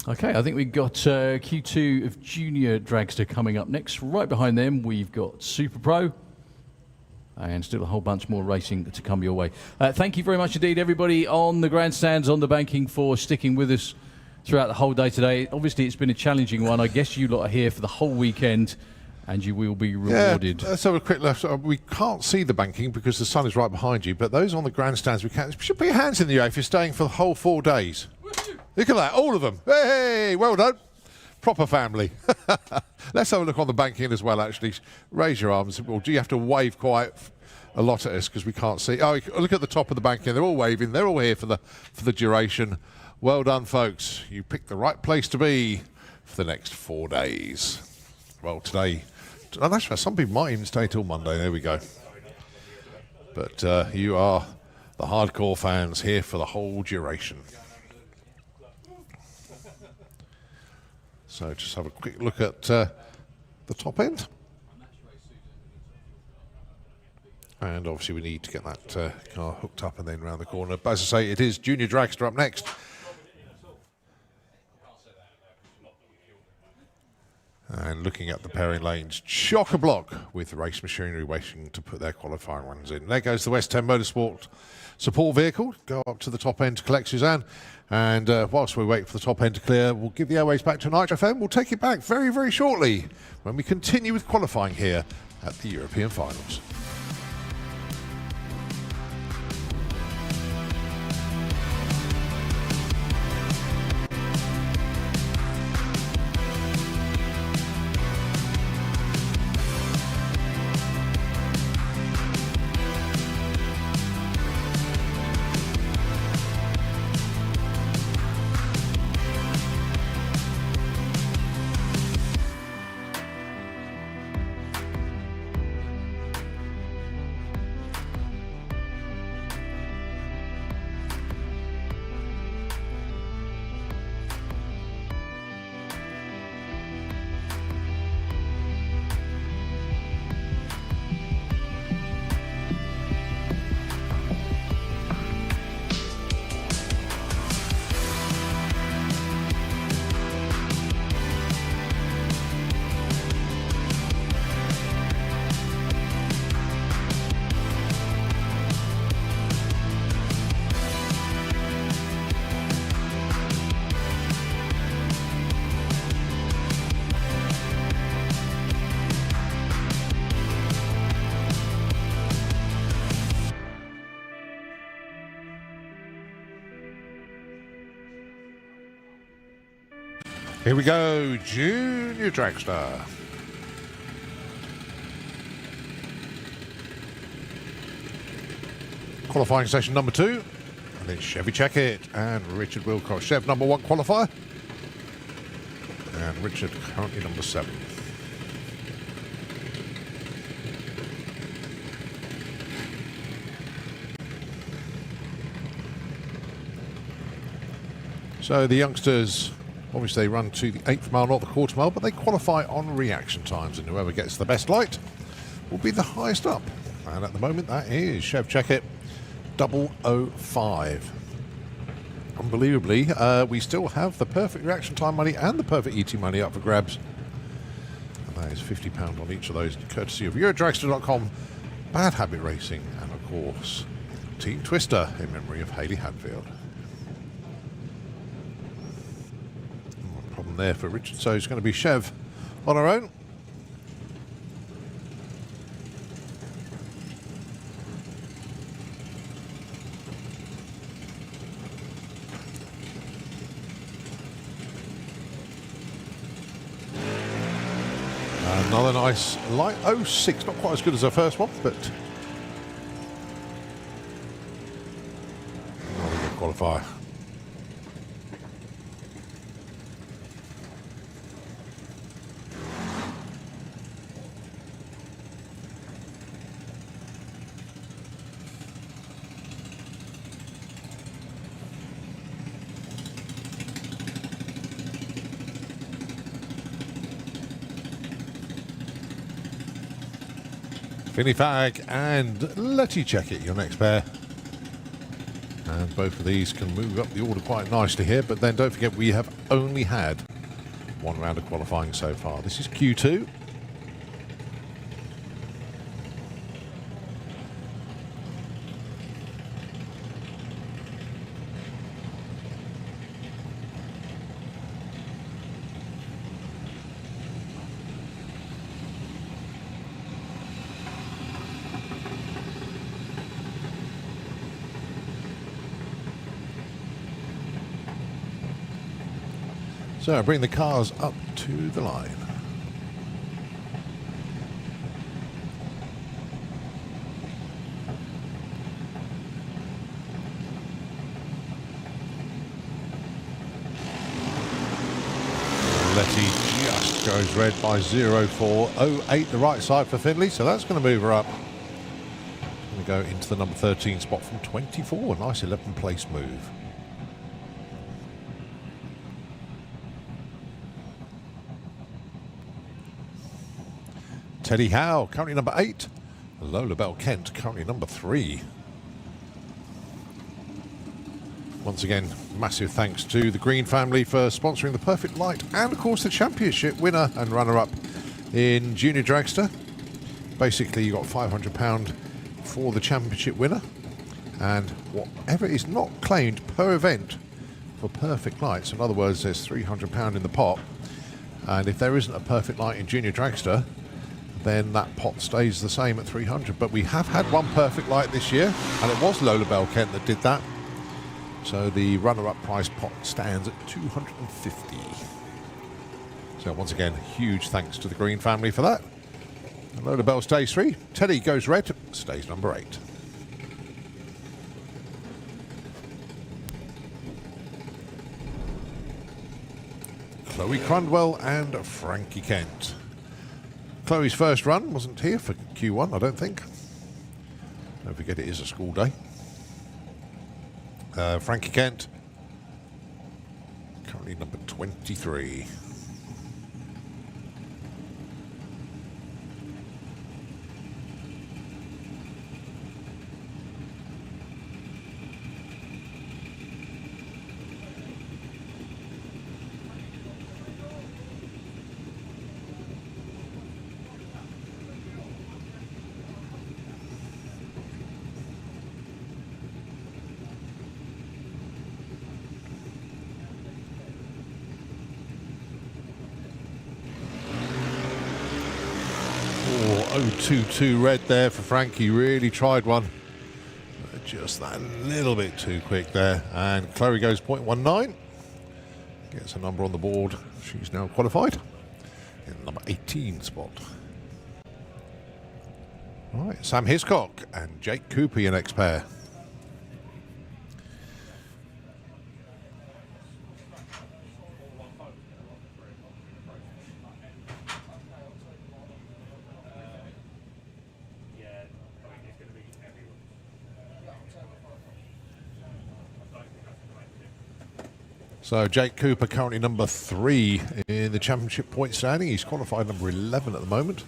Okay, I think we've got Q2 of Junior Dragster coming up next. Right behind them, we've got Super Pro. And still a whole bunch more racing to come your way. Thank you very much indeed, everybody on the grandstands, on the banking, for sticking with us throughout the whole day today. Obviously, it's been a challenging one. I guess you lot are here for the whole weekend, and you will be rewarded. Yeah, let's have a quick look. We can't see the banking because the sun is right behind you, but those on the grandstands, we can. You should put your hands in the air if you're staying for the whole 4 days. Look at that, all of them. Hey, well done. Proper family. Let's have a look on the banking as well, actually. Raise your arms. Well, do you have to wave quite a lot at us because we can't see? Oh, look at the top of the banking. They're all waving. They're all here for the duration. Well done, folks. You picked the right place to be for the next 4 days. Well, today, and that's right, some people might even stay till Monday. There we go. But you are the hardcore fans here for the whole duration. So just have a quick look at the top end. And obviously we need to get that car hooked up and then round the corner. But as I say, it is Junior Dragster up next. And looking at the pairing lanes, chock-a-block with race machinery waiting to put their qualifying runs in. There goes the West 10 Motorsport support vehicle. Go up to the top end to collect Suzanne. And whilst we wait for the top end to clear, we'll give the airways back to Nitro FM. We'll take it back very, very shortly when we continue with qualifying here at the European Finals. Here we go, Junior Dragster. Qualifying session number 2. And then Chevy Checkit and Richard Wilcox. Chev number 1 qualifier. And Richard currently number 7. So the youngsters, obviously they run to the 1/8 mile, not the 1/4 mile, but they qualify on reaction times, and whoever gets the best light will be the highest up. And at the moment that is Chev Checkit 005. Unbelievably, we still have the perfect reaction time money and the perfect ET money up for grabs. And that is £50 on each of those, courtesy of EuroDragster.com, Bad Habit Racing, and of course, Team Twister, in memory of Hayley Hadfield. Problem there for Richard, so it's going to be Chev on her own. Another nice light 06, not quite as good as our first one, but another good qualifier. Finifag and Letty Checkit, your next pair. And both of these can move up the order quite nicely here, but then don't forget we have only had one round of qualifying so far. This is Q2. So bring the cars up to the line. Letty just goes red by 0408, the right side for Finley, so that's going to move her up. Going to go into the number 13 spot from 24, nice 11th place move. Teddy Howe, currently number 8. Lola Bell Kent, currently number 3. Once again, massive thanks to the Green family for sponsoring the Perfect Light and, of course, the championship winner and runner-up in Junior Dragster. Basically, you got £500 for the championship winner, and whatever is not claimed per event for Perfect Light. So in other words, there's £300 in the pot, and if there isn't a Perfect Light in Junior Dragster, then that pot stays the same at 300. But we have had one Perfect Light this year, and it was Lola Bell Kent that did that. So the runner-up prize pot stands at 250. So once again, huge thanks to the Green family for that. And Lola Bell stays 3. Teddy goes red, stays number 8. Chloe Crundwell and Frankie Kent. Chloe's first run wasn't here for Q1, I don't think. Don't forget it is a school day. Frankie Kent, currently number 23. Oh, 022 red there for Frankie. Really tried one. Just that little bit too quick there. And Chloe goes 0.19. Gets a number on the board. She's now qualified in the number 18 spot. All right, Sam Hiscock and Jake Cooper, your next pair. So Jake Cooper currently number 3 in the championship point standing. He's qualified number 11 at the moment.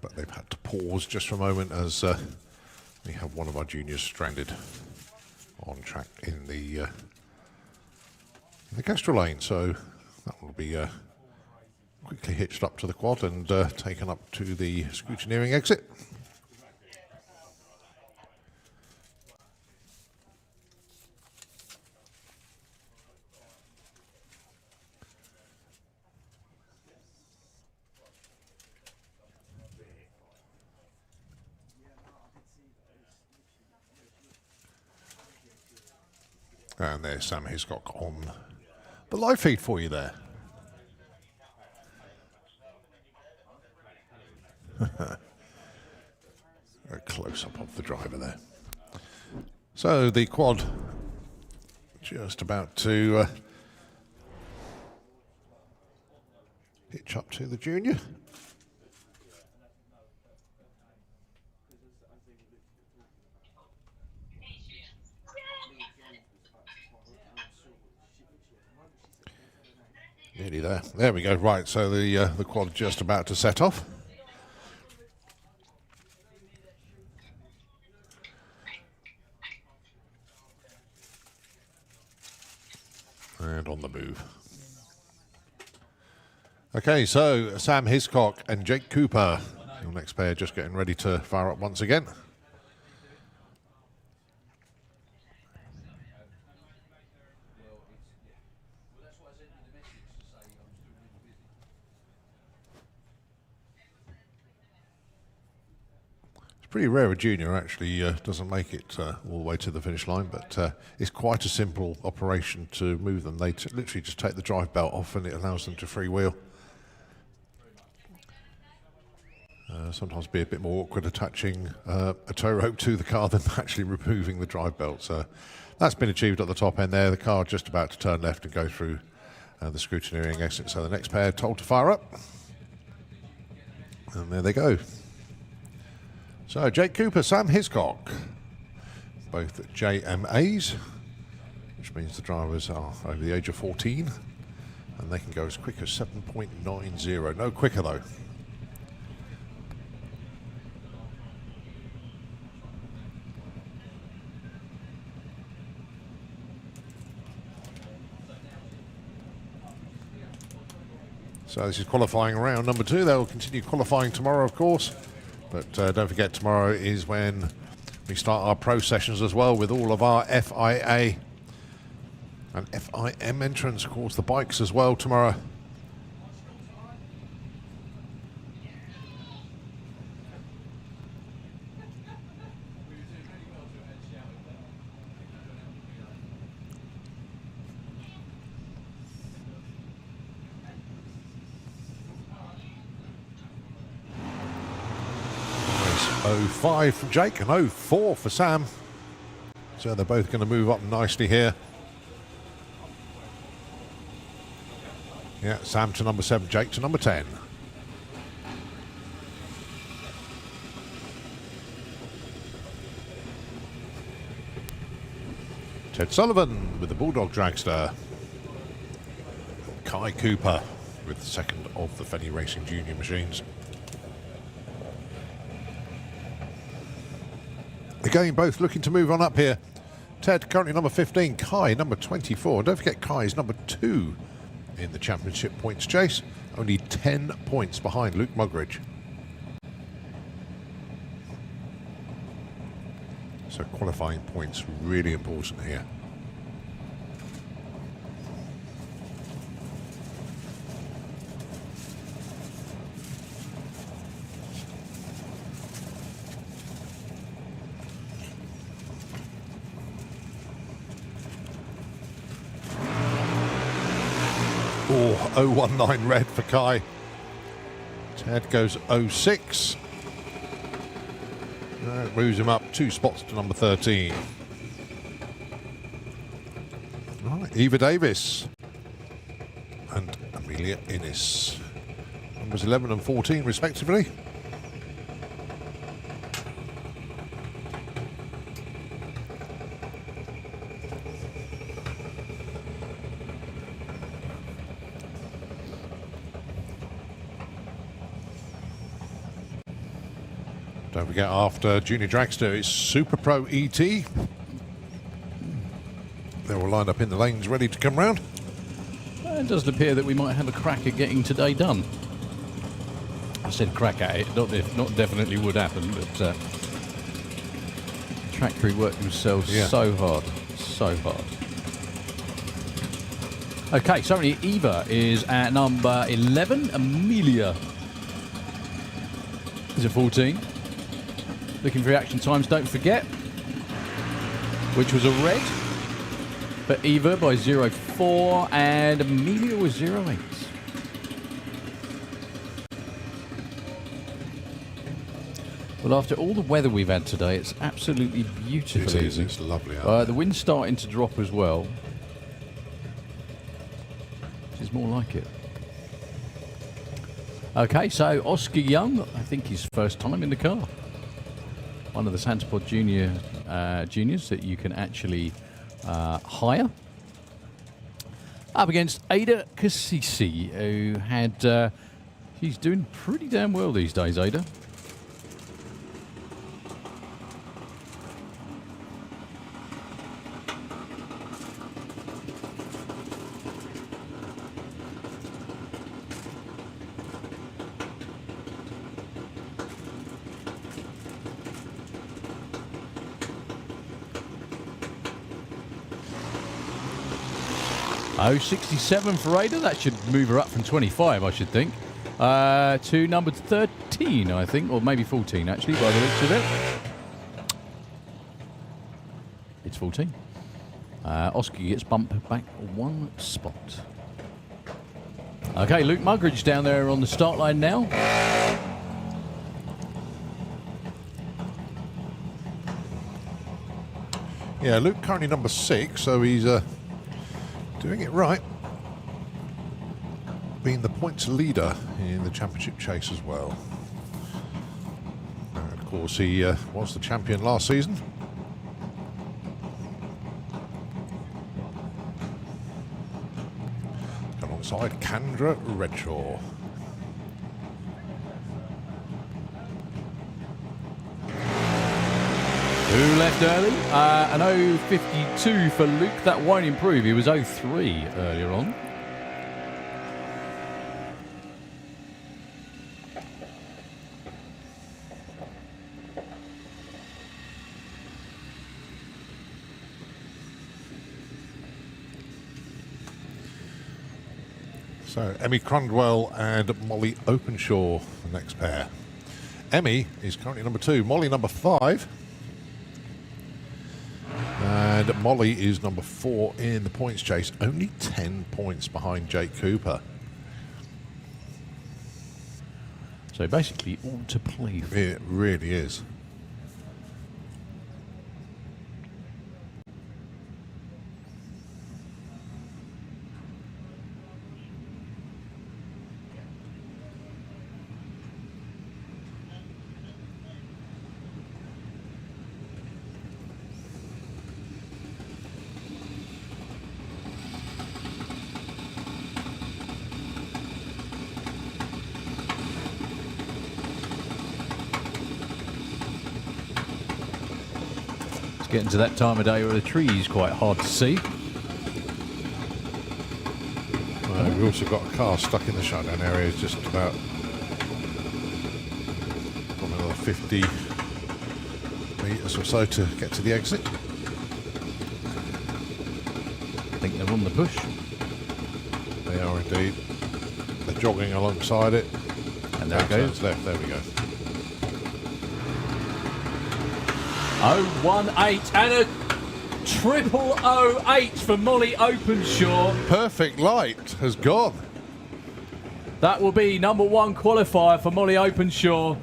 But they've had to pause just for a moment as we have one of our juniors stranded on track in the Gastro lane. So that will be quickly hitched up to the quad and taken up to the scrutineering exit. And there's Sam Hiscock on the live feed for you there. A close-up of the driver there. So the quad just about to hitch up to the junior. Nearly there. There we go. Right, so the quad just about to set off. And on the move. Okay, so Sam Hiscock and Jake Cooper, your next pair, just getting ready to fire up once again. Pretty rare a junior actually doesn't make it all the way to the finish line, but it's quite a simple operation to move them. They literally just take the drive belt off and it allows them to freewheel. Sometimes be a bit more awkward attaching a tow rope to the car than actually removing the drive belt. So that's been achieved at the top end there. The car just about to turn left and go through the scrutineering exit. So the next pair told to fire up. And there they go. So Jake Cooper, Sam Hiscock, both at JMAs, which means the drivers are over the age of 14 And they can go as quick as 7.90. No quicker though. So this is qualifying round number 2. They'll continue qualifying tomorrow, of course. But don't forget, tomorrow is when we start our pro sessions as well with all of our FIA and FIM entrants, of course, the bikes as well tomorrow. There's 05 from Jake and 04 for Sam. So they're both going to move up nicely here. Yeah, Sam to number 7, Jake to number 10. Ted Sullivan with the Bulldog Dragster. Kai Cooper with the second of the Fenny Racing Junior machines. Again, both looking to move on up here. Ted currently number 15, Kai number 24. Don't forget Kai is number 2 in the championship points chase. Only 10 points behind Luke Mugridge. So qualifying points really important here. Oh, 019 red for Kai. Ted goes 06. That moves him up 2 spots to number 13. Right, Eva Davis and Amelia Innes. Numbers 11 and 14 respectively. Don't forget, after Junior Dragster, it's Super Pro ET. They will line up in the lanes ready to come round. It doesn't appear that we might have a crack at getting today done. I said crack at it, not definitely would happen, but track crew worked themselves so hard, so hard. Okay, so Eva is at number 11. Amelia is at 14. Looking for reaction times, don't forget, which was a red for Eva by 0.4 and Amelia was 0.8. Well, after all the weather we've had today, it's absolutely beautiful. It is, it's lovely out the wind's starting to drop as well, which is more like it. Okay, so Oscar Young, I think his first time in the car. One of the Santapod juniors that you can actually hire. Up against Ada Cassisi, who had... she's doing pretty damn well these days, Ada. Oh, 67 for Ada. That should move her up from 25, I should think, to number 13, I think, or maybe 14, actually, by the looks of it. It's 14. Oscar gets bumped back 1 spot. Okay, Luke Mugridge down there on the start line now. Yeah, Luke currently number 6, so he's doing it right. Being the points leader in the championship chase as well. And of course, he was the champion last season. alongside Kendra Redshaw. Who left early? An 0.52 for Luke. That won't improve. He was 0.3 earlier on. So Emmy Crundwell and Molly Openshaw, the next pair. Emmy is currently number 2, Molly number 5. And Molly is number 4 in the points chase, only 10 points behind Jake Cooper. So basically all to play for. It really is. Getting to that time of day where the tree is quite hard to see. We've also got a car stuck in the shutdown area, just about another 50 metres or so to get to the exit. I think they're on the push. They are indeed. They're jogging alongside it. And there it goes. Left, there we go. 0.18 and a 0.008 for Molly Openshaw. Perfect light has gone. That will be number 1 qualifier for Molly Openshaw.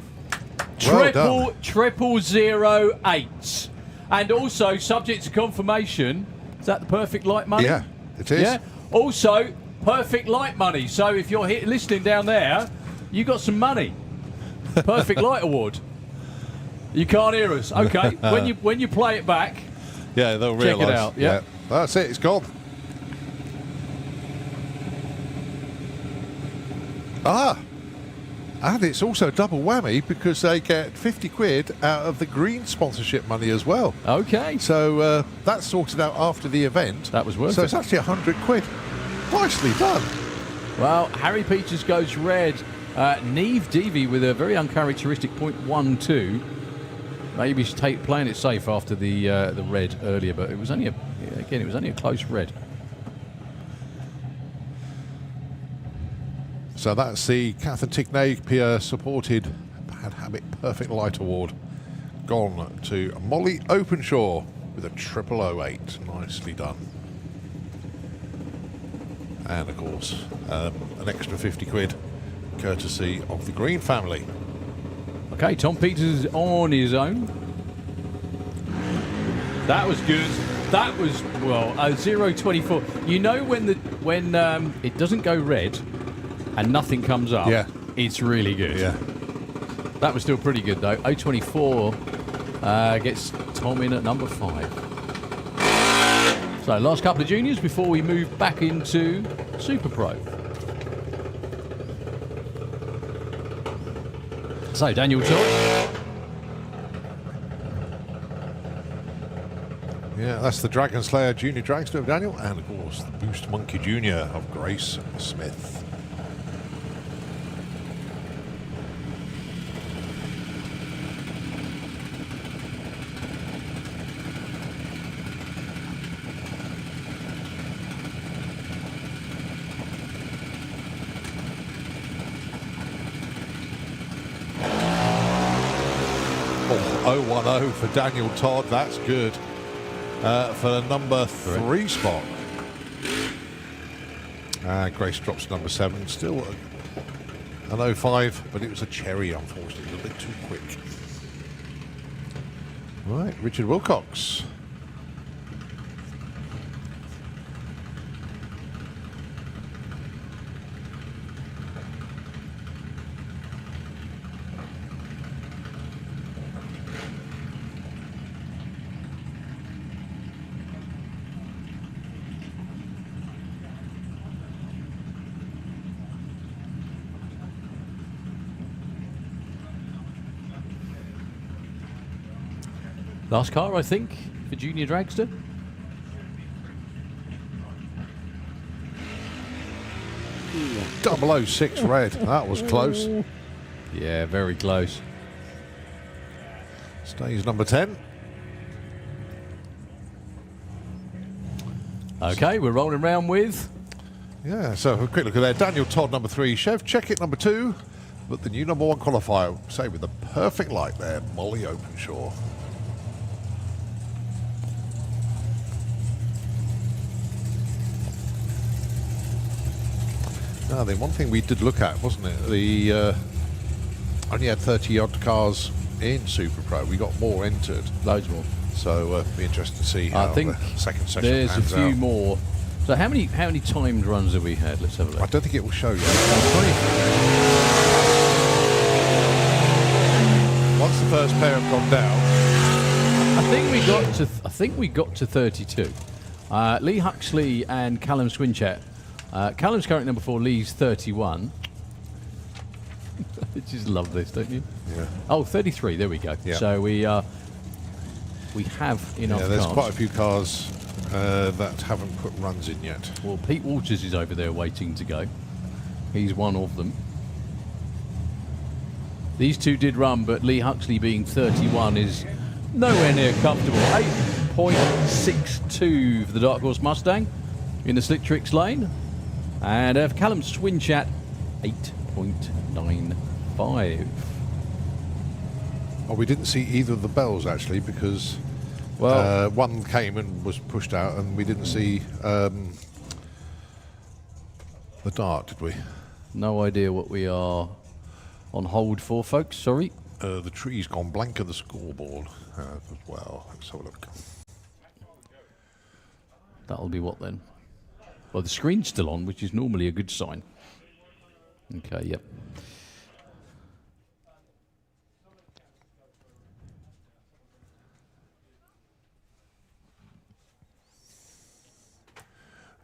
Well done. 0.008. And also, subject to confirmation, is that the perfect light money? Yeah, it is. Yeah. Also, perfect light money. So if you're listening down there, you got some money. Perfect light award. You can't hear us. Okay. when you play it back, Yeah, they'll check realise. it out. Yeah. That's it. It's gone. And it's also a double whammy because they get 50 quid out of the green sponsorship money as well. Okay. So that's sorted out after the event. That was worth So it. it's actually 100 quid. Nicely done. Well, Harry Peters goes red. Neve Deavy with a very uncharacteristic 0.12. Maybe he's playing it safe after the red earlier, but it was only a close red. So that's the Catherine Tignay supported Bad Habit Perfect Light Award. Gone to Molly Openshaw with a 0.008. Nicely done. And of course, an extra 50 quid courtesy of the Green family. Okay, Tom Peters is on his own. That was good. That was, well, a 0.24. You know when it doesn't go red and nothing comes up, Yeah. it's really good. Yeah. That was still pretty good, though. 0.24 gets Tom in at number 5. So, last couple of juniors before we move back into Super Pro. So, Daniel Todd. Yeah, that's the Dragon Slayer Junior Dragster of Daniel, and of course the Boost Monkey Junior of Grace Smith. Oh, 010 for Daniel Todd, that's good. For the number 3 spot. Grace drops to number 7. Still an 05, but it was a cherry, unfortunately. A bit too quick. Right, Richard Wilcox. Last car, I think, for Junior Dragster. Ooh, 006 red. That was close. Yeah, very close. Stays number 10. Okay, we're rolling around with... Yeah, so a quick look at there. Daniel Todd, number 3. Chev Checkit, number 2. But the new number 1 qualifier, say with the perfect light there, Molly Openshaw. Now, the one thing we did look at, wasn't it? The only had 30-odd cars in Super Pro. We got more entered. Loads more. So be interested to see how I think the second session there's a pans few out. more. So how many timed runs have we had? Let's have a look. I don't think it will show you. Once the first pair have gone down, I think we got to 32. Lee Huxley and Callum Swinchat. Callum's currently number 4. Lee's 31. I just love this, don't you? yeah, Oh, 33. There we go. Yeah. So we have enough. yeah, there's cars. quite a few cars that haven't put runs in yet. Well, Pete Walters is over there waiting to go. He's one of them. These two did run, but Lee Huxley being 31 is nowhere near comfortable. 8.62 for the Dark Horse Mustang in the Slick Tricks lane. And for Callum Swinchat, 8.95. Oh, we didn't see either of the bells actually because Well, one came and was pushed out, and we didn't see the dart, did we? no idea what we are on hold for, folks. Sorry. The tree's gone blank of the scoreboard as well. Let's have a look. That'll be what then? Well, the screen's still on, which is normally a good sign. Okay, yep.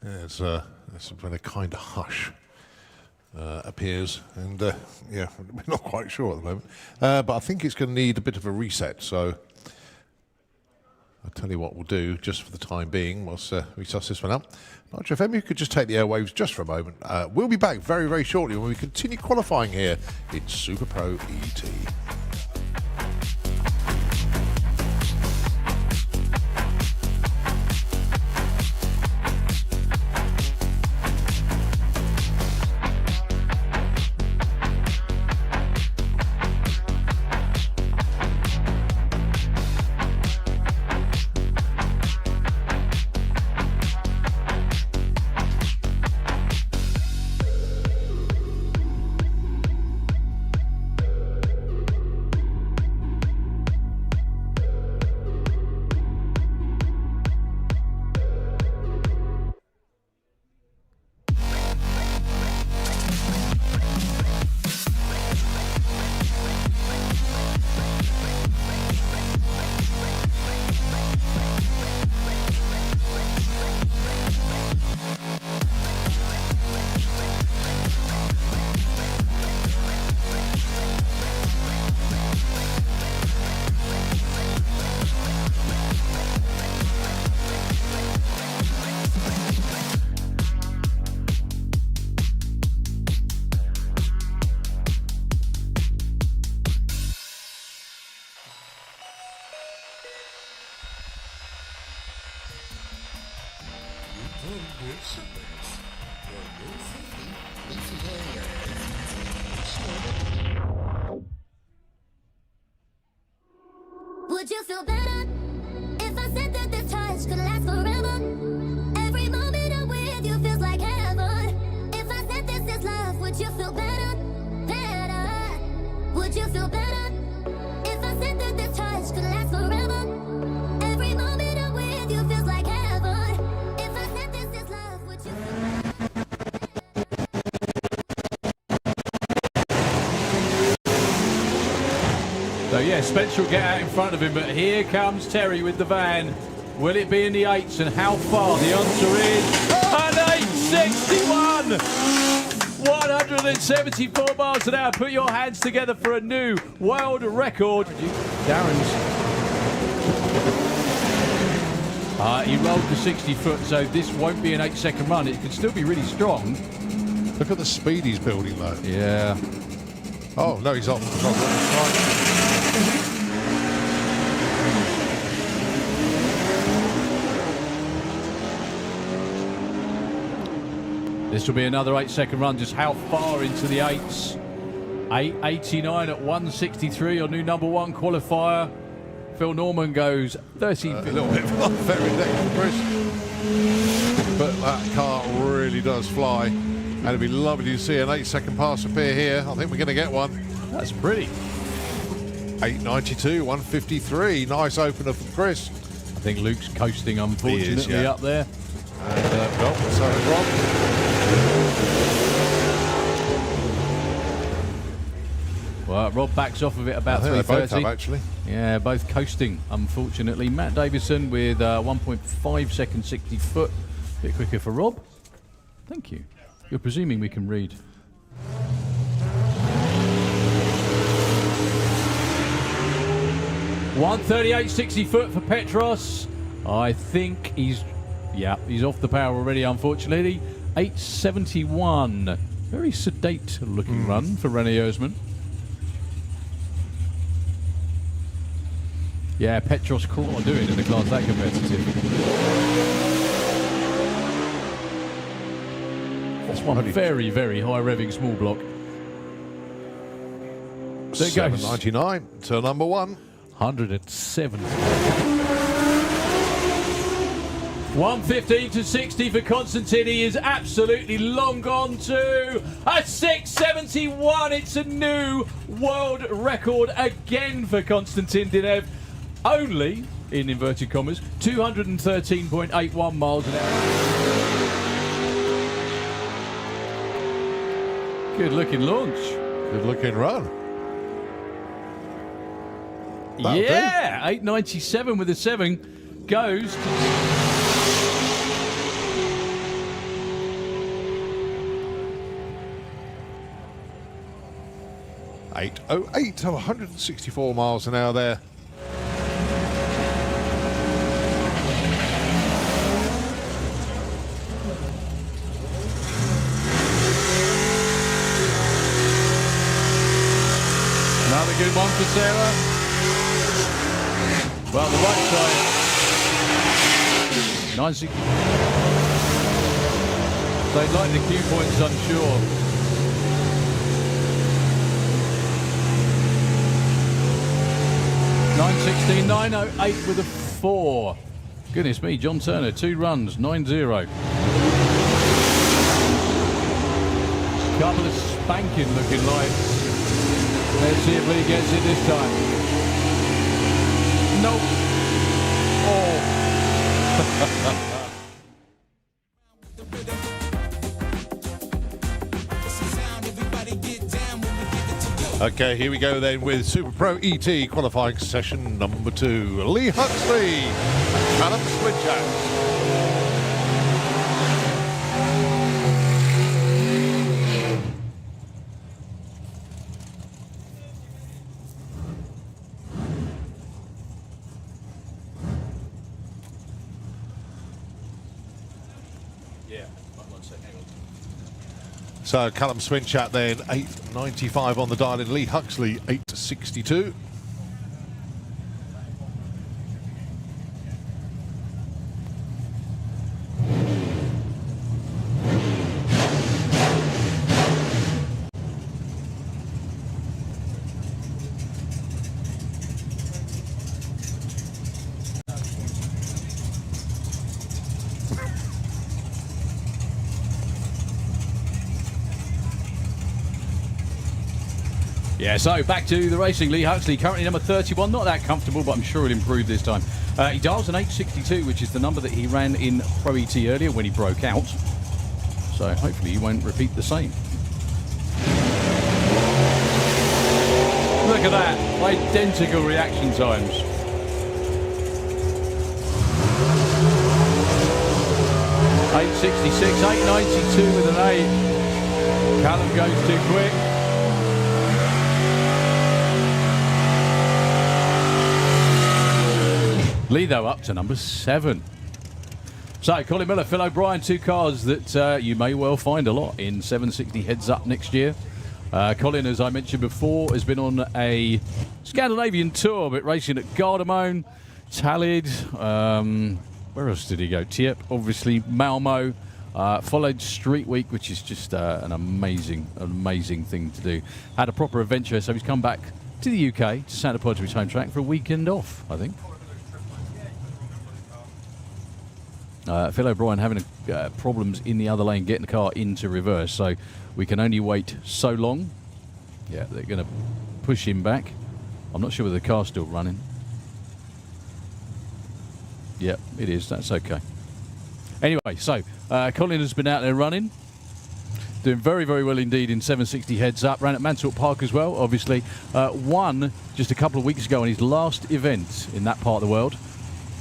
Yeah, it's when a kind of hush appears, and yeah, we're not quite sure at the moment. But I think it's going to need a bit of a reset, so I'll tell you what we'll do, just for the time being, whilst we suss this one up. Nigel FM, you could just take the airwaves just for a moment. We'll be back very, very shortly when we continue qualifying here in Super Pro ET. Would you feel better if I said that this touch could last forever? Every moment I'm with you feels like heaven. If I said this is love, would you feel better? Better. Would you feel better if I said that this touch could last forever? Every moment I'm with you feels like heaven. If I said this is love, would you feel better? So yeah, Spencer will get out in front of him, but here comes Terry with the van. Will it be in the 8s, and how far? The answer is an 861! 174 miles an hour. Put your hands together for a new world record. Darren's He rolled the 60 foot, so this won't be an 8-second run. It could still be really strong. Look at the speed he's building, though. Yeah. Oh, no, he's off. This will be another 8-second run. Just how far into the 8s? 8:89 at 1:63 on new number 1 qualifier. Phil Norman goes 13. A little bit very next to Chris. But that car really does fly. And it'd be lovely to see an 8-second pass appear here. I think we're going to get one. That's pretty. 8:92, 1:53. Nice opener for Chris. I think Luke's coasting, unfortunately, yeah. up there. And, well, so is Rob. Well, Rob backs off of it about I think they both 3:30. have, actually. Yeah, both coasting, unfortunately. Matt Davison with 1.5 seconds, 60 foot. A bit quicker for Rob. Thank you. You're presuming we can read. .138, 60 foot for Petros. I think he's off the power already, unfortunately. 8:71. Very sedate looking run for René Osman. Yeah, Petros cool on doing in a class that competitive. That's one very, very high revving small block. There it goes. 7.99 to number 1. 107. 1:15 to 60 for Konstantin. He is absolutely long gone to a 6:71. It's a new world record again for Konstantin Dinev. Only, in inverted commas, 213.81 miles an hour. Good looking launch. Good looking run. That'll Yeah, 8:97 with a 7 goes to 8:08 to 164 miles an hour there. another good one for Sarah. Well, the right side. 960. They'd like the Q points, unsure. .916, 908 with a 4. Goodness me, John Turner, 2 runs, 9-0. Couple of spanking looking lights. Let's see if Lee gets it this time. Nope. Oh. Okay, here we go then with Super Pro ET qualifying session number 2. Lee Huxley, Callum Switchett. So Callum Swinchett then 8.95 on the dial in. Lee Huxley 8.62. Yeah, so back to the racing. Lee Huxley, currently number 31. Not that comfortable, but I'm sure he'll improve this time. He dials an 8.62, which is the number that he ran in Pro ET earlier when he broke out. So hopefully he won't repeat the same. Look at that. Identical reaction times. .866, 8.92 with an 8. Callum goes too quick. Lee, though, up to number 7. So, Colin Miller, Phil O'Brien, two cars that you may well find a lot in 760 heads up next year. Colin, as I mentioned before, has been on a Scandinavian tour, but racing at Gardermoen, Tallid, where else did he go? Tiepp, obviously, Malmo. Followed Street Week, which is just an amazing thing to do. Had a proper adventure, so he's come back to the UK, to Santa Pod, to his home track, for a weekend off, I think. Phil O'Brien having problems in the other lane getting the car into reverse, so we can only wait so long. Yeah, they're going to push him back. I'm not sure whether the car's still running. Yep, it is. That's okay. Anyway, so Colin has been out there running, doing very, very well indeed in 760 heads up. Ran at Mansfield Park as well, obviously. Won just a couple of weeks ago on his last event in that part of the world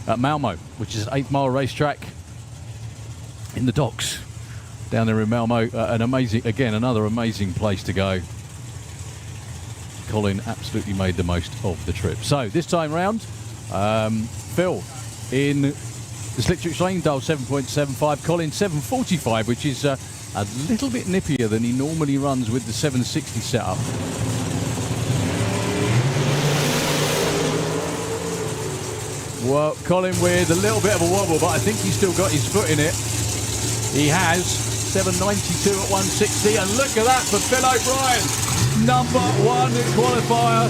at Malmo, which is an 8-mile racetrack in the docks down there in Malmo. An amazing, again, another amazing place to go. Colin absolutely made the most of the trip. So this time round, Phil in the slick trick lane, dial 7.75, Colin 7.45, which is a little bit nippier than he normally runs with the 760 setup. Well, Colin with a little bit of a wobble, but I think he's still got his foot in it. He has 792 at 160, and look at that for Phil O'Brien, #1 qualifier.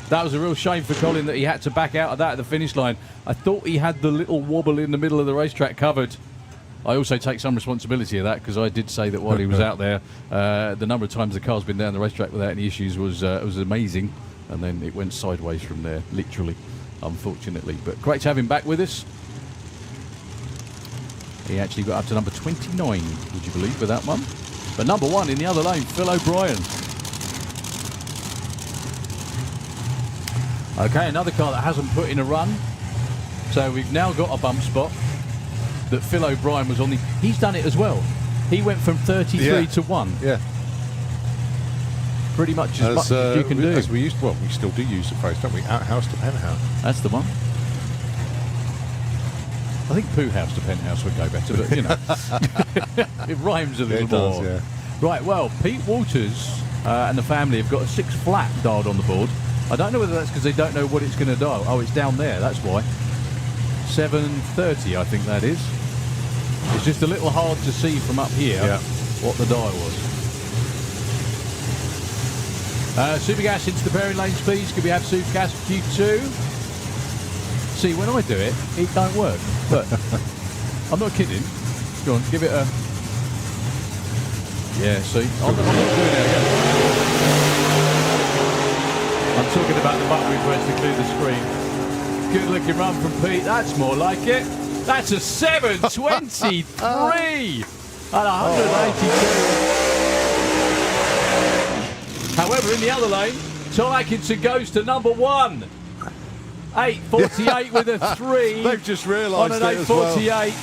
That was a real shame for Colin that he had to back out of that at the finish line. I thought he had the little wobble in the middle of the racetrack covered. I also take some responsibility of that, because I did say that while he was out there, the number of times the car's been down the racetrack without any issues was amazing, and then it went sideways from there, literally, unfortunately. But great to have him back with us. He actually got up to number 29, would you believe, with that one. But #1 in the other lane, Phil O'Brien. Okay, another car that hasn't put in a run. So we've now got a bump spot that Phil O'Brien was on the... He's done it as well. He went from 33 to 1. Yeah. Pretty much as much as you can do. As we used, well, we still do use the phrase, don't we? Outhouse to penthouse. That's the one. I think poo house to penthouse would go better, but you know, it rhymes a little more. Does, yeah. Right, well, Pete Walters and the family have got a 6 flat dialed on the board. I don't know whether that's because they don't know what it's going to dial. Oh, it's down there, that's why. 730, I think that is. It's just a little hard to see from up here what the dial was. Supergas into the pairing lanes, please. Could we have Supergas Q2? See, when I do it, it don't work. But I'm not kidding. Go on, give it a... Yeah, see? I'm not doing it again. I'm talking about the button we press to clear the screen. Good looking run from Pete. That's more like it. That's a 723 at 182. However, in the other lane, Tom Atkinson goes to #1. 8.48 with a 3. They've just realised on an 8.48.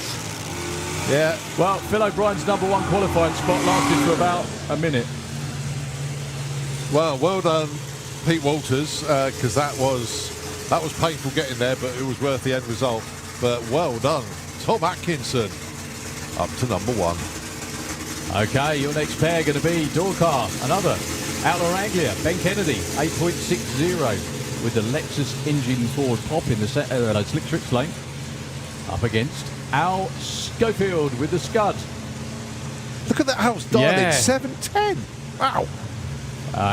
Yeah. Well, Phil O'Brien's #1 qualifying spot lasted for about a minute. Well done, Pete Walters, because that was painful getting there, but it was worth the end result. But well done, Tom Atkinson, up to #1. Okay, your next pair going to be Dorcar, another Outlaw Anglia, Ben Kennedy, 8.60 with the Lexus engine forward pop in the slick tricks lane. Up against Al Schofield with the Scud. Look at that house dialing, Yeah. 710. Wow.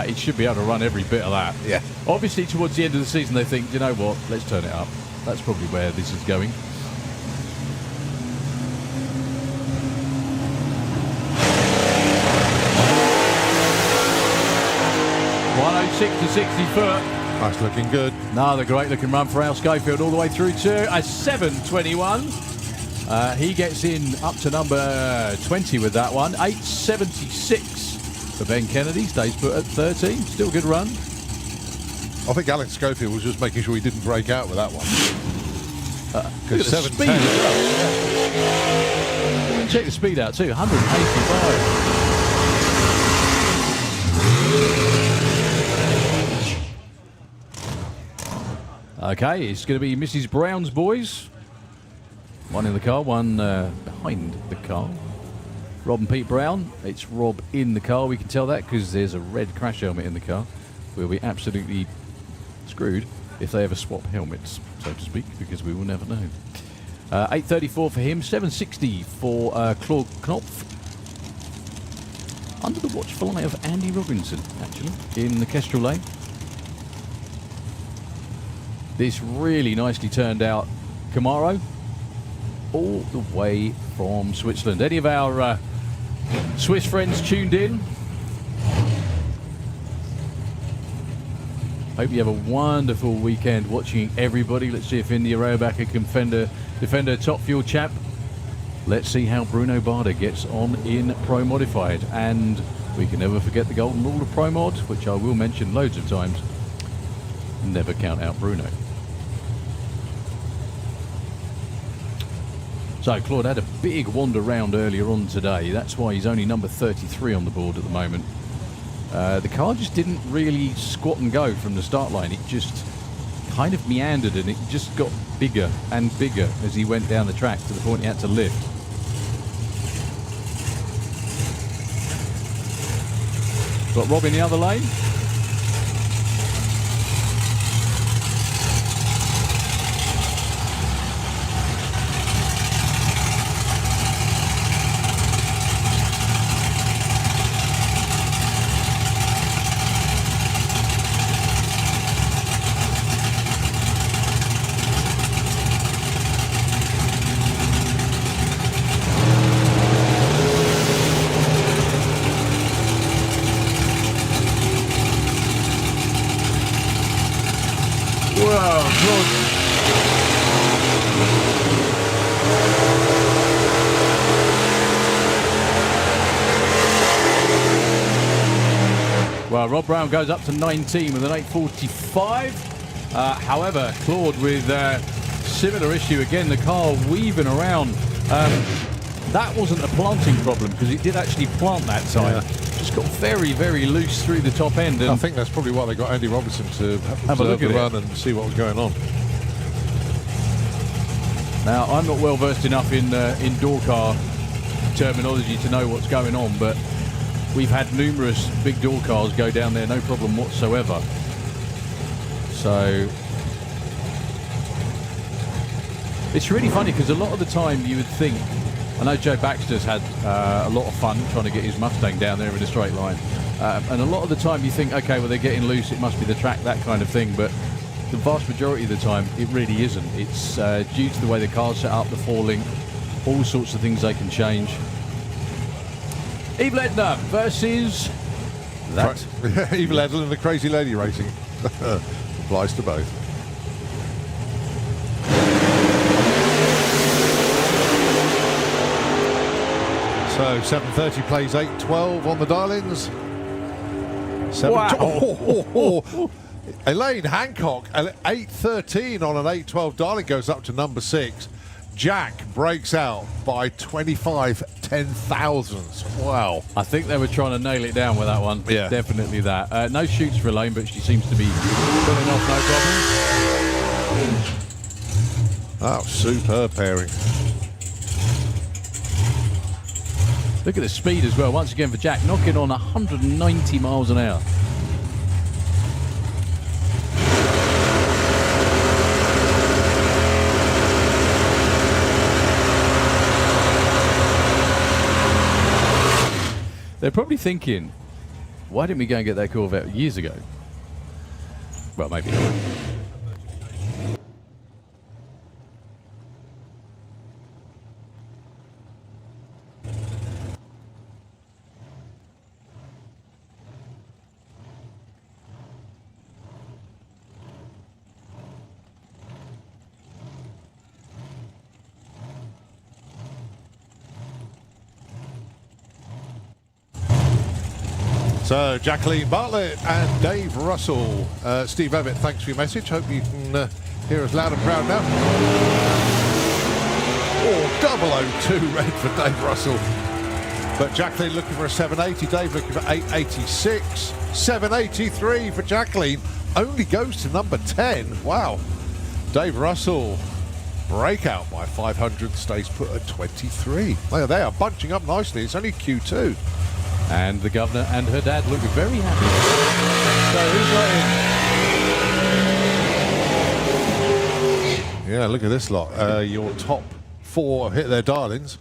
It should be able to run every bit of that. Yeah. Obviously, towards the end of the season, they think, you know what, let's turn it up. That's probably where this is going. .106 to 60 foot. That's looking good. Another great looking run for Al Schofield all the way through to a 7.21. He gets in up to number 20 with that one. 8.76 for Ben Kennedy. Stays put at 13. Still a good run. I think Alex Schofield was just making sure he didn't break out with that one. Look at the speed as well. Check the speed out too. 185. Okay, it's going to be Mrs. Brown's boys. One in the car, one behind the car. Rob and Pete Brown. It's Rob in the car. We can tell that because there's a red crash helmet in the car. We'll be absolutely screwed if they ever swap helmets, so to speak, because we will never know. 834 for him, 760 for Claude Knopf. Under the watchful eye of Andy Robinson, actually, in the Kestrel lane. This really nicely turned out Camaro, all the way from Switzerland. Any of our Swiss friends tuned in? Hope you have a wonderful weekend watching everybody. Let's see if India Robacker can defend her top fuel chap. Let's see how Bruno Barda gets on in Pro Modified. And we can never forget the golden rule of Pro Mod, which I will mention loads of times. Never count out Bruno. So Claude had a big wander round earlier on today. That's why he's only number 33 on the board at the moment. The car just didn't really squat and go from the start line. It just kind of meandered, and it just got bigger and bigger as he went down the track to the point he had to lift. Got Rob in the other lane. Well, Rob Brown goes up to 19 with an 8:45. However, Claude with similar issue again, the car weaving around. That wasn't a planting problem because it did actually plant that time. Yeah. Just got very, very loose through the top end. And I think that's probably why they got Andy Robinson to have a look at the run and see what was going on. Now, I'm not well versed enough in door car terminology to know what's going on, but we've had numerous big door cars go down there, no problem whatsoever. So it's really funny because a lot of the time you would think, I know Joe Baxter's had a lot of fun trying to get his Mustang down there in a straight line, and a lot of the time you think, okay, well, they're getting loose, it must be the track, that kind of thing, but the vast majority of the time it really isn't. It's due to the way the car's set up, the falling, all sorts of things they can change. Eve Ledner versus that. Eve Ledner and the Crazy Lady Racing. Applies to both. So 7:30 plays 8:12 on the dial-ins. Wow. Elaine Hancock at 8:13 on an 8:12 dial-in goes up to number 6. Jack breaks out by 25 10,000ths. Wow. I think they were trying to nail it down with that one. Yeah. Definitely that. No shoots for Elaine, but she seems to be pulling off no problem. Oh, superb pairing. Look at the speed as well. Once again for Jack, knocking on 190 miles an hour. They're probably thinking, why didn't we go and get that Corvette years ago? Well, maybe not. So, Jacqueline Bartlett and Dave Russell. Steve Evett, thanks for your message. Hope you can hear us loud and proud now. Oh, 002 red for Dave Russell. But Jacqueline looking for a 780, Dave looking for 886. 783 for Jacqueline. Only goes to number 10. Wow. Dave Russell, breakout by 500, stays put at 23. Well, they are bunching up nicely. It's only Q2. And the governor and her dad look very happy. So who's got in? Yeah, look at this lot. Your top 4 hit their darlings.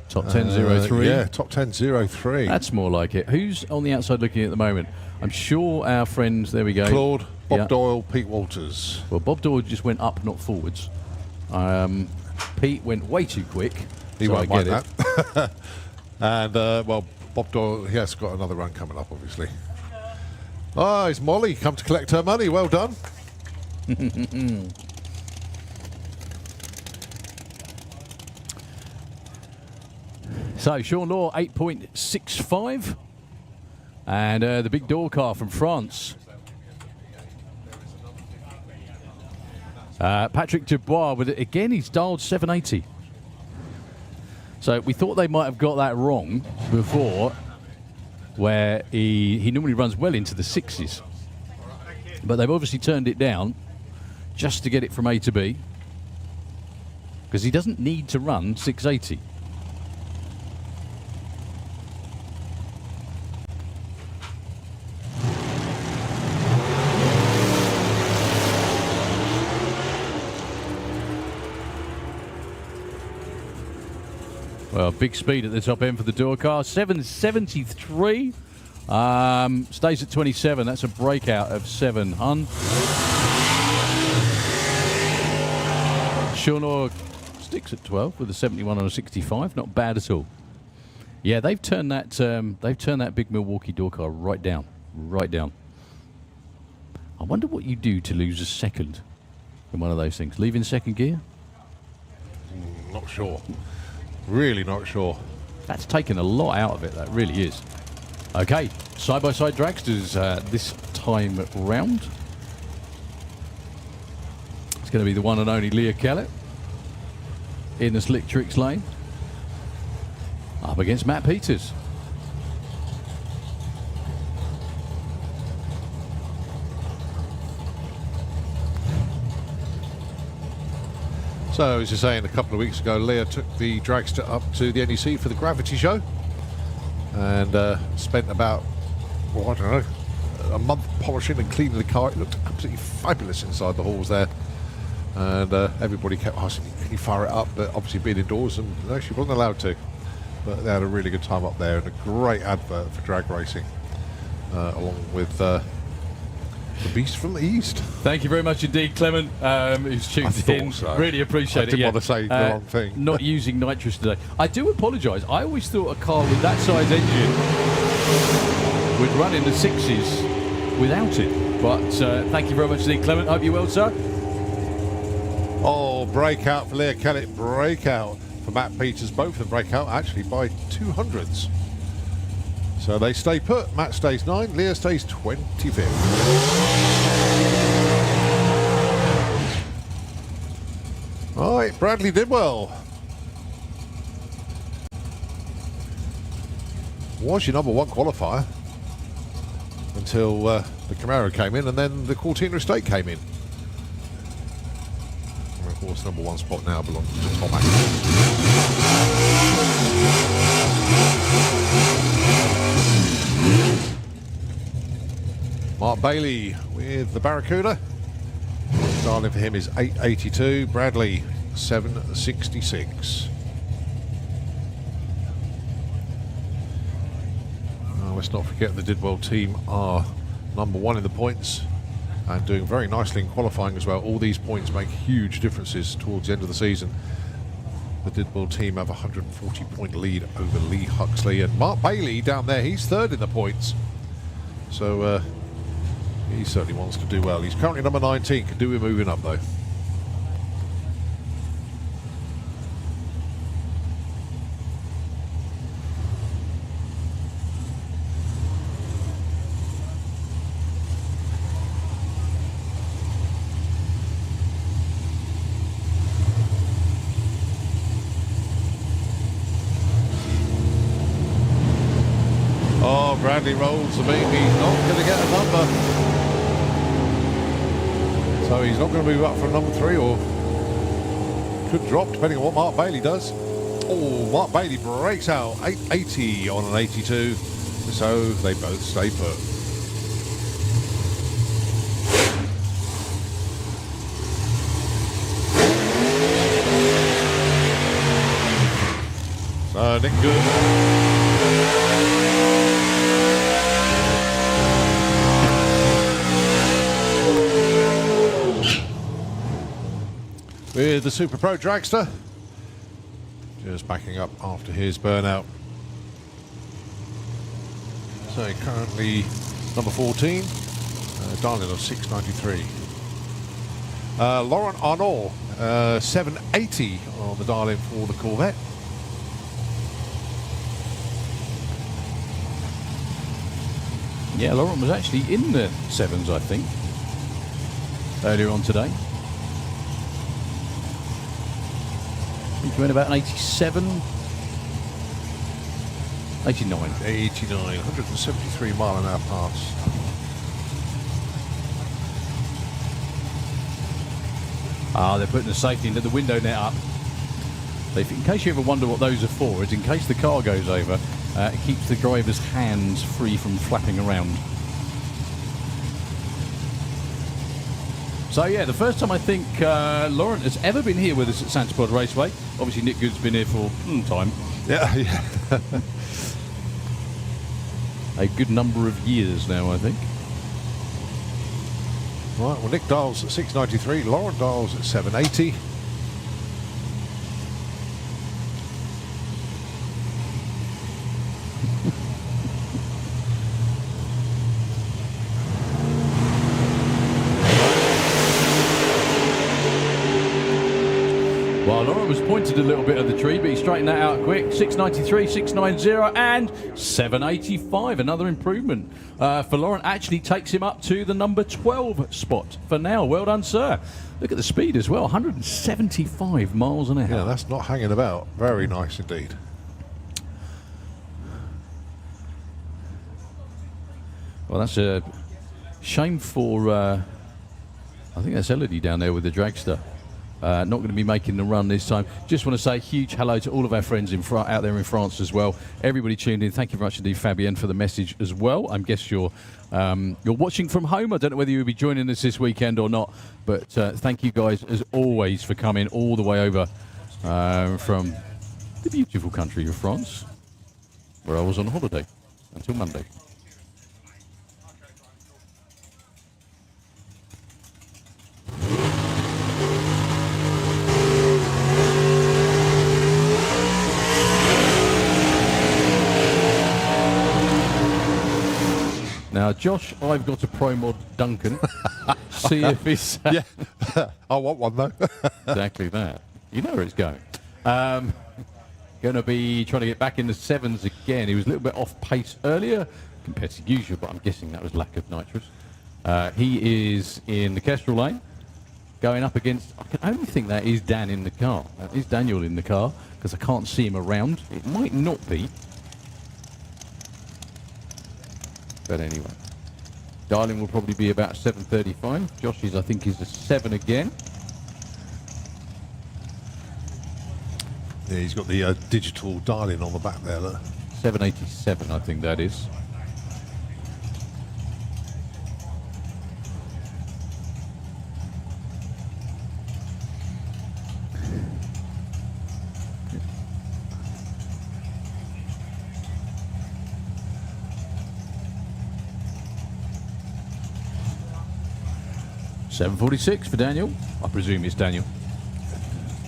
Top 10.03. Yeah, top 10.03. That's more like it. Who's on the outside looking at the moment? I'm sure our friends, there we go. Claude, Bob Yeah. Doyle, Pete Walters. Well, Bob Doyle just went up, not forwards. Pete went way too quick. He so won't I mind get it. that. And, well, Bob Doyle, he has got another run coming up, obviously. Ah, it's Molly come to collect her money. Well done. So, Sean Law, 8.65. And the big door car from France. Patrick Dubois, with it again, he's dialed 780. So we thought they might have got that wrong before, where he normally runs well into the 6s. But they've obviously turned it down just to get it from A to B, because he doesn't need to run 680. Well, big speed at the top end for the door car. 773. Stays at 27. That's a breakout of 7. Shawnor sticks at 12 with a 71 on a 65. Not bad at all. Yeah, they've turned that big Milwaukee door car right down. Right down. I wonder what you do to lose a second in one of those things. Leave in second gear? Not sure. Really not sure. That's taken a lot out of it, that really is. Okay, side-by-side dragsters this time round. It's going to be the one and only Leah Kellett in the Slick Tricks lane. Up against Matt Peters. So, as you're saying, a couple of weeks ago, Leah took the dragster up to the NEC for the Gravity Show and spent about, well, I don't know, a month polishing and cleaning the car. It looked absolutely fabulous inside the halls there. And everybody kept asking, can you fire it up? But obviously being indoors, and no, she wasn't allowed to. But they had a really good time up there and a great advert for drag racing, along with the Beast from the East. Thank you very much indeed, Clement, who's tuned in. So. Really appreciate it. I didn't want to say the wrong thing. Not using nitrous today. I do apologise. I always thought a car with that size engine would run in the 6s without it. But thank you very much indeed, Clement. Hope you're well, sir. Oh, breakout for Leah Kellett, breakout for Matt Peters. Both of them breakout actually by 200s. So they stay put. Matt stays 9, Leah stays 25th. All right, Bradley did well. Was your number 1 qualifier until the Camaro came in, and then the Cortina Estate came in. And of course, number 1 spot now belongs to Tom Atkins. Mark Bailey with the Barracuda. Starting for him is 882. Bradley 766. Let's not forget the Didwell team are number 1 in the points and doing very nicely in qualifying as well. All these points make huge differences towards the end of the season. The Didwell team have a 140-point lead over Lee Huxley, and Mark Bailey down there, he's 3rd in the points. So he certainly wants to do well. He's currently number 19, could do with moving up though. Oh, Bradley rolls the beam. He's not going to get a number. So he's not going to move up from number 3, or could drop depending on what Mark Bailey does. Oh, Mark Bailey breaks out 880 on an 82, so they both stay put. So Nick Good. With the Super Pro Dragster, just backing up after his burnout. So currently number 14, Darling of 693. Laurent Arnault, 780 on the Darling for the Corvette. Yeah, Laurent was actually in the 7s, I think, earlier on today. I think he went about an 87, 89. 89, 173 mile an hour pass. Ah, they're putting the safety into the window net up. In case you ever wonder what those are for, is in case the car goes over, it keeps the driver's hands free from flapping around. So yeah, the first time I think Laurent has ever been here with us at Santa Pod Raceway. Obviously Nick Good's been here for time. Yeah, yeah. A good number of years now, I think. Right, well, Nick Dials at 693, Laurent Dials at 780. Well, Laurent was pointed a little bit at the tree, but he straightened that out quick. 693, 690, and 785. Another improvement for Laurent. Actually takes him up to the number 12 spot for now. Well done, sir. Look at the speed as well. 175 miles an hour. Yeah, that's not hanging about. Very nice indeed. Well, that's a shame for, I think that's Elodie down there with the dragster. Not going to be making the run this time. Just want to say a huge hello to all of our friends out there in France as well. Everybody tuned in. Thank you very much indeed, Fabienne, for the message as well. I guess you're watching from home. I don't know whether you'll be joining us this weekend or not, but thank you guys as always for coming all the way over from the beautiful country of France, where I was on holiday until Monday. Now, Josh, I've got a Pro Mod Duncan. See if he's... Yeah, I want one though. Exactly that. You know where it's going. Going to be trying to get back in the 7s again. He was a little bit off pace earlier compared to usual, but I'm guessing that was lack of nitrous. He is in the Kestrel lane, going up against... I can only think that is Dan in the car. That is Daniel in the car, because I can't see him around. It might not be. But anyway, Darling will probably be about 7:35. Josh's, I think, is a 7 again. Yeah, he's got the digital Darling on the back there. Look. 787, I think that is. $7.46 for Daniel. I presume it's Daniel.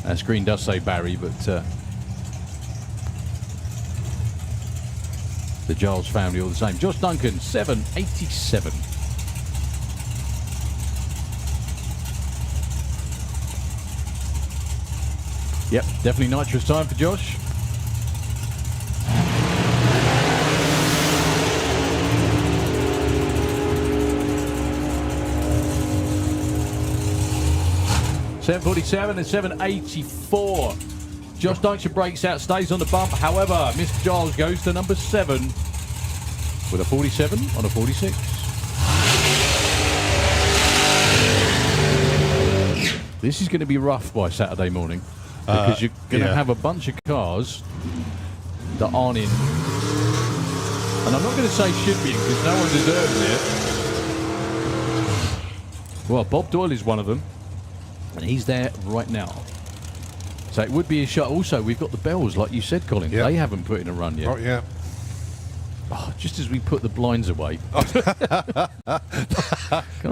Our screen does say Barry, but the Giles family all the same. Josh Duncan, 787. Yep, definitely nitrous time for Josh. $7.47 and $7.84. Josh Duncan breaks out, stays on the bump. However, Mr. Giles goes to number 7 with a 47 on a 46. This is going to be rough by Saturday morning because you're going to have a bunch of cars that aren't in. And I'm not going to say should be because no one deserves it. Well, Bob Doyle is one of them. And he's there right now. So it would be a shot. Also, we've got the Bells, like you said, Colin. Yep. They haven't put in a run yet. Oh, yeah. Oh, just as we put the blinds away. Can't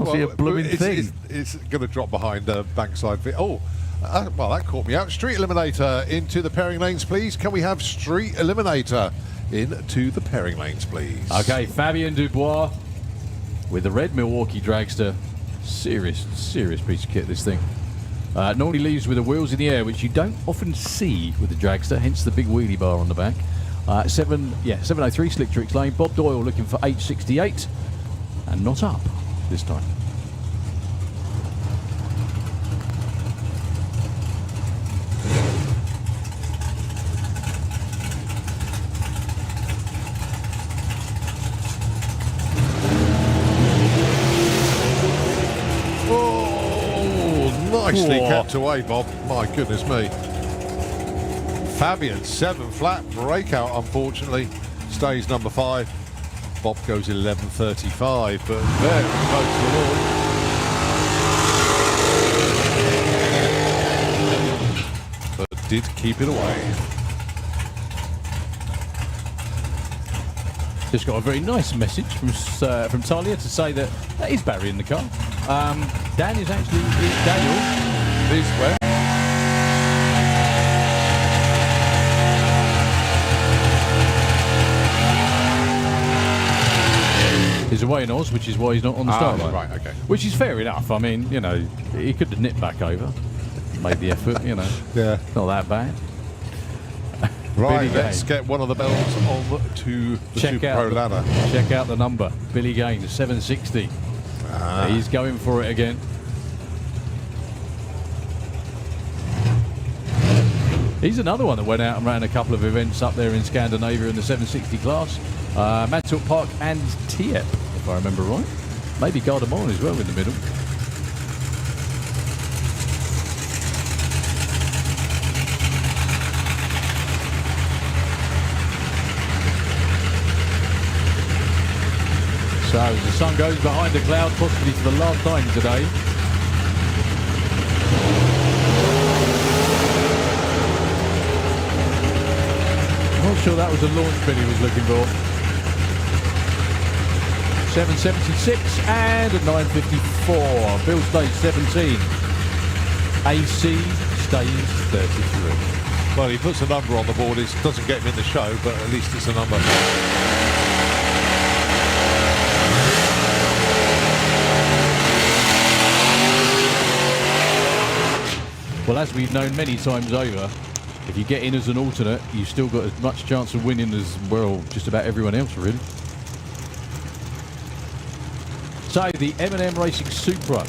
see a blooming thing. It's going to drop behind Bankside. Well, that caught me out. Street Eliminator into the pairing lanes, please. Can we have Street Eliminator into the pairing lanes, please? Okay, Fabien Dubois with the red Milwaukee Dragster. Serious piece of kit, this thing. Normally leaves with the wheels in the air, which you don't often see with the Dragster, hence the big wheelie bar on the back. 703 Slick Tricks Lane. Bob Doyle looking for 868 and not up this time. Nicely kept away, Bob. My goodness me. Fabien, 7 flat breakout, unfortunately. Stays number 5. Bob goes 11.35, but very close to the wall. But did keep it away. Just got a very nice message from Talia to say that is Barry in the car. Dan is actually Daniel. This way. He's away in Oz, which is why he's not on the start line. Right, okay. Which is fair enough. I mean, you know, he could have nipped back over, made the effort, you know. Yeah. Not that bad. Right, Billy let's Gain. get one of the bells on to the Super Pro ladder. Check out the number. Billy Gain, 760. He's going for it again. He's another one that went out and ran a couple of events up there in Scandinavia in the 760 class. Mansfield Park and Tiepp, if I remember right. Maybe Gardermoen as well in the middle. So as the sun goes behind the cloud, possibly for the last time today. I'm not sure that was the launch bid he was looking for. 776 and a 954. Bill stays 17. AC stays 33. Well, he puts a number on the board. It doesn't get him in the show, but at least it's a number. Well, as we've known many times over, if you get in as an alternate, you've still got as much chance of winning as, well, just about everyone else, really. So, the M&M Racing Supra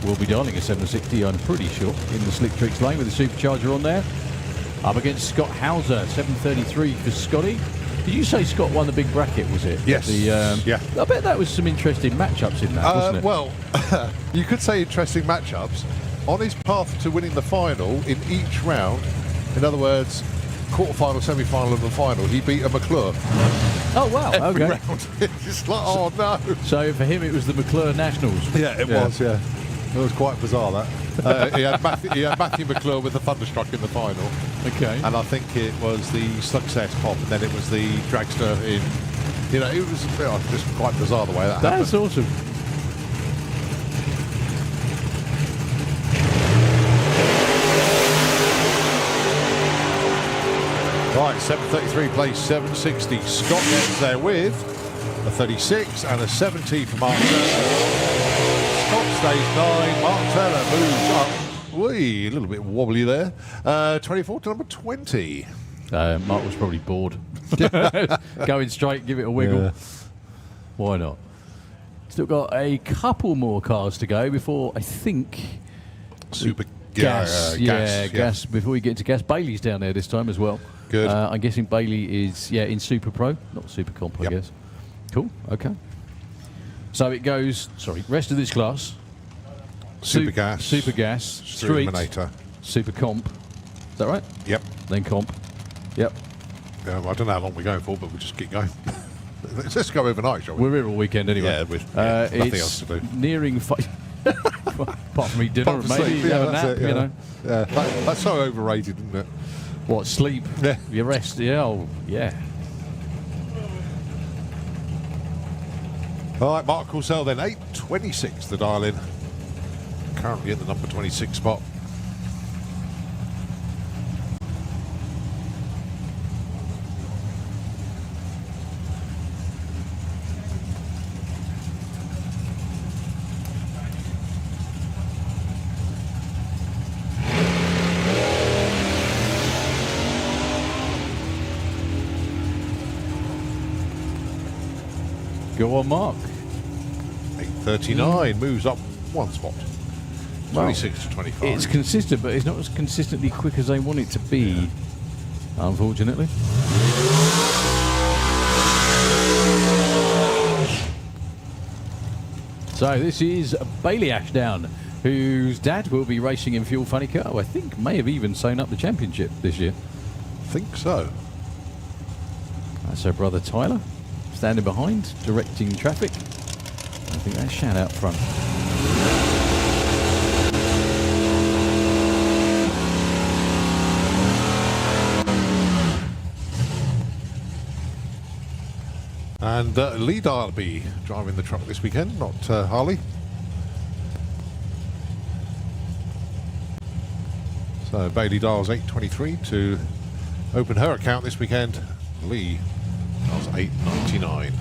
will be dialing a 760, I'm pretty sure, in the Slick Tricks lane with the supercharger on there. Up against Scott Hauser, 733 for Scotty. Did you say Scott won the big bracket, was it? Yes. Yeah. I bet that was some interesting matchups in that, wasn't it? Well, you could say interesting matchups. On his path to winning the final in each round, in other words, quarterfinal, semi-final, and the final, he beat a McClure. Oh, wow. Every Okay. round. It's like, oh no. So for him, it was the McClure Nationals. Yeah, it was, yeah. It was quite bizarre, that. He had Matthew McClure with the Thunderstruck in the final. Okay. And I think it was the Success Pop, and then it was the Dragster in... You know, it was just quite bizarre the way that happened. That's awesome. Right, 733 plays 760. Scott gets there with a 36 and a 70 for Mark Turner. Scott stays 9. Mark Turner moves up. Whee, a little bit wobbly there. 24 to number 20. Mark was probably bored. Going straight, give it a wiggle. Yeah. Why not? Still got a couple more cars to go before, I think... Super Gas. gas. Before we get to gas. Bailey's down there this time as well. Good. I'm guessing Bailey is, in Super Pro, not Super Comp, I guess. Cool, okay. So it goes, rest of this class. Super Gas. Super Gas. Street. Eliminator. Super Comp. Is that right? Yep. Then Comp. Yep. I don't know how long we're going for, but we'll just keep going. Let's go overnight, shall we? We're here all weekend anyway. Yeah, with nothing else to do. Nearing apart from eat dinner, Apart from maybe sleep, have a that's nap, it, yeah. you know. Yeah, that's so overrated, isn't it? What, sleep? Yeah. Your rest, yeah, oh, yeah. All right, Mark Courcell then, 8.26 the dial in. Currently in the number 26 spot. Go on, Mark. 8.39 moves up one spot. 26 to 25. It's consistent, but it's not as consistently quick as they want it to be, unfortunately. So this is Bailey Ashdown, whose dad will be racing in Fuel Funny Car, who I think may have even sewn up the championship this year. think so. That's her brother Tyler, standing behind, directing traffic. I think that's Shad out front. And Lee Darby driving the truck this weekend, not Harley. So Bailey dials 8.23 to open her account this weekend. Lee dials 8.99.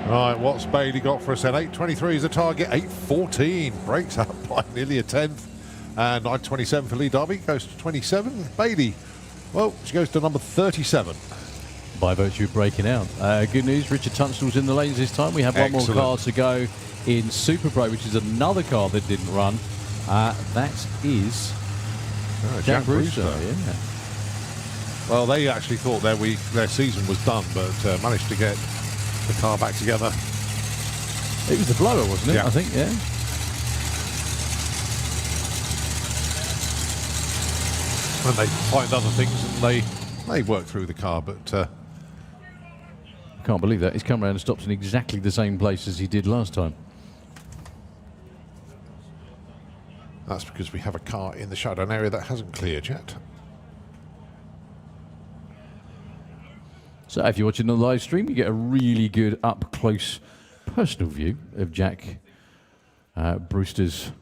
Right, what's Bailey got for us then? 8.23 is the target, 8.14 breaks up by nearly a tenth, and 9.27 for Lee Darby goes to 27. Bailey, well, she goes to number 37. By virtue of breaking out. Good news, Richard Tunstall's in the lanes this time. We have one more Excellent. car to go in Super Pro, which is another car that didn't run. That is Jack Brewster. Yeah. Well, they actually thought their season was done, but managed to get the car back together. It was the blower, wasn't it? Yeah. I think, yeah. And they find other things and they work through the car, but I can't believe that. He's come around and stopped in exactly the same place as he did last time. that's because we have a car in the shutdown area that hasn't cleared yet. So if you're watching the live stream, you get a really good up-close personal view of Jack Brewster's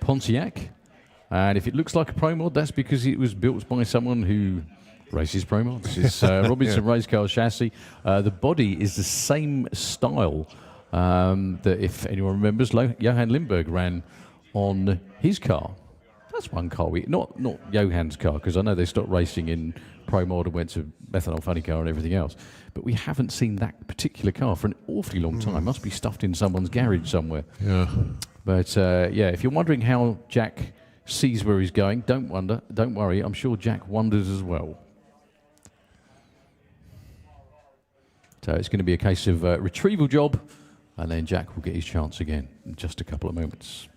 Pontiac. And if it looks like a Pro Mod, that's because it was built by someone who races Pro Mods. It's Robinson Race Car chassis. The body is the same style that, if anyone remembers, Johan Lindbergh ran on his car. That's one car not Johan's car, because I know they stopped racing in Pro Mod and went to Methanol Funny Car and everything else. But we haven't seen that particular car for an awfully long time. Must be stuffed in someone's garage somewhere. Yeah. But yeah, if you're wondering how Jack sees where he's going, don't worry. I'm sure Jack wonders as well. So it's going to be a case of retrieval job, and then Jack will get his chance again in just a couple of moments.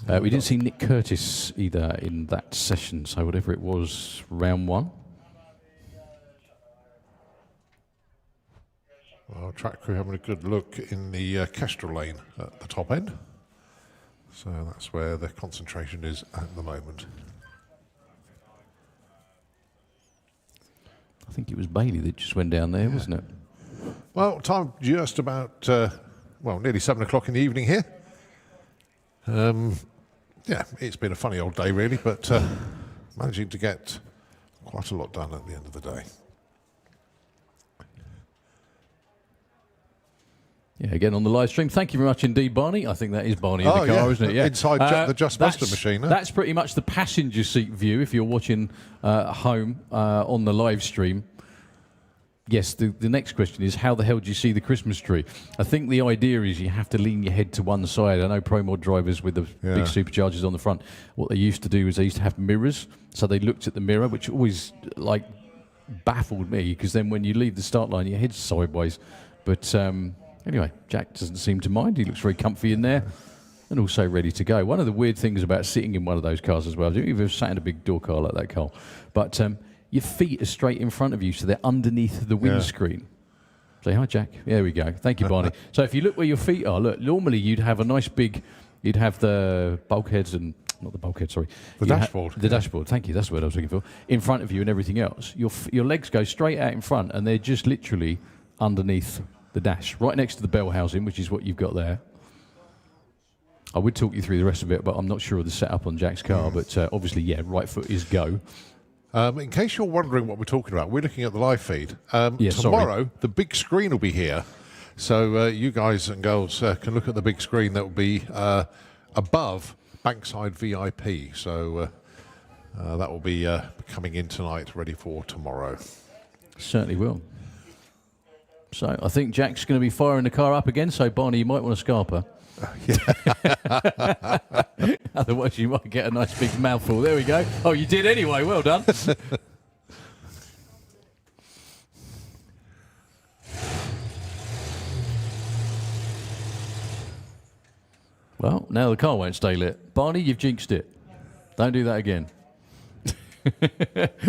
We didn't see Nick Curtis either in that session, so whatever it was, round one. Well, track crew having a good look in the Kestrel lane at the top end. So that's where the concentration is at the moment. I think it was Bailey that just went down there, wasn't it? Well, time just about well, nearly 7 o'clock in the evening here. Yeah, it's been a funny old day, really, but managing to get quite a lot done at the end of the day. Yeah, again on the live stream. Thank you very much indeed, Barney. I think that is Barney in the car, isn't it? Yeah. Inside the Just Master machine. Huh? That's pretty much the passenger seat view if you're watching at home on the live stream. Yes, the next question is, how the hell do you see the Christmas tree? I think the idea is you have to lean your head to one side. I know Pro Mod drivers with the big superchargers on the front, what they used to do is they used to have mirrors. So they looked at the mirror, which always like baffled me, because then when you leave the start line, your head's sideways. But anyway, Jack doesn't seem to mind. He looks very comfy in there and also ready to go. One of the weird things about sitting in one of those cars as well, I don't know if you've ever sat in a big door car like that, Carl, but your feet are straight in front of you, so they're underneath the windscreen. Say hi, Jack. There we go. Thank you, Barney. So if you look where your feet are, look, normally you'd have a nice big, you'd have the bulkheads and, not the bulkhead, sorry. The dashboard. The dashboard, thank you, that's the word I was looking for. In front of you and everything else. Your legs go straight out in front and they're just literally underneath the dash, right next to the bell housing, which is what you've got there. I would talk you through the rest of it, but I'm not sure of the setup on Jack's car, but obviously, yeah, right foot is go. In case you're wondering what we're talking about, we're looking at the live feed. Yeah, tomorrow, the big screen will be here. So you guys and girls can look at the big screen that will be above Bankside VIP. So that will be coming in tonight, ready for tomorrow. Certainly will. So I think Jack's going to be firing the car up again, so Barney, you might want to scarper. Otherwise you might get a nice big mouthful. There we go. Oh, you did anyway. Well done. Well, now the car won't stay lit. Barney, you've jinxed it. Don't do that again.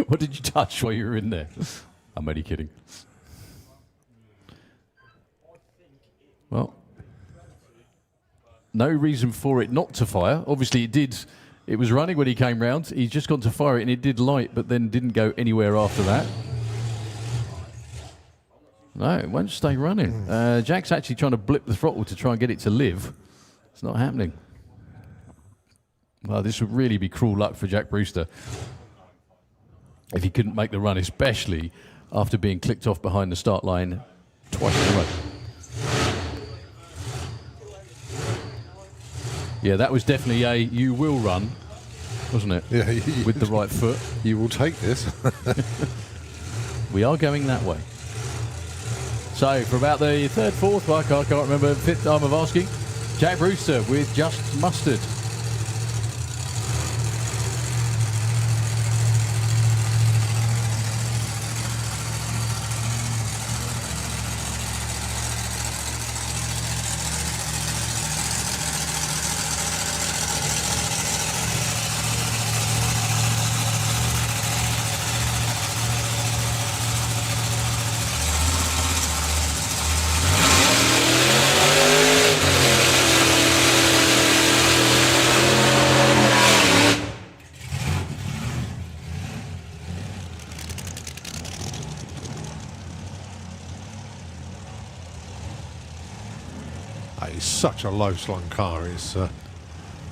What did you touch while you were in there? I'm only kidding. Well, no reason for it not to fire. Obviously, it did. It was running when he came round. He's just gone to fire it, and it did light, but then didn't go anywhere after that. No, it won't stay running. Jack's actually trying to blip the throttle to try and get it to live. It's not happening. Well, this would really be cruel luck for Jack Brewster if he couldn't make the run, especially after being clicked off behind the start line twice in a row. Yeah, that was definitely a you will run, wasn't it? Yeah, with the right foot. You will take this. We are going that way. So for about the third, fourth, I can't remember, fifth time of asking, Jack Brewster with Just Mustard. It's such a low-slung car. It's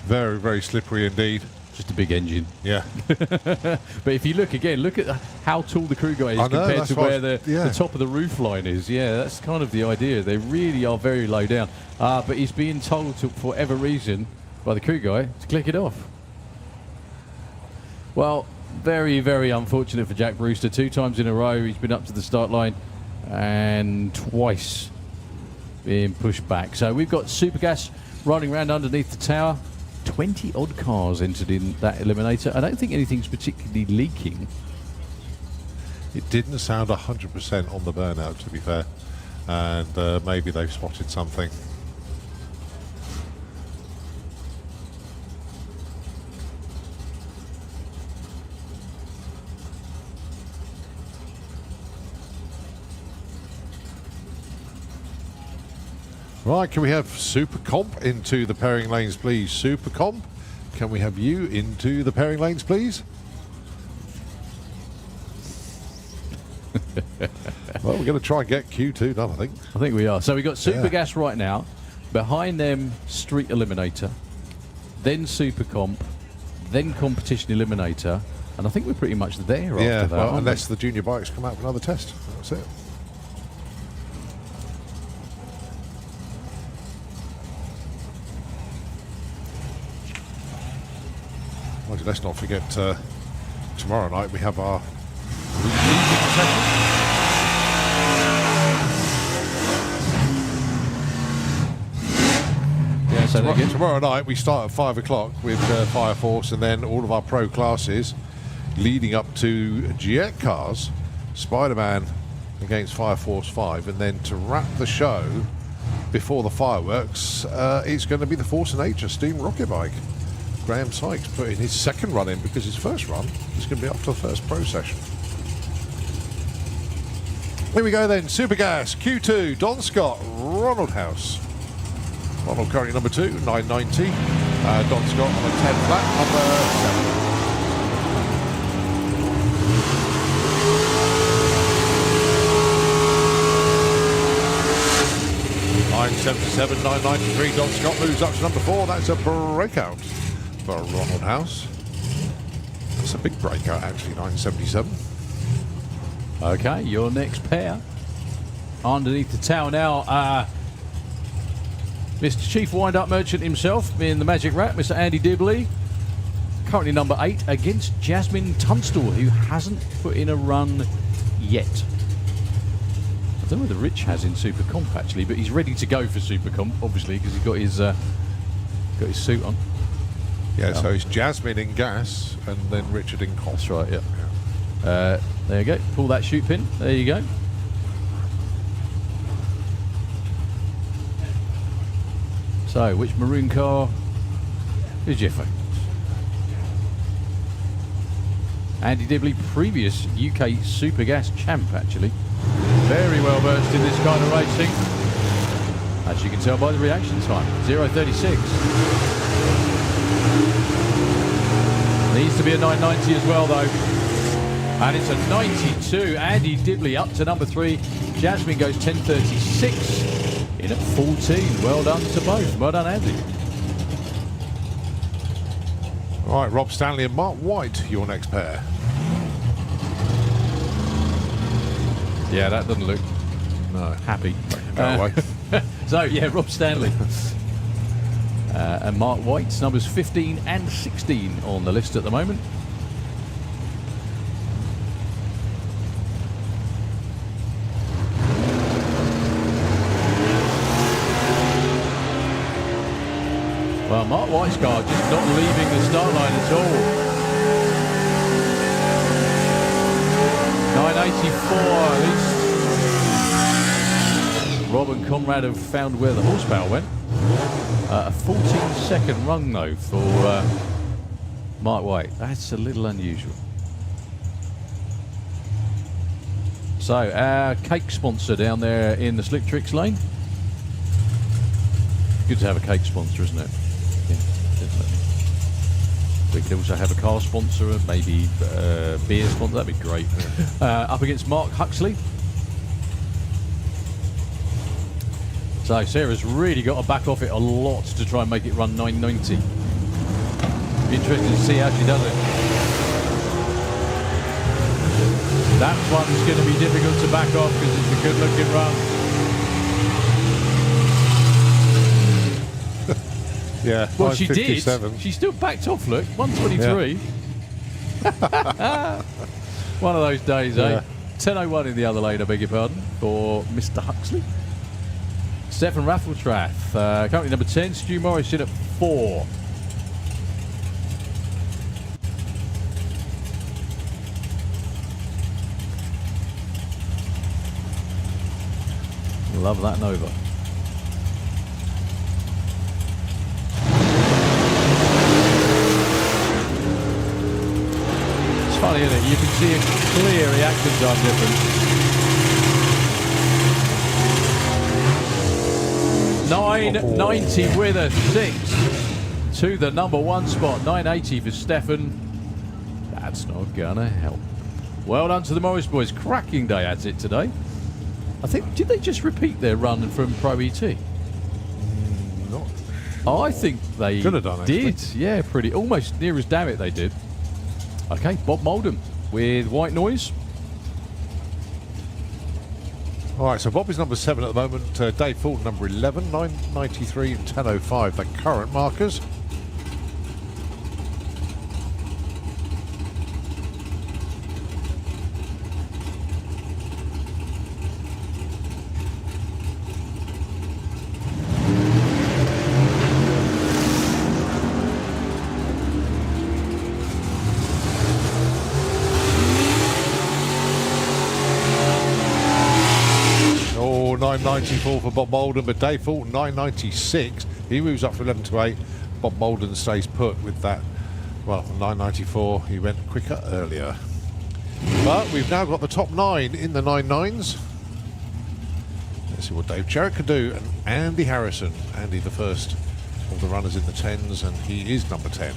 very, very slippery indeed. Just a big engine. Yeah. But if you look again, look at how tall the crew guy is compared to where the top of the roof line is. Yeah, that's kind of the idea. They really are very low down. But he's being told, for whatever reason, by the crew guy, to click it off. Well, very, very unfortunate for Jack Brewster. 2 times in a row he's been up to the start line and twice being pushed back. So we've got Supergas running around underneath the tower. 20 odd cars entered in that Eliminator. I don't think anything's particularly leaking. It didn't sound 100% on the burnout, to be fair. And maybe they've spotted something. Right, can we have Super Comp into the pairing lanes, please? Super Comp, can we have you into the pairing lanes, please? Well, we're going to try and get Q2 done, I think. I think we are. So we've got Supergas right now. Behind them, Street Eliminator, then Super Comp, then Competition Eliminator, and I think we're pretty much there Yeah, after that. well, aren't unless the junior bikes come out for another test. That's it. Well, let's not forget tomorrow night we have our leading session. Yeah, so again. Tomorrow night we start at 5 o'clock with Fire Force, and then all of our pro classes leading up to Jet Cars, Spider-Man against Fire Force 5, and then to wrap the show before the fireworks, it's going to be the Force of Nature Steam Rocket Bike. Graham Sykes putting his second run in because his first run is going to be after the first pro session. Here we go then, Super Gas, Q2, Don Scott, Ronald House. Ronald currently number 2, 990. Don Scott on a 10 flat, number 7. 977, 993. Don Scott moves up to number 4. That's a breakout for Ronald House. That's a big breakout, actually, 977. Okay, your next pair. Underneath the tower now, Mr. Chief Wind-Up Merchant himself in the Magic Rat, Mr. Andy Dibley. Currently number 8 against Jasmine Tunstall, who hasn't put in a run yet. I don't know whether Rich has in Super Comp actually, but he's ready to go for Super Comp, obviously, because he's got his suit on. Yeah, so it's Jasmine in gas and then Richard in comp. That's right, yeah. There you go. Pull that shoot pin. There you go. So, which maroon car is Jeffo? Andy Dibley, previous UK Super Gas champ, actually. Very well versed in this kind of racing. As you can tell by the reaction time, 0.36. Needs to be a 990 as well, though. And it's a 92. Andy Dibley up to number 3. Jasmine goes 10.36 in at 14. Well done to both. Well done, Andy. All right, Rob Stanley and Mark White, your next pair. Yeah, that doesn't look happy. So, yeah, Rob Stanley. And Mark White's numbers 15 and 16 on the list at the moment. Well, Mark White's car just not leaving the start line at all. 984 at least. Rob and Conrad have found where the horsepower went. A 14-second run, though, for Mark White. That's a little unusual. So, our cake sponsor down there in the Slick Tricks lane. Good to have a cake sponsor, isn't it? Yeah, definitely. We could also have a car sponsor, maybe beer sponsor. That'd be great. Up against Mark Huxley. So Sarah's really got to back off it a lot to try and make it run 990. Be interesting to see how she does it. That one's going to be difficult to back off because it's a good-looking run. Yeah, Well, she did. 57. She still backed off, look. 123. Yeah. One of those days, eh? 10.01 in the other lane, I beg your pardon, for Mr. Huxley. Stefan Rafflestrath, currently number 10. Stu Morris in at 4. Love that Nova. It's funny, isn't it? You can see a clear reaction time difference. 990 with a 6 to the number 1 spot. 980 for Stefan. That's not gonna help. Well done to the Morris boys. Cracking day at it today. I think, did they just repeat their run from Pro ET? not. I think they Could have done, actually. did. Yeah, pretty. Almost near as damn it they did. Okay, Bob Moldham with white noise. All right, so Bob is number 7 at the moment. Dave Fulton number 11, 993 and 1005. The current markers. Oh, 994 for Bob Moldham, but Dave Fulton 996. He moves up from 11 to 8. Bob Moldham stays put with that. Well, 994. He went quicker earlier. But we've now got the top 9 in the 99s. Let's see what Dave Cherritt can do. And Andy Harrison. Andy, the first of the runners in the 10s, and he is number 10.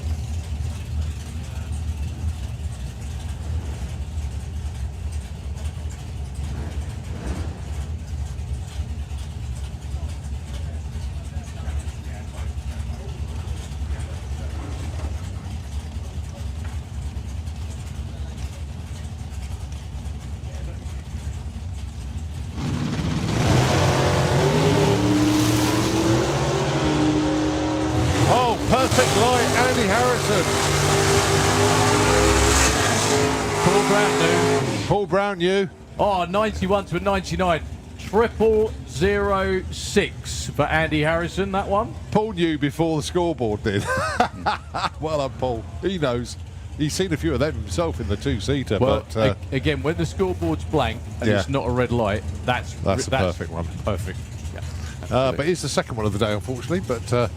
Perfect line, Andy Harrison. Paul Brown new. Paul Brown, you. Oh, 91 to a 99. 0006 for Andy Harrison, that one. Paul knew before the scoreboard did. Well done, Paul. He knows. He's seen a few of them himself in the two-seater. Well, but again, when the scoreboard's blank and Yeah. it's not a red light, that's That's a perfect one. Perfect. Yeah. but it's the second one of the day, unfortunately. But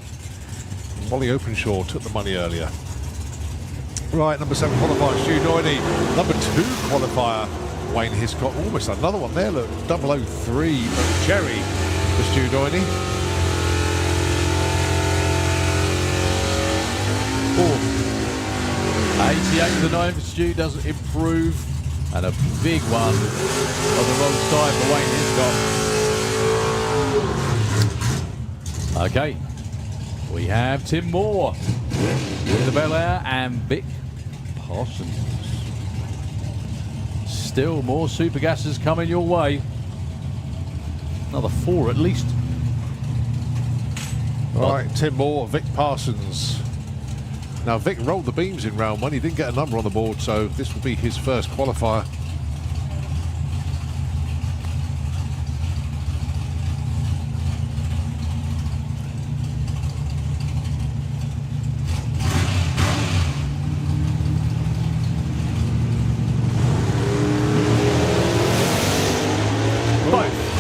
Molly Openshaw took the money earlier. Right, number 7 qualifier, Stu Doyney. Number 2 qualifier, Wayne Hiscock. Almost another one there, look. 003 for Cherry for Stu Doyney. Oh. 88 to the 9 for Stu, doesn't improve. And a big one on the wrong side for Wayne Hiscock. Okay. We have Tim Moore with the Bel Air and Vic Parsons. Still more super gases coming your way. Another 4 at least. Right, Tim Moore, Vic Parsons. Now, Vic rolled the beams in round 1. He didn't get a number on the board, so this will be his first qualifier.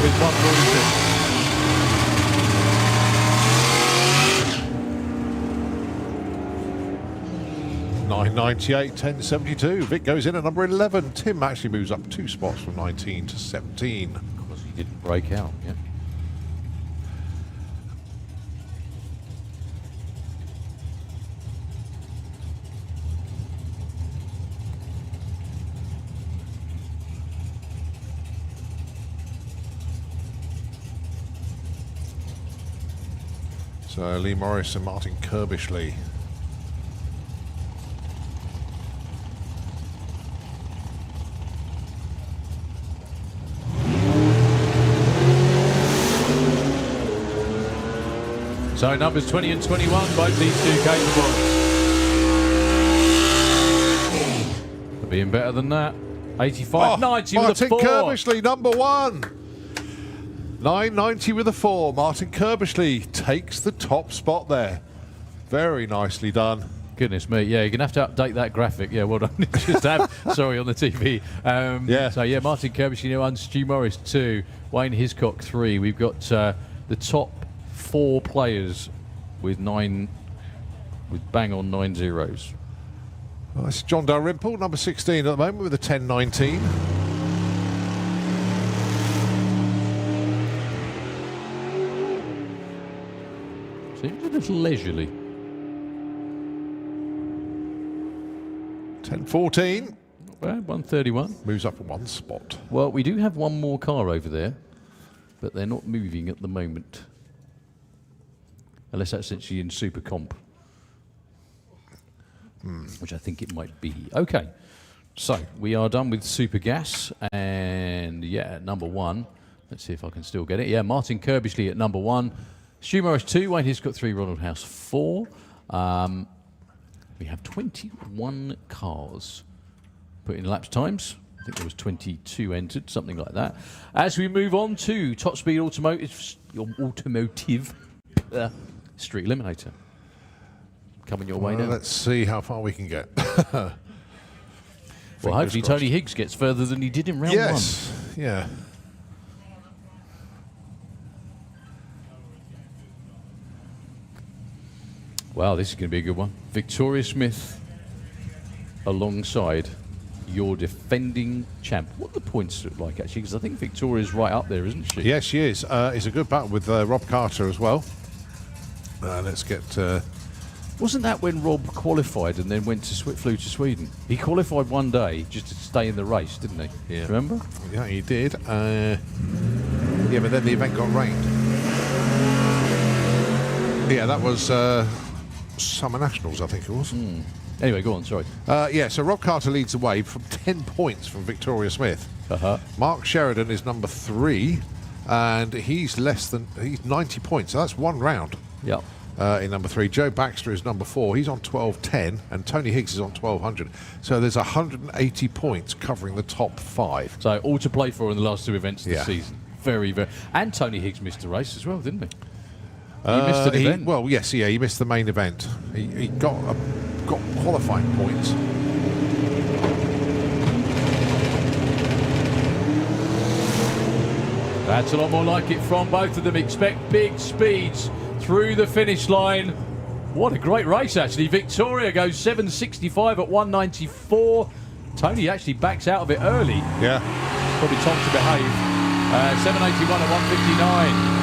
With 146. 998, 1072. Vic goes in at number 11. Tim actually moves up 2 spots from 19 to 17. Of course, he didn't break out. Yeah. So Lee Morris and Martin Kirbishley. So numbers 20 and 21, both these two capable of being better than that. 85, 90 with a Martin 4. Kirbishley, number 1. 990 with a 4. Martin Kirbishley takes the top spot there. Very nicely done. Goodness me, yeah, you're going to have to update that graphic. Yeah, well done. Just have, sorry, on the TV. Yeah. So, yeah, Martin Kirbishley 1, Stu Morris 2, Wayne Hiscock 3. We've got the top 4 players with bang on 9 zeros. Well, that's John Dalrymple, number 16 at the moment with a 1019. Seems a little leisurely. 1014. Not bad, 131. Moves up 1 spot. Well, we do have one more car over there, but they're not moving at the moment. Unless that's actually in Super Comp. Which I think it might be. Okay. So, we are done with Super Gas. And, yeah, number 1. Let's see if I can still get it. Yeah, Martin Kirbishley at number 1. Stu Morris 2. Wayne Hiscott 3. Ronald House 4. We have 21 cars put in laps times. I think there was 22 entered, something like that. As we move on to Top Speed Automotive Street Eliminator. Coming your way now. Let's see how far we can get. Well, hopefully Tony Higgs gets further than he did in round 1. Yes, yeah. Wow, this is going to be a good one. Victoria Smith alongside your defending champ. What do the points look like, actually? Because I think Victoria's right up there, isn't she? Yes, she is. It's a good battle with Rob Carter as well. Let's get... Wasn't that when Rob qualified and then flew to Sweden? He qualified one day just to stay in the race, didn't he? Yeah. Remember? Yeah, he did. Yeah, but then the event got rained. Yeah, that was Summer Nationals, I think it was. Anyway, go on, sorry. Yeah, so Rob Carter leads the way from 10 points from Victoria Smith. Mark Sheridan is number 3, and he's 90 points, so that's 1 round. Yep. In number 3. Joe Baxter is number 4. He's on 1210, and Tony Higgs is on 1200. So there's 180 points covering the top 5. So all to play for in the last 2 events of the Yeah. season. Very, very. And Tony Higgs missed the race as well, didn't he? He missed an event. Well, yes, yeah, he missed the main event. He got qualifying points. That's a lot more like it from both of them. Expect big speeds through the finish line. What a great race, actually. Victoria goes 765 at 194. Tony actually backs out of it early. Yeah. Probably told to behave. 781 at 159.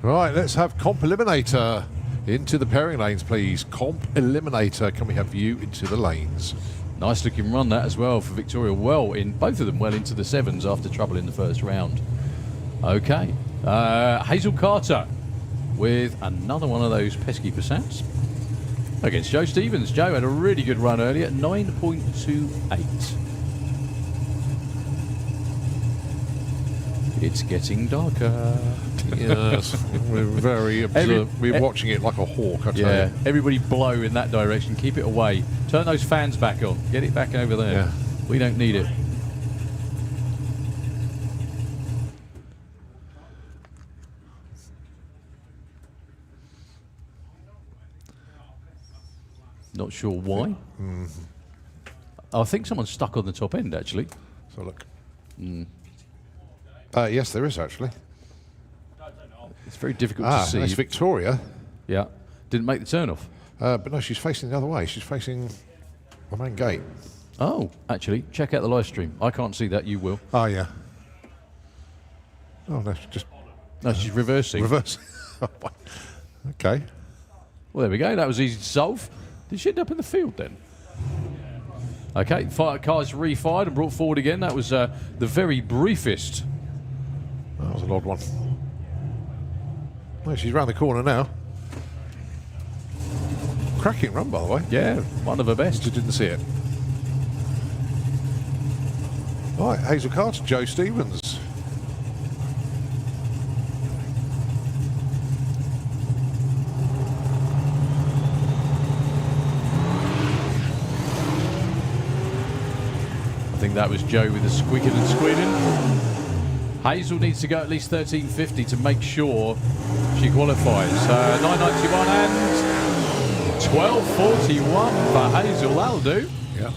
Right, let's have Comp Eliminator into the pairing lanes, please. Comp Eliminator, can we have you into the lanes? Nice looking run that as well for Victoria. Well, in both of them well into the 7s after trouble in the first round. Okay. Hazel Carter with another one of those pesky Passats against Joe Stevens. Joe had a really good run earlier at 9.28. It's getting darker. Yes, we're very we're watching it like a hawk, I tell you. Everybody blow in that direction. Keep it away. Turn those fans back on. Get it back over there. Yeah. We don't need it. Not sure why. I think someone's stuck on the top end, actually. So look. Yes, there is actually. It's very difficult to see. That's Victoria. Yeah. Didn't make the turn off. But no, she's facing the other way. She's facing the main gate. Oh, actually, check out the live stream. I can't see that. You will. Oh, yeah. Oh, no, just... No, she's reversing. Reverse. Okay. Well, there we go. That was easy to solve. Did she end up in the field then? Okay, cars refired and brought forward again. That was the very briefest. That was an odd one. Well, she's round the corner now. Cracking run, by the way. Yeah, one of her best. Just didn't see it. All right, Hazel Carter, Joe Stevens. I think that was Joe with the squeaking and squealing. Hazel needs to go at least 13.50 to make sure she qualifies. 9.91 and 12.41 for Hazel. That'll do. Yeah.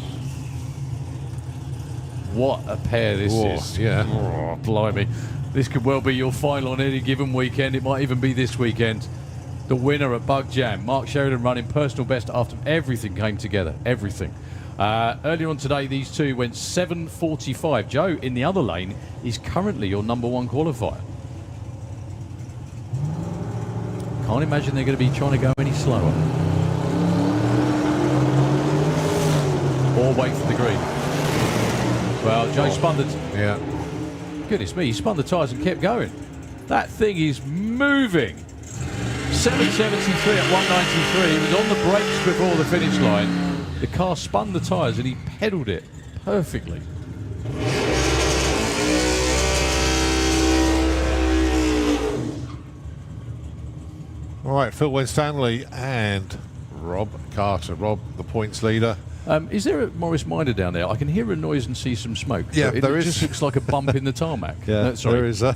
What a pair this is. Yeah. Oh, blimey. This could well be your final on any given weekend. It might even be this weekend. The winner at Bug Jam. Mark Sheridan running personal best after everything came together. Everything. Earlier on today, these two went 7.45. Joe, in the other lane, is currently your #1 qualifier. Can't imagine they're going to be trying to go any slower. Or wait for the green. Well, Joe spun the... Yeah. Goodness me, he spun the tyres and kept going. That thing is moving. 773 at 193. He was on the brakes before the finish line. The car spun the tyres and he pedalled it perfectly. All right, Phil Winstanley and Rob Carter. Rob, the points leader. Is there a Morris Minor down there? I can hear a noise and see some smoke. Yeah, it there is. just looks like a bump in the tarmac. Sorry. There is a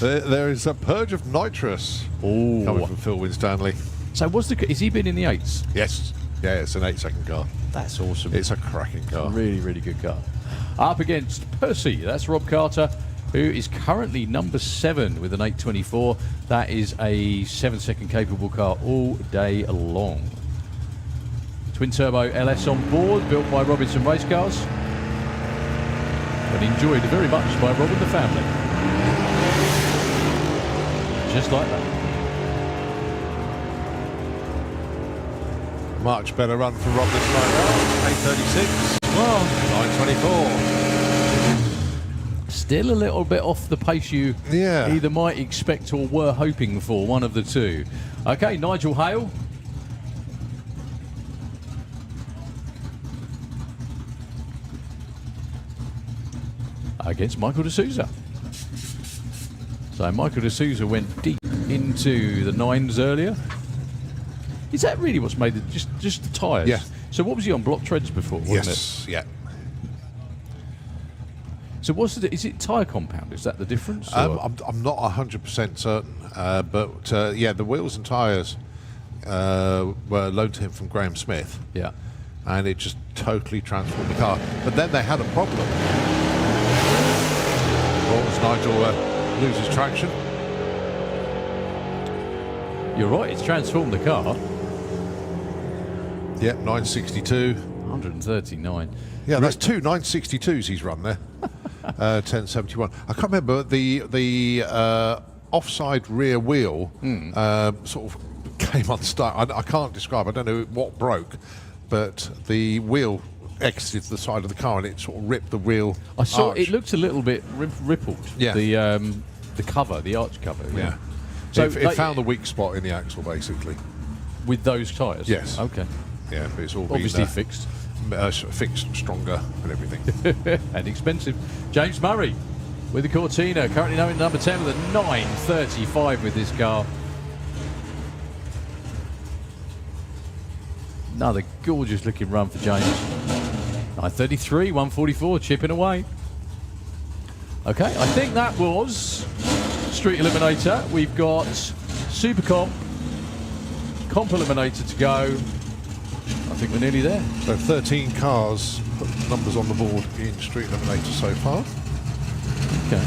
there is a purge of nitrous coming from Phil Winstanley. So has he been in the 8s? Yes. Yeah, it's an 8-second car. That's awesome. It's a cracking car. Really, really good car. Up against Percy. That's Rob Carter, who is currently number 7 with an 824. That is a 7-second capable car all day long. Twin turbo LS on board, built by Robinson Race Cars, and enjoyed very much by Rob and the family. Just like that. Much better run for Rob this time round. 836. Well, 924. still a little bit off the pace you either might expect or were hoping for, one of the two. Okay, Nigel Hale. Against Michael D'Souza. So Michael D'Souza went deep into the 9s earlier. Is that really what's made it? Just the tyres? Yeah. So what was he on? Block treads before, wasn't Yes, yeah. So is it tyre compound? Is that the difference? I'm not 100% certain, but yeah, the wheels and tyres were loaned to him from Graham Smith. Yeah. And it just totally transformed the car. But then they had a problem. What was Nigel loses traction? You're right, it's transformed the car. Yep, 962. 139. Yeah, that's two 962s he's run there. 1071. I can't remember the offside rear wheel sort of came unstuck. I can't describe. I don't know what broke, but the wheel exited the side of the car and it sort of ripped the wheel. I saw arch. it looked a little bit rippled. Yeah. The cover, the arch cover. Yeah. So it found the weak spot in the axle basically. With those tyres. Yes. Okay. Yeah, but it's all Obviously been, fixed. Fixed, stronger, and everything. And expensive. James Murray with the Cortina, currently now in number 10 with a 935 with this car. Another gorgeous looking run for James. 933, 144, chipping away. Okay, I think that was Street Eliminator. We've got Super Comp Eliminator to go. I think we're nearly there. So 13 cars put numbers on the board in Street Eliminator so far. Okay.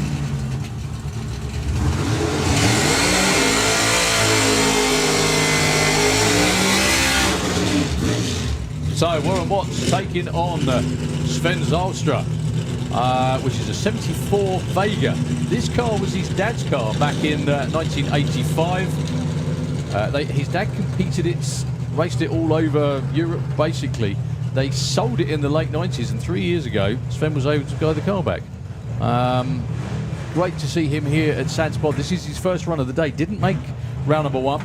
So Warren Watts taking on Sven Zylstra, which is a 74 Vega. This car was his dad's car back in 1985. His dad competed it, raced it all over Europe, basically. They sold it in the late 90s, and 3 years ago, Sven was able to buy the car back. Great to see him here at Sandspot. This is his first run of the day. Didn't make round number 1,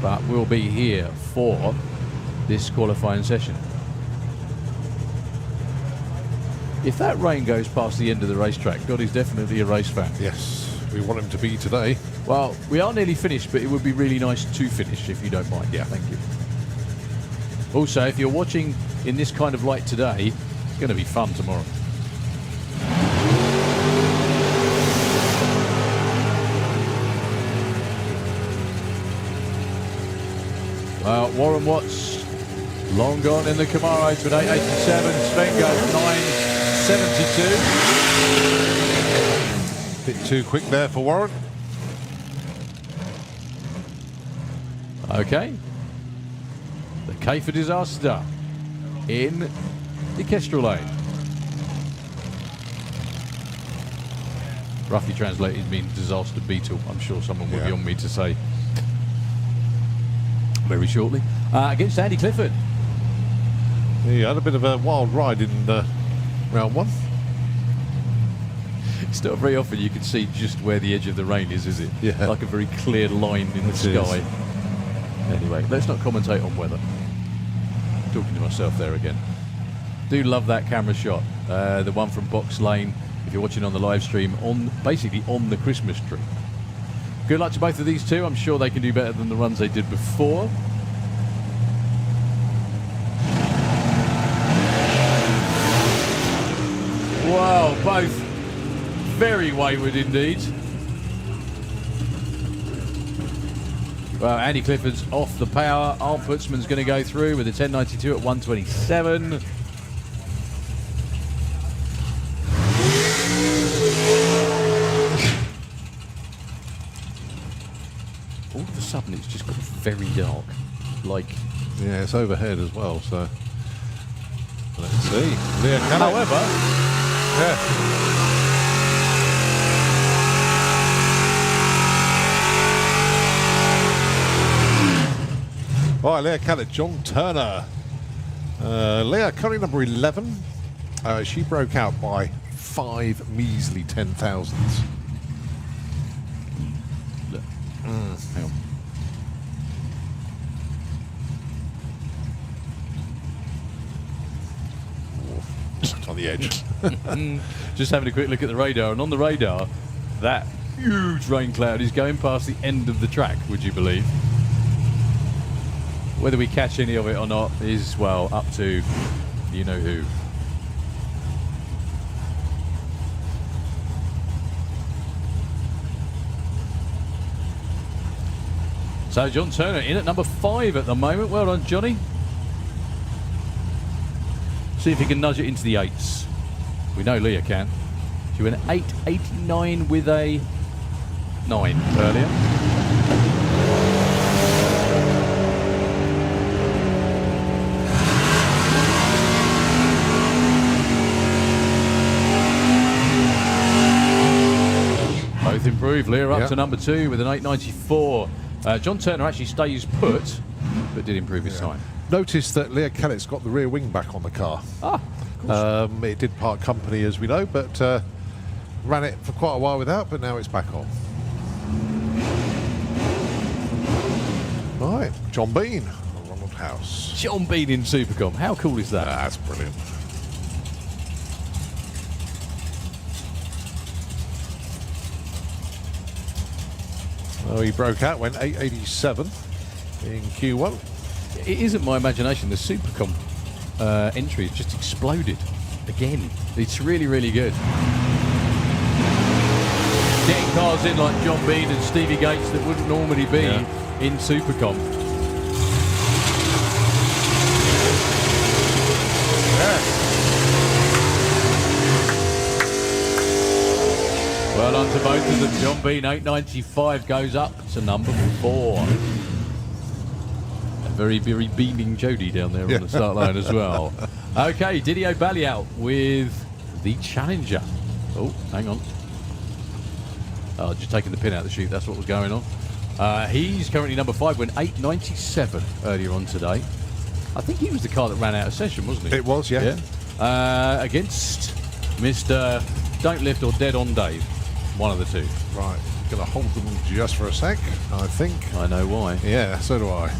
but will be here for this qualifying session. If that rain goes past the end of the racetrack, God, he's definitely a race fan. Yes, we want him to be today. Well, we are nearly finished, but it would be really nice to finish if you don't mind. Yeah. Thank you. Also, if you're watching in this kind of light today, it's going to be fun tomorrow. Well, Warren Watts, long gone in the Camaro to an 887. Sven goes 972. Bit too quick there for Warren. Okay. The K for disaster in the Kestrel lane. Roughly translated means disaster beetle. I'm sure someone will be on me to say very shortly. Against Andy Clifford. He had a bit of a wild ride in round 1. It's not very often you can see just where the edge of the rain is it? Yeah. Like a very clear line in the It sky. is. Anyway, let's not commentate on weather. Talking to myself there again. Do love that camera shot. The one from Box Lane, if you're watching on the live stream, basically on the Christmas tree. Good luck to both of these two. I'm sure they can do better than the runs they did before. Wow, both very wayward indeed. Well, Andy Clifford's off the power. Arm Putzman's going to go through with a 1092 at 127. All of a sudden, it's just got very dark. Like, Yeah, it's overhead as well, so let's see. Leah Canet. however, Yeah. Right, Leah Canet, John Turner. Leah, currently number 11. She broke out by 5 measly 10,000s. look, hang on. Just on the edge. Just having a quick look at the radar, and on the radar, that huge rain cloud is going past the end of the track, would you believe? Whether we catch any of it or not is, well, up to you know who. So John Turner in at number 5 at the moment. Well done, Johnny. See if he can nudge it into the 8s. We know Leah can. She went 8.89 with a 9 earlier. Both improved. Leah up Yep. to number 2 with an 8.94. John Turner actually stays put, but did improve his time. Notice that Leah Canet's got the rear wing back on the car. Ah, of course. It did part company, as we know, but ran it for quite a while without, but now it's back on. Right, John Bean, Ronald House. John Bean in Supercom. How cool is that? That's brilliant. Well, he broke out, went 887 in Q1. It isn't my imagination. The Supercom entry has just exploded again. It's really, really good. Getting cars in like John Bean and Stevie Gates that wouldn't normally be in Supercom. Well done to both of them. John Bean, 895, goes up to number 4. A very, very beaming Jody down there on the start line as well. Okay, Didier Balliot with the Challenger. Oh, hang on. Oh, just taking the pin out of the chute, that's what was going on. He's currently number 5, went 897 earlier on today. I think he was the car that ran out of session, wasn't he? It was, yeah. Against Mr. Don't Lift or Dead on Dave. One of the two. Right, going to hold them just for a sec, I think. I know why. Yeah, so do I.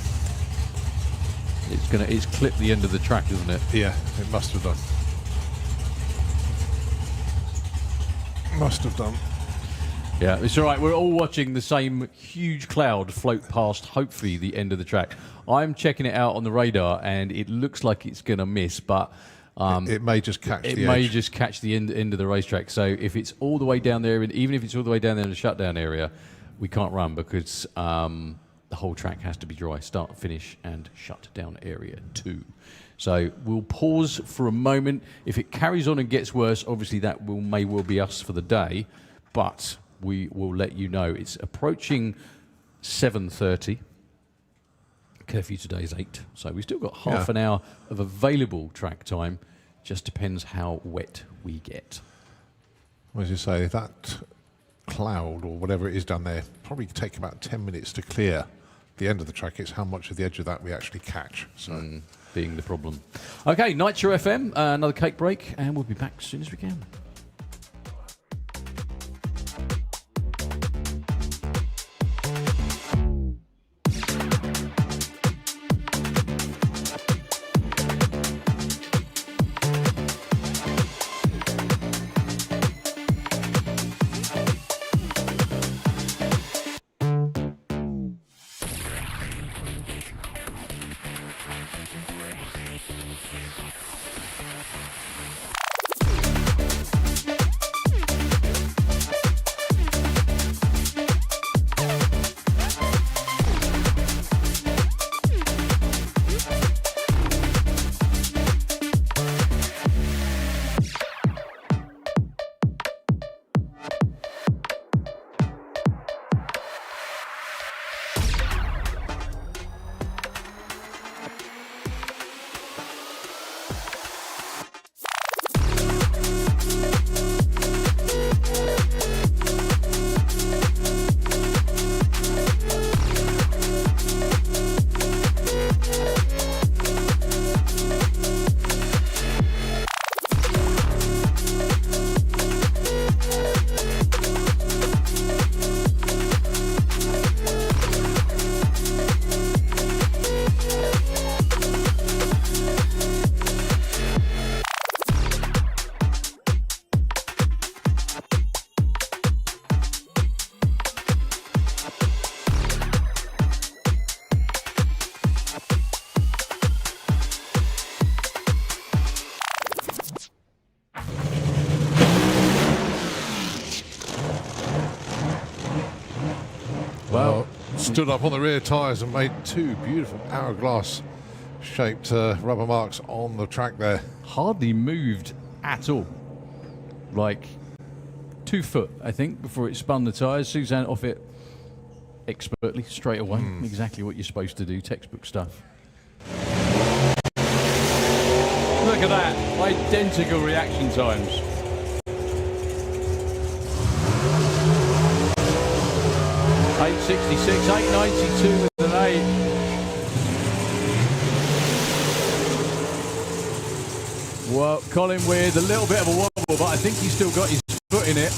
It's clipped the end of the track, isn't it? Yeah, it must have done. Must have done. Yeah, it's all right. We're all watching the same huge cloud float past, hopefully, the end of the track. I'm checking it out on the radar, and it looks like it's going to miss, but It may just catch the edge. it may just catch the end of the racetrack. So if it's all the way down there, and even if it's all the way down there in the shutdown area, we can't run because the whole track has to be dry, start, finish, and shut down area 2. So we'll pause for a moment. If it carries on and gets worse, obviously that may well be us for the day, but we will let you know. It's approaching 7:30. Curfew today is 8, so we've still got half an hour of available track time. Just depends how wet we get. Well, as you say, that cloud or whatever it is down there probably take about 10 minutes to clear the end of the track. It's how much of the edge of that we actually catch. So Being the problem. Okay, Nitro FM, another cake break, and we'll be back as soon as we can. Stood up on the rear tyres and made two beautiful hourglass-shaped rubber marks on the track there. Hardly moved at all. Like 2 foot, I think, before it spun the tyres. Suzanne off it expertly, straight away. Exactly what you're supposed to do, textbook stuff. Look at that, identical reaction times. .866, 892 with an 8. Well, Colin with a little bit of a wobble, but I think he's still got his foot in it.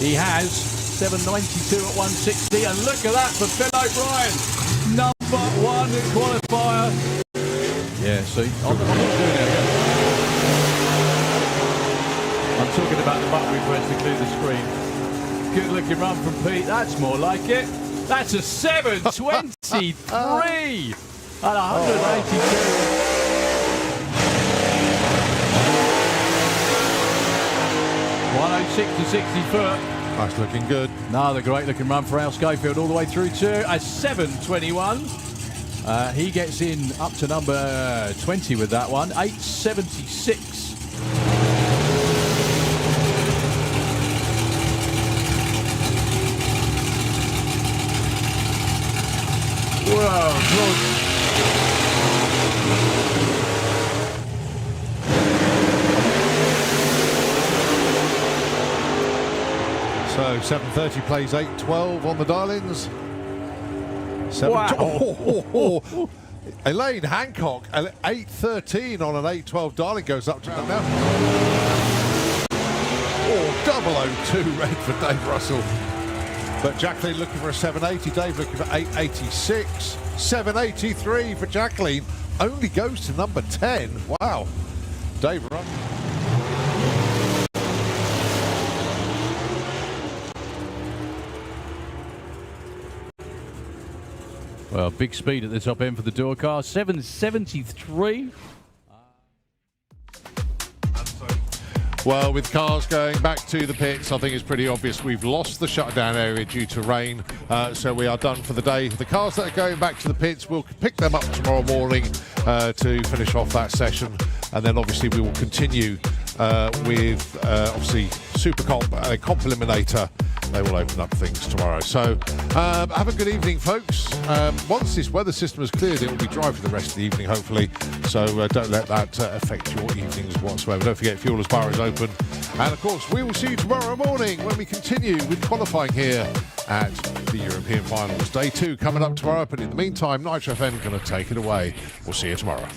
He has 792 at 160, and look at that for Phil O'Brien. Number 1 qualifier. Yeah, see, I'm not doing it again. I'm talking about the button we pressed to clear the screen. Good looking run from Pete. That's more like it. That's a 723 at 182. 106 to 60 foot. That's looking good. Another great looking run for Al Schofield all the way through to a 721. He gets in up to number 20 with that one. 876. Whoa, close. So 7:30 plays 8:12 on the dial-ins. Wow. Elaine Hancock, 8:13 on an 8:12 dial-in goes up to now. Oh, 002 red for Dave Russell. But Jacqueline looking for a 780, Dave looking for 886. 783 for Jacqueline. Only goes to number 10. Wow. Dave run. Well, big speed at the top end for the door car. 773. Well, with cars going back to the pits, I think it's pretty obvious we've lost the shutdown area due to rain, so we are done for the day. The cars that are going back to the pits, we'll pick them up tomorrow morning to finish off that session, and then obviously we will continue with obviously Super Comp Eliminator. They will open up things tomorrow. So have a good evening, folks. Once this weather system is cleared, it will be dry for the rest of the evening, hopefully. So don't let that affect your evenings whatsoever. Don't forget, Fuel Bar is open. And, of course, we will see you tomorrow morning when we continue with qualifying here at the European Finals. Day 2 coming up tomorrow. But in the meantime, Nitro FM going to take it away. We'll see you tomorrow.